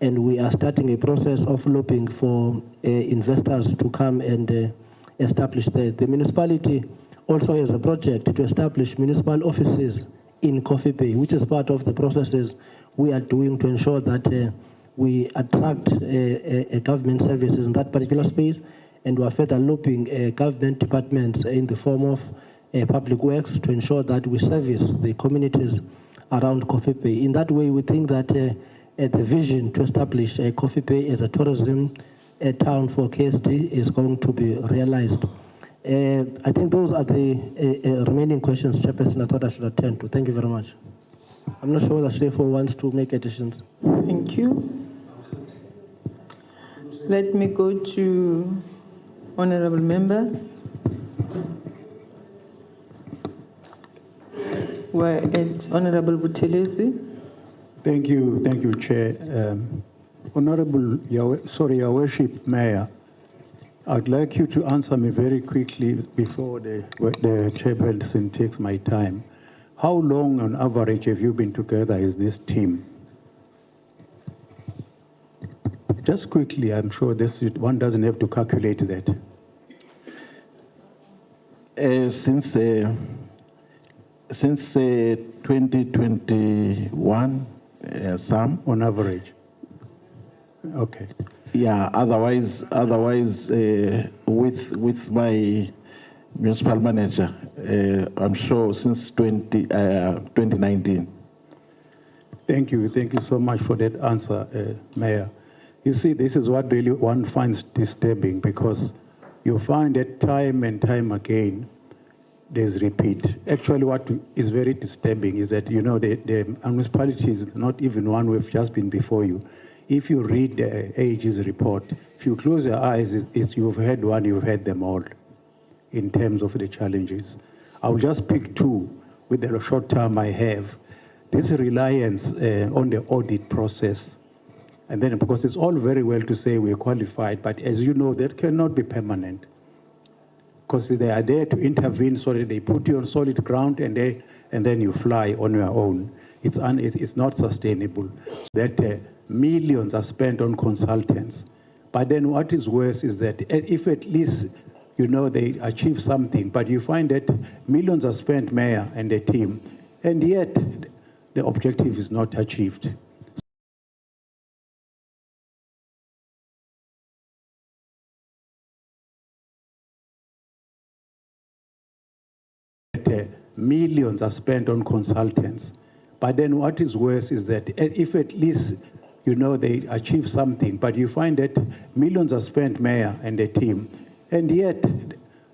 and we are starting a process of lobbying for investors to come and establish there. The municipality also has a project to establish municipal offices in Coffee Bay, which is part of the processes we are doing to ensure that we attract government services in that particular space, and we are further lobbying government departments in the form of public works to ensure that we service the communities around Coffee Bay. In that way, we think that the vision to establish Coffee Bay as a tourism town for KSD is going to be realized. I think those are the remaining questions, Chairperson, I thought I should attend to. Thank you very much. I'm not sure whether CFO wants to make additions. Thank you. Let me go to honorable members. We're at Honorable Buthelezi. Thank you, Chair. Honorable, Your Worship Mayor, I'd like you to answer me very quickly before the chairperson takes my time. How long on average have you been together as this team? Just quickly, I'm sure one doesn't have to calculate that. Since 2021, some on average. Okay. Yeah. Otherwise, with my municipal manager, I'm sure since 2019. Thank you so much for that answer, Mayor. You see, this is what really one finds disturbing, because you find that time and time again, there's repeat. Actually, what is very disturbing is that, the municipality is not even one who have just been before you. If you read the AG's report, if you close your eyes, you've had one, you've had them all in terms of the challenges. I'll just pick 2 with the short time I have. This reliance on the audit process. And then, because it's all very well to say we're qualified, but as you know, that cannot be permanent. because they are there to intervene so that they put you on solid ground and then you fly on your own. It's not sustainable. That millions are spent on consultants. But then what is worse is that if at least, they achieve something, but you find that millions are spent, Mayor and the team, and yet the objective is not achieved. Millions are spent on consultants. But then what is worse is that if at least, they achieve something, but you find that millions are spent, Mayor and the team, and yet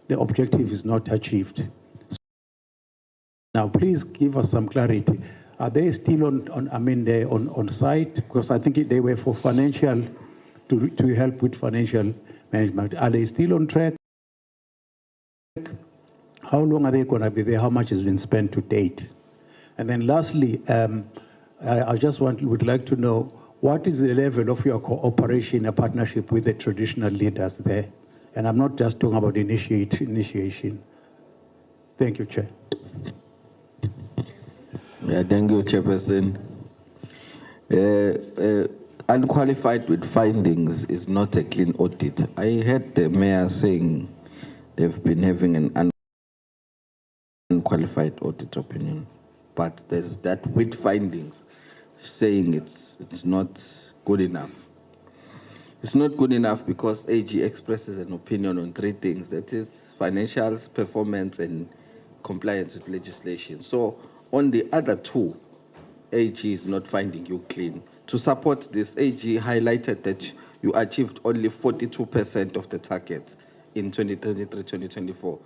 the objective is not achieved. Now, please give us some clarity. Are they still on site? Because I think they were for financial, to help with financial management. Are they still on track? How long are they going to be there? How much has been spent to date? And then lastly, I just would like to know, what is the level of your cooperation and partnership with the traditional leaders there? And I'm not just talking about initiation. Thank you, Chair. Yeah, thank you, Chairperson. Unqualified with findings is not a clean audit. I heard the Mayor saying they've been having an unqualified audit opinion, but there's that with findings saying it's not good enough. It's not good enough because AG expresses an opinion on 3 things, that is financials, performance, and compliance with legislation. So on the other 2, AG is not finding you clean. To support this, AG highlighted that you achieved only 42% of the targets in 2023-2024.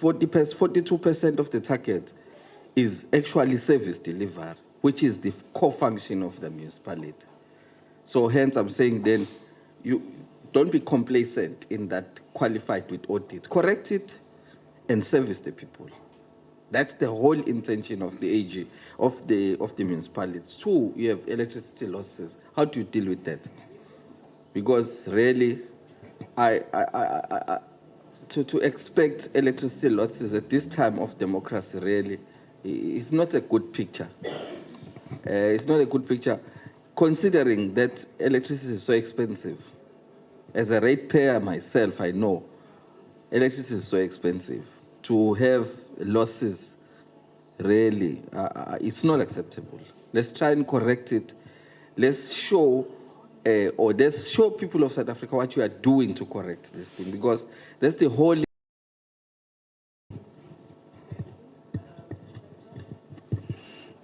42% of the target is actually service delivery, which is the core function of the municipality. So hence I'm saying then, you don't be complacent in that qualified with audit. Correct it and service the people. That's the whole intention of the AG, of the municipalities. 2, you have electricity losses. How do you deal with that? Because really, to expect electricity losses at this time of democracy, really, it's not a good picture. It's not a good picture, considering that electricity is so expensive. As a ratepayer myself, I know electricity is so expensive. To have losses, really, it's not acceptable. Let's try and correct it. Let's show, let's show people of South Africa what you are doing to correct this thing, because that's the whole.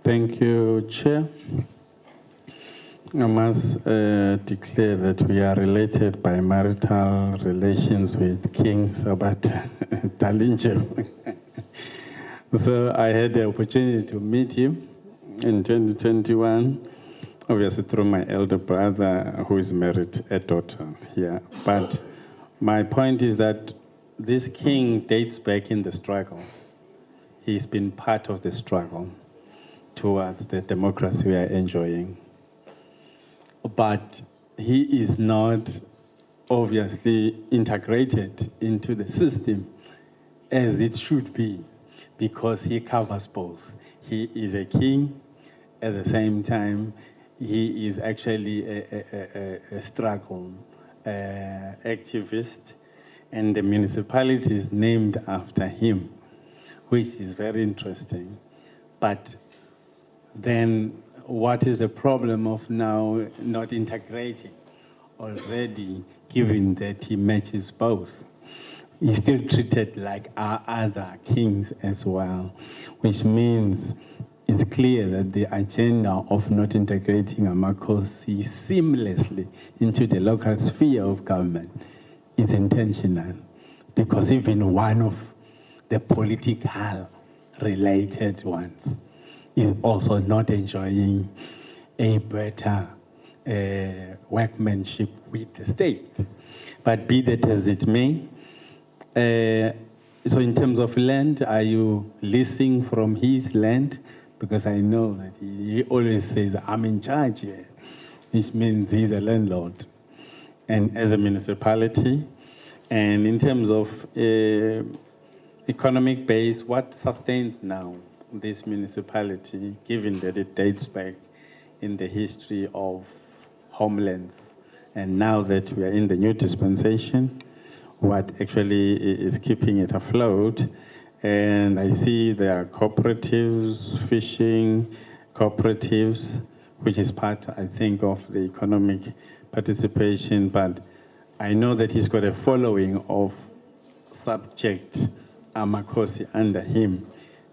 Thank you, Chair. I must declare that we are related by marital relations with King Sabat Talinjo. So I had the opportunity to meet him in 2021, obviously through my elder brother who is married a daughter here. But my point is that this king dates back in the struggle. He's been part of the struggle towards the democracy we are enjoying. But he is not obviously integrated into the system as it should be, because he covers both. He is a king, at the same time, he is actually a struggle activist, and the municipality is named after him, which is very interesting. But then what is the problem of now not integrating already, given that he matches both? He's still treated like our other kings as well, which means it's clear that the agenda of not integrating Amakosi seamlessly into the local sphere of government is intentional, because even one of the political related ones is also not enjoying a better workmanship with the state. But be that as it may, so in terms of land, are you leasing from his land? Because I know that he always says, I'm in charge here, which means he's a landlord. And as a municipality, And in terms of economic base, what sustains now this municipality, given that it dates back in the history of homelands? And now that we are in the new dispensation, what actually is keeping it afloat? And I see there are cooperatives, fishing cooperatives, which is part, I think, of the economic participation, but I know that he's got a following of subject Amakosi under him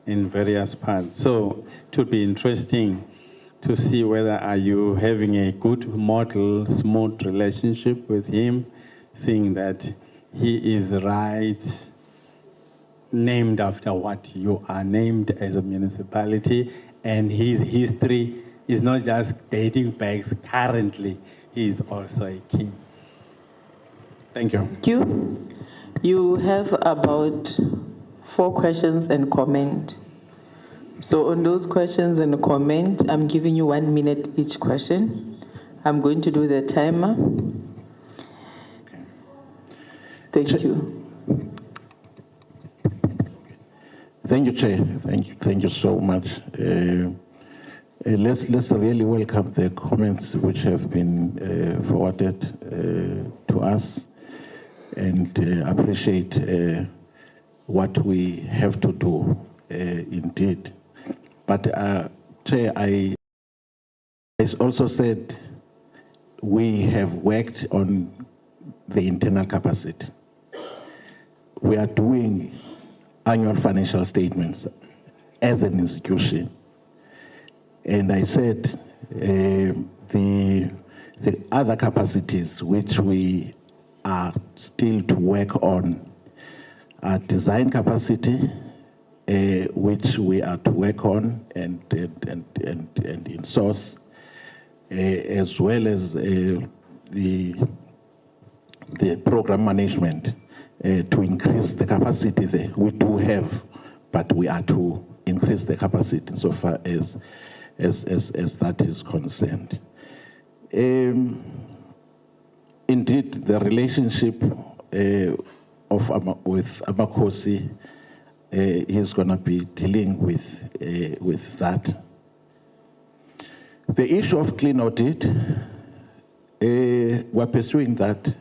in various parts. So it would be interesting to see whether are you having a good model, smooth relationship with him, seeing that he is right, named after what you are named as a municipality, and his history is not just dating back currently, he is also a king. Thank you. Thank you. You have about 4 questions and comment. So on those questions and comment, I'm giving you 1 minute each question. I'm going to do the timer. Thank you. Thank you, Chair. Thank you so much. Let's really welcome the comments which have been forwarded to us, and appreciate what we have to do indeed. But Chair, I also said we have worked on the internal capacity. We are doing annual financial statements as an institution. And I said the other capacities which we are still to work on are design capacity, which we are to work on and in source, as well as the program management to increase the capacity there. We do have, but we are to increase the capacity so far as that is concerned. Indeed, the relationship with Amakosi, he's going to be dealing with that. The issue of clean audit, we're pursuing that.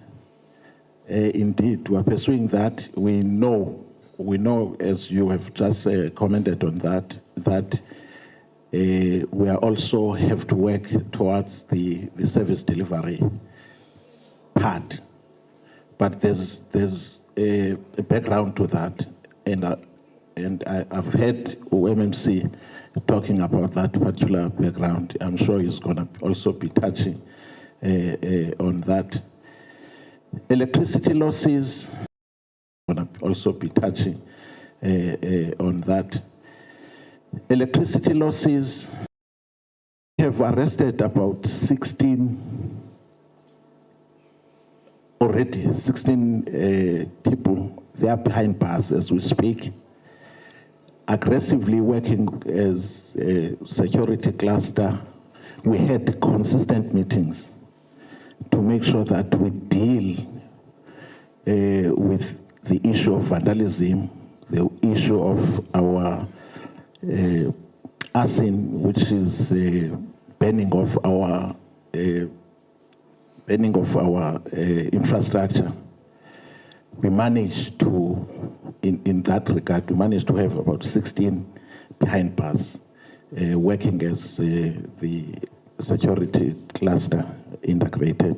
Indeed, we're pursuing that. We know, as you have just commented on that we also have to work towards the service delivery part. But there's a background to that, and I've heard MMC talking about that particular background. I'm sure he's going to also be touching on that. Electricity losses, going to also be touching on that. Electricity losses, we have arrested about 16 already, 16 people. They are behind bars as we speak, aggressively working as a security cluster. We had consistent meetings to make sure that we deal with the issue of vandalism, the issue of our arson, which is burning of our infrastructure. We managed to, in that regard, we managed to have about 16 behind bars working as the security cluster integrated.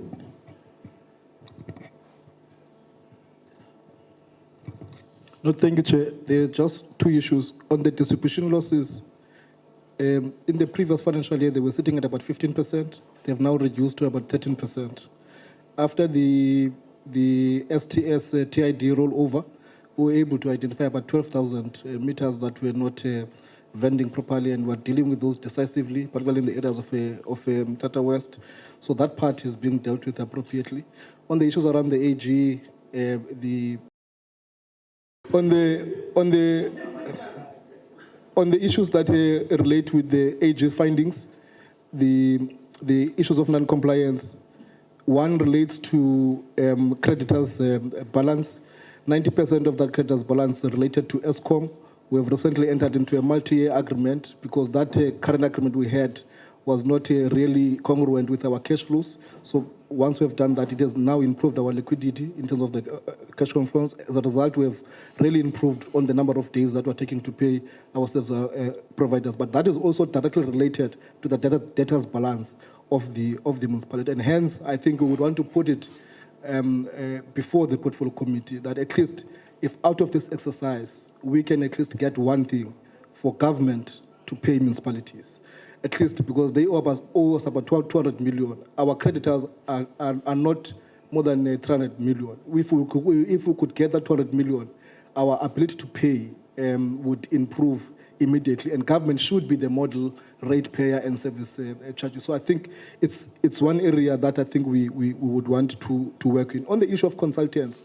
No, thank you, Chair. There are just 2 issues. On the distribution losses, in the previous financial year, they were sitting at about 15%. They have now reduced to about 13%. After the STS TID rollover, we were able to identify about 12,000 meters that were not vending properly, and we're dealing with those decisively, particularly in the areas of Tata West. So that part is being dealt with appropriately. On the issues around the AG, on the issues that relate with the AG findings, the issues of non-compliance, One relates to creditors' balance. 90% of that creditors' balance related to ESCOM. We have recently entered into a multi-year agreement because that current agreement we had was not really congruent with our cash flows. So once we have done that, it has now improved our liquidity in terms of the cash flows. As a result, we have really improved on the number of days that we're taking to pay ourselves providers. But that is also directly related to the debtors balance of the municipality. And hence, I think we would want to put it before the portfolio committee that at least if out of this exercise, we can at least get one thing for government to pay municipalities. At least because they owe us about 200 million. Our creditors are not more than 300 million. If we could get that 200 million, our ability to pay would improve immediately, and government should be the model rate payer and service charges. So I think it's one area that I think we would want to work in. On the issue of consultants,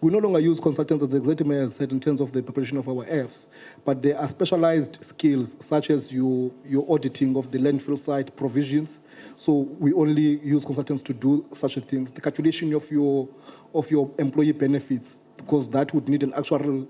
we no longer use consultants, as the executive mayor has said, in terms of the preparation of our Fs, but there are specialized skills such as your auditing of the landfill site provisions. So we only use consultants to do such things. The calculation of your employee benefits, because that would need an actual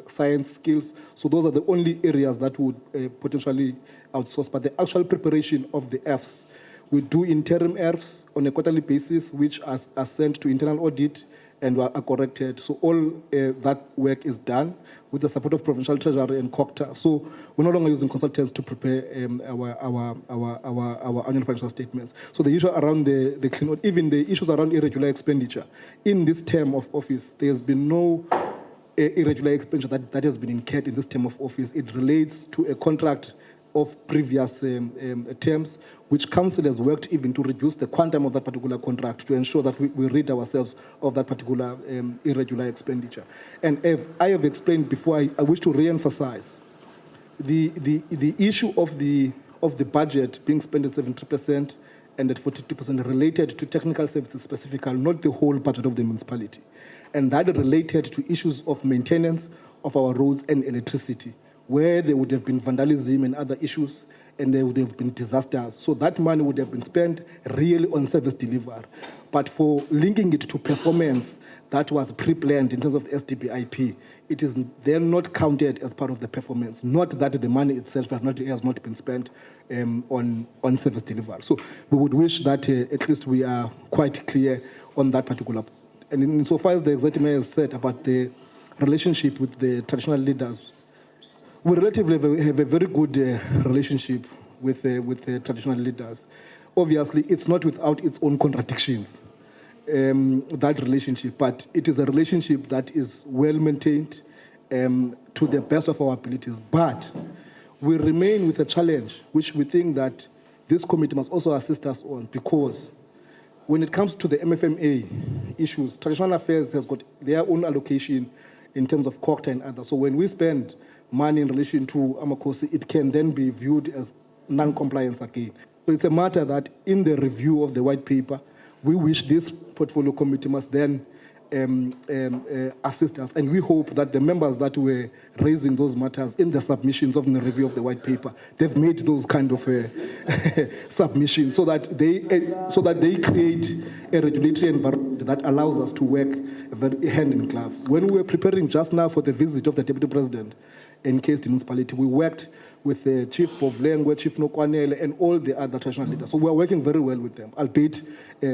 science skills. So those are the only areas that would potentially outsource. But the actual preparation of the Fs, we do interim Fs on a quarterly basis, which are sent to internal audit and are corrected. So all that work is done with the support of Provincial Treasury and COGTA. So we're no longer using consultants to prepare our annual financial statements. So the issue around the clean audit, even the issues around irregular expenditure, in this term of office, there's been no irregular expenditure that has been incurred in this term of office. It relates to a contract of previous terms, which council has worked even to reduce the quantum of that particular contract to ensure that we rid ourselves of that particular irregular expenditure. And if I have explained before, I wish to re-emphasize the issue of the budget being spent at 70% and at 42% related to technical services specifically, not the whole budget of the municipality. And that related to issues of maintenance of our roads and electricity, where there would have been vandalism and other issues, and there would have been disasters. So that money would have been spent really on service delivery. But for linking it to performance that was pre-planned in terms of the SDBIP, it is then not counted as part of the performance, not that the money itself has not been spent on service delivery. So we would wish that at least we are quite clear on that particular. And insofar as the executive mayor has said about the relationship with the traditional leaders, we relatively have a very good relationship with the traditional leaders. Obviously, it's not without its own contradictions, that relationship, but it is a relationship that is well maintained to the best of our abilities. But we remain with a challenge, which we think that this committee must also assist us on, because when it comes to the MFMA issues, Traditional Affairs has got their own allocation in terms of COGTA and others. So when we spend money in relation to Amakosi, it can then be viewed as non-compliance again. So it's a matter that in the review of the white paper, we wish this portfolio committee must then assist us. And we hope that the members that were raising those matters in the submissions of the review of the white paper, they've made those kind of submissions so that they create a regulatory environment that allows us to work very hand in glove. When we were preparing just now for the visit of the Deputy President in case the municipality, we worked with the Chief Povlengwe, Chief Nokwanele, and all the other traditional leaders. So we are working very well with them, albeit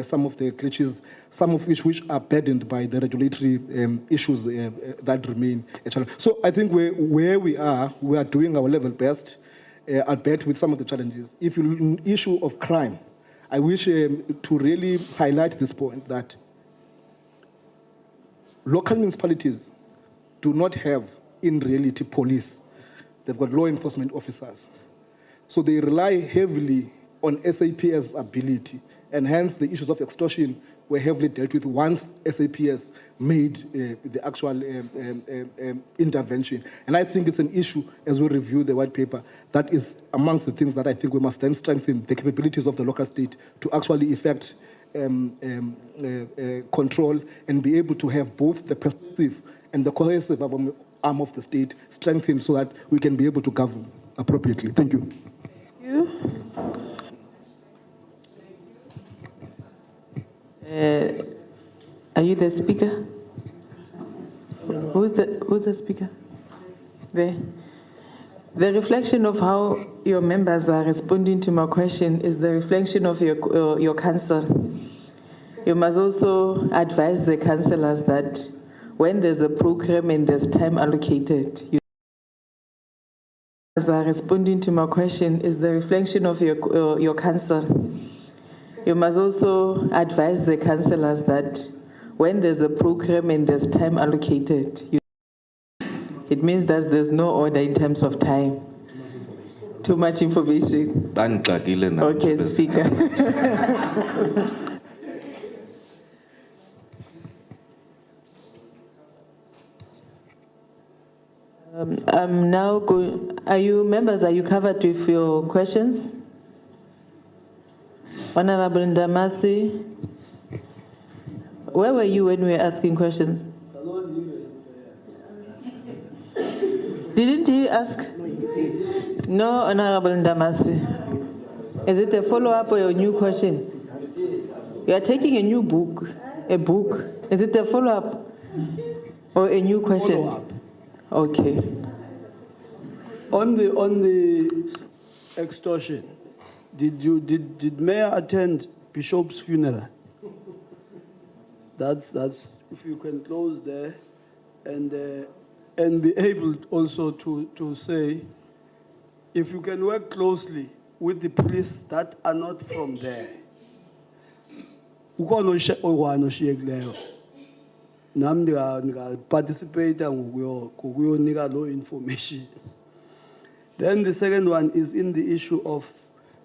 some of the glitches, some of which are burdened by the regulatory issues that remain a challenge. So I think where we are doing our level best, albeit with some of the challenges. If you issue of crime, I wish to really highlight this point that local municipalities do not have, in reality, police. They've got law enforcement officers. So they rely heavily on SAPS ability, and hence the issues of extortion were heavily dealt with once SAPS made the actual intervention. And I think it's an issue, as we review the white paper, that is amongst the things that I think we must then strengthen the capabilities of the local state to actually effect control and be able to have both the pervasive and the cohesive arm of the state strengthened so that we can be able to govern appropriately. Thank you. Thank you. Are you the speaker? Who's the speaker? There. The reflection of how your members are responding to my question is the reflection of your council. You must also advise the councillors that when there's a program and there's time allocated, are responding to my question is the reflection of your council. You must also advise the councillors that when there's a program and there's time allocated, it means that there's no order in terms of time. Too much information. Okay, Speaker. I'm now going. Are you covered with your questions? Honorable Ndamasi, where were you when we were asking questions? Didn't he ask? No, Honorable Ndamasi. Is it a follow-up or a new question? You are taking a new book, a book. Is it a follow-up or a new question? Follow-up. Okay. On the extortion, did Mayor attend Bishop's funeral? That's if you can close there, and be able also to say, if you can work closely with the police that are not from there. Nam participate ngokuyonika lo information. Then the second one is in the issue of,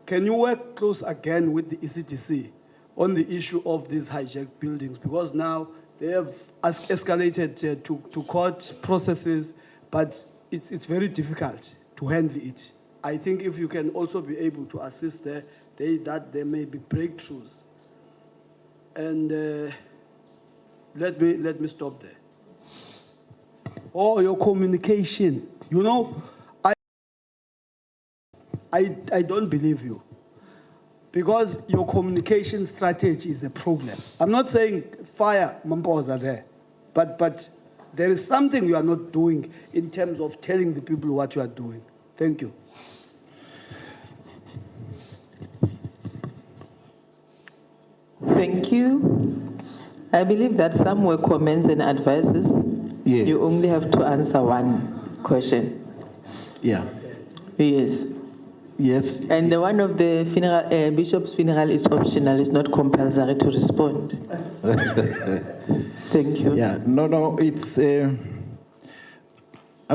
can you work close again with the ECTC on the issue of these hijacked buildings? Because now they have escalated to court processes, but it's very difficult to handle it. I think if you can also be able to assist there, that there may be breakthroughs. And let me stop there. Or your communication. You know, I don't believe you. Because your communication strategy is a problem. I'm not saying fire Mampos are there, but there is something you are not doing in terms of telling the people what you are doing. Thank you. Thank you. I believe that some were comments and advices. Yes. You only have to answer one question. Yeah. Yes. Yes. And the one of the funeral, bishop's funeral is optional. It's not compulsory to respond. Thank you. Yeah. No. It's. I'm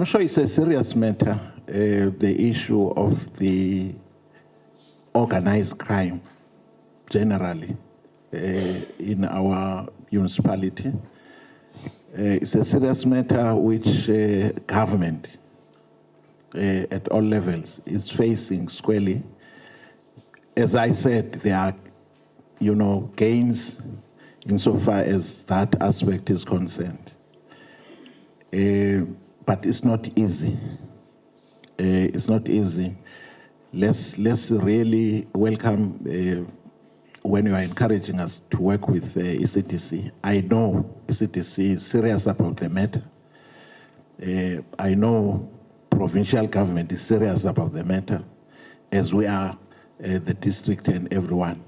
sure it's a serious matter. The issue of the organized crime, generally, in our municipality. It's a serious matter which government at all levels is facing squarely. As I said, there are, gains insofar as that aspect is concerned. But it's not easy. It's not easy. Let's really welcome when you are encouraging us to work with ECTC. I know ECTC is serious about the matter. I know provincial government is serious about the matter, as we are the district and everyone.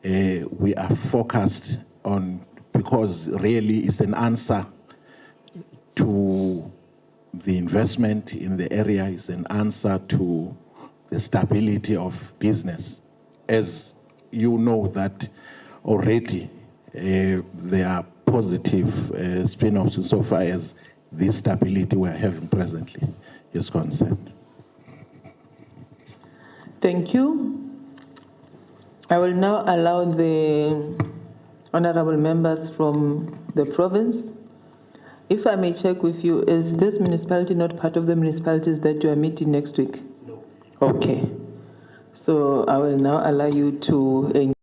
We are focused on, because really it's an answer to the investment in the area, it's an answer to the stability of business. As you know that already there are positive spin-offs insofar as the stability we're having presently is concerned. Thank you. I will now allow the honorable members from the province. If I may check with you, is this municipality not part of the municipalities that you are meeting next week? No. Okay. So I will now allow you to engage.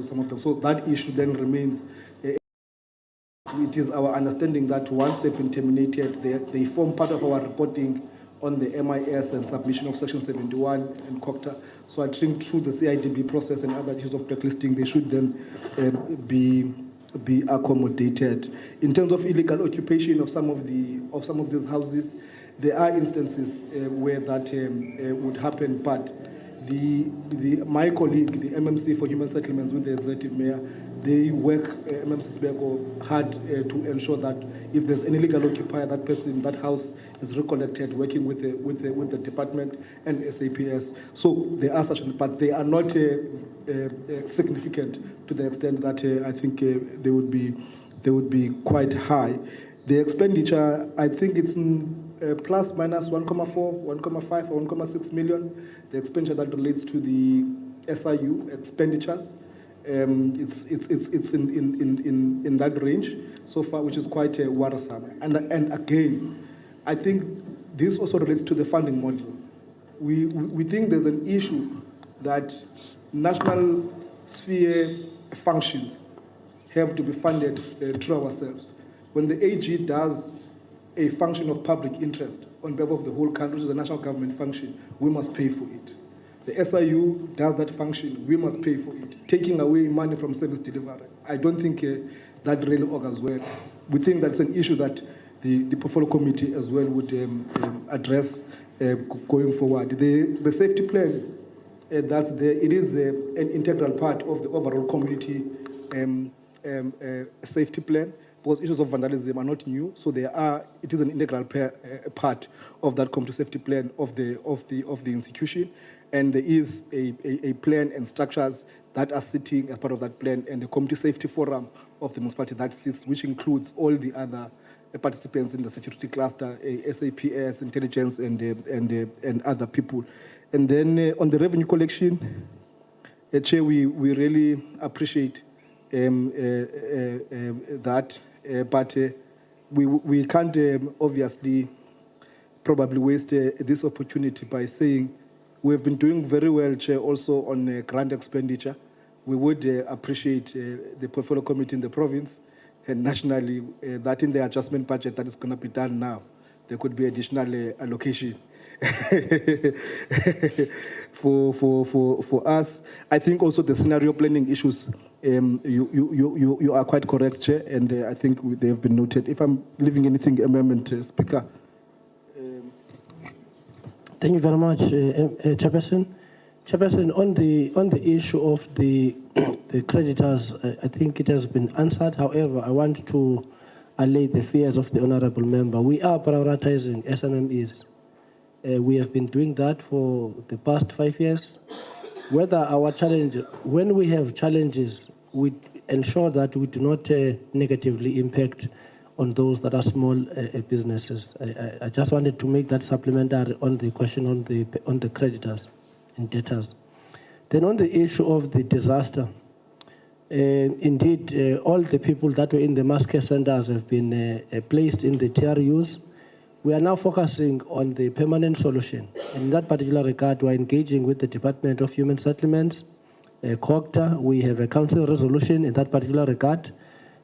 some of them. So that issue then remains. It is our understanding that once they've been terminated, they form part of our reporting on the MIS and submission of Section 71 and COGTA. So I think through the CIDB process and other issues of blacklisting, they should then be accommodated. In terms of illegal occupation of some of these houses, there are instances where that would happen, but my colleague, the MMC for Human Settlements with the Executive Mayor, they work, MMC Sibeko, hard to ensure that if there's an illegal occupier, that person, that house is recollected, working with the department and SAPS. So there are such, but they are not significant to the extent that I think they would be quite high. The expenditure, I think it's plus minus 1.4, 1.5, or 1.6 million. The expenditure that relates to the SIU expenditures. It's in that range so far, which is quite worrisome. And again, I think this also relates to the funding model. We think there's an issue that national sphere functions have to be funded through ourselves. When the AG does a function of public interest on behalf of the whole country, which is a national government function, we must pay for it. The SIU does that function, we must pay for it. Taking away money from service delivery, I don't think that really augurs well. We think that's an issue that the portfolio committee as well would address going forward. The safety plan that's there, it is an integral part of the overall community safety plan, because issues of vandalism are not new, so it is an integral part of that community safety plan of the institution. And there is a plan and structures that are sitting as part of that plan, and the community safety forum of the municipality that sits, which includes all the other participants in the security cluster, SAPS, intelligence, and other people. And then on the revenue collection, Chair, we really appreciate that, but we can't obviously probably waste this opportunity by saying we've been doing very well, Chair, also on grant expenditure. We would appreciate the portfolio committee in the province and nationally that in the adjustment budget that is going to be done now, there could be additional allocation for us. I think also the scenario planning issues, you are quite correct, Chair, and I think they have been noted. If I'm leaving anything, Amendment Speaker. Thank you very much, Chairperson. Chairperson, on the issue of the creditors, I think it has been answered. However, I want to allay the fears of the honourable member. We are prioritizing SMMEs. We have been doing that for the past 5 years. When we have challenges, we ensure that we do not negatively impact on those that are small businesses. I just wanted to make that supplementary on the question on the creditors and debtors. Then on the issue of the disaster, indeed, all the people that were in the mass care centers have been placed in the TRUs. We are now focusing on the permanent solution. In that particular regard, we are engaging with the Department of Human Settlements, COGTA. We have a council resolution in that particular regard,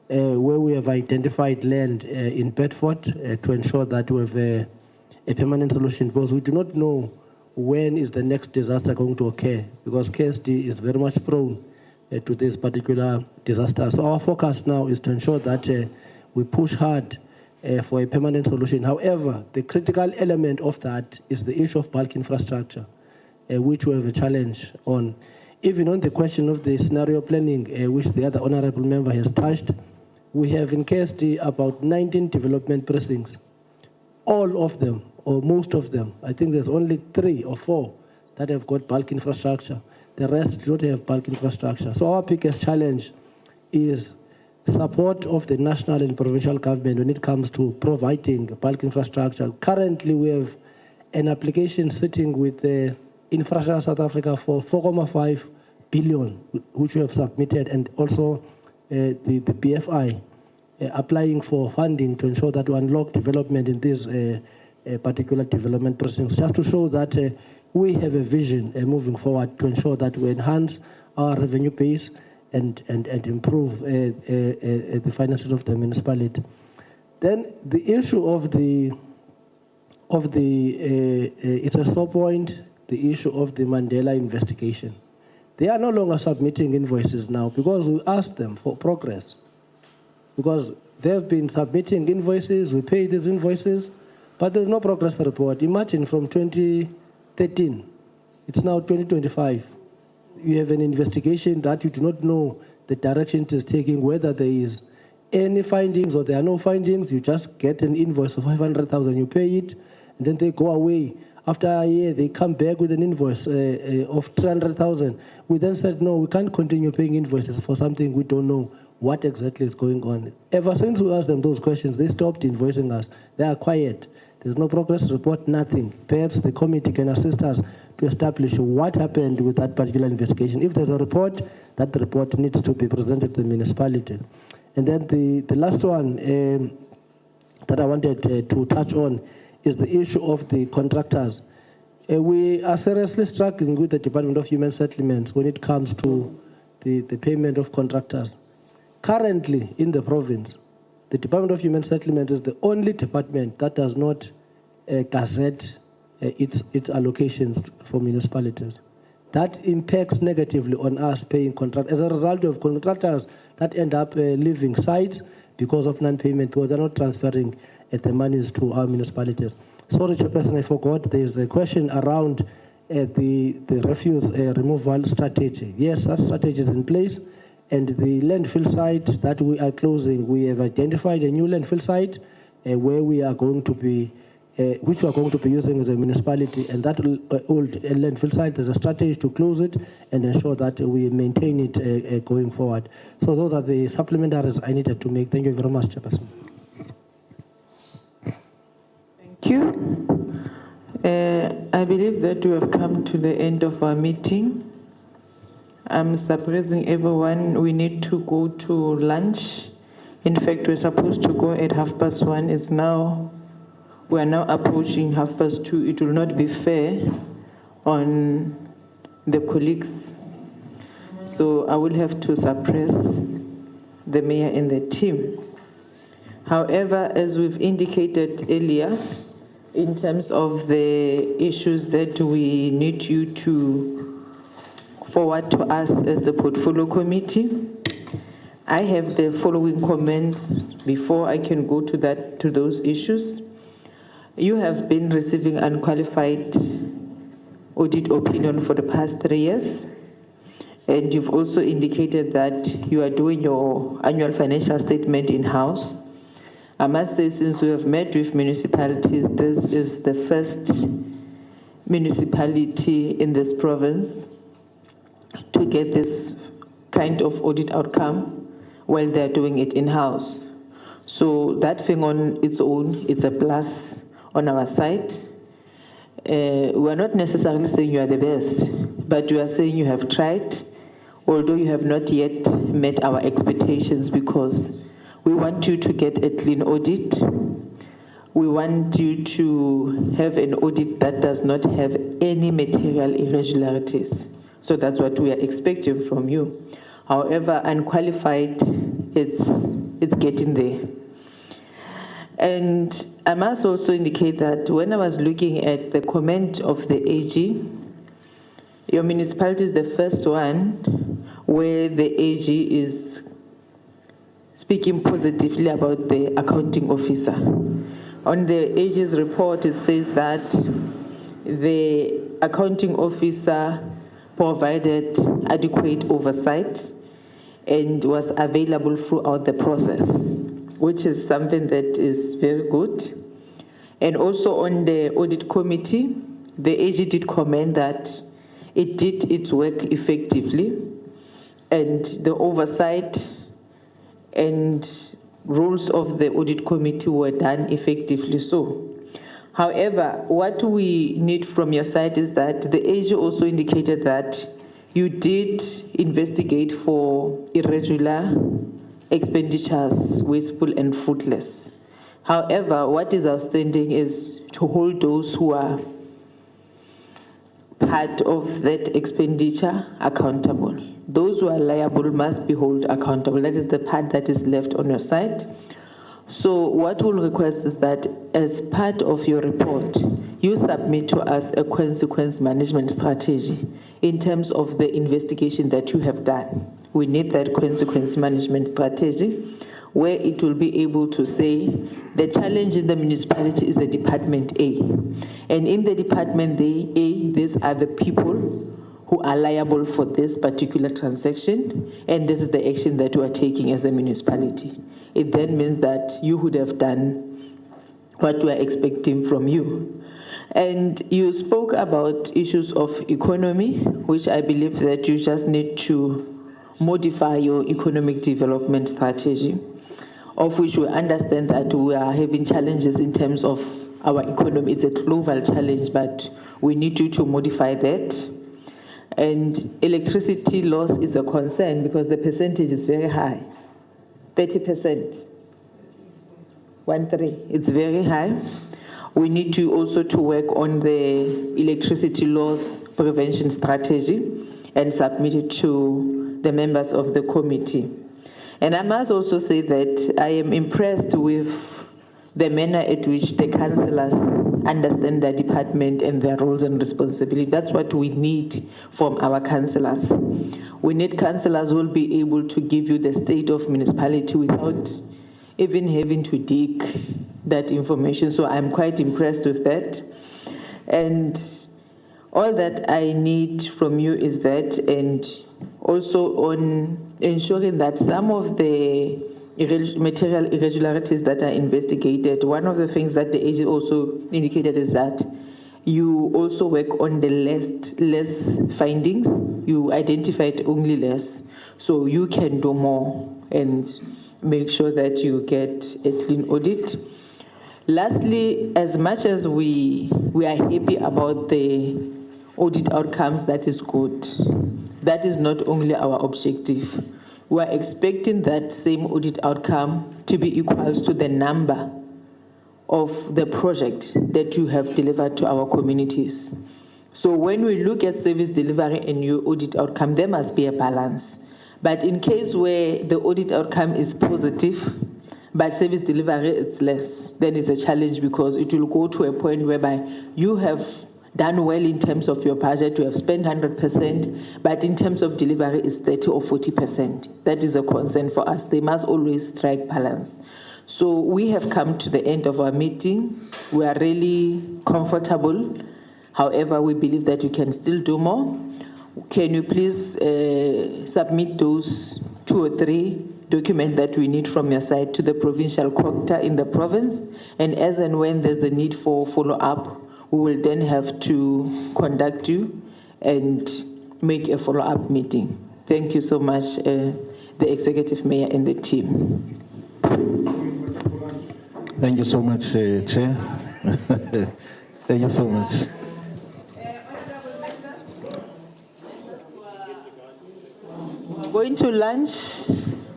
where we have identified land in Bedford to ensure that we have a permanent solution, because we do not know when is the next disaster going to occur, because KSD is very much prone to this particular disaster. So our focus now is to ensure that we push hard for a permanent solution. However, the critical element of that is the issue of bulk infrastructure, which we have a challenge on. Even on the question of the scenario planning, which the other honourable member has touched, we have in KSD about 19 development precincts. All of them, or most of them, I think there's only 3 or 4 that have got bulk infrastructure. The rest do not have bulk infrastructure. So our biggest challenge is support of the national and provincial government when it comes to providing bulk infrastructure. Currently, we have an application sitting with the Infrastructure South Africa for 4.5 billion, which we have submitted, and also the BFI applying for funding to ensure that we unlock development in these particular development precincts, just to show that we have a vision moving forward to ensure that we enhance our revenue base and improve the finances of the municipality. Then the issue of it's a sore point, the issue of the Mandela investigation. They are no longer submitting invoices now because we asked them for progress. Because they've been submitting invoices, we pay these invoices, but there's no progress report. Imagine from 2013, it's now 2025. You have an investigation that you do not know the direction it is taking, whether there is any findings or there are no findings. You just get an invoice of 500,000, you pay it, and then they go away. After a year, they come back with an invoice of 300,000. We then said, no, we can't continue paying invoices for something we don't know what exactly is going on. Ever since we asked them those questions, they stopped invoicing us. They are quiet. There's no progress report, nothing. Perhaps the committee can assist us to establish what happened with that particular investigation. If there's a report, that report needs to be presented to the municipality. And then the last one that I wanted to touch on is the issue of the contractors. We are seriously struggling with the Department of Human Settlements when it comes to the payment of contractors. Currently, in the province, the Department of Human Settlements is the only department that does not gazette its allocations for municipalities. That impacts negatively on us paying contractors. As a result of contractors that end up leaving sites because of non-payment, because they're not transferring the monies to our municipalities. Sorry, Chairperson, I forgot. There's a question around the refuse removal strategy. Yes, that strategy is in place. And the landfill site that we are closing, we have identified a new landfill site where we are going to be, which we are going to be using as a municipality. And that old landfill site, there's a strategy to close it and ensure that we maintain it going forward. So those are the supplementaries I needed to make. Thank you very much, Chairperson. Thank you. I believe that we have come to the end of our meeting. I'm surprising everyone. We need to go to lunch. In fact, we're supposed to go at 1:30. It's now, we are now approaching 2:30. It will not be fair on the colleagues. So I will have to suppress the mayor and the team. However, as we've indicated earlier, in terms of the issues that we need you to forward to us as the portfolio committee, I have the following comments before I can go to those issues. You have been receiving unqualified audit opinion for the past 3 years, and you've also indicated that you are doing your annual financial statement in-house. I must say, since we have met with municipalities, this is the first municipality in this province to get this kind of audit outcome while they're doing it in-house. So that thing on its own, it's a plus on our side. We're not necessarily saying you are the best, but we are saying you have tried, although you have not yet met our expectations, because we want you to get a clean audit. We want you to have an audit that does not have any material irregularities. So that's what we are expecting from you. However, unqualified, it's getting there. And I must also indicate that when I was looking at the comment of the AG, your municipality is the first one where the AG is speaking positively about the accounting officer. On the AG's report, it says that the accounting officer provided adequate oversight and was available throughout the process, which is something that is very good. And also on the audit committee, the AG did comment that it did its work effectively, and the oversight and rules of the audit committee were done effectively so. However, what we need from your side is that the AG also indicated that you did investigate for irregular expenditures, wasteful and fruitless. However, what is outstanding is to hold those who are part of that expenditure accountable. those who are liable must be held accountable. That is the part that is left on your side. So what we'll request is that as part of your report, you submit to us a consequence management strategy in terms of the investigation that you have done. We need that consequence management strategy where it will be able to say the challenge in the municipality is the Department A. And in the Department A, these are the people who are liable for this particular transaction, and this is the action that we are taking as a municipality. It then means that you would have done what we are expecting from you. And you spoke about issues of economy, which I believe that you just need to modify your economic development strategy, of which we understand that we are having challenges in terms of our economy. It's a global challenge, but we need you to modify that. And electricity loss is a concern because the percentage is very high, 30%. 1-3, it's very high. We need to also to work on the electricity loss prevention strategy and submit it to the members of the committee. And I must also say that I am impressed with the manner at which the councillors understand their department and their roles and responsibilities. That's what we need from our councillors. We need councillors who will be able to give you the state of municipality without even having to dig that information. So I'm quite impressed with that. And all that I need from you is that, and also on ensuring that some of the material irregularities that are investigated, one of the things that the AG also indicated is that you also work on the less findings. You identified only less, so you can do more and make sure that you get a clean audit. Lastly, as much as we are happy about the audit outcomes, that is good. That is not only our objective. We are expecting that same audit outcome to be equal to the number of the project that you have delivered to our communities. So when we look at service delivery and your audit outcome, there must be a balance. But in case where the audit outcome is positive, but service delivery is less, then it's a challenge because it will go to a point whereby you have done well in terms of your budget, you have spent 100%, but in terms of delivery, it's 30 or 40%. That is a concern for us. They must always strike balance. So we have come to the end of our meeting. We are really comfortable. However, we believe that you can still do more. Can you please submit those 2 or 3 documents that we need from your side to the Provincial COGTA in the province? And as and when there's a need for follow-up, we will then have to conduct you and make a follow-up meeting. Thank you so much, the Executive Mayor and the team. Thank you so much, Chair. Thank you so much. We're going to lunch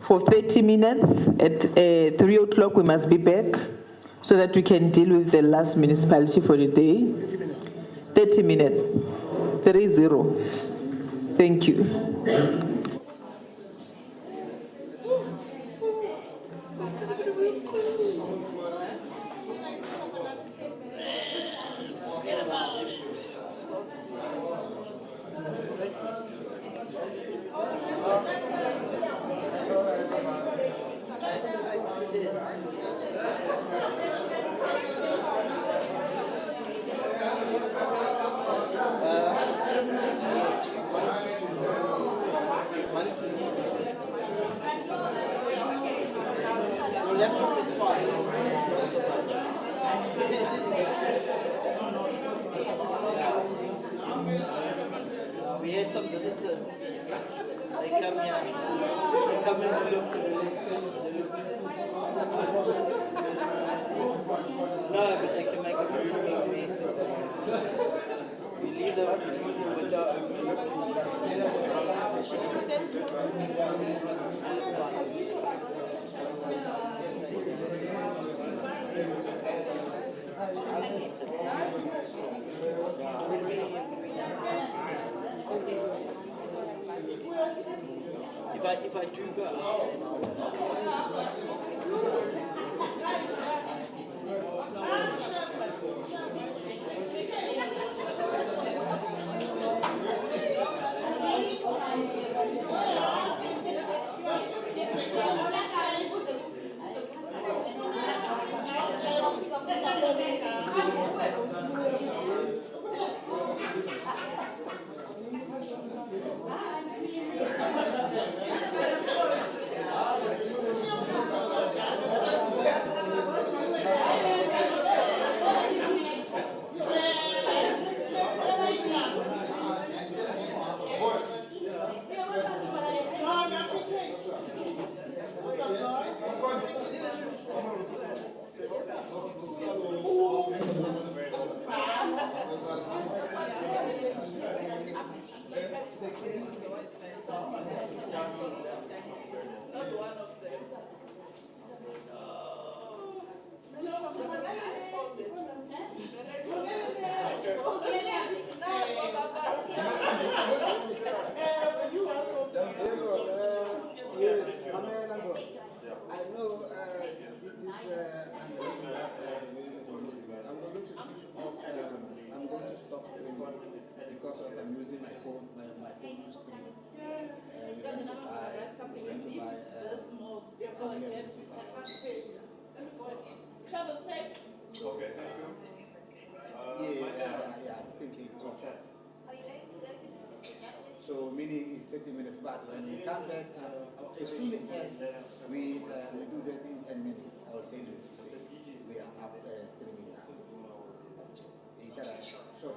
for 30 minutes. At 3 o'clock, we must be back so that we can deal with the last municipality for the day. 30 minutes. 30. Thank you. We had some visitors. They come here. They come and look. No, but they can make a fucking mess. We leave the window open. If I do go Travel safe. Okay, thank you. I'm thinking. So meaning it's 30 minutes, but when we come back, as soon as we do that in 10 minutes, I will tell you to say we are up streaming now. Show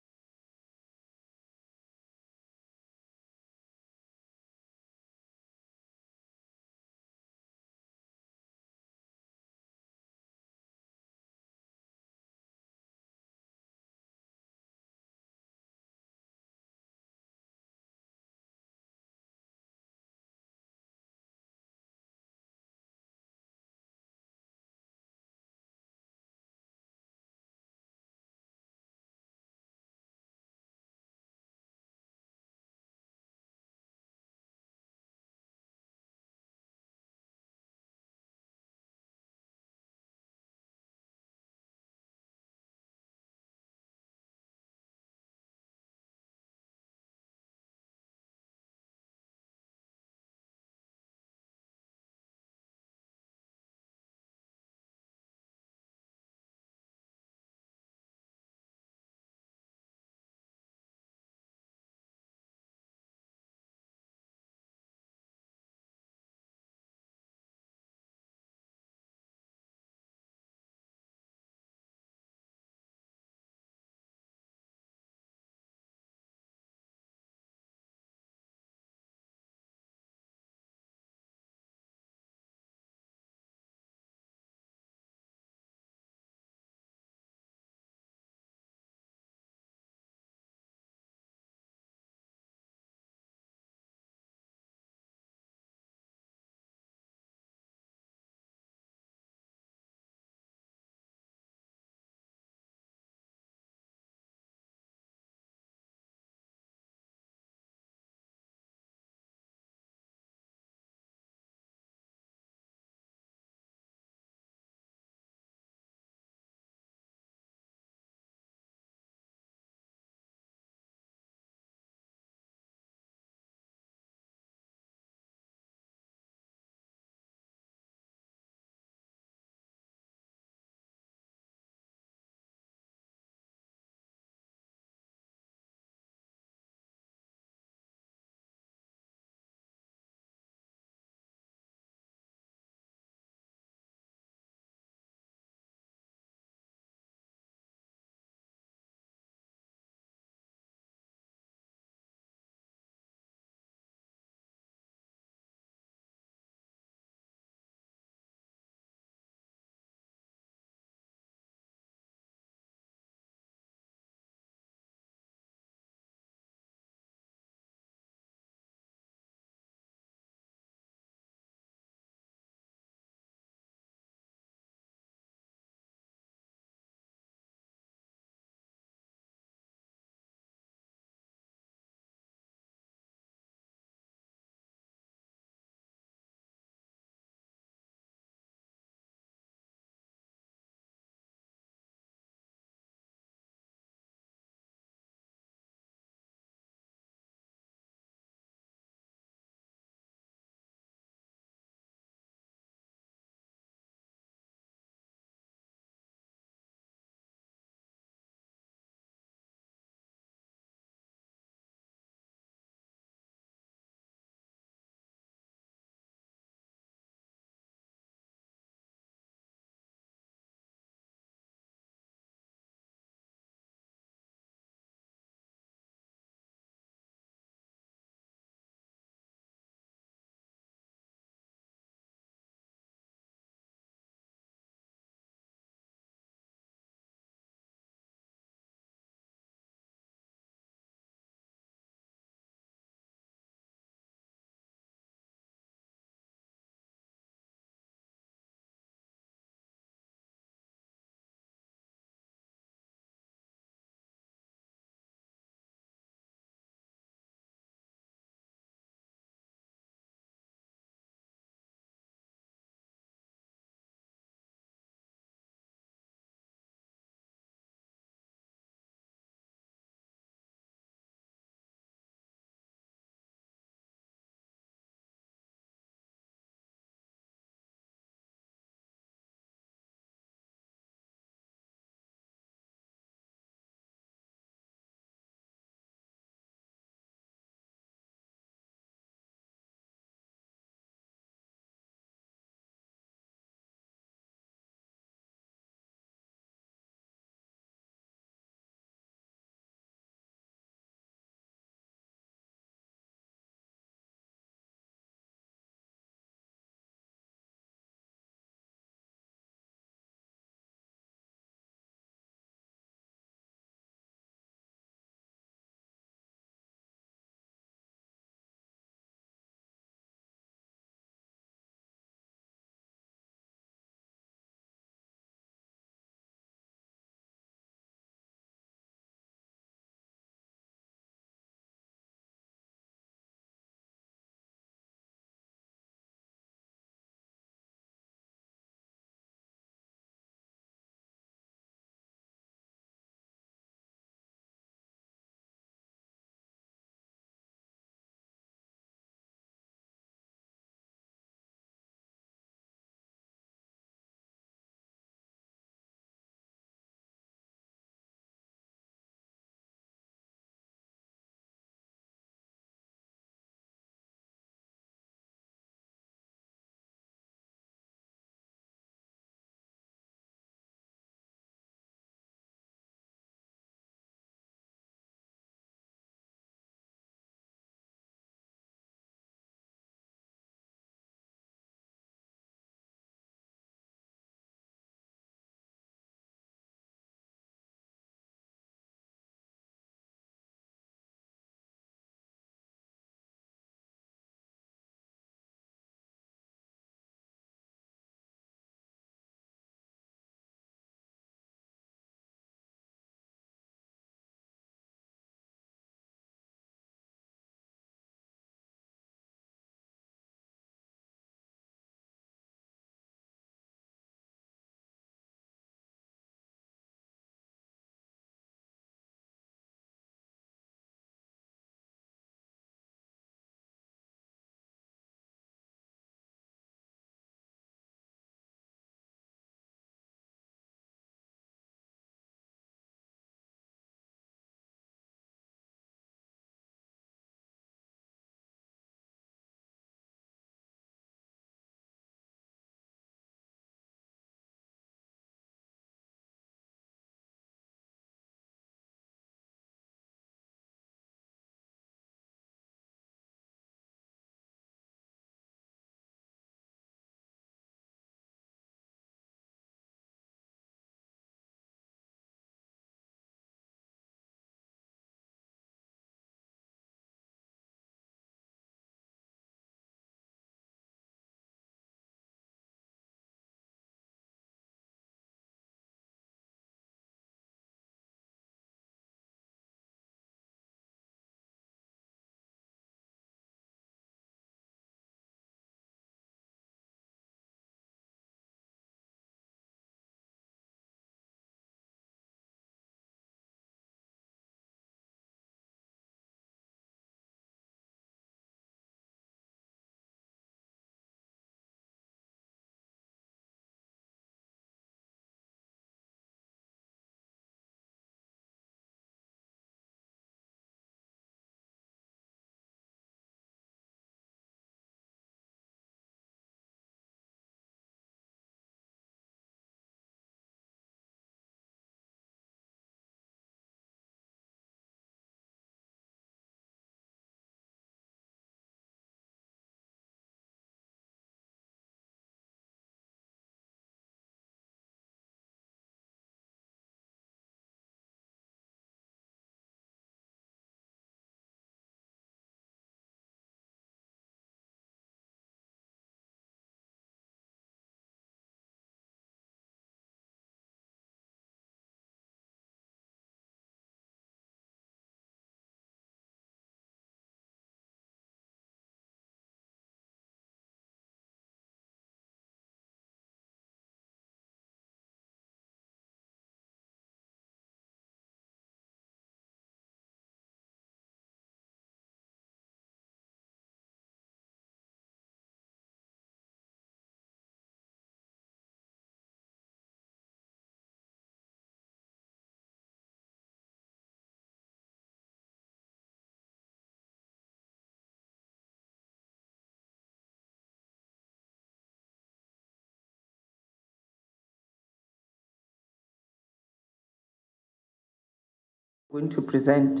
going to present.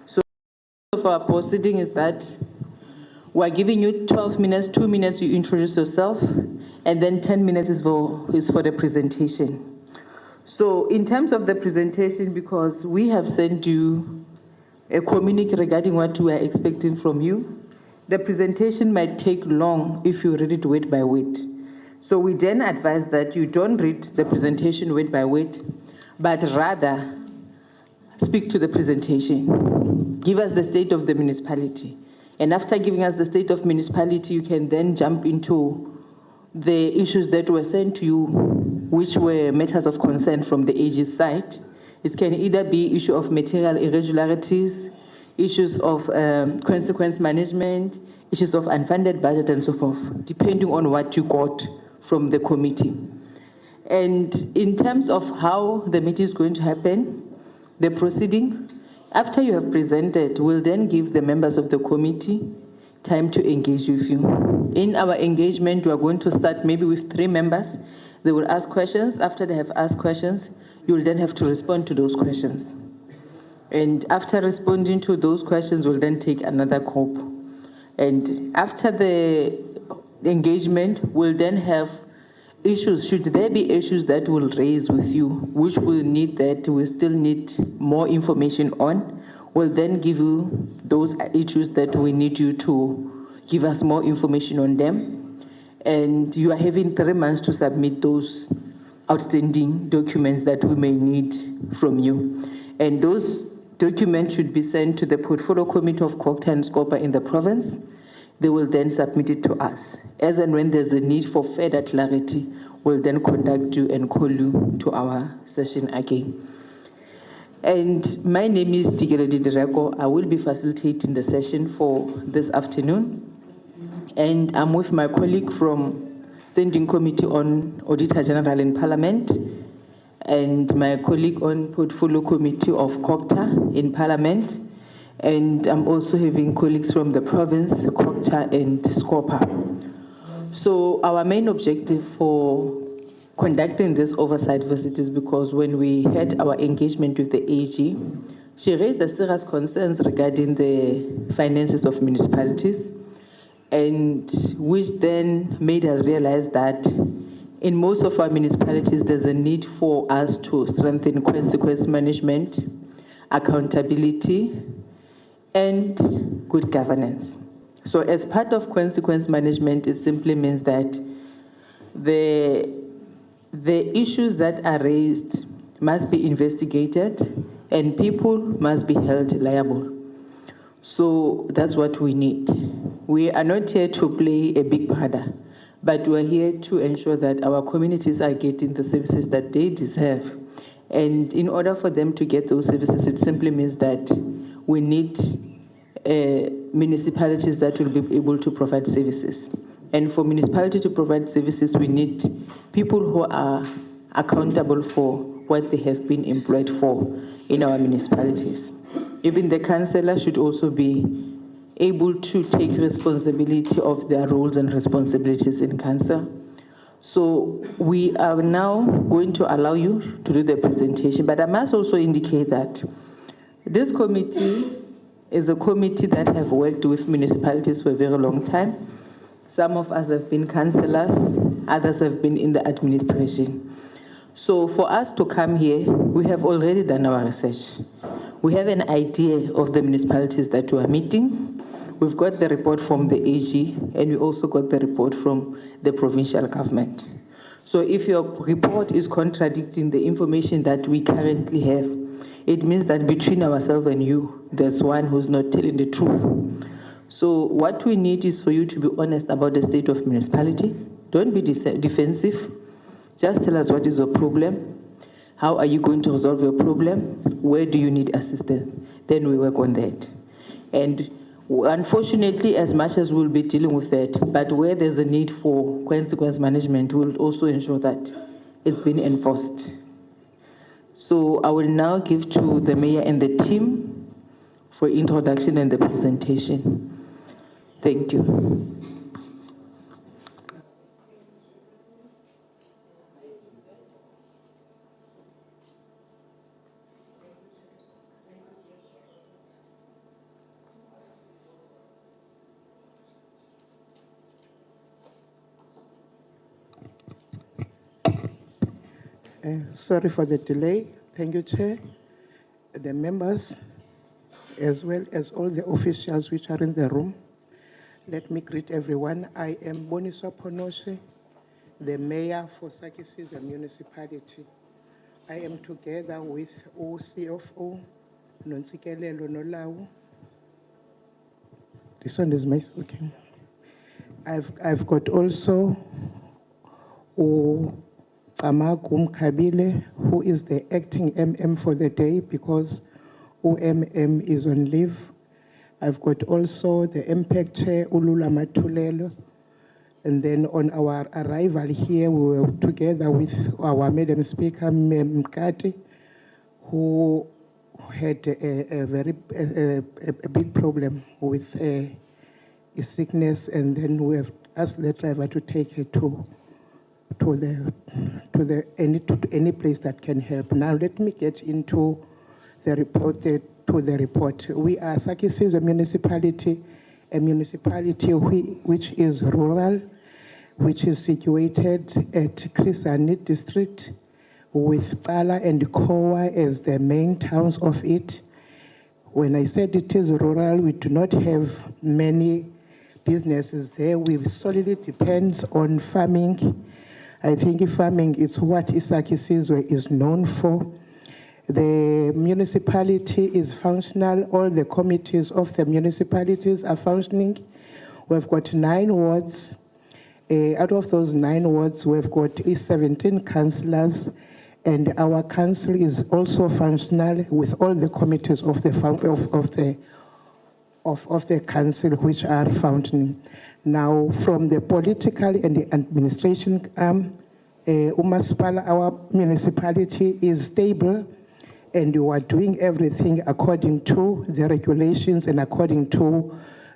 So of our proceeding is that we're giving you 12 minutes, 2 minutes you introduce yourself, and then 10 minutes is for the presentation. So in terms of the presentation, because we have sent you a communique regarding what we are expecting from you, the presentation might take long if you read it word by word. So we then advise that you don't read the presentation word by word, but rather speak to the presentation. Give us the state of the municipality. And after giving us the state of municipality, you can then jump into the issues that were sent to you, which were matters of concern from the AG's side. It can either be issue of material irregularities, issues of consequence management, issues of unfunded budget and so forth, depending on what you got from the committee. And in terms of how the meeting is going to happen, the proceeding, after you have presented, we'll then give the members of the committee time to engage with you. In our engagement, we are going to start maybe with 3 members. They will ask questions. After they have asked questions, you will then have to respond to those questions. And after responding to those questions, we'll then take another group. And after the engagement, we'll then have issues. Should there be issues that will raise with you, which will need that we still need more information on, we'll then give you those issues that we need you to give us more information on them. And you are having 3 months to submit those outstanding documents that we may need from you. And those documents should be sent to the Portfolio Committee of COGTA and SC in the province. They will then submit it to us. As and when there's a need for further clarity, we'll then contact you and call you to our session again. And my name is Tigeledi Direko. I will be facilitating the session for this afternoon. And I'm with my colleague from Standing Committee on Auditor-General in Parliament, and my colleague on Portfolio Committee of COGTA in Parliament. And I'm also having colleagues from the province, COGTA and SC. So our main objective for conducting this oversight visit is because when we had our engagement with the AG, she raised the serious concerns regarding the finances of municipalities, and which then made us realize that in most of our municipalities, there's a need for us to strengthen consequence management, accountability, and good governance. So as part of consequence management, it simply means that the issues that are raised must be investigated and people must be held liable. So that's what we need. We are not here to play a big brother, but we're here to ensure that our communities are getting the services that they deserve. And in order for them to get those services, it simply means that we need municipalities that will be able to provide services. And for municipality to provide services, we need people who are accountable for what they have been employed for in our municipalities. Even the councillor should also be able to take responsibility of their roles and responsibilities in council. So we are now going to allow you to do the presentation, but I must also indicate that this committee is a committee that have worked with municipalities for a very long time. Some of us have been councillors, others have been in the administration. So for us to come here, we have already done our research. We have an idea of the municipalities that we are meeting. We've got the report from the AG, and we also got the report from the provincial government. So if your report is contradicting the information that we currently have, it means that between ourselves and you, there's one who's not telling the truth. So what we need is for you to be honest about the state of municipality. Don't be defensive. Just tell us what is your problem. How are you going to resolve your problem? Where do you need assistance? Then we work on that. And unfortunately, as much as we'll be dealing with that, but where there's a need for consequence management, we'll also ensure that it's been enforced. So I will now give to the mayor and the team for introduction and the presentation. Thank you. Sorry for the delay. Thank you, Chair, the members, as well as all the officials which are in the room. Let me greet everyone. I am Boniswa Ponoshe, the Mayor for Sakisizwe Municipality. I am together with OCFO, Nonsikelelo Nolawu. This one is my speaking. I've got also Amagum Kabile, who is the acting MM for the day because OMM is on leave. I've got also the MPEC Chair, Ulula Matulelo. And then on our arrival here, we were together with our Madam Speaker, Mem Mkati, who had a very big problem with a sickness, and then we have asked the driver to take her to any place that can help. Now let me get into the report. We are Sakisizwe Municipality, a municipality which is rural, which is situated at Krisani district, with Pala and Kowa as the main towns of it. When I said it is rural, we do not have many businesses there. We solely depend on farming. I think farming is what Sakisizwe is known for. The municipality is functional. All the committees of the municipalities are functioning. We've got 9 wards. Out of those 9 wards, we've got 17 councillors, and our council is also functional with all the committees of the council which are functioning. Now, from the political and the administration arm, our municipality is stable, and we are doing everything according to the regulations and according to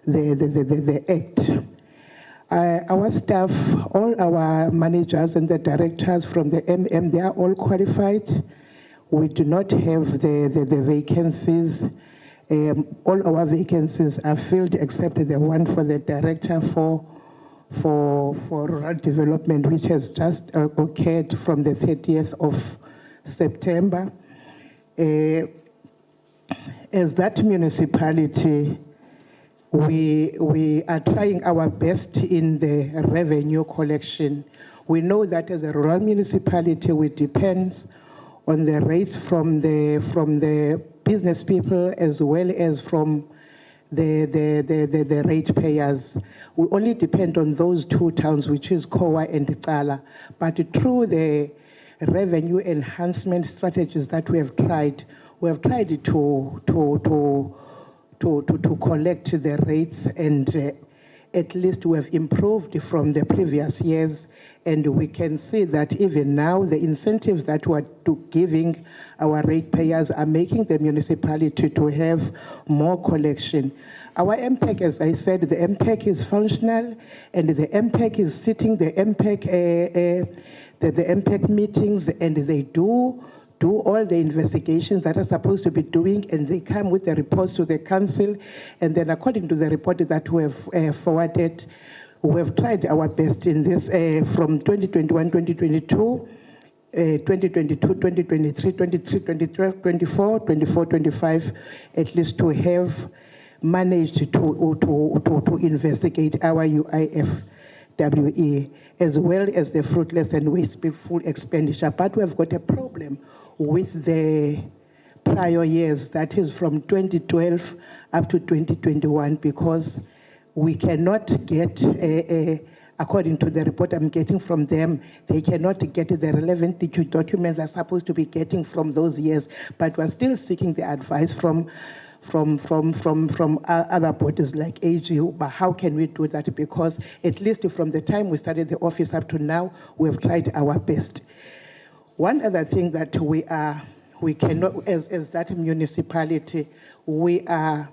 the Act. Our staff, all our managers and the directors from the MM, they are all qualified. We do not have the vacancies. All our vacancies are filled except the one for the director for rural development, which has just occurred from the 30th of September. As that municipality, we are trying our best in the revenue collection. We know that as a rural municipality, we depend on the rates from the business people as well as from the ratepayers. We only depend on those 2 towns, which is Kowa and Tsala. But through the revenue enhancement strategies that we have tried to collect the rates, and at least we have improved from the previous years, and we can see that even now the incentives that we are giving our ratepayers are making the municipality to have more collection. Our MPEC, as I said, the MPEC is functional, and the MPEC is sitting the MPEC meetings, and they do all the investigations that are supposed to be doing, and they come with the reports to the council, and then according to the report that we have forwarded, we have tried our best in this from 2021, 2022, 2022, 2023, 23, 24, 25, at least to have managed to investigate our UIFWE, as well as the fruitless and wasteful expenditure. But we have got a problem with the prior years, that is from 2012 up to 2021, because we cannot get, according to the report I'm getting from them, they cannot get the relevant documents they're supposed to be getting from those years. But we're still seeking the advice from other bodies like AG, but how can we do that? Because at least from the time we started the office up to now, we have tried our best. One other thing that we cannot, as that municipality, we are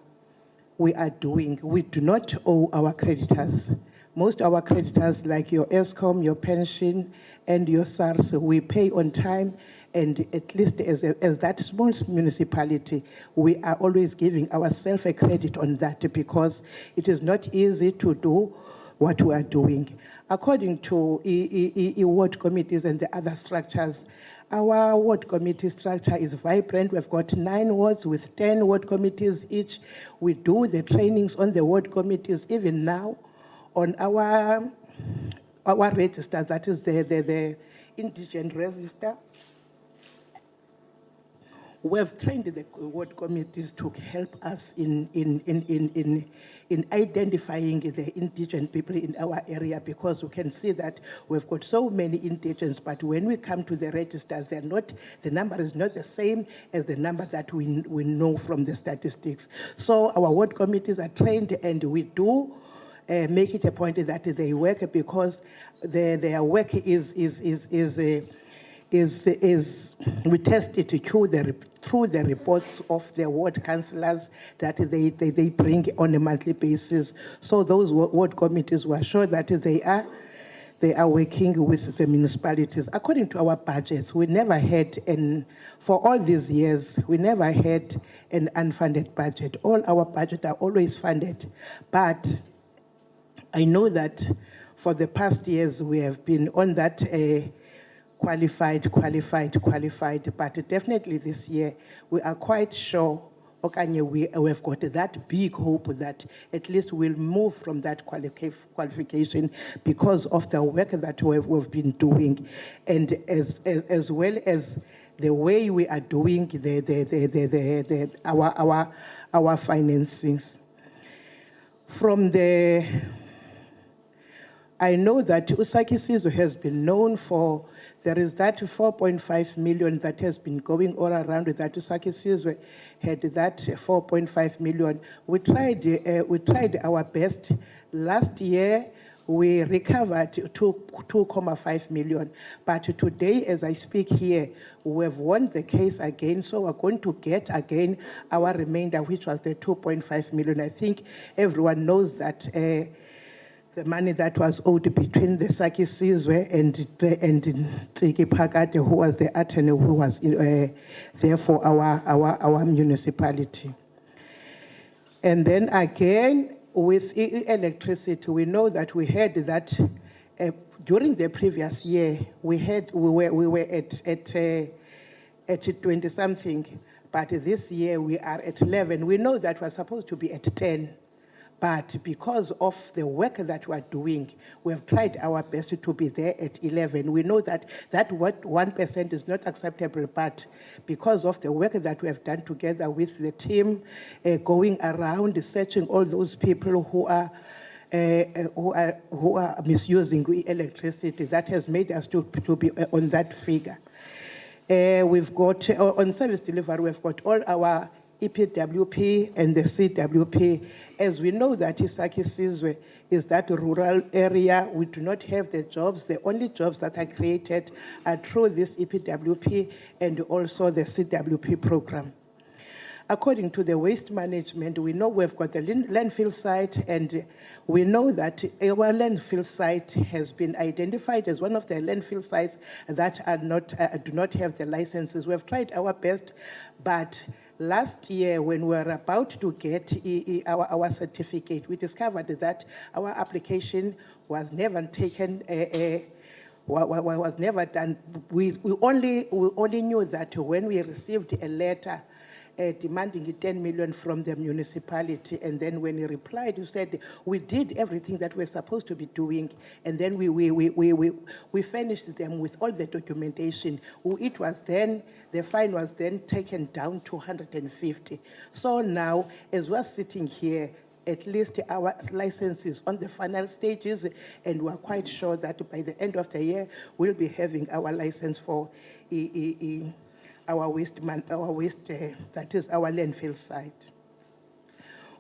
doing, we do not owe our creditors. Most of our creditors, like your ESCOM, your pension, and your SARS, we pay on time, and at least as that small municipality, we are always giving ourselves a credit on that, because it is not easy to do what we are doing. According to ward committees and the other structures, Our ward committee structure is vibrant. We've got 9 wards with 10 ward committees each. We do the trainings on the ward committees even now on our register, that is the indigent register. We've trained the ward committees to help us in identifying the indigent people in our area, because we can see that we've got so many indigents, but when we come to the registers, the number is not the same as the number that we know from the statistics. So our ward committees are trained, and we do make it a point that they work, because their work is we test it through the reports of the ward councillors that they bring on a monthly basis. So those ward committees were sure that they are working with the municipalities. According to our budgets, we never had, for all these years, we never had an unfunded budget. All our budgets are always funded. But I know that for the past years, we have been on that qualified, but definitely this year, we are quite sure, we have got that big hope that at least we'll move from that qualification because of the work that we've been doing, and as well as the way we are doing our financings. I know that Usakisizo has been known for, there is that 4.5 million that has been going all around with that. Usakisizo had that 4.5 million. We tried our best. Last year, we recovered 2.5 million. But today, as I speak here, we have won the case again. So we're going to get again our remainder, which was the 2.5 million. I think everyone knows that the money that was owed between the Sakisizwe and Tsiki Phakate, who was the attorney who was there for our municipality. And then again, with electricity, we know that we had that during the previous year, we were at 20 something, but this year we are at 11. We know that we're supposed to be at 10. But because of the work that we're doing, we have tried our best to be there at 11. We know that 1% is not acceptable, but because of the work that we have done together with the team, going around searching all those people who are misusing electricity, that has made us to be on that figure. We've got on service delivery, we've got all our EPWP and the CWP. As we know that Isakisizwe is that rural area, we do not have the jobs. The only jobs that are created are through this EPWP and also the CWP program. According to the waste management, we know we've got the landfill site, and we know that our landfill site has been identified as one of the landfill sites that do not have the licenses. We've tried our best, but last year, when we were about to get our certificate, we discovered that our application was never taken, was never done. We only knew that when we received a letter demanding 10 million from the municipality, and then when he replied, he said, we did everything that we're supposed to be doing, and then we finished them with all the documentation. It was then, the fine was then taken down to 150. So now, as we're sitting here, at least our license is on the final stages, and we're quite sure that by the end of the year, we'll be having our license for our waste, that is our landfill site.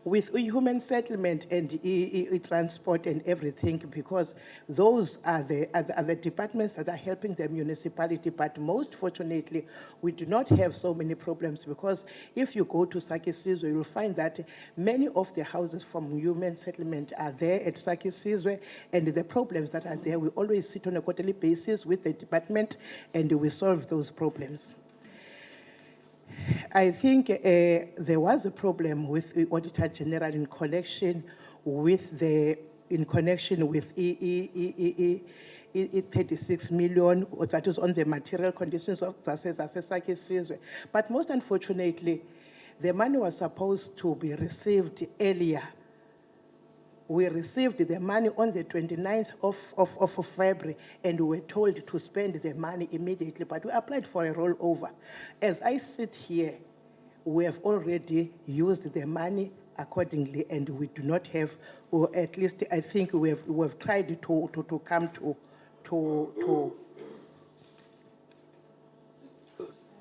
With human settlement and transport and everything, because those are the departments that are helping the municipality. But most fortunately, we do not have so many problems, because if you go to Sakisizwe, you'll find that many of the houses from human settlement are there at Sakisizwe, and the problems that are there, we always sit on a quarterly basis with the department and we solve those problems. I think there was a problem with the Auditor-General in connection with it's 36 million, or that is on the material conditions of the. But most unfortunately, the money was supposed to be received earlier. We received the money on the 29th of February, and we were told to spend the money immediately, but we applied for a rollover. As I sit here, we have already used the money accordingly, and we do not have, or at least I think we have tried to come to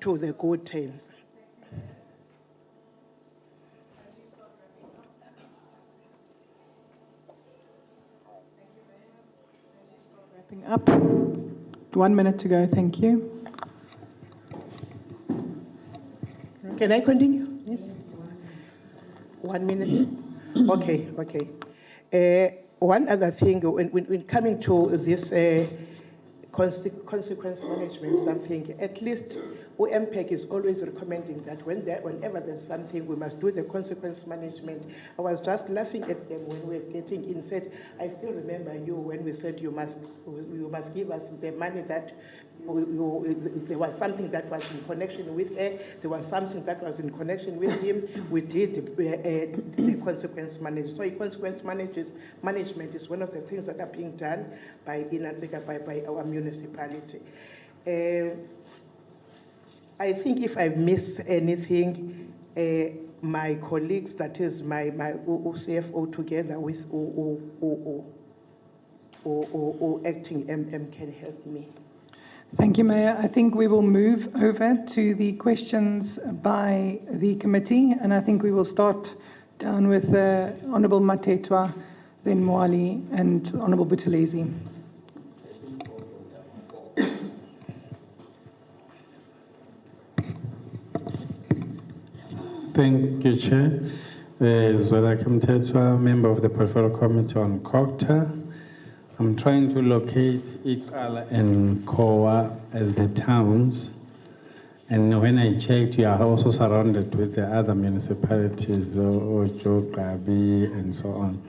the good terms. Wrapping up. 1 minute to go, thank you. Can I continue? Yes. 1 minute? Okay, okay. One other thing, when coming to this consequence management, something, at least MPEC is always recommending that whenever there's something, we must do the consequence management. I was just laughing at them when we were getting in, said, I still remember you when we said you must give us the money that there was something that was in connection with her, there was something that was in connection with him. We did the consequence management. So consequence management is one of the things that are being done by our municipality. I think if I miss anything, my colleagues, that is my CFO together with acting MM can help me. Thank you, Mayor. I think we will move over to the questions by the committee, and I think we will start down with Honourable Matetwa, then Mwali, and Honourable Buthelezi. Thank you, Chair. Zwela Mtetwa, member of the Portfolio Committee on COGTA. I'm trying to locate Ikala and Kowa as the towns. And when I checked, you are also surrounded with the other municipalities, Ojo, Gabi, and so on.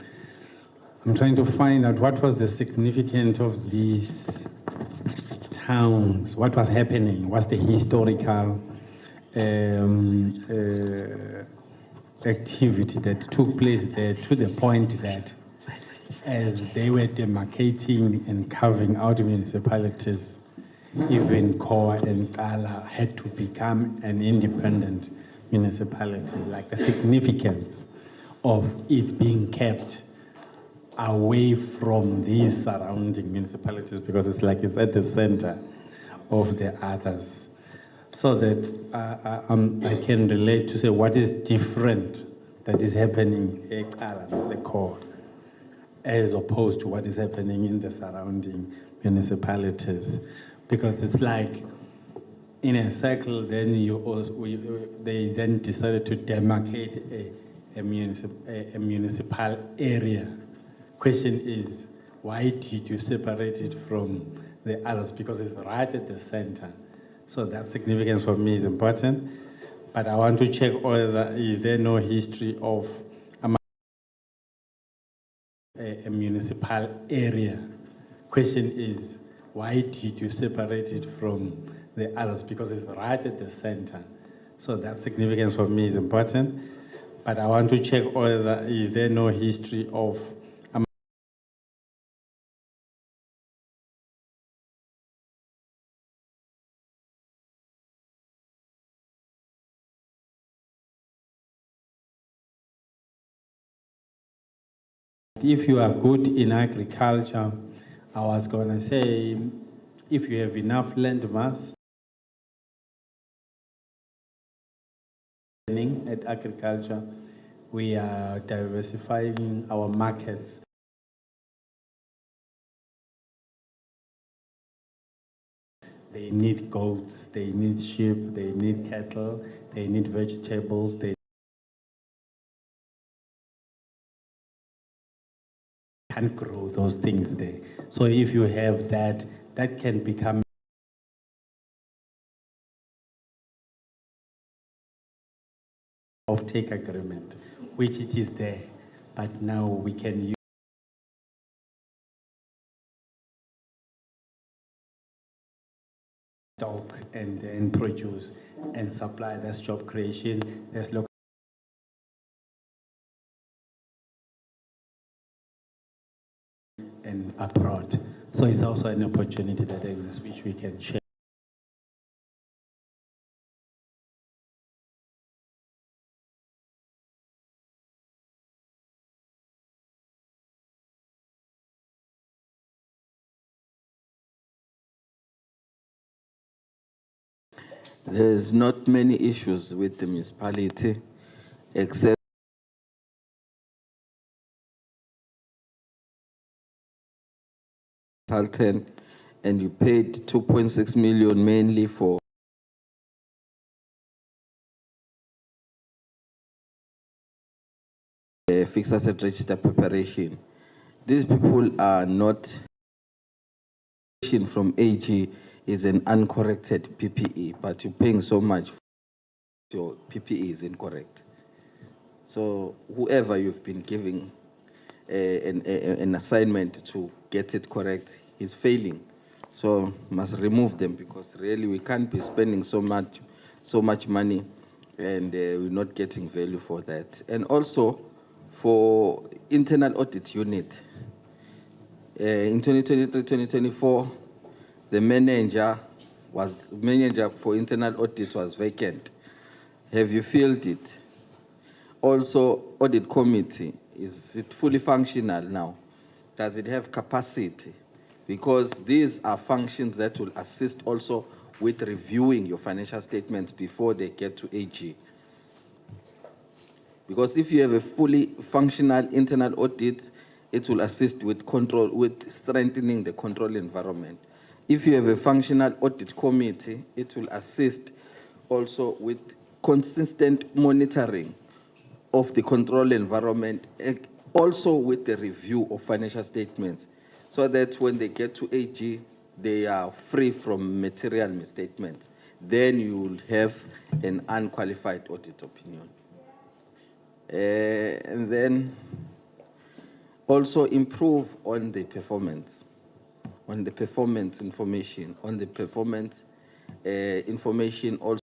I'm trying to find out what was the significance of these towns, what was happening, what's the historical activity that took place there, to the point that as they were demarcating and carving out municipalities, even Kowa and Kala had to become an independent municipality, like the significance of it being kept away from these surrounding municipalities, because it's like it's at the center of the others. So that I can relate to say what is different that is happening in Kala as a core, as opposed to what is happening in the surrounding municipalities. Because it's like in a circle, then they then decided to demarcate a municipal area. Question is, why did you separate it from the others? Because it's right at the center. So that significance for me is important. But I want to check whether is there no history of a municipal area. Question is, why did you separate it from the others? Because it's right at the center. So that significance for me is important. But I want to check whether is there no history of if you are good in agriculture, I was going to say, if you have enough land mass at agriculture, we are diversifying our markets. They need goats, they need sheep, they need cattle, they need vegetables, they can't grow those things there. So if you have that, that can become off-take agreement, which it is there, but now we can use stock and then produce and supply. That's job creation. That's local and abroad. So it's also an opportunity that exists which we can share. There's not many issues with the municipality, except consultant, and you paid 2.6 million mainly for fixed asset register preparation. These people are not from AG is an uncorrected PPE, but you're paying so much, your PPE is incorrect. So whoever you've been giving an assignment to get it correct is failing. So must remove them, because really we can't be spending so much money and we're not getting value for that. And also for internal audit unit, in 2023-2024, the manager for internal audit was vacant. Have you filled it? Also, audit committee, is it fully functional now? Does it have capacity? Because these are functions that will assist also with reviewing your financial statements before they get to AG. Because if you have a fully functional internal audit, it will assist with control, with strengthening the control environment. If you have a functional audit committee, it will assist also with consistent monitoring of the control environment, also with the review of financial statements, so that when they get to AG, they are free from material misstatements. Then you will have an unqualified audit opinion. And then also improve on the performance information, also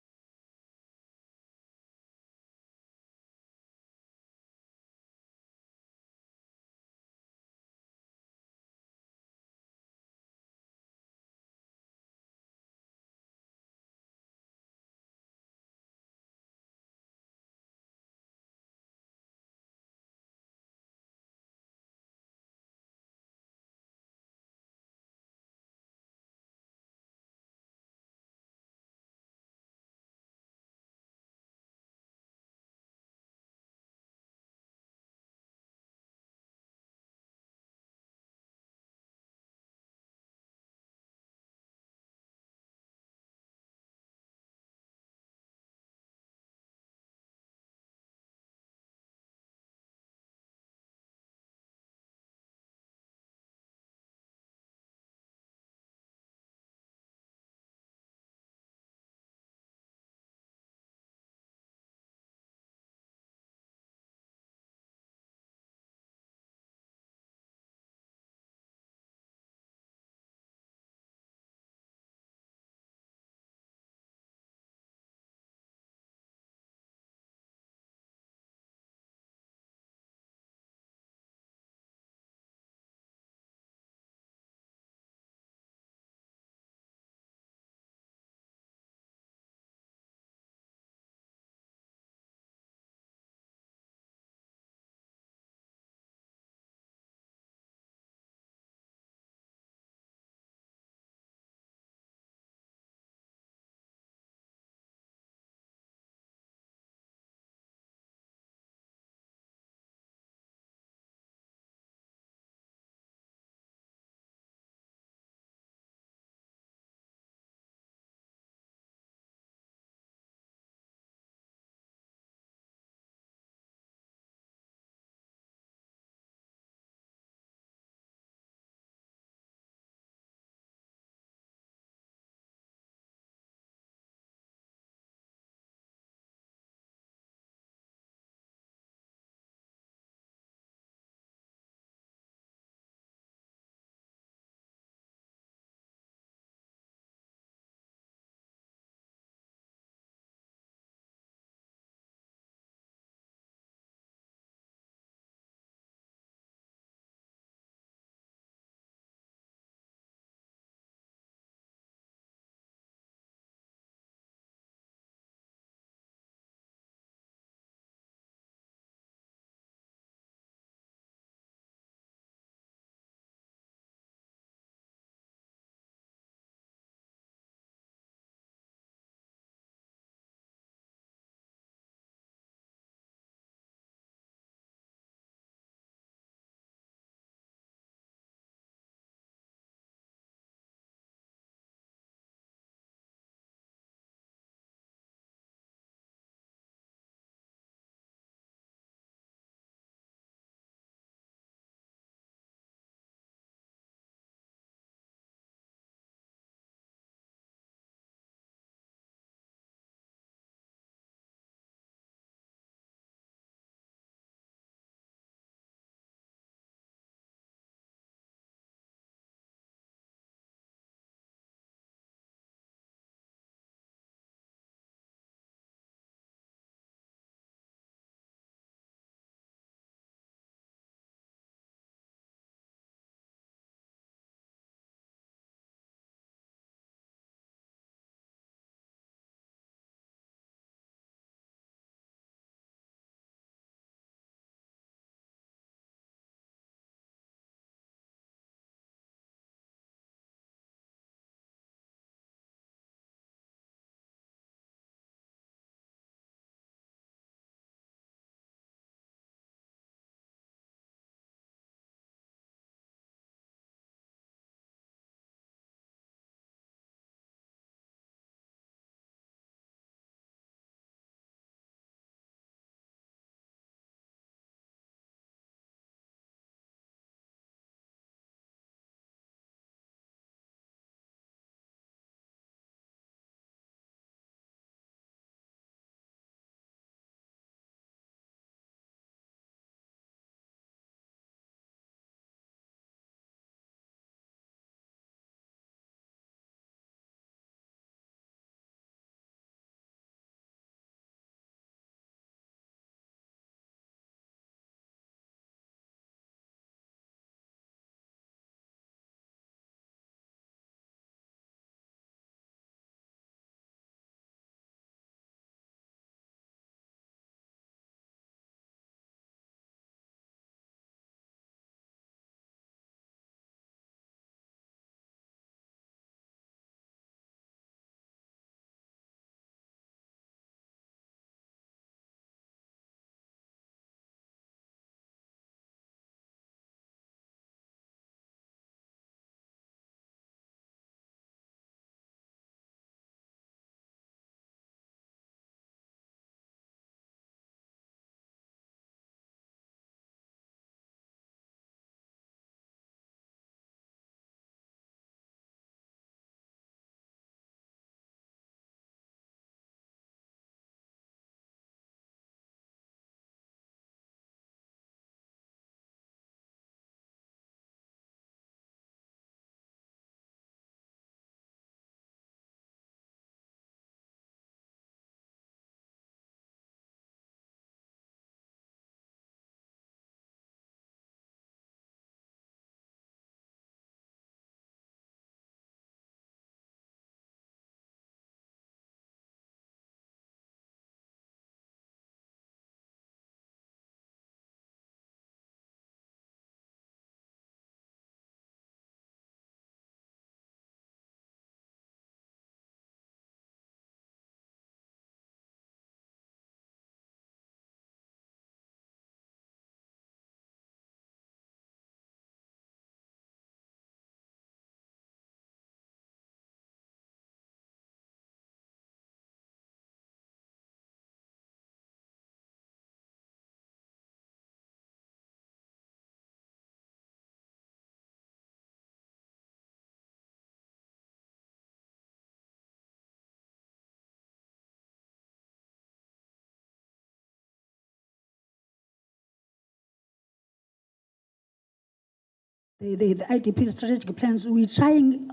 the IDP strategic plans, we're trying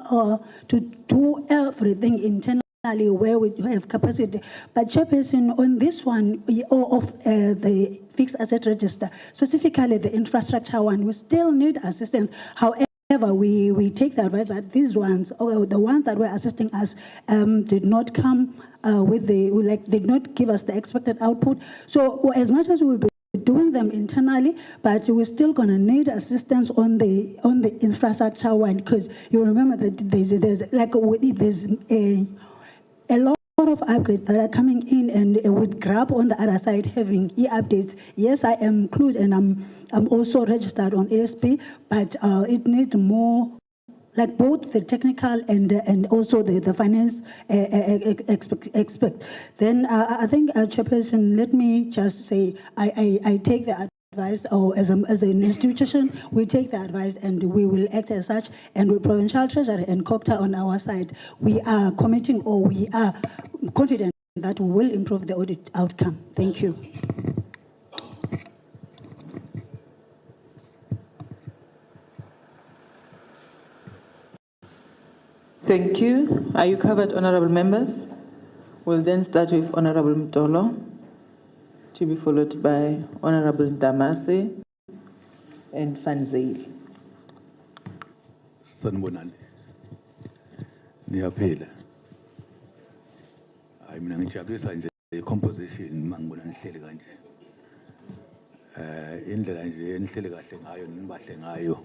to do everything internally where we have capacity. But Chairperson, on this one of the fixed asset register, specifically the infrastructure one, we still need assistance. However, we take the advice that these ones, or the ones that were assisting us, did not come did not give us the expected output. So as much as we will be doing them internally, but we're still going to need assistance on the infrastructure one, because you remember that there's a lot of upgrades that are coming in, and with GRAB on the other side having e-updates. Yes, I am included, and I'm also registered on ASP, but it needs more, like both the technical and also the finance expect. Then I think, Chairperson, let me just say I take the advice, or as an institution, we take the advice and we will act as such. And with Provincial Treasury and COGTA on our side, we are committing, or we are confident that we will improve the audit outcome. Thank you. Thank you. Are you covered, honorable members? We'll then start with Honorable Mtolo, to be followed by Honorable Damase and Fanzeli. Sanibonani. Niyaphila. Hayi mina ngijabulisa nje i-composition mangibona nihleli kanje. Indlela nje enihleli kahle ngayo nibahle ngayo.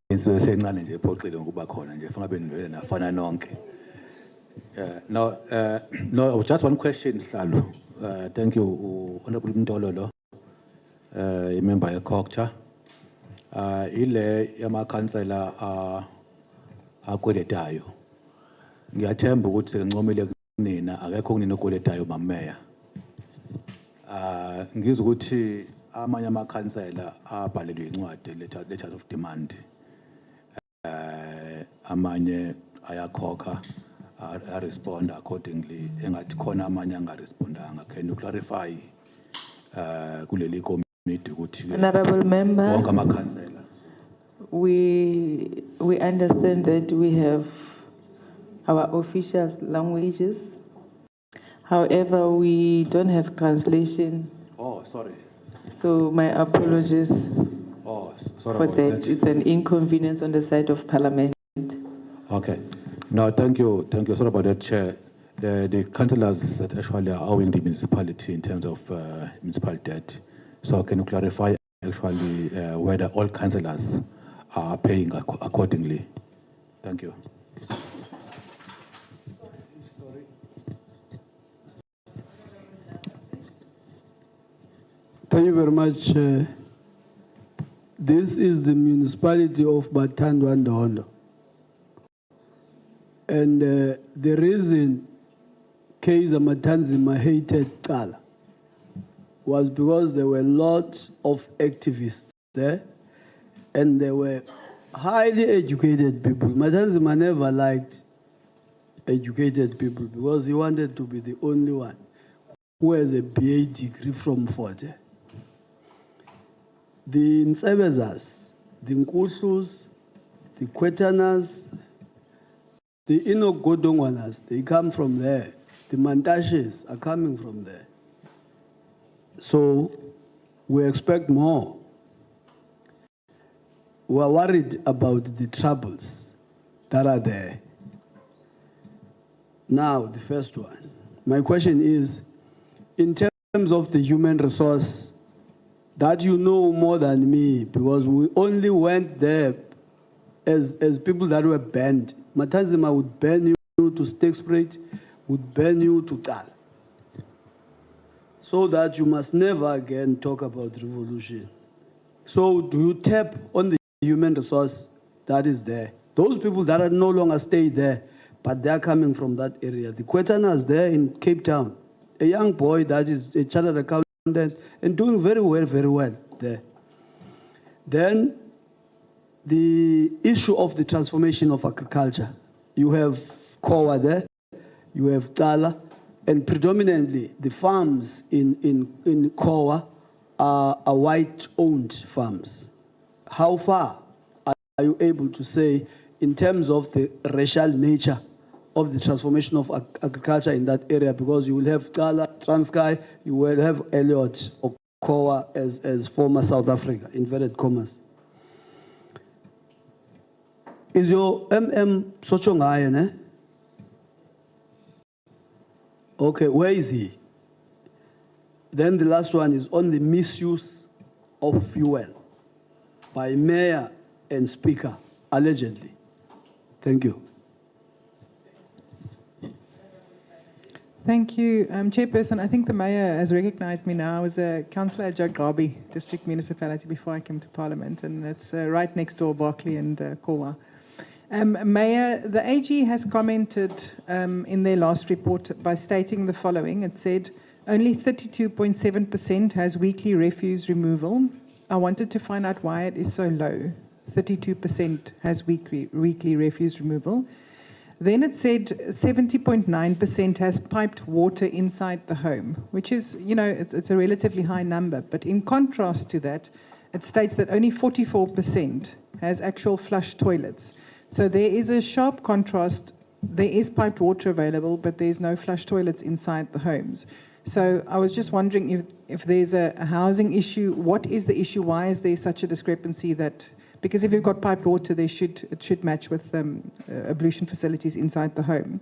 Insuku esencane nje ephoxile ngokuba khona nje fangabe nivele nafana nonke. No, just one question, Hlalo. Thank you, Honorable Mtolo, a member of COGTA. Ile yamakhansela akweletayo. Ngiyathemba ukuthi sengincomile kunina akekho kunina okweletayo mameya. Ngizwe ukuthi amanye amakhansela abhalelwe incwadi letters of demand. Amanye ayakhokha, respond accordingly. Engathi khona amanye angarespondanga. Can you clarify kuleli committee ukuthi Honorable Member, wonke amakhansela? we understand that we have our official languages. However, we don't have translation. Oh, sorry. So my apologies sorry for about that. It's an inconvenience on the side of Parliament. Okay. No, thank you. Thank you. Sorry about that, Chair. The councillors that actually are owing the municipality in terms of municipal debt. So can you clarify actually whether all councillors are paying accordingly? Thank you. Thank you very much. This is the municipality of Batandwandondo. And the reason Kaizer Matanzima hated Kala was because there were lots of activists there, and they were highly educated people. Matanzima never liked educated people because he wanted to be the only one who has a BA degree from Forte. The Nsebezas, the Nkushus, the Kwetanas, the Inogodongwanas, they come from there. The Mantashes are coming from there. So we expect more. We are worried about the troubles that are there. Now, the first one. My question is, in terms of the human resource, that you know more than me, because we only went there as people that were banned. Matanzima would ban you to Stake Sprit, would ban you to Tal. So that you must never again talk about revolution. So do you tap on the human resource that is there? Those people that are no longer stay there, but they are coming from that area. The Kwetanas there in Cape Town, a young boy that is a chartered accountant and doing very well there. Then the issue of the transformation of agriculture. You have Kowa there, you have Tala, and predominantly the farms in Kowa are white-owned farms. How far are you able to say in terms of the racial nature of the transformation of agriculture in that area? Because you will have Kala, Transkei, you will have Elliot Okowa as former South Africa, inverted commas. Is your Sochongayan, eh? Okay, where is he? Then the last one is on the misuse of fuel by mayor and speaker, allegedly. Thank you. Thank you, Chairperson. I think the mayor has recognized me now as a councillor at Jagabi District Municipality before I came to Parliament, and it's right next door, Berkeley and Kowa. Mayor, the AG has commented in their last report by stating the following. It said, only 32.7% has weekly refuse removal. I wanted to find out why it is so low. 32% has weekly refuse removal. Then it said 70.9% has piped water inside the home, which is, it's a relatively high number. But in contrast to that, it states that only 44% has actual flush toilets. So there is a sharp contrast. There is piped water available, but there's no flush toilets inside the homes. So I was just wondering if there's a housing issue. What is the issue? Why is there such a discrepancy that, because if you've got piped water, it should match with ablution facilities inside the home.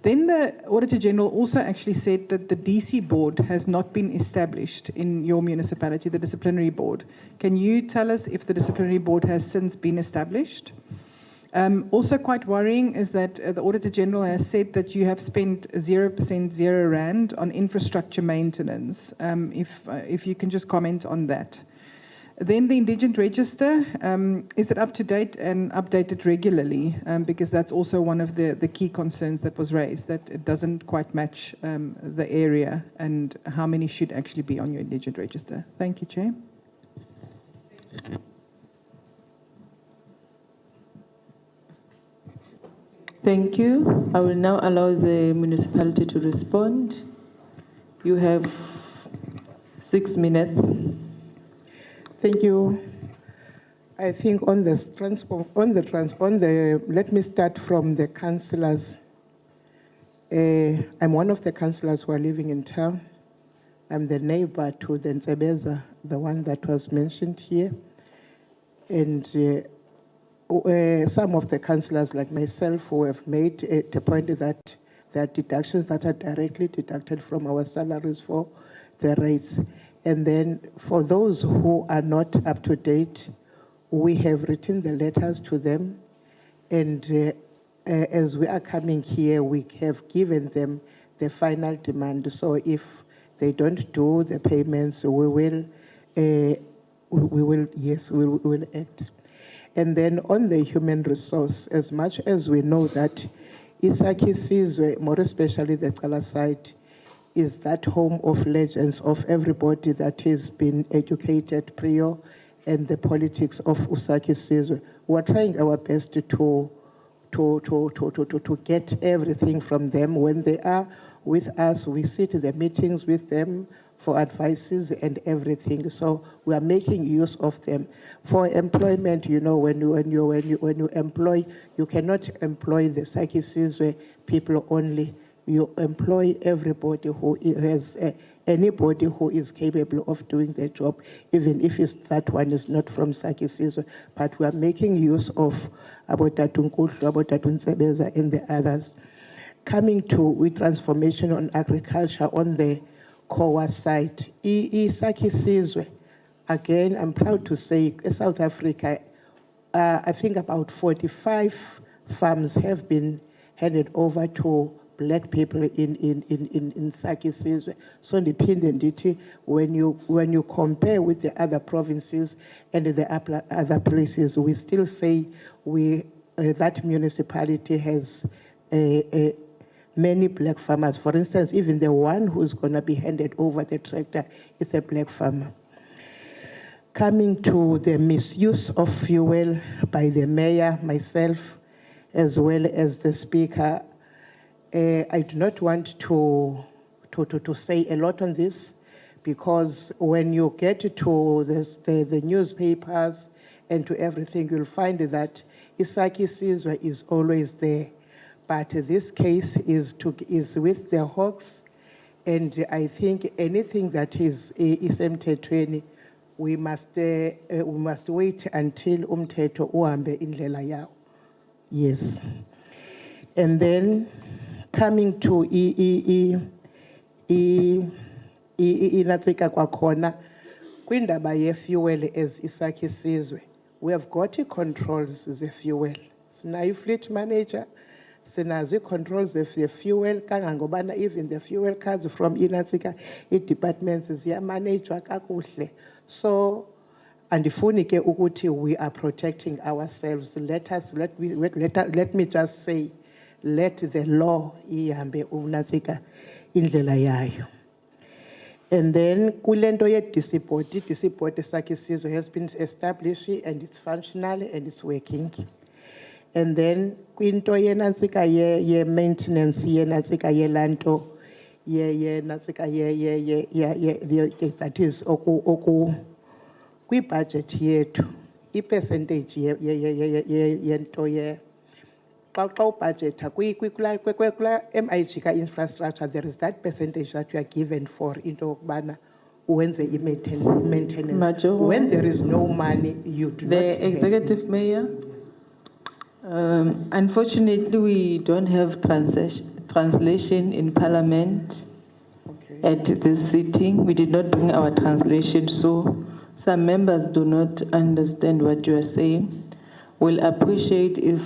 Then the Auditor-General also actually said that the DC board has not been established in your municipality, the disciplinary board. Can you tell us if the disciplinary board has since been established? Also quite worrying is that the Auditor-General has said that you have spent 0% R0 on infrastructure maintenance. If you can just comment on that. Then the indigent register, is it up to date and updated regularly? Because that's also one of the key concerns that was raised, that it doesn't quite match the area and how many should actually be on your indigent register. Thank you, Chair. Thank you. I will now allow the municipality to respond. You have 6 minutes. Thank you. I think on the let me start from the councillors. I'm one of the councillors who are living in town. I'm the neighbor to the Ntsebeza, the one that was mentioned here. And some of the councillors like myself who have made it a point that there are deductions that are directly deducted from our salaries for the rates. And then for those who are not up to date, we have written the letters to them. And as we are coming here, we have given them the final demand. So if they don't do the payments, we will act. And then on the human resource, as much as we know that Isaki Sizwe, more especially the Kala side, is that home of legends of everybody that has been educated prior and the politics of Usaki Sizwe. We're trying our best to get everything from them. When they are with us, we sit in the meetings with them for advices and everything. So we are making use of them. For employment, when you employ, you cannot employ the Saki Sizwe people only. You employ everybody who has anybody who is capable of doing the job, even if that one is not from Saki Sizwe. But we are making use of Abotatu Nkutlu, Abotatu Ntsebeza, and the others. Coming to transformation on agriculture on the Kowa side, Saki Sizwe, again, I'm proud to say, South Africa, I think about 45 farms have been handed over to black people in Saki Sizwe. So independent, when you compare with the other provinces and the other places, we still say that municipality has many black farmers. For instance, even the one who's going to be handed over the tractor is a black farmer. Coming to the misuse of fuel by the mayor, myself, as well as the speaker, I do not want to say a lot on this because when you get to the newspapers and to everything, you'll find that Isaki Sizwe is always there. But this case is with the Hawks, and I think anything that is emthethweni, we must wait until umthetho uhambe indlela yawo. Yes. And then coming to inatsika kwakhona kwindaba ye-fuel as Isaki Sizwe, we have got controls ze-fuel. Sinayo fleet manager, sinazo controls ze-fuel kangangobana even the fuel cards from inatsika i-departments ziyamanejwa kakuhle. So andifuni ke ukuthi we are protecting ourselves. Let me just say, let the law ihambe unatsika indlela yayo. And then kulento ye-disiport, i-disiport Isaki Sizwe has been established and it's functional and it's working. And then kwinto yenatsika ye-maintenance yenatsika yelanto yenatsika that is kwi-budget yethu i-percentage yento xa budget kula MIG infrastructure, there is that percentage that you are given for into yokubana uwenze i-maintenance. When there is no money, you do not. The executive mayor, unfortunately, we don't have translation in Parliament at this sitting. We did not bring our translation, so some members do not understand what you are saying. We'll appreciate if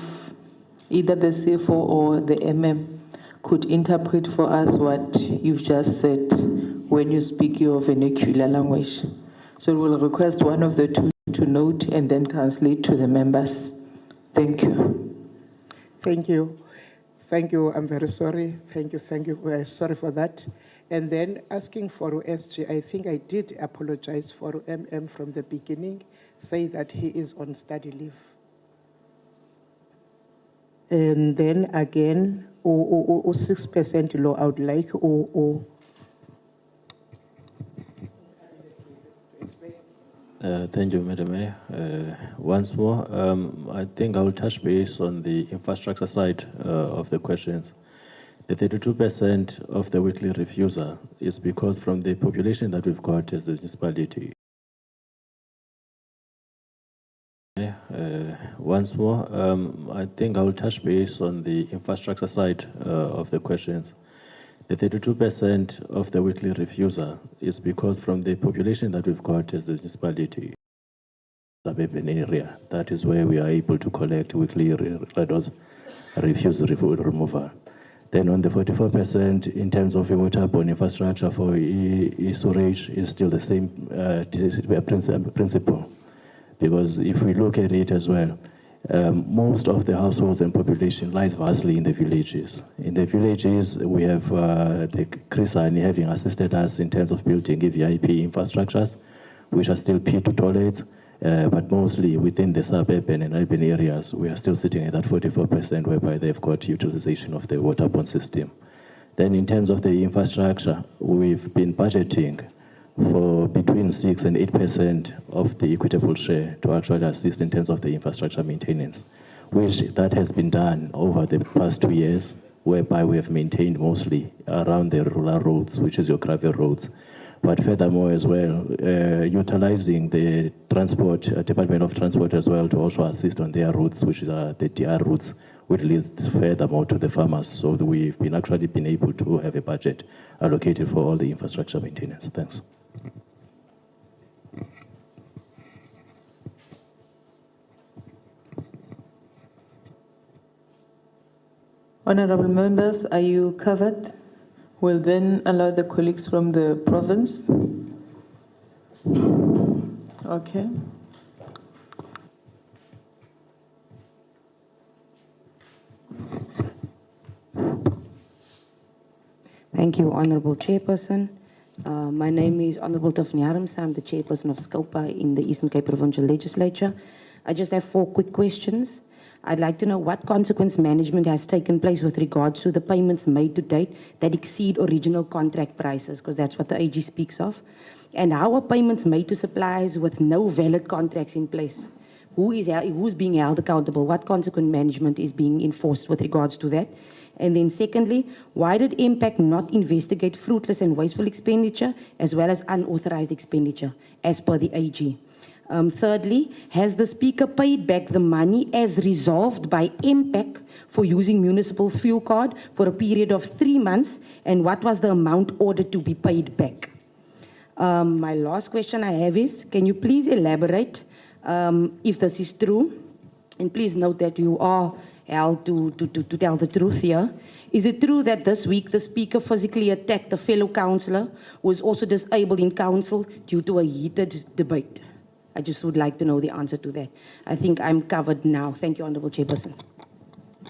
either the CFO or the MM could interpret for us what you've just said when you speak your vernacular language. So we'll request one of the two to note and then translate to the members. Thank you. Thank you. Thank you. I'm very sorry. Thank you. Thank you. We're sorry for that. And then asking for SG, I think I did apologize for MM from the beginning, say that he is on study leave. And then again, 6% law, I would like Thank you, Madam Mayor. Once more, I think I will touch base on the infrastructure side of the questions. The 32% of the weekly refusal is because from the population that we've got as the municipality. Once more, I think I will touch base on the infrastructure side of the questions. The 32% of the weekly refusal is because from the population that we've got as the municipality, suburban area, that is where we are able to collect weekly refusal removal. Then on the 44%, in terms of waterborne infrastructure for storage, is still the same principle. Because if we look at it as well, most of the households and population lies vastly in the villages. In the villages, we have the Chrisani having assisted us in terms of building VIP infrastructures, which are still P to toilets, but mostly within the suburban and urban areas, we are still sitting at that 44%, whereby they've got utilization of the waterborne system. Then in terms of the infrastructure, we've been budgeting for between 6 and 8% of the equitable share to actually assist in terms of the infrastructure maintenance, which that has been done over the past 2 years, whereby we have maintained mostly around the rural roads, which is your gravel roads. But furthermore as well, utilizing the transport, Department of Transport as well to also assist on their routes, which are the DR routes, which leads furthermore to the farmers. So we've been actually been able to have a budget allocated for all the infrastructure maintenance. Thanks. Honorable members, are you covered? We'll then allow the colleagues from the province. Okay. Thank you, Honorable Chairperson. My name is Honorable Tiffany Adams. I'm the Chairperson of SCOPA in the Eastern Cape Provincial Legislature. I just have 4 quick questions. I'd like to know what consequence management has taken place with regards to the payments made to date that exceed original contract prices, because that's what the AG speaks of. And how are payments made to suppliers with no valid contracts in place? Who's being held accountable? What consequent management is being enforced with regards to that? And then secondly, why did MPAC not investigate fruitless and wasteful expenditure as well as unauthorized expenditure as per the AG? Thirdly, has the Speaker paid back the money as resolved by MPAC for using municipal fuel card for a period of 3 months? And what was the amount ordered to be paid back? My last question I have is, can you please elaborate if this is true? And please note that you are held to tell the truth here. Is it true that this week the Speaker physically attacked a fellow councillor who was also disabled in council due to a heated debate? I just would like to know the answer to that. I think I'm covered now. Thank you, Honourable Chairperson.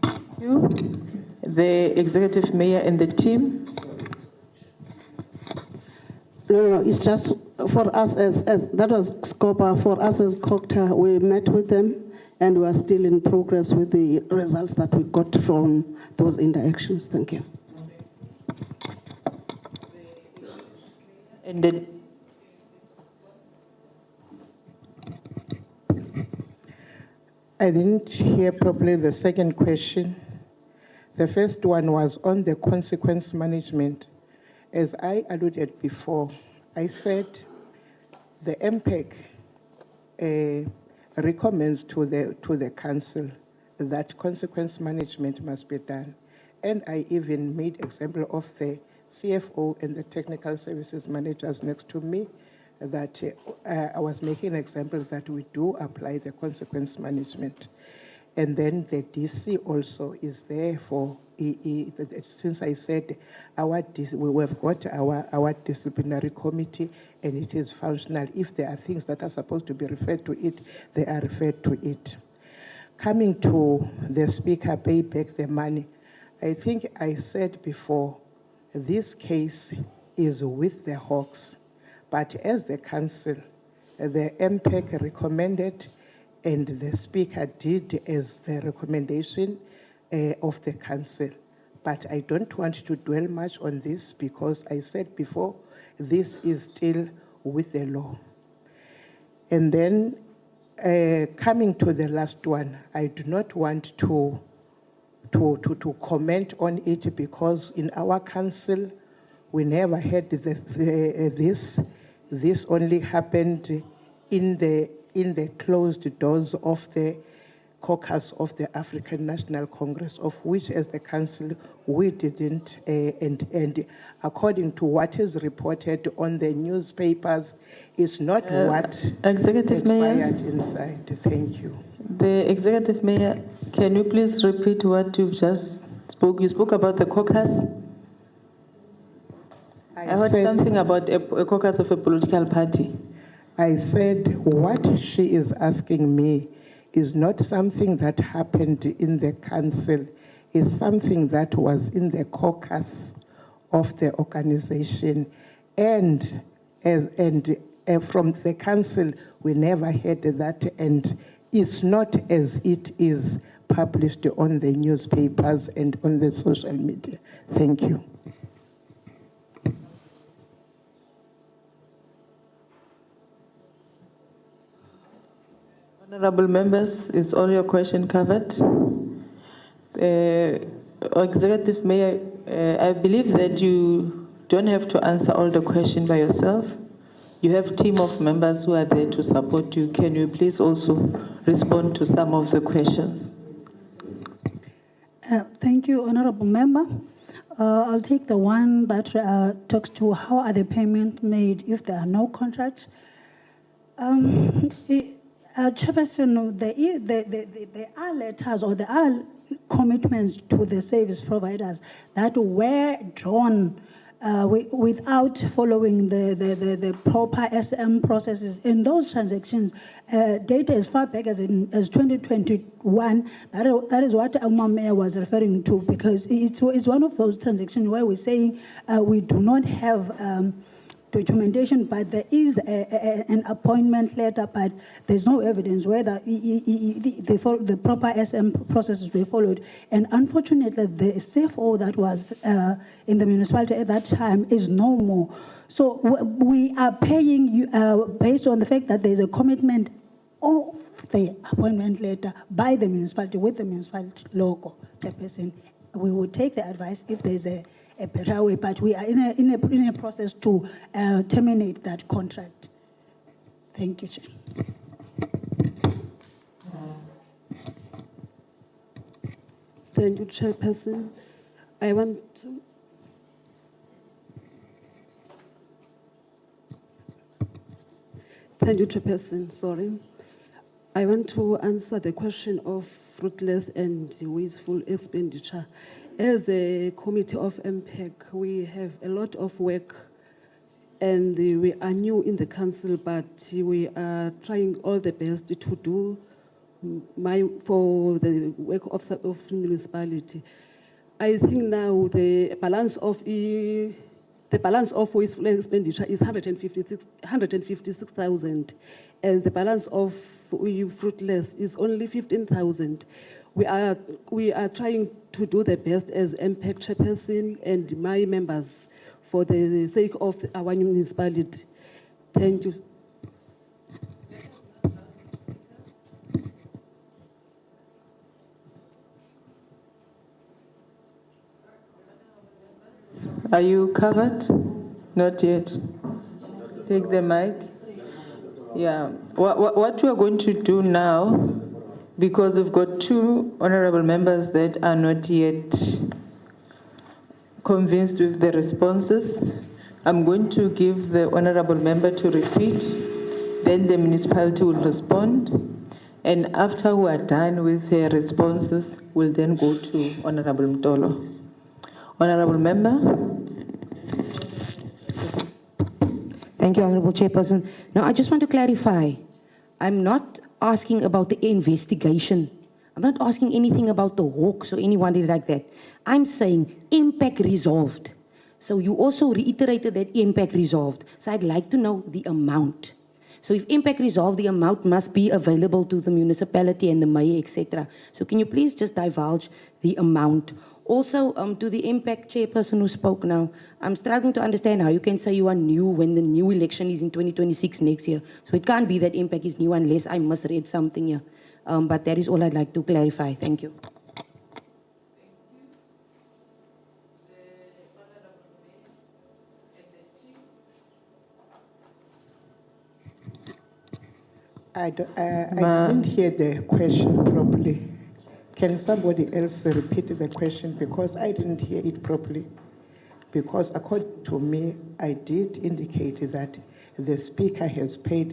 Thank you. The Executive Mayor and the team. No, it's just for us as that was SCOPA. For us as COGTA, we met with them and we are still in progress with the results that we got from those interactions. Thank you. And then I didn't hear properly the second question. The first one was on the consequence management. As I alluded before, I said the MPAC recommends to the council that consequence management must be done. And I even made example of the CFO and the technical services managers next to me that I was making examples that we do apply the consequence management. And then the DC also is there for, since I said we've got our disciplinary committee and it is functional. If there are things that are supposed to be referred to it, they are referred to it. Coming to the Speaker pay back the money, I think I said before, this case is with the Hawks. But as the council, the MPAC recommended and the Speaker did as the recommendation of the council. But I don't want to dwell much on this because I said before, this is still with the law. And then coming to the last one, I do not want to comment on it because in our council, we never had this. This only happened in the closed doors of the caucus of the African National Congress, of which as the council we didn't, and according to what is reported on the newspapers, is not what Executive Mayor expired inside. Thank you. The Executive Mayor, can you please repeat what you've just spoke? You spoke about the caucus. I heard something about a caucus of a political party. I said what she is asking me is not something that happened in the council. It's something that was in the caucus of the organization. And from the council, we never heard that. And it's not as it is published on the newspapers and on the social media. Thank you. Honorable members, is all your question covered? Executive Mayor, I believe that you don't have to answer all the questions by yourself. You have a team of members who are there to support you. Can you please also respond to some of the questions? Thank you, Honorable Member. I'll take the one that talks to how are the payments made if there are no contracts. Chairperson, there are letters or there are commitments to the service providers that were drawn without following the proper SM processes. In those transactions, data as far back as 2021, that is what Alma Mayor was referring to, because it's one of those transactions where we're saying we do not have documentation, but there is an appointment letter, but there's no evidence whether the proper SM processes were followed. And unfortunately, the CFO that was in the municipality at that time is no more. So we are paying you based on the fact that there's a commitment of the appointment letter by the municipality with the municipality logo chairperson. We would take the advice if there's a better way, but we are in a process to terminate that contract. Thank you, Chair. Thank you, Chairperson. I want to... Thank you, Chairperson. Sorry. I want to answer the question of fruitless and wasteful expenditure. As a committee of MPEC, we have a lot of work, and we are new in the council, but we are trying all the best to do for the work of municipality. I think now the balance of wasteful expenditure is 156,000, and the balance of fruitless is only 15,000. We are trying to do the best as MPEC chairperson and my members for the sake of our municipality. Thank you. Are you covered? Not yet. Take the mic. Yeah. What we are going to do now, because we've got two honorable members that are not yet convinced with the responses, I'm going to give the honorable member to repeat, then the municipality will respond, and after we are done with her responses, we'll then go to Honorable Mtolo. Honorable member. Thank you, Honorable Chairperson. Now, I just want to clarify. I'm not asking about the investigation. I'm not asking anything about the hawks or anyone like that. I'm saying impact resolved. So you also reiterated that impact resolved. So I'd like to know the amount. So if impact resolved, the amount must be available to the municipality and the mayor, etc. So can you please just divulge the amount? Also, to the impact chairperson who spoke now, I'm struggling to understand how you can say you are new when the new election is in 2026 next year. So it can't be that impact is new unless I misread something here. But that is all I'd like to clarify. Thank you. I didn't hear the question properly. Can somebody else repeat the question, because I didn't hear it properly? Because according to me, I did indicate that the speaker has paid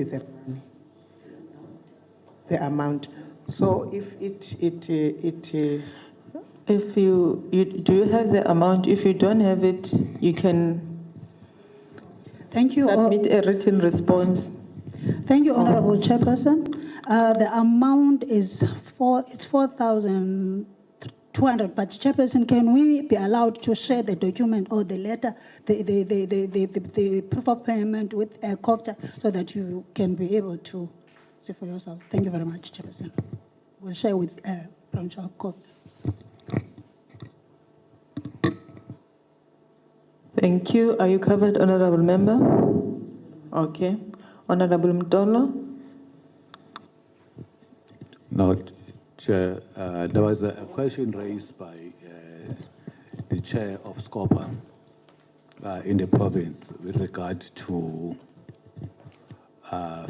the amount. So if if you do have the amount, if you don't have it, you can Thank you. Submit a written response. Thank you, Honorable Chairperson. The amount is 4,200. But Chairperson, can we be allowed to share the document or the letter, the proof of payment with COGTA, so that you can be able to see for yourself? Thank you very much, Chairperson. We'll share with Provincial COGTA. Thank you. Are you covered, Honorable Member? Okay. Honorable Mtolo? No, Chair. There was a question raised by the Chair of SCOPA in the province with regard to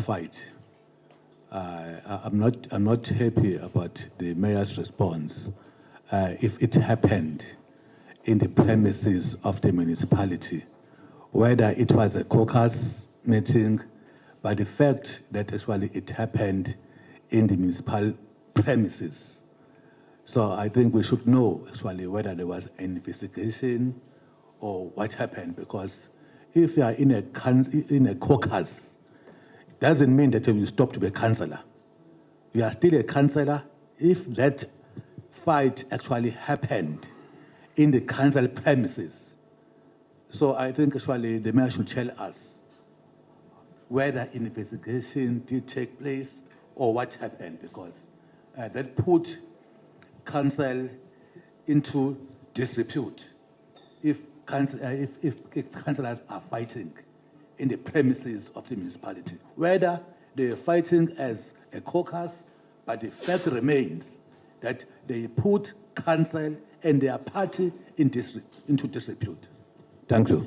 fight. I'm not happy about the mayor's response. If it happened in the premises of the municipality, whether it was a caucus meeting, but the fact that actually it happened in the municipal premises. So I think we should know actually whether there was an investigation or what happened, because if you are in a caucus, it doesn't mean that you will stop to be a councillor. You are still a councillor if that fight actually happened in the council premises. So I think actually the mayor should tell us whether investigation did take place or what happened, because that put council into disrepute if councillors are fighting in the premises of the municipality, whether they're fighting as a caucus, but the fact remains that they put council and their party into disrepute. Thank you.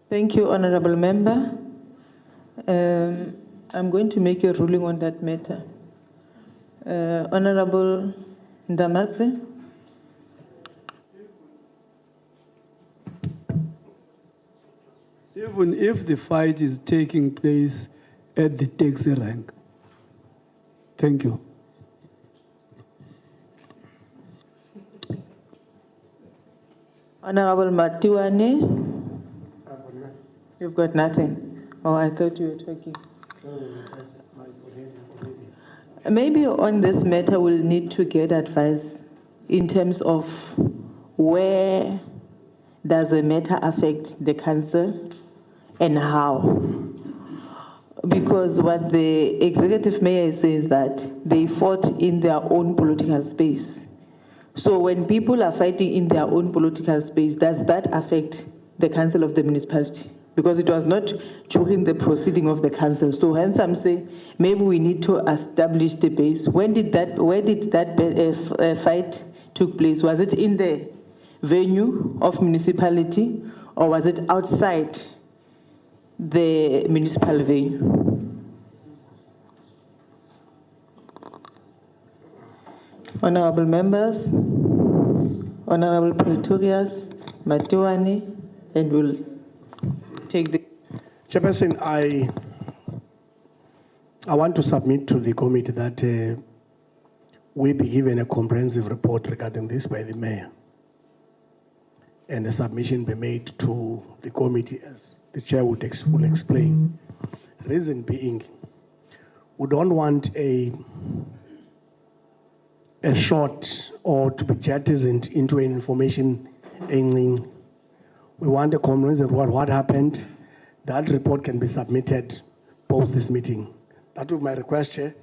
Thank you, Honorable Member. I'm going to make a ruling on that matter. Honorable Ndamase. Even if the fight is taking place at the taxi rank. Thank you. Honorable Matiwane. You've got nothing. Oh, I thought you were talking. Maybe on this matter we'll need to get advice in terms of where does a matter affect the council and how. Because what the executive mayor says that they fought in their own political space. So when people are fighting in their own political space, does that affect the council of the municipality? Because it was not during the proceeding of the council. So hence I'm saying maybe we need to establish the base. Where did that fight took place? Was it in the venue of municipality or was it outside the municipal venue? Honorable members, Honorable Pretorius, Matiwane, and we'll take the... Chairperson, I want to submit to the committee that we be given a comprehensive report regarding this by the mayor, and a submission be made to the committee as the chair will explain. Reason being, we don't want a short or to be jettisoned into an information angling. We want a comprehensive report what happened. That report can be submitted post this meeting. That was my request, Chair.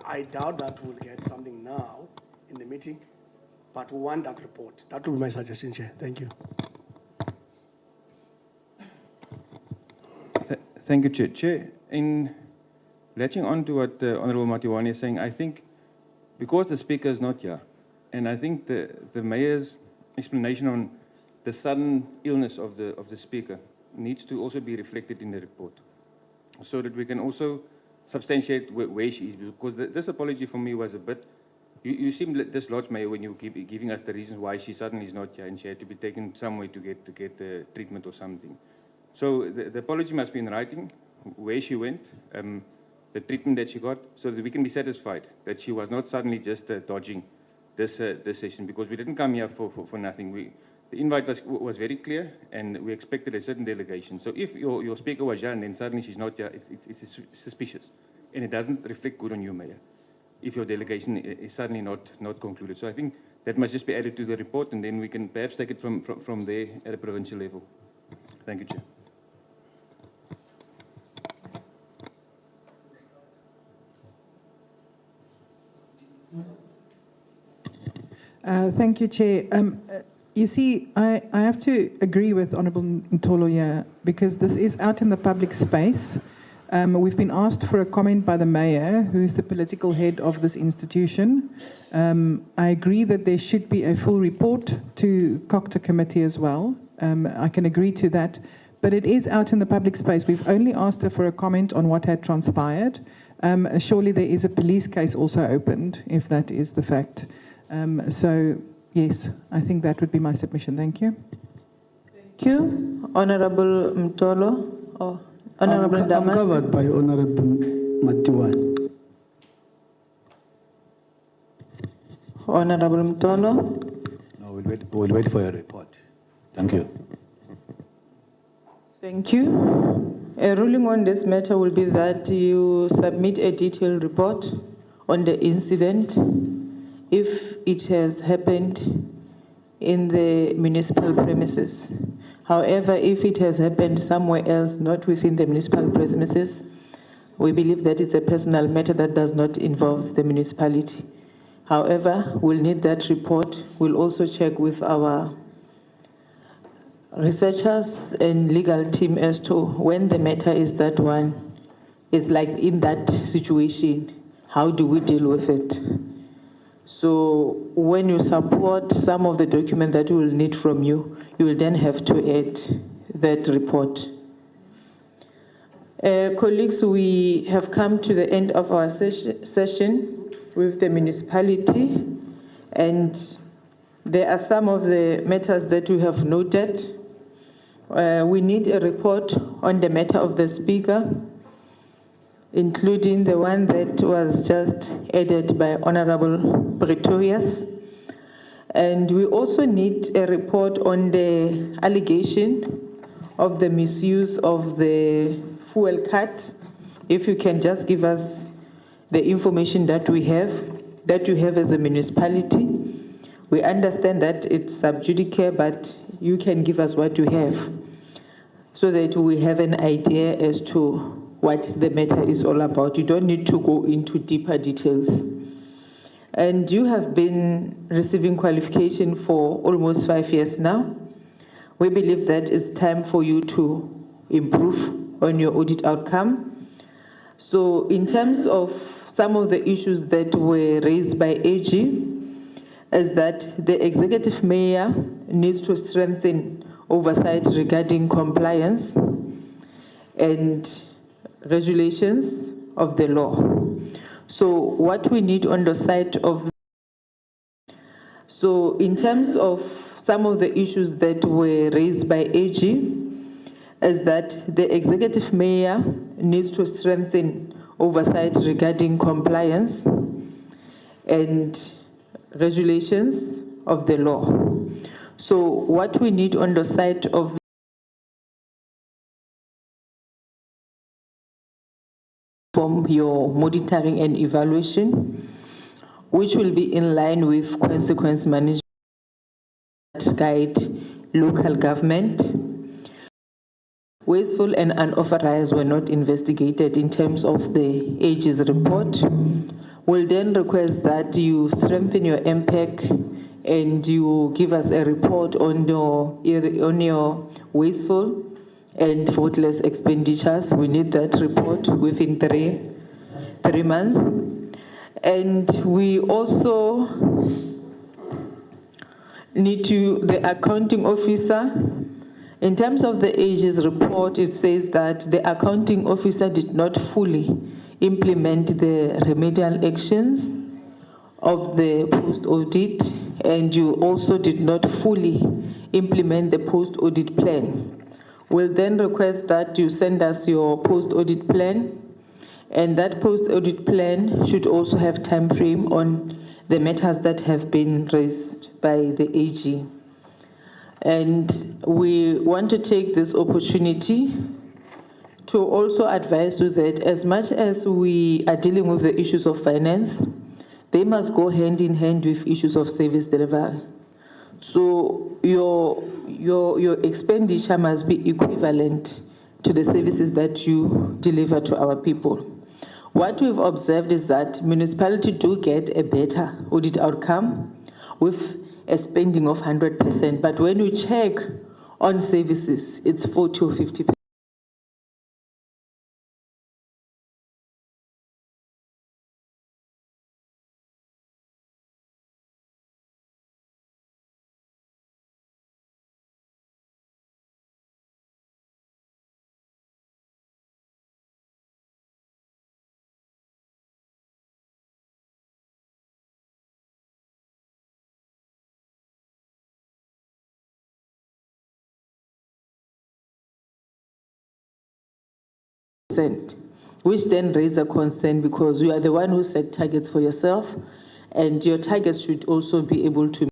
I doubt that we'll get something now in the meeting, but we want that report. That will be my suggestion, Chair. Thank you. Thank you, Chair. Chair, in latching on to what Honorable Matiwane is saying, I think because the Speaker is not here, and I think the Mayor's explanation on the sudden illness of the Speaker needs to also be reflected in the report, so that we can also substantiate where she is. Because this apology for me was a bit, you seem dislodged, Mayor, when you keep giving us the reasons why she suddenly is not here and she had to be taken somewhere to get the treatment or something. So the apology must be in writing, where she went, the treatment that she got, so that we can be satisfied that she was not suddenly just dodging this session, because we didn't come here for nothing. The invite was very clear, and we expected a certain delegation. So if your Speaker was here and then suddenly she's not here, it's suspicious, and it doesn't reflect good on you, Mayor, if your delegation is suddenly not concluded. So I think that must just be added to the report, and then we can perhaps take it from there at a provincial level. Thank you, Chair. Thank you, Chair. You see, I have to agree with Honourable Ntolo here, because this is out in the public space. We've been asked for a comment by the Mayor, who is the political head of this institution. I agree that there should be a full report to COGTA committee as well. I can agree to that, but it is out in the public space. We've only asked her for a comment on what had transpired. Surely there is a police case also opened, if that is the fact. So, yes, I think that would be my submission. Thank you. Thank you. Honorable Mtolo. Or Honorable Damas. I'm covered by Honorable Matiwane. Honorable Mtolo. No, we'll wait for your report. Thank you. Thank you. A ruling on this matter will be that you submit a detailed report on the incident, if it has happened in the municipal premises. However, if it has happened somewhere else, not within the municipal premises, we believe that it's a personal matter that does not involve the municipality. However, we'll need that report. We'll also check with our researchers and legal team as to when the matter is that one, is like in that situation, how do we deal with it? So when you support some of the document that we will need from you, you will then have to add that report. Colleagues, we have come to the end of our session with the municipality, and there are some of the matters that we have noted. We need a report on the matter of the speaker, including the one that was just added by Honorable Pretorius. And we also need a report on the allegation of the misuse of the fuel card. If you can just give us the information that we have, that you have as a municipality. We understand that it's sub judice, but you can give us what you have so that we have an idea as to what the matter is all about. You don't need to go into deeper details. And you have been receiving qualification for almost 5 years now. We believe that it's time for you to improve on your audit outcome. So in terms of some of the issues that were raised by AG, is that the executive mayor needs to strengthen oversight regarding compliance and regulations of the law. So what we need on the side of, so in terms of some of the issues that were raised by AG, is that the executive mayor needs to strengthen oversight regarding compliance and regulations of the law. So what we need on the side of from your monitoring and evaluation, which will be in line with consequence management guide local government. Wasteful and unauthorized were not investigated in terms of the AG's report. We'll then request that you strengthen your MPEC and you give us a report on your wasteful and fruitless expenditures. We need that report within three months. And we also need the accounting officer. In terms of the AG's report, it says that the accounting officer did not fully implement the remedial actions of the post-audit, and you also did not fully implement the post-audit plan. We'll then request that you send us your post-audit plan, and that post-audit plan should also have time frame on the matters that have been raised by the AG. And we want to take this opportunity to also advise you that as much as we are dealing with the issues of finance, they must go hand in hand with issues of service delivery. So your expenditure must be equivalent to the services that you deliver to our people. What we've observed is that municipalities do get a better audit outcome with a spending of 100%, but when you check on services, it's 40 or 50%. Which then raise a concern because you are the one who set targets for yourself, and your targets should also be able to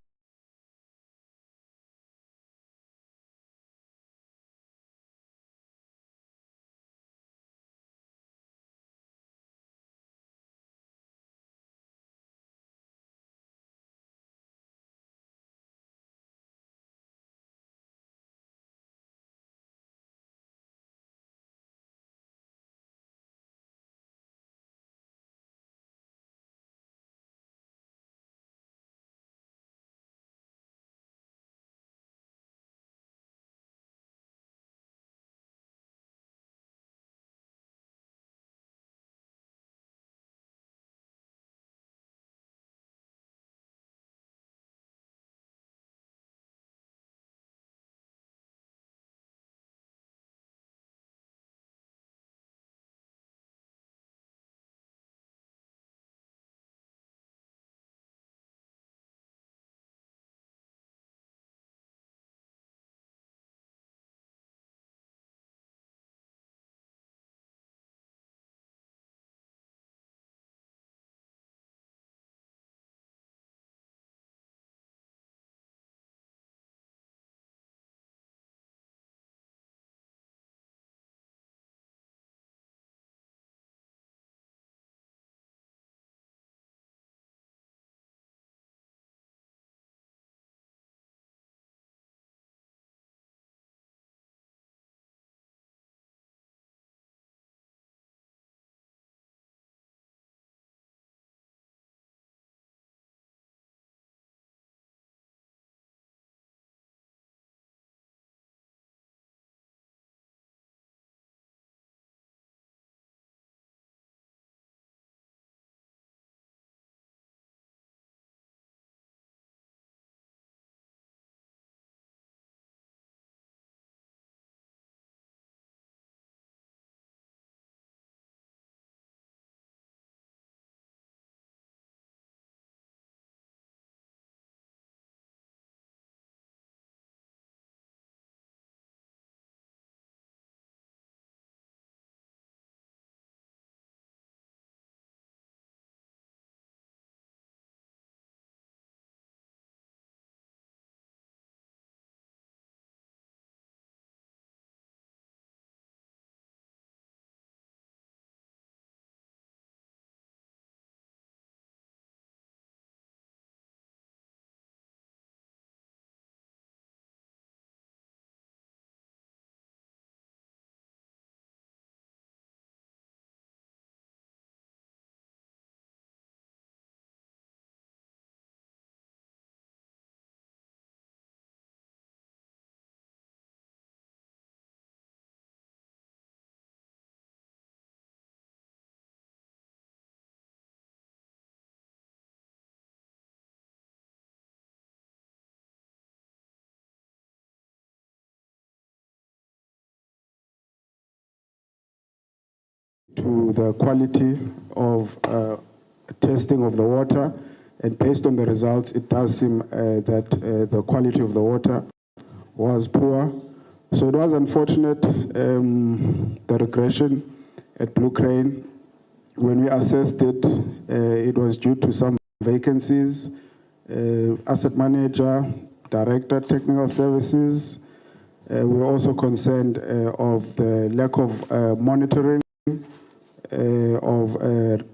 to the quality of testing of the water, and based on the results, it does seem that the quality of the water was poor. So it was unfortunate, the regression at Blue Crane. When we assessed it, it was due to some vacancies, asset manager, director, technical services. We were also concerned of the lack of monitoring of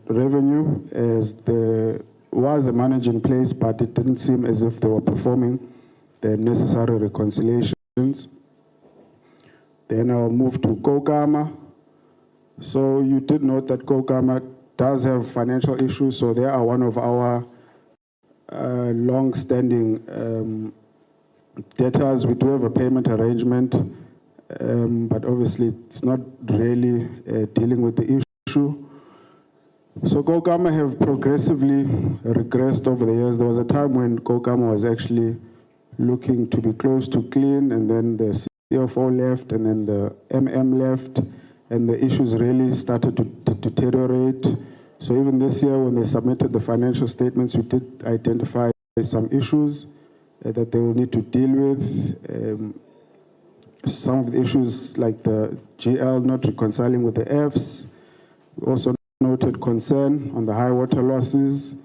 revenue, as there was a manager in place, but it didn't seem as if they were performing the necessary reconciliations. Then I'll move to COGTA. So you did note that COGTA does have financial issues, so they are one of our long-standing debtors. We do have a payment arrangement, but obviously it's not really dealing with the issue. So COGTA have progressively regressed over the years. There was a time when COGTA was actually looking to be close to clean, and then the CFO left, and then the MM left, and the issues really started to deteriorate. So even this year, when they submitted the financial statements, we did identify some issues that they will need to deal with. Some of the issues like the GL not reconciling with the Fs. We also noted concern on the high water losses.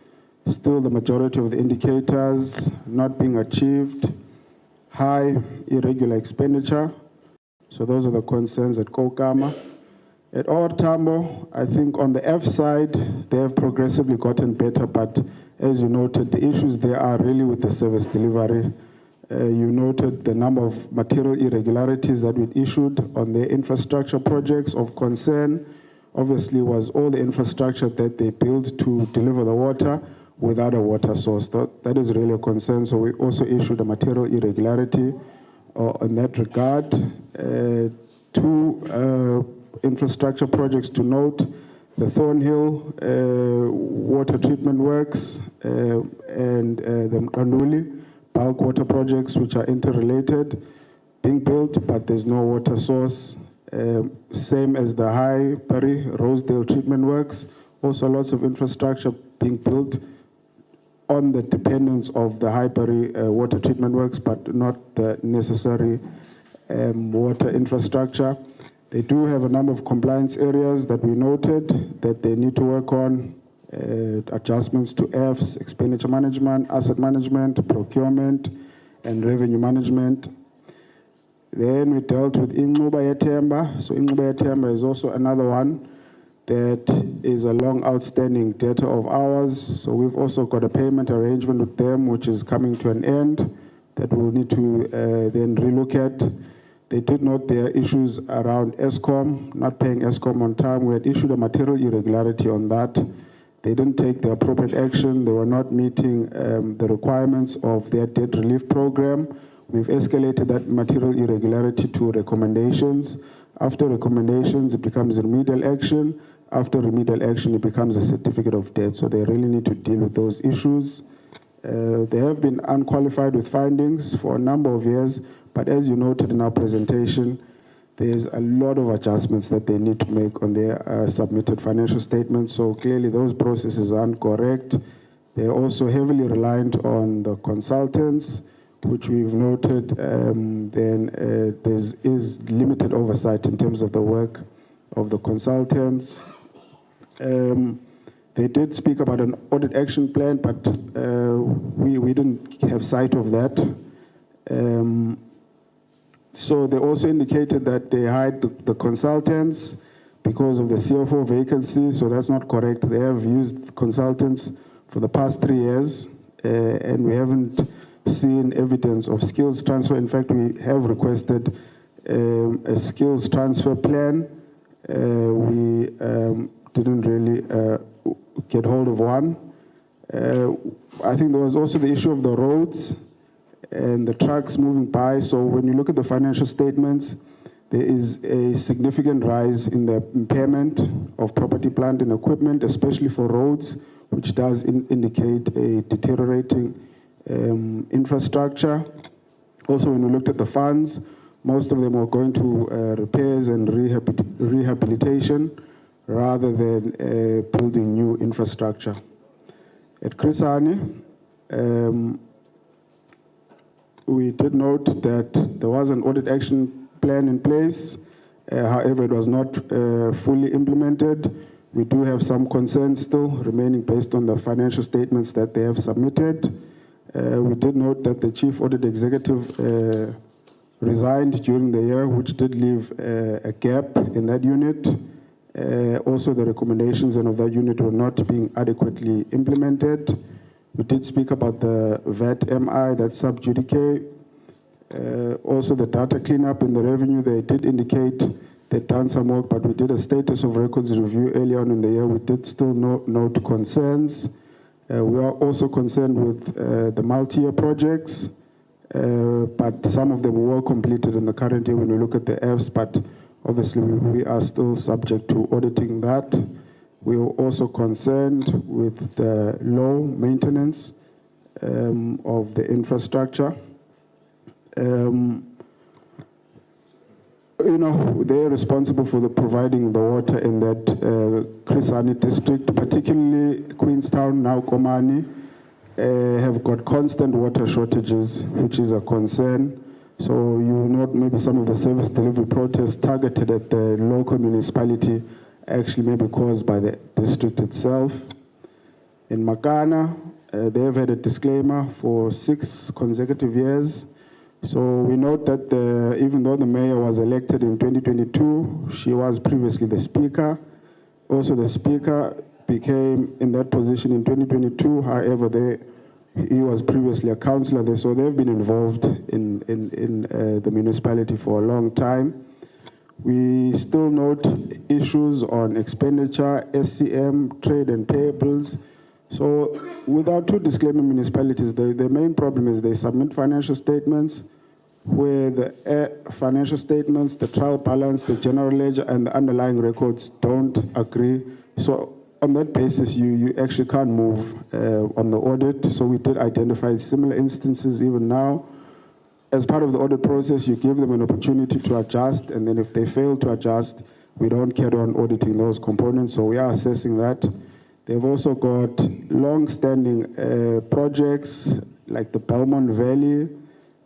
Still the majority of the indicators not being achieved. High irregular expenditure. So those are the concerns at COGTA. At Tambo, I think on the F side, they have progressively gotten better, but as you noted, the issues there are really with the service delivery. You noted the number of material irregularities that we issued on the infrastructure projects of concern. Obviously was all the infrastructure that they built to deliver the water without a water source. That is really a concern, so we also issued a material irregularity in that regard. Two infrastructure projects to note: the Thornhill water treatment works and the Mqanduli bulk water projects, which are interrelated, being built, but there's no water source. Same as the High Perry Rosedale treatment works, also lots of infrastructure being built on the dependence of the High Perry water treatment works, but not the necessary water infrastructure. They do have a number of compliance areas that we noted that they need to work on, adjustments to Fs, expenditure management, asset management, procurement, and revenue management. Then we dealt with Inquba Yatemba. So Inquba Yatemba is also another one that is a long outstanding debtor of ours. So we've also got a payment arrangement with them, which is coming to an end, that we'll need to then relook at. They did note there are issues around ESCOM, not paying ESCOM on time. We had issued a material irregularity on that. They didn't take the appropriate action. They were not meeting the requirements of their debt relief program. We've escalated that material irregularity to recommendations. After recommendations, it becomes remedial action. After remedial action, it becomes a certificate of debt. So they really need to deal with those issues. They have been unqualified with findings for a number of years, but as you noted in our presentation, there's a lot of adjustments that they need to make on their submitted financial statements. So clearly those processes aren't correct. They're also heavily reliant on the consultants, which we've noted. Then there is limited oversight in terms of the work of the consultants. They did speak about an audit action plan, but we didn't have sight of that. So they also indicated that they hired the consultants because of the CFO vacancy, so that's not correct. They have used consultants for the past 3 years, and we haven't seen evidence of skills transfer. In fact, we have requested a skills transfer plan. We didn't really get hold of one. I think there was also the issue of the roads and the trucks moving by. So when you look at the financial statements, there is a significant rise in the impairment of property, plant, and equipment, especially for roads, which does indicate a deteriorating infrastructure. Also, when we looked at the funds, most of them are going to repairs and rehabilitation. rather than building new infrastructure. At Krisani, we did note that there was an audit action plan in place. However, it was not fully implemented. We do have some concerns still remaining based on the financial statements that they have submitted. We did note that the chief audit executive resigned during the year, which did leave a gap in that unit. Also, the recommendations of that unit were not being adequately implemented. We did speak about the VAT MI, that's sub judice. Also, the data cleanup in the revenue, they did indicate they'd done some work, but we did a status of records review earlier on in the year. We did still note concerns. We are also concerned with the multi-year projects, but some of them were completed in the current year when we look at the Fs, but obviously we are still subject to auditing that. We were also concerned with the low maintenance of the infrastructure. They're responsible for providing the water in that Krisani district, particularly Queenstown, now Komani, have got constant water shortages, which is a concern. So you note maybe some of the service delivery protests targeted at the local municipality actually may be caused by the district itself. In Makana, they have had a disclaimer for 6 consecutive years. So we note that even though the mayor was elected in 2022, she was previously the speaker. Also, the speaker became in that position in 2022. However, he was previously a councillor there, so they've been involved in the municipality for a long time. We still note issues on expenditure, SCM, trade and payables. So with our 2 disclaimer municipalities, the main problem is they submit financial statements where the financial statements, the trial balance, the general ledger, and the underlying records don't agree. So on that basis, you actually can't move on the audit. So we did identify similar instances even now. As part of the audit process, you give them an opportunity to adjust, and then if they fail to adjust, we don't carry on auditing those components, so we are assessing that. They've also got long-standing projects like the Belmont Valley,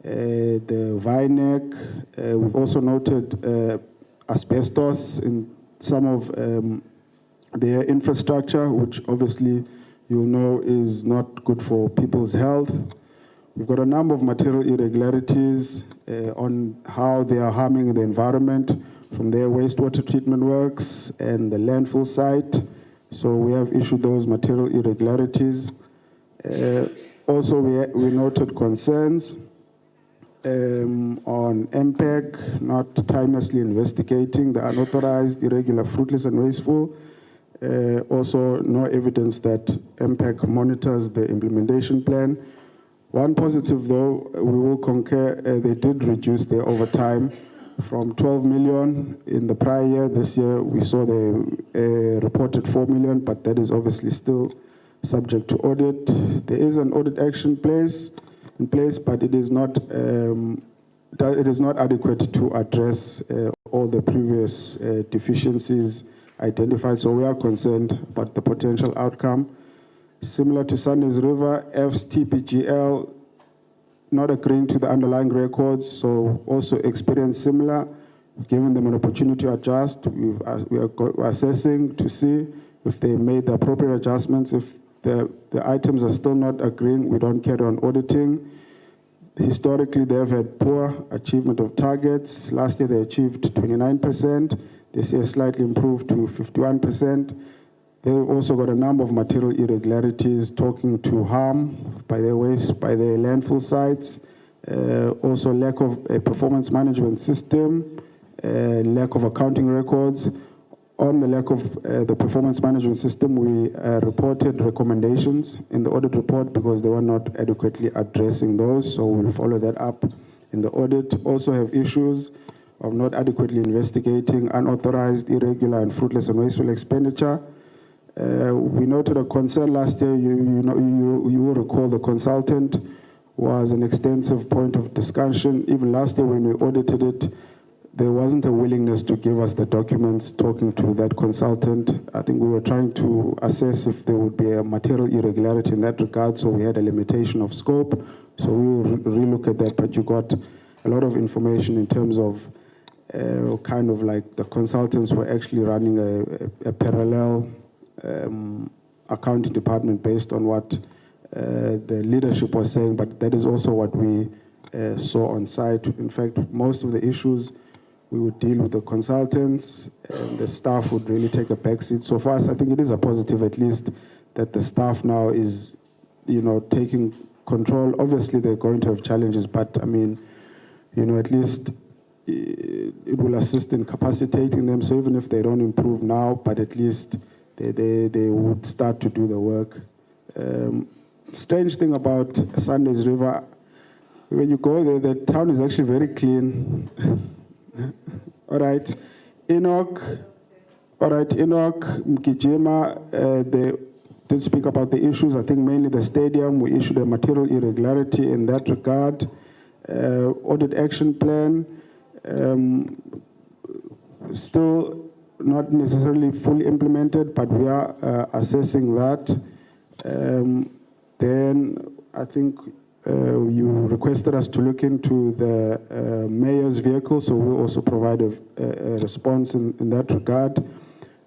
the Vinek. We've also noted asbestos in some of their infrastructure, which obviously you know is not good for people's health. We've got a number of material irregularities on how they are harming the environment from their wastewater treatment works and the landfill site. So we have issued those material irregularities. Also, we noted concerns on MPEG not timelessly investigating the unauthorized, irregular, fruitless, and wasteful. Also, no evidence that MPEG monitors the implementation plan. One positive, though, we will concur, they did reduce their overtime from 12 million in the prior year. This year, we saw they reported 4 million, but that is obviously still subject to audit. There is an audit action in place, but it is not adequate to address all the previous deficiencies identified. So we are concerned about the potential outcome. Similar to Sunday's River, F's TPGL not agreeing to the underlying records, so also experienced similar. Giving them an opportunity to adjust. We are assessing to see if they made the appropriate adjustments. If the items are still not agreeing, we don't carry on auditing. Historically, they have had poor achievement of targets. Last year, they achieved 29%. This year, slightly improved to 51%. They've also got a number of material irregularities talking to harm by their waste, by their landfill sites. Also lack of a performance management system, lack of accounting records. On the lack of the performance management system, we reported recommendations in the audit report because they were not adequately addressing those, so we'll follow that up in the audit. Also have issues of not adequately investigating unauthorized, irregular, and fruitless and wasteful expenditure. We noted a concern last year. You will recall the consultant was an extensive point of discussion. Even last year when we audited it, there wasn't a willingness to give us the documents talking to that consultant. I think we were trying to assess if there would be a material irregularity in that regard, so we had a limitation of scope. So we will relook at that, but you got a lot of information in terms of kind of like the consultants were actually running a parallel accounting department based on what the leadership was saying, but that is also what we saw on site. In fact, most of the issues we would deal with the consultants, and the staff would really take a backseat. So for us, I think it is a positive, at least, that the staff now is, taking control. Obviously, they're going to have challenges, but I mean, at least it will assist in capacitating them. So even if they don't improve now, but at least they would start to do the work. Strange thing about Sunday's River, when you go there, the town is actually very clean. All right, Enoch, Mkijima, they did speak about the issues. I think mainly the stadium, we issued a material irregularity in that regard. Audit action plan, still not necessarily fully implemented, but we are assessing that. Then I think you requested us to look into the mayor's vehicle, so we'll also provide a response in that regard.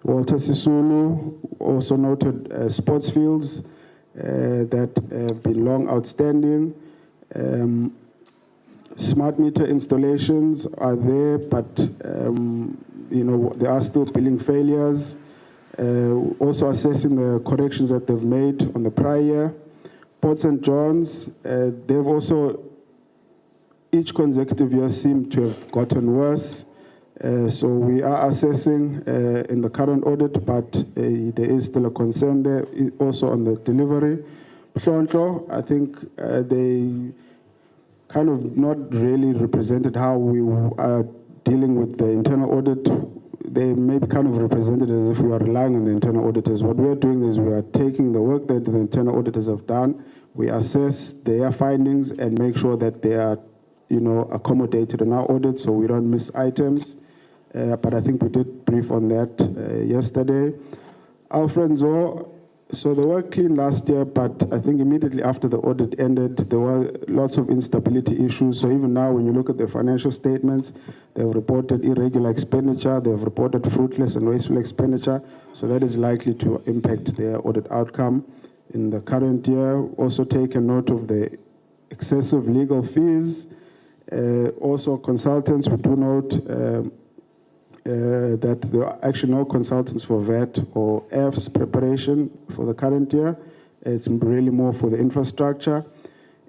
Walter Sisulu also noted sports fields that have been long outstanding. Smart meter installations are there, but there are still billing failures. Also assessing the corrections that they've made on the prior year. Port St. John's, they've also, each consecutive year seem to have gotten worse. So we are assessing in the current audit, but there is still a concern there, also on the delivery. Mhlonhlo, I think they kind of not really represented how we are dealing with the internal audit. They may be kind of represented as if we are relying on the internal auditors. What we are doing is we are taking the work that the internal auditors have done, we assess their findings and make sure that they are, accommodated in our audit so we don't miss items. But I think we did brief on that yesterday. Alfred Nzo, so they were clean last year, but I think immediately after the audit ended, there were lots of instability issues. So even now, when you look at the financial statements, they've reported irregular expenditure, they've reported fruitless and wasteful expenditure. So that is likely to impact their audit outcome in the current year. Also take a note of the excessive legal fees. Also consultants, we do note that there are actually no consultants for VAT or F's preparation for the current year. It's really more for the infrastructure.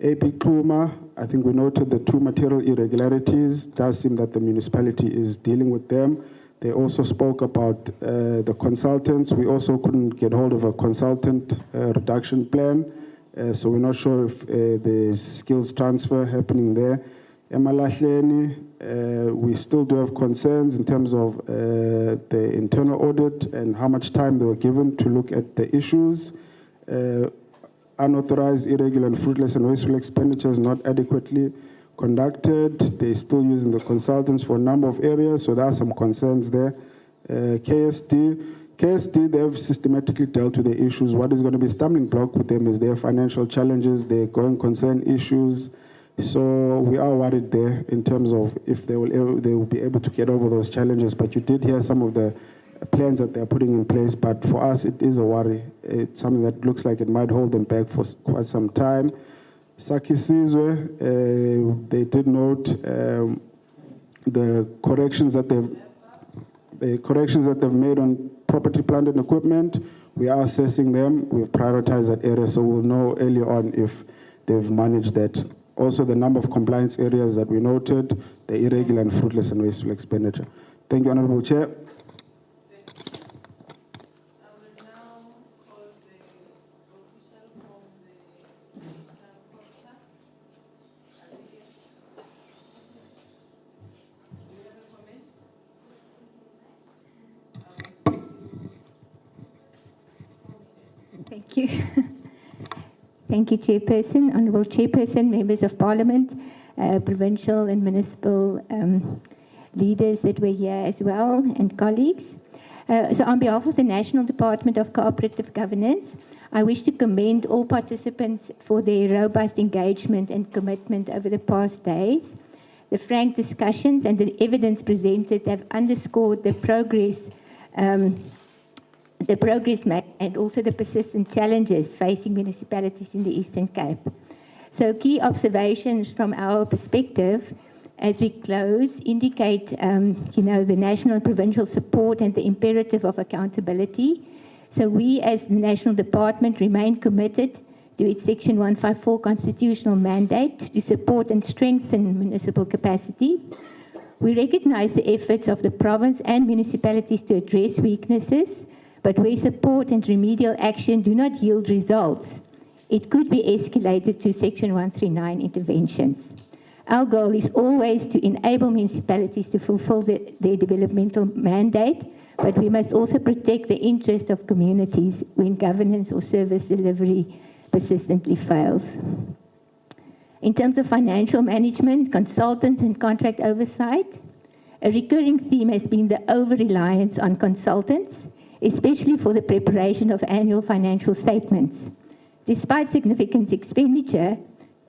AP Kluma, I think we noted the two material irregularities. It does seem that the municipality is dealing with them. They also spoke about the consultants. We also couldn't get hold of a consultant reduction plan. So we're not sure if there's skills transfer happening there. Emalahleni, we still do have concerns in terms of the internal audit and how much time they were given to look at the issues. Unauthorized, irregular, and fruitless and wasteful expenditures not adequately conducted. They're still using the consultants for a number of areas, so there are some concerns there. KSD, they have systematically dealt with the issues. What is going to be stumbling block with them is their financial challenges, their going concern issues. So we are worried there in terms of if they will be able to get over those challenges. But you did hear some of the plans that they're putting in place. But for us, it is a worry. It's something that looks like it might hold them back for quite some time. Sakisizwe, they did note the corrections that they've made on property, plant, and equipment. We are assessing them. We've prioritized that area, so we'll know early on if they've managed that. Also, the number of compliance areas that we noted, the irregular and fruitless and wasteful expenditure. Thank you, Honorable Chair. Thank you. Thank you, Chairperson, Honourable Chairperson, Members of Parliament, Provincial and Municipal leaders that were here as well, and colleagues. So on behalf of the National Department of Cooperative Governance, I wish to commend all participants for their robust engagement and commitment over the past days. The frank discussions and the evidence presented have underscored the progress made and also the persistent challenges facing municipalities in the Eastern Cape. So key observations from our perspective as we close indicate, the national and provincial support and the imperative of accountability. So we as the National Department remain committed to its Section 154 constitutional mandate to support and strengthen municipal capacity. We recognize the efforts of the province and municipalities to address weaknesses, but where support and remedial action do not yield results, it could be escalated to Section 139 interventions. Our goal is always to enable municipalities to fulfill their developmental mandate, but we must also protect the interest of communities when governance or service delivery persistently fails. In terms of financial management, consultants and contract oversight, a recurring theme has been the over-reliance on consultants, especially for the preparation of annual financial statements. Despite significant expenditure,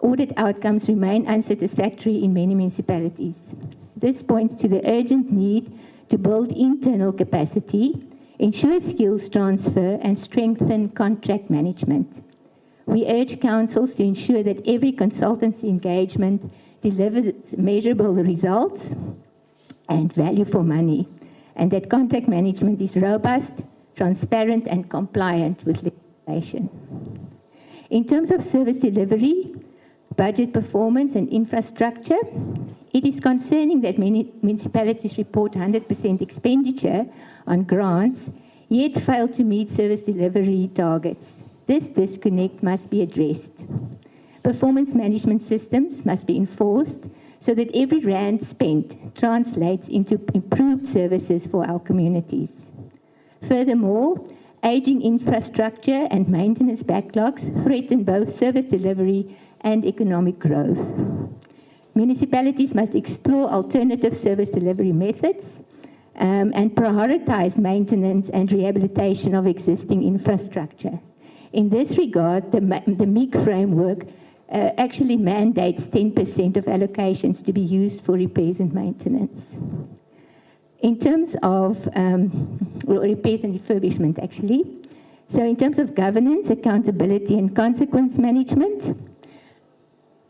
audit outcomes remain unsatisfactory in many municipalities. This points to the urgent need to build internal capacity, ensure skills transfer, and strengthen contract management. We urge councils to ensure that every consultancy engagement delivers measurable results and value for money, and that contract management is robust, transparent, and compliant with legislation. In terms of service delivery, budget performance, and infrastructure, it is concerning that many municipalities report 100% expenditure on grants, yet fail to meet service delivery targets. This disconnect must be addressed. Performance management systems must be enforced so that every rand spent translates into improved services for our communities. Furthermore, aging infrastructure and maintenance backlogs threaten both service delivery and economic growth. Municipalities must explore alternative service delivery methods and prioritize maintenance and rehabilitation of existing infrastructure. In this regard, the MEEC framework actually mandates 10% of allocations to be used for repairs and maintenance. In terms of repairs and refurbishment, actually. So in terms of governance, accountability, and consequence management,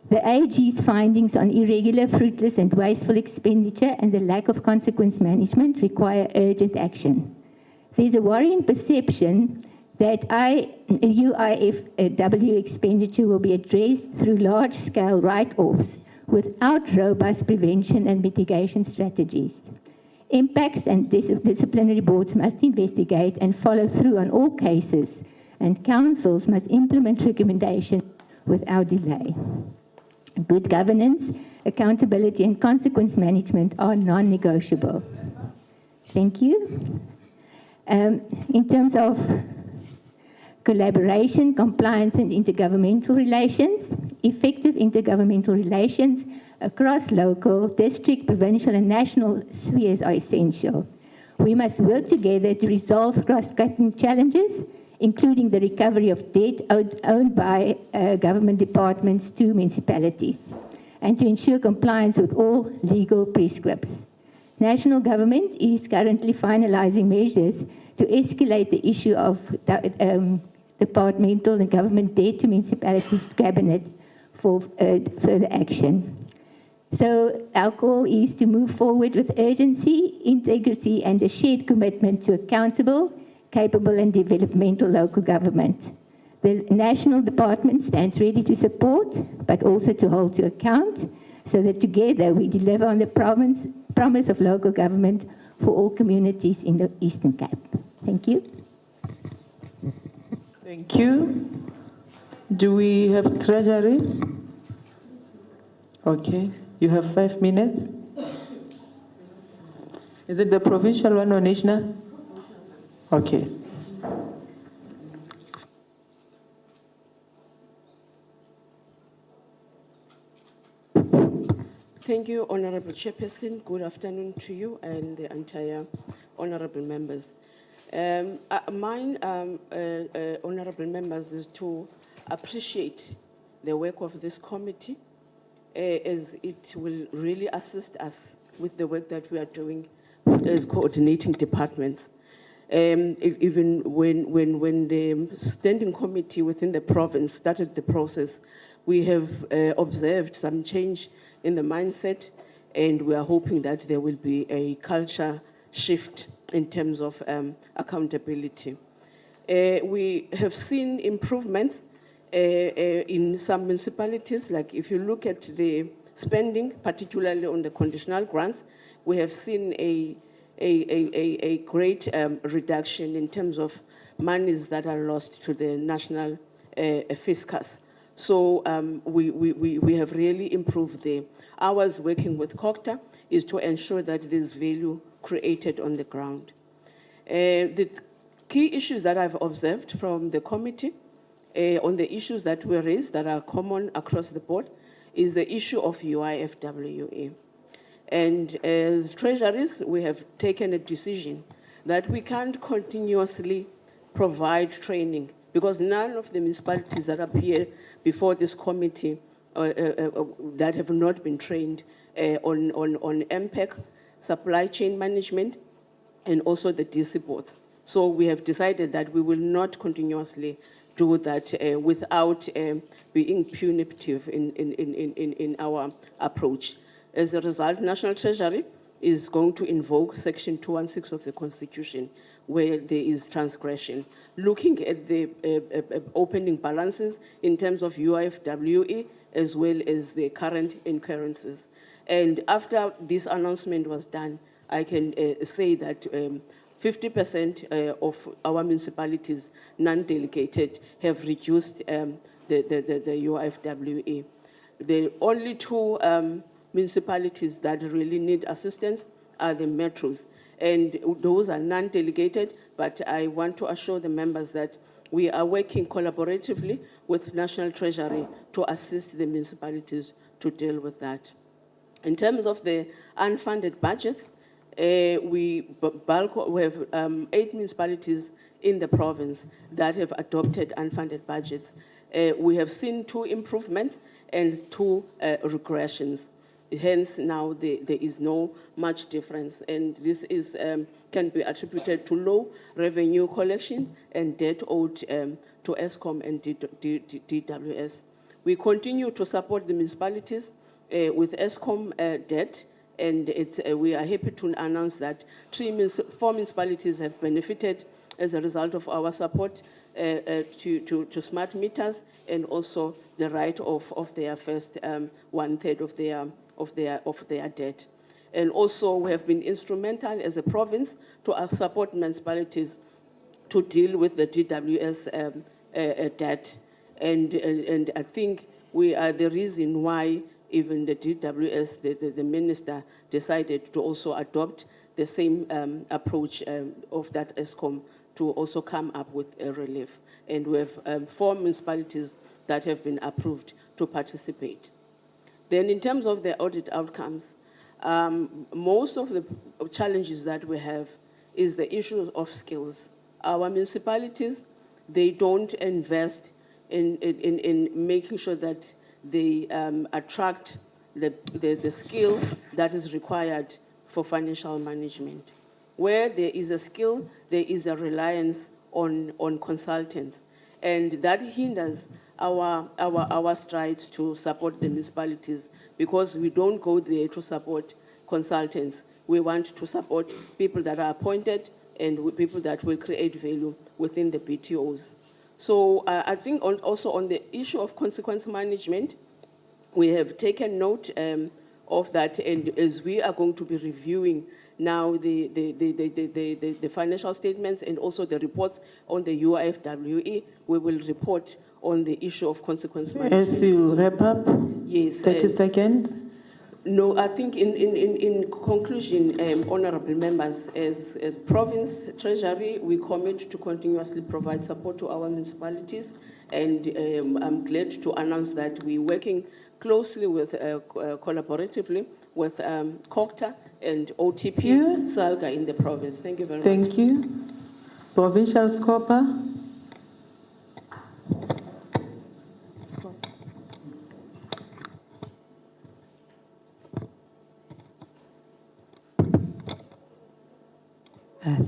the AG's findings on irregular, fruitless, and wasteful expenditure and the lack of consequence management require urgent action. There's a worrying perception that UIFW expenditure will be addressed through large-scale write-offs without robust prevention and mitigation strategies. Impacts and disciplinary boards must investigate and follow through on all cases, and councils must implement recommendations without delay. Good governance, accountability, and consequence management are non-negotiable. Thank you. In terms of collaboration, compliance, and intergovernmental relations, effective intergovernmental relations across local, district, provincial, and national spheres are essential. We must work together to resolve cross-cutting challenges, including the recovery of debt owned by government departments to municipalities, and to ensure compliance with all legal prescripts. National government is currently finalizing measures to escalate the issue of departmental and government debt to municipalities cabinet for further action. So our call is to move forward with urgency, integrity, and a shared commitment to accountable, capable, and developmental local government. The national department stands ready to support, but also to hold to account, so that together we deliver on the promise of local government for all communities in the Eastern Cape. Thank you. Thank you. Do we have Treasury? Okay, you have 5 minutes. Is it the provincial one or national? Okay. Thank you, Honorable Chairperson. Good afternoon to you and the entire honorable members. Mine, honorable members, is to appreciate the work of this committee as it will really assist us with the work that we are doing as coordinating departments. Even when the standing committee within the province started the process, we have observed some change in the mindset, and we are hoping that there will be a culture shift in terms of accountability. We have seen improvements in some municipalities, like if you look at the spending, particularly on the conditional grants, we have seen a great reduction in terms of monies that are lost to the national fiscus. So we have really improved there. Ours working with COGTA is to ensure that there's value created on the ground. The key issues that I've observed from the committee on the issues that were raised that are common across the board is the issue of UIFWA. And as treasuries, we have taken a decision that we can't continuously provide training because none of the municipalities that appear before this committee that have not been trained on MPEC, supply chain management, and also the DC boards. So we have decided that we will not continuously do that without being punitive in our approach. As a result, National Treasury is going to invoke Section 216 of the Constitution, where there is transgression, looking at the opening balances in terms of UIFWA, as well as the current incurrences. And after this announcement was done, I can say that 50% of our municipalities, non-delegated, have reduced the UIFWA. The only two municipalities that really need assistance are the metros, and those are non-delegated, but I want to assure the members that we are working collaboratively with National Treasury to assist the municipalities to deal with that. In terms of the unfunded budgets, we have 8 municipalities in the province that have adopted unfunded budgets. We have seen 2 improvements and 2 regressions. Hence, now there is no much difference, and this is can be attributed to low revenue collection and debt owed to ESCOM and DWS. We continue to support the municipalities with ESCOM debt, and we are happy to announce that 4 municipalities have benefited as a result of our support to smart meters, and also the write-off of their first 1/3 of their debt. And also we have been instrumental as a province to support municipalities to deal with the DWS debt. And I think we are the reason why even the DWS, the minister, decided to also adopt the same approach of that ESCOM to also come up with a relief. And we have 4 municipalities that have been approved to participate. Then in terms of the audit outcomes, most of the challenges that we have is the issue of skills. Our municipalities, they don't invest in making sure that they attract the skill that is required for financial management. Where there is a skill, there is a reliance on consultants, and that hinders our strides to support the municipalities, because we don't go there to support consultants. We want to support people that are appointed and people that will create value within the BTOs. So I think also on the issue of consequence management, we have taken note of that, and as we are going to be reviewing now the financial statements and also the reports on the UIFWA, we will report on the issue of consequence management. As you wrap up, yes, 30 seconds. No, I think in conclusion, honorable members, as province treasury, we commit to continuously provide support to our municipalities, and I'm glad to announce that we're working closely with, collaboratively with COGTA and OTP, SALGA in the province. Thank you very much. Thank you. Provincial Scopa.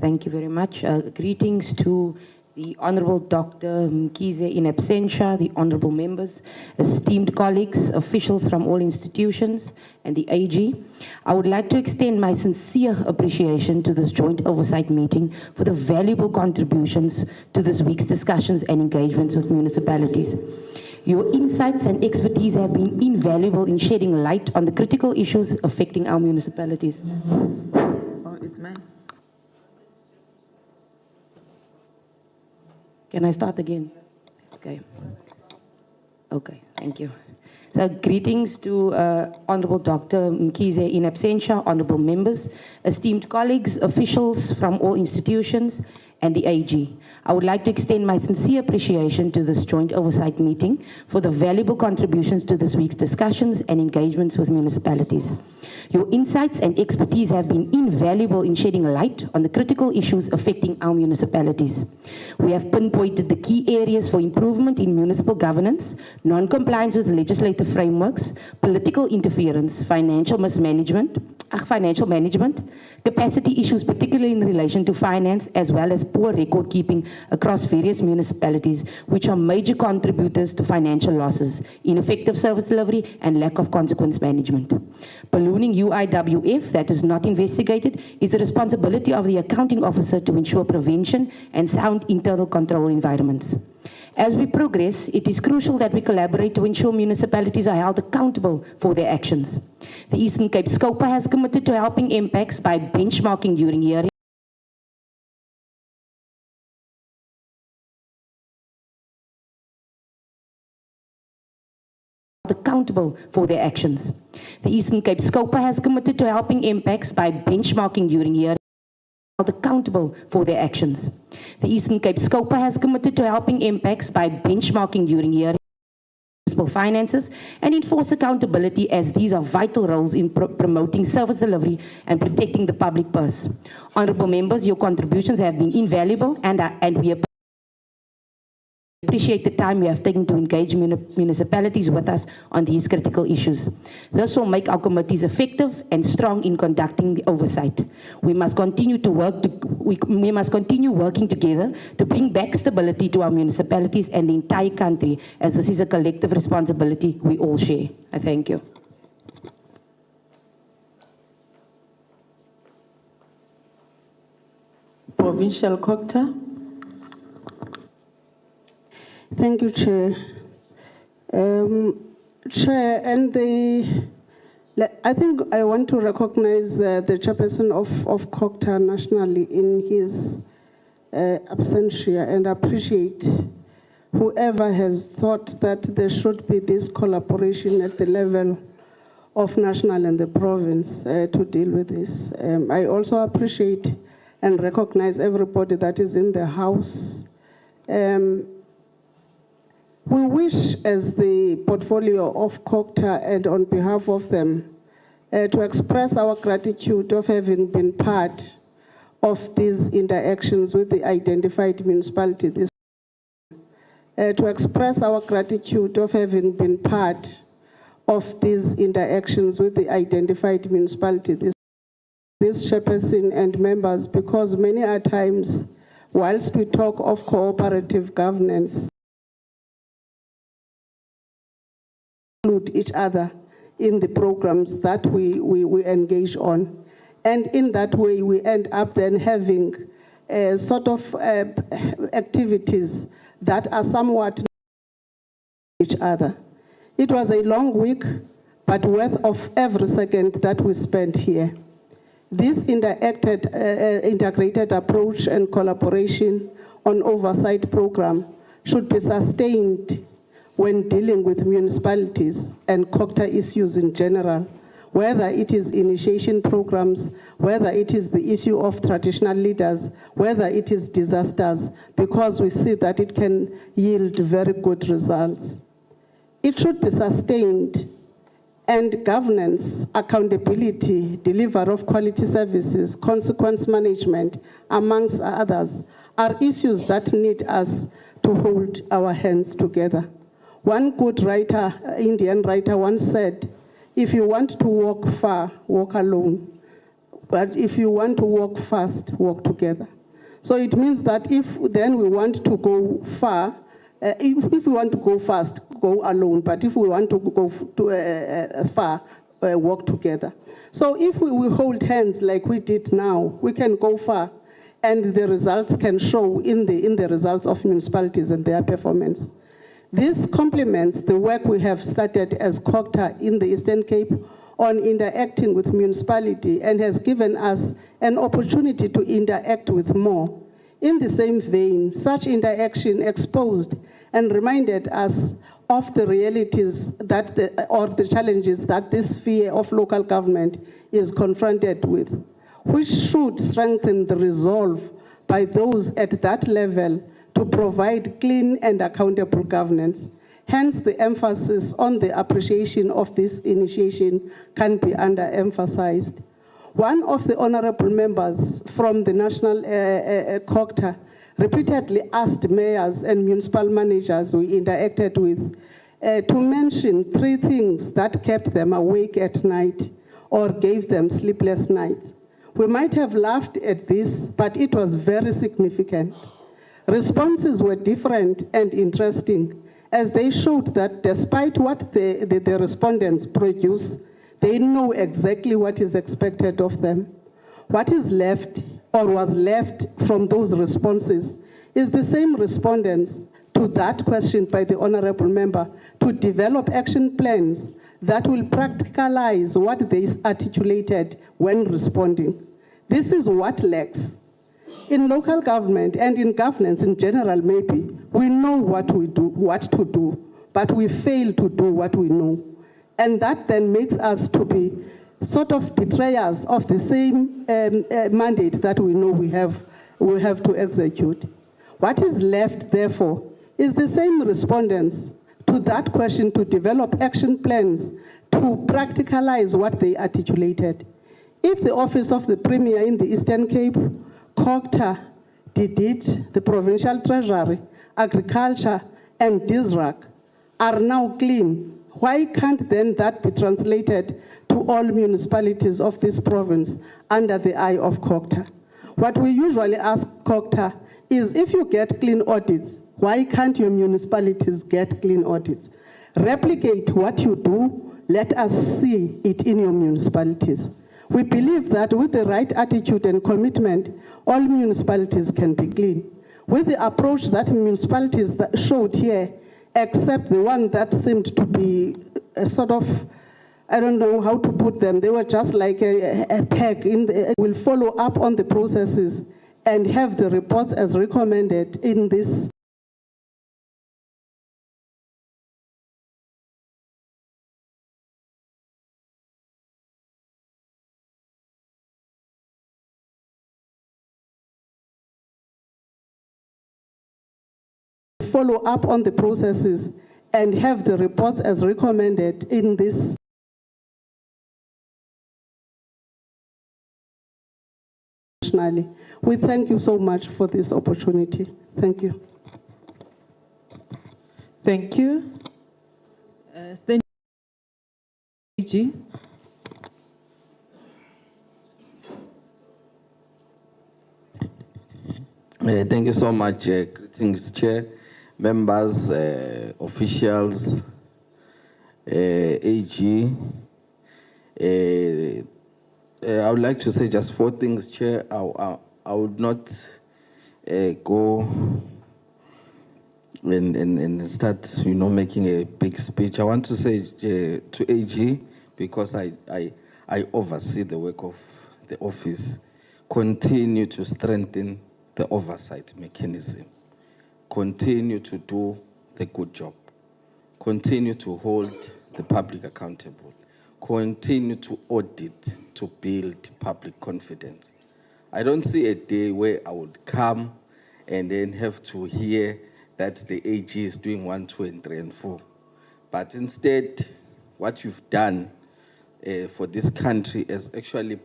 Thank you very much. Greetings to the Honorable Dr. Mkhize in absentia, the honorable members, esteemed colleagues, officials from all institutions, and the AG. I would like to extend my sincere appreciation to this joint oversight meeting for the valuable contributions to this week's discussions and engagements with municipalities. Your insights and expertise have been invaluable in shedding light on the critical issues affecting our municipalities. Oh, it's mine. Can I start again? Okay. Okay, thank you. So greetings to Honorable Dr. Mkhize in absentia, honorable members, esteemed colleagues, officials from all institutions, and the AG. I would like to extend my sincere appreciation to this joint oversight meeting for the valuable contributions to this week's discussions and engagements with municipalities. Your insights and expertise have been invaluable in shedding light on the critical issues affecting our municipalities. We have pinpointed the key areas for improvement in municipal governance, non-compliance with legislative frameworks, political interference, financial management, capacity issues, particularly in relation to finance, as well as poor record keeping across various municipalities, which are major contributors to financial losses, ineffective service delivery, and lack of consequence management. Ballooning UIWF that is not investigated is the responsibility of the accounting officer to ensure prevention and sound internal control environments. As we progress, it is crucial that we collaborate to ensure municipalities are held accountable for their actions. The Eastern Cape SCOPA has committed to helping MPACs by benchmarking during hearings, accountable for their actions. The Eastern Cape SCOPA has committed to helping MPACs by benchmarking during hearings, accountable for their actions. The Eastern Cape SCOPA has committed to helping MPACs by benchmarking during hearings, municipal finances, and enforce accountability, as these are vital roles in promoting service delivery and protecting the public purse. Honourable members, your contributions have been invaluable, and we appreciate the time you have taken to engage municipalities with us on these critical issues. This will make our committees effective and strong in conducting the oversight. We must continue working together to bring back stability to our municipalities and the entire country, as this is a collective responsibility we all share. I thank you. Provincial COGTA. Thank you, Chair. Chair, and I think I want to recognize the chairperson of COGTA nationally in his absentia, and appreciate whoever has thought that there should be this collaboration at the level of national and the province to deal with this. I also appreciate and recognize everybody that is in the House. We wish, as the portfolio of COGTA and on behalf of them, to express our gratitude of having been part of these interactions with the identified municipality this to express our gratitude of having been part of these interactions with the identified municipality this chairperson and members, because many a times, whilst we talk of cooperative governance, include each other in the programs that we engage on. And in that way, we end up then having sort of activities that are somewhat each other. It was a long week, but worth of every second that we spent here. This integrated approach and collaboration on oversight program should be sustained when dealing with municipalities and COGTA issues in general, whether it is initiation programs, whether it is the issue of traditional leaders, whether it is disasters, because we see that it can yield very good results. It should be sustained and governance, accountability, delivery of quality services, consequence management, amongst others, are issues that need us to hold our hands together. One good writer, Indian writer, once said, if you want to walk far, walk alone. But if you want to walk fast, walk together. So it means that if then we want to go far, if we want to go fast, go alone. But if we want to go far, walk together. So if we hold hands like we did now, we can go far, and the results can show in the results of municipalities and their performance. This complements the work we have started as COGTA in the Eastern Cape on interacting with municipality and has given us an opportunity to interact with more. In the same vein, such interaction exposed and reminded us of the realities or the challenges that this sphere of local government is confronted with, which should strengthen the resolve by those at that level to provide clean and accountable governance. Hence, the emphasis on the appreciation of this initiation can be underemphasized. One of the honorable members from the National COGTA repeatedly asked mayors and municipal managers we interacted with to mention 3 things that kept them awake at night or gave them sleepless nights. We might have laughed at this, but it was very significant. Responses were different and interesting, as they showed that despite what the respondents produce, they know exactly what is expected of them. What is left or was left from those responses is the same respondents to that question by the honorable member to develop action plans that will practicalize what they articulated when responding. This is what lacks. In local government and in governance in general, maybe, we know what to do, but we fail to do what we know. And that then makes us to be sort of betrayers of the same mandate that we know we have to execute. What is left, therefore, is the same respondents to that question to develop action plans to practicalize what they articulated. If the Office of the Premier in the Eastern Cape, COGTA did it, the Provincial Treasury, Agriculture, and DISRAC are now clean, why can't then that be translated to all municipalities of this province under the eye of COGTA? What we usually ask COGTA is, if you get clean audits, why can't your municipalities get clean audits? Replicate what you do, let us see it in your municipalities. We believe that with the right attitude and commitment, all municipalities can be clean. With the approach that municipalities showed here, except the one that seemed to be a sort of, I don't know how to put them, they were just like a peg in the, will follow up on the processes and have the reports as recommended in this follow up on the processes and have the reports as recommended in this nationally. We thank you so much for this opportunity. Thank you. Thank you. Thank you. Thank you so much. Greetings, Chair, members, officials, AG. I would like to say just 4 things, Chair. I would not go and start, making a big speech. I want to say to AG, because I oversee the work of the office, continue to strengthen the oversight mechanism. Continue to do the good job. Continue to hold the public accountable. Continue to audit to build public confidence. I don't see a day where I would come and then have to hear that the AG is doing 1, 2, and 3, and 4. But instead, what you've done for this country has actually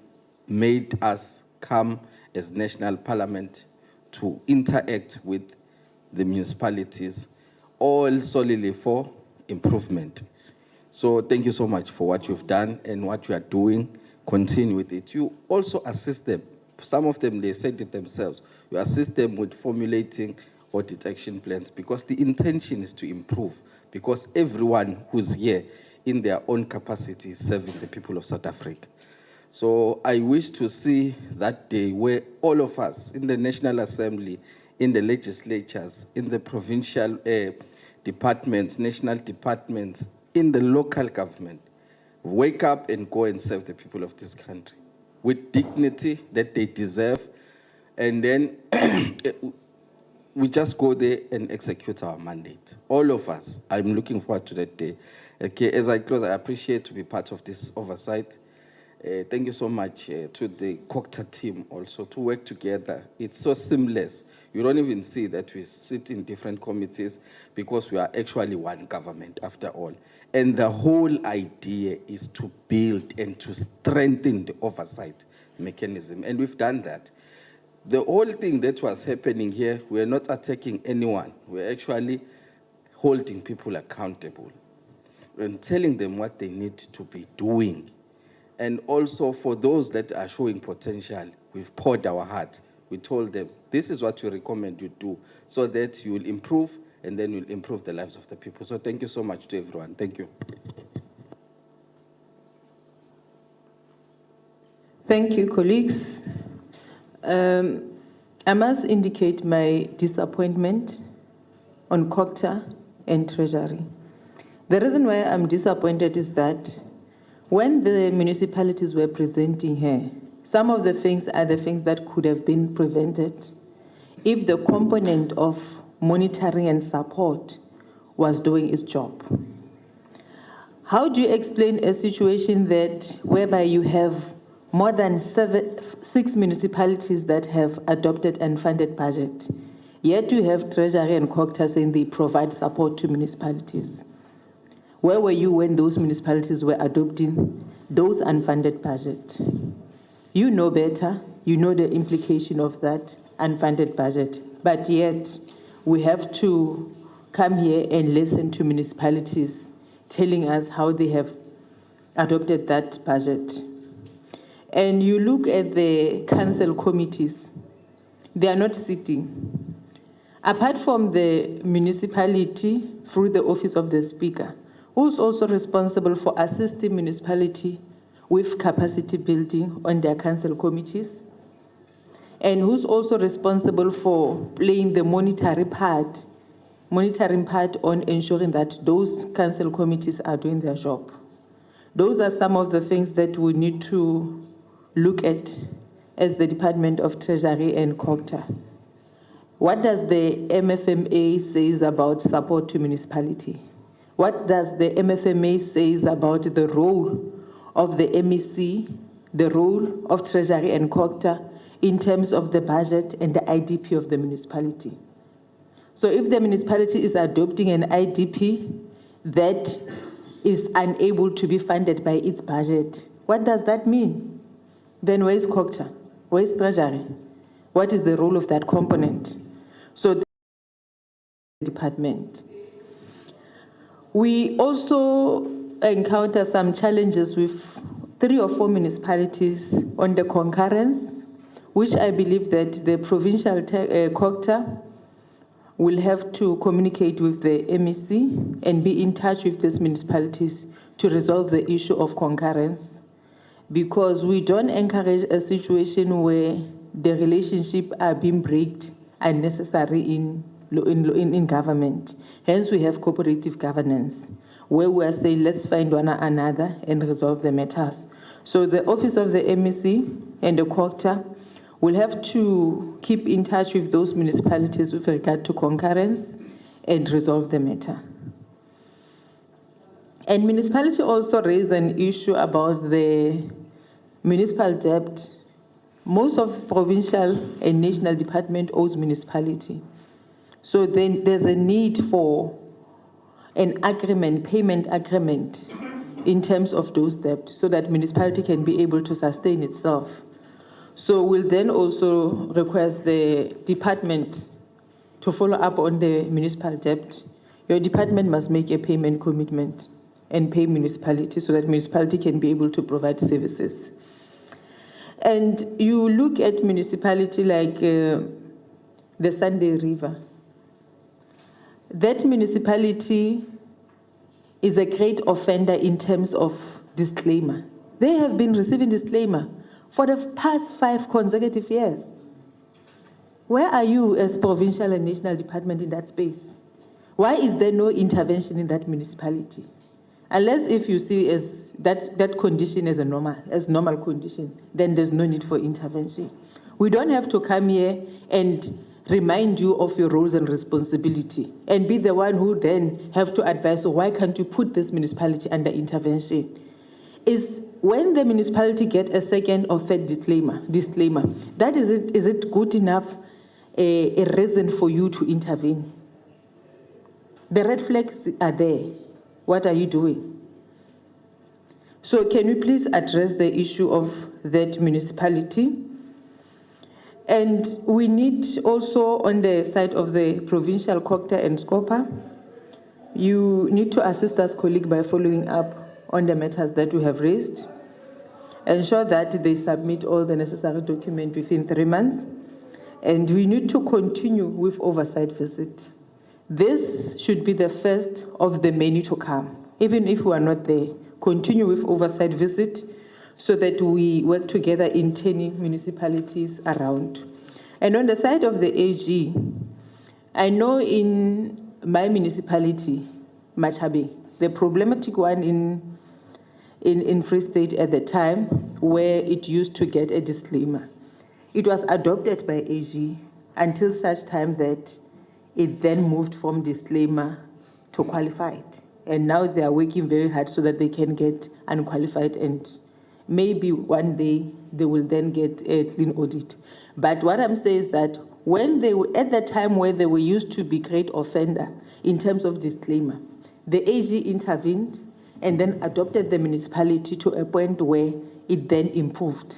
made us come as national parliament to interact with the municipalities, all solely for improvement. So thank you so much for what you've done and what you are doing. Continue with it. You also assist them. Some of them, they said it themselves. You assist them with formulating audit action plans because the intention is to improve, because everyone who's here in their own capacity is serving the people of South Africa. So I wish to see that day where all of us in the National Assembly, in the legislatures, in the provincial departments, national departments, in the local government, wake up and go and serve the people of this country with dignity that they deserve. And then we just go there and execute our mandate. All of us. I'm looking forward to that day. Okay, as I close, I appreciate to be part of this oversight. Thank you so much to the COGTA team also to work together. It's so seamless. You don't even see that we sit in different committees because we are actually one government after all. And the whole idea is to build and to strengthen the oversight mechanism. And we've done that. The whole thing that was happening here, we're not attacking anyone. We're actually holding people accountable and telling them what they need to be doing. And also for those that are showing potential, we've poured our heart. We told them, this is what we recommend you do so that you will improve and then you'll improve the lives of the people. So thank you so much to everyone. Thank you. Thank you, colleagues. I must indicate my disappointment on COGTA and Treasury. The reason why I'm disappointed is that when the municipalities were presenting here, some of the things are the things that could have been prevented if the component of monitoring and support was doing its job. How do you explain a situation whereby you have more than 6 municipalities that have adopted and funded budget, yet you have Treasury and COGTA saying they provide support to municipalities? Where were you when those municipalities were adopting those unfunded budget? You know better, you know the implication of that unfunded budget, but yet we have to come here and listen to municipalities telling us how they have adopted that budget. And you look at the council committees, they are not sitting. Apart from the municipality through the office of the speaker, who's also responsible for assisting municipality with capacity building on their council committees, and who's also responsible for playing the monitoring part on ensuring that those council committees are doing their job. Those are some of the things that we need to look at as the Department of Treasury and COGTA. What does the MFMA say about support to municipality? What does the MFMA say about the role of the MEC, the role of Treasury and COGTA in terms of the budget and the IDP of the municipality? So if the municipality is adopting an IDP that is unable to be funded by its budget, what does that mean? Then where is COGTA? Where is Treasury? What is the role of that component? So the department. We also encounter some challenges with 3 or 4 municipalities on the concurrence, which I believe that the provincial COGTA will have to communicate with the MEC and be in touch with these municipalities to resolve the issue of concurrence, because we don't encourage a situation where the relationship are being breaked unnecessary in government. Hence, we have cooperative governance, where we are saying, let's find one another and resolve the matters. So the office of the MEC and the COGTA will have to keep in touch with those municipalities with regard to concurrence and resolve the matter. And municipality also raised an issue about the municipal debt. Most of provincial and national department owes municipality. So then there's a need for an agreement, payment agreement, in terms of those debts so that municipality can be able to sustain itself. So we'll then also request the department to follow up on the municipal debt. Your department must make a payment commitment and pay municipality so that municipality can be able to provide services. And you look at municipality like the Sunday River. That municipality is a great offender in terms of disclaimer. They have been receiving disclaimer for the past 5 consecutive years. Where are you as provincial and national department in that space? Why is there no intervention in that municipality? Unless if you see as that condition as normal condition, then there's no need for intervention. We don't have to come here and remind you of your roles and responsibility and be the one who then have to advise, so why can't you put this municipality under intervention? Is when the municipality get a second or third disclaimer, that is it good enough a reason for you to intervene? The red flags are there. What are you doing? So can we please address the issue of that municipality? And we need also on the side of the Provincial COGTA and SCOPA, you need to assist us, colleague, by following up on the matters that we have raised. Ensure that they submit all the necessary documents within 3 months. And we need to continue with oversight visit. This should be the first of the many to come. Even if we are not there, continue with oversight visit so that we work together in turning municipalities around. And on the side of the AG, I know in my municipality, Machabe, the problematic one in Free State at the time, where it used to get a disclaimer. It was adopted by AG until such time that it then moved from disclaimer to qualified. And now they are working very hard so that they can get unqualified, and maybe one day they will then get a clean audit. But what I'm saying is that when they were at the time where they were used to be great offender in terms of disclaimer, the AG intervened and then adopted the municipality to a point where it then improved.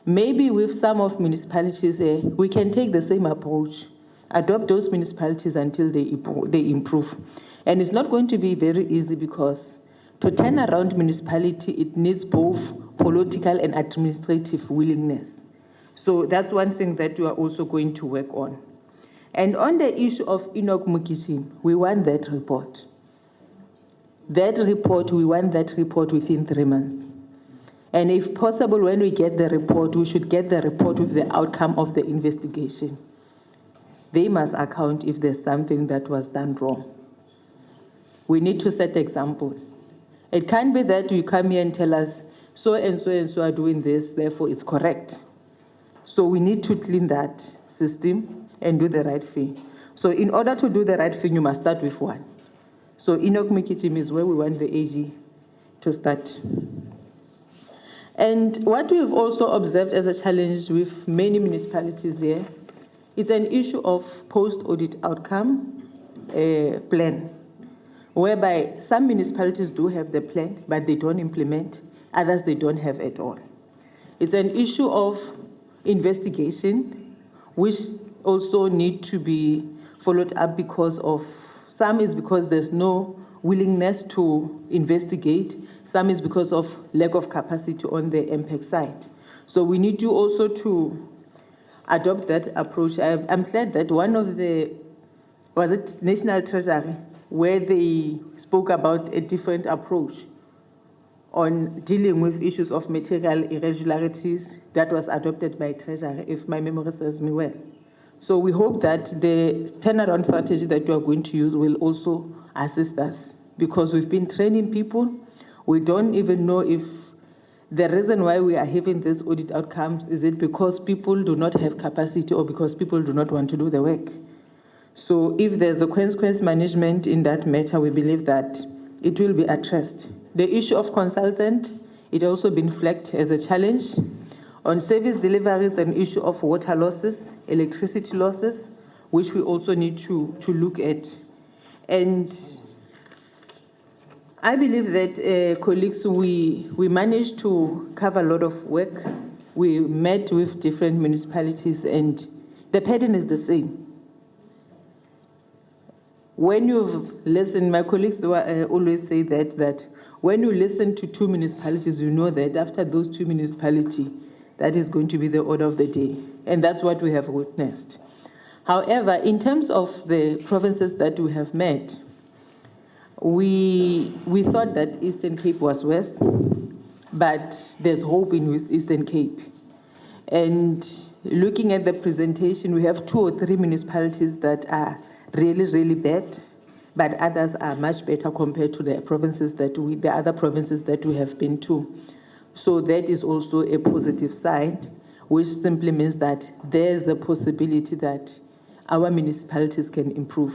Maybe with some of municipalities, we can take the same approach, adopt those municipalities until they improve. And it's not going to be very easy because to turn around municipality, it needs both political and administrative willingness. So that's one thing that you are also going to work on. And on the issue of Enoch Mukishim, we want that report. We want that report within 3 months. And if possible, when we get the report, we should get the report with the outcome of the investigation. They must account if there's something that was done wrong. We need to set example. It can't be that you come here and tell us, so and so and so are doing this, therefore it's correct. So we need to clean that system and do the right thing. So in order to do the right thing, you must start with one. So Enoch Mikitim is where we want the AG to start. And what we've also observed as a challenge with many municipalities here is an issue of post-audit outcome plan, whereby some municipalities do have the plan, but they don't implement, others they don't have at all. It's an issue of investigation, which also need to be followed up because of, some is because there's no willingness to investigate, some is because of lack of capacity on the MPEC side. So we need you also to adopt that approach. I'm glad that one of the, was it National Treasury, where they spoke about a different approach on dealing with issues of material irregularities that was adopted by Treasury, if my memory serves me well. So we hope that the turnaround strategy that you are going to use will also assist us, because we've been training people. We don't even know if the reason why we are having this audit outcomes, is it because people do not have capacity or because people do not want to do the work? So if there's a consequence management in that matter, we believe that it will be addressed. The issue of consultant, it also been flagged as a challenge. On service deliveries, an issue of water losses, electricity losses, which we also need to look at. And I believe that, colleagues, we managed to cover a lot of work. We met with different municipalities and the pattern is the same. When you've listened, my colleagues always say that when you listen to two municipalities, you know that after those two municipalities, that is going to be the order of the day. And that's what we have witnessed. However, in terms of the provinces that we have met, we thought that Eastern Cape was worse, but there's hope in Eastern Cape. And looking at the presentation, we have 2 or 3 municipalities that are really, really bad, but others are much better compared to the other provinces that we have been to. So that is also a positive side, which simply means that there's a possibility that our municipalities can improve.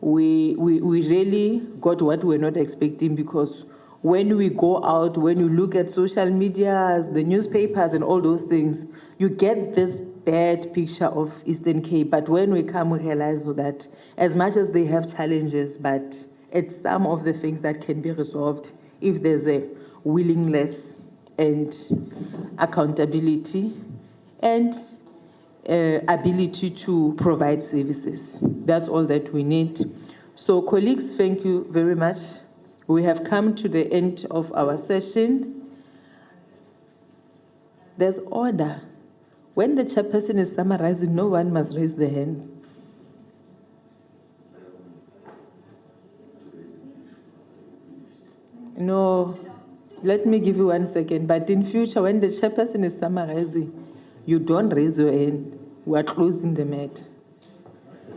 We really got what we were not expecting, because when we go out, when you look at social media, the newspapers and all those things, you get this bad picture of Eastern Cape. But when we come, we realize that as much as they have challenges, but it's some of the things that can be resolved if there's a willingness and accountability and ability to provide services. That's all that we need. So colleagues, thank you very much. We have come to the end of our session. There's order. When the chairperson is summarizing, no one must raise their hand. No, let me give you 1 second. But in future, when the chairperson is summarizing, you don't raise your hand. We are closing the matter.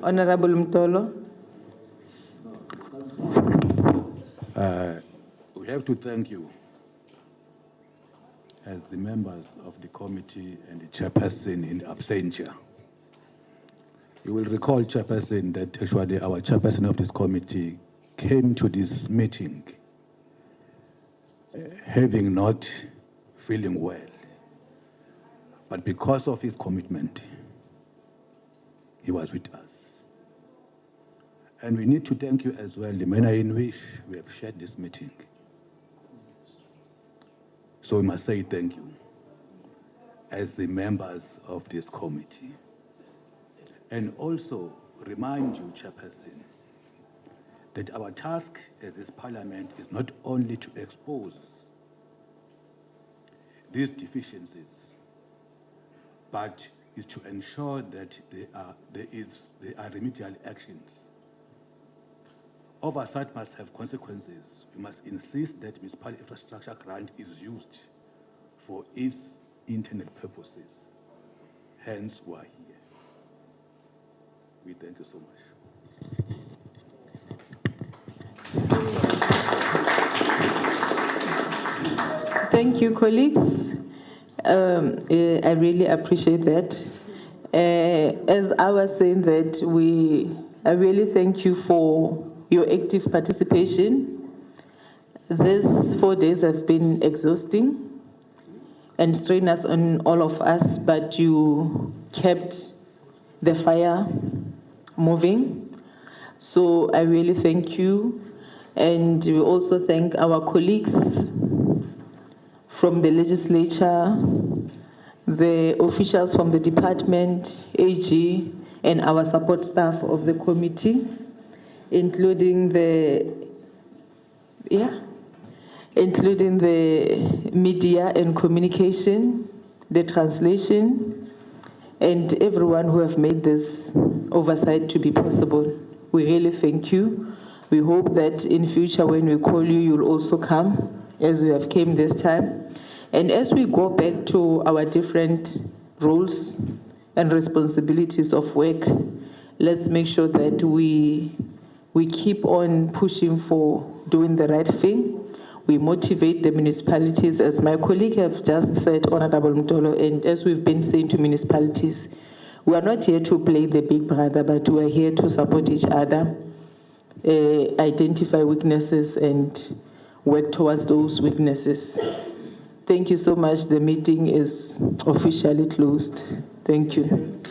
Honorable Mtolo. We have to thank you as the members of the committee and the chairperson in absentia. You will recall, chairperson, that actually our chairperson of this committee came to this meeting having not feeling well. But because of his commitment, he was with us. And we need to thank you as well, the manner in which we have shared this meeting. So we must say thank you as the members of this committee. And also remind you, chairperson, that our task as this parliament is not only to expose these deficiencies, but is to ensure that there are remedial actions. Oversight must have consequences. We must insist that municipal infrastructure grant is used for its intended purposes. Hence, we are here. We thank you so much. Thank you, colleagues. I really appreciate that. As I was saying that, I really thank you for your active participation. These 4 days have been exhausting and strenuous on all of us, but you kept the fire moving. So I really thank you. And we also thank our colleagues from the legislature, the officials from the department, AG, and our support staff of the committee, including the media and communication, the translation, and everyone who have made this oversight to be possible. We really thank you. We hope that in future when we call you, you'll also come, as you have came this time. And as we go back to our different roles and responsibilities of work, let's make sure that we keep on pushing for doing the right thing. We motivate the municipalities, as my colleague have just said, Honorable Mtolo, and as we've been saying to municipalities, we are not here to play the big brother, but we are here to support each other, identify weaknesses and work towards those weaknesses. Thank you so much. The meeting is officially closed. Thank you.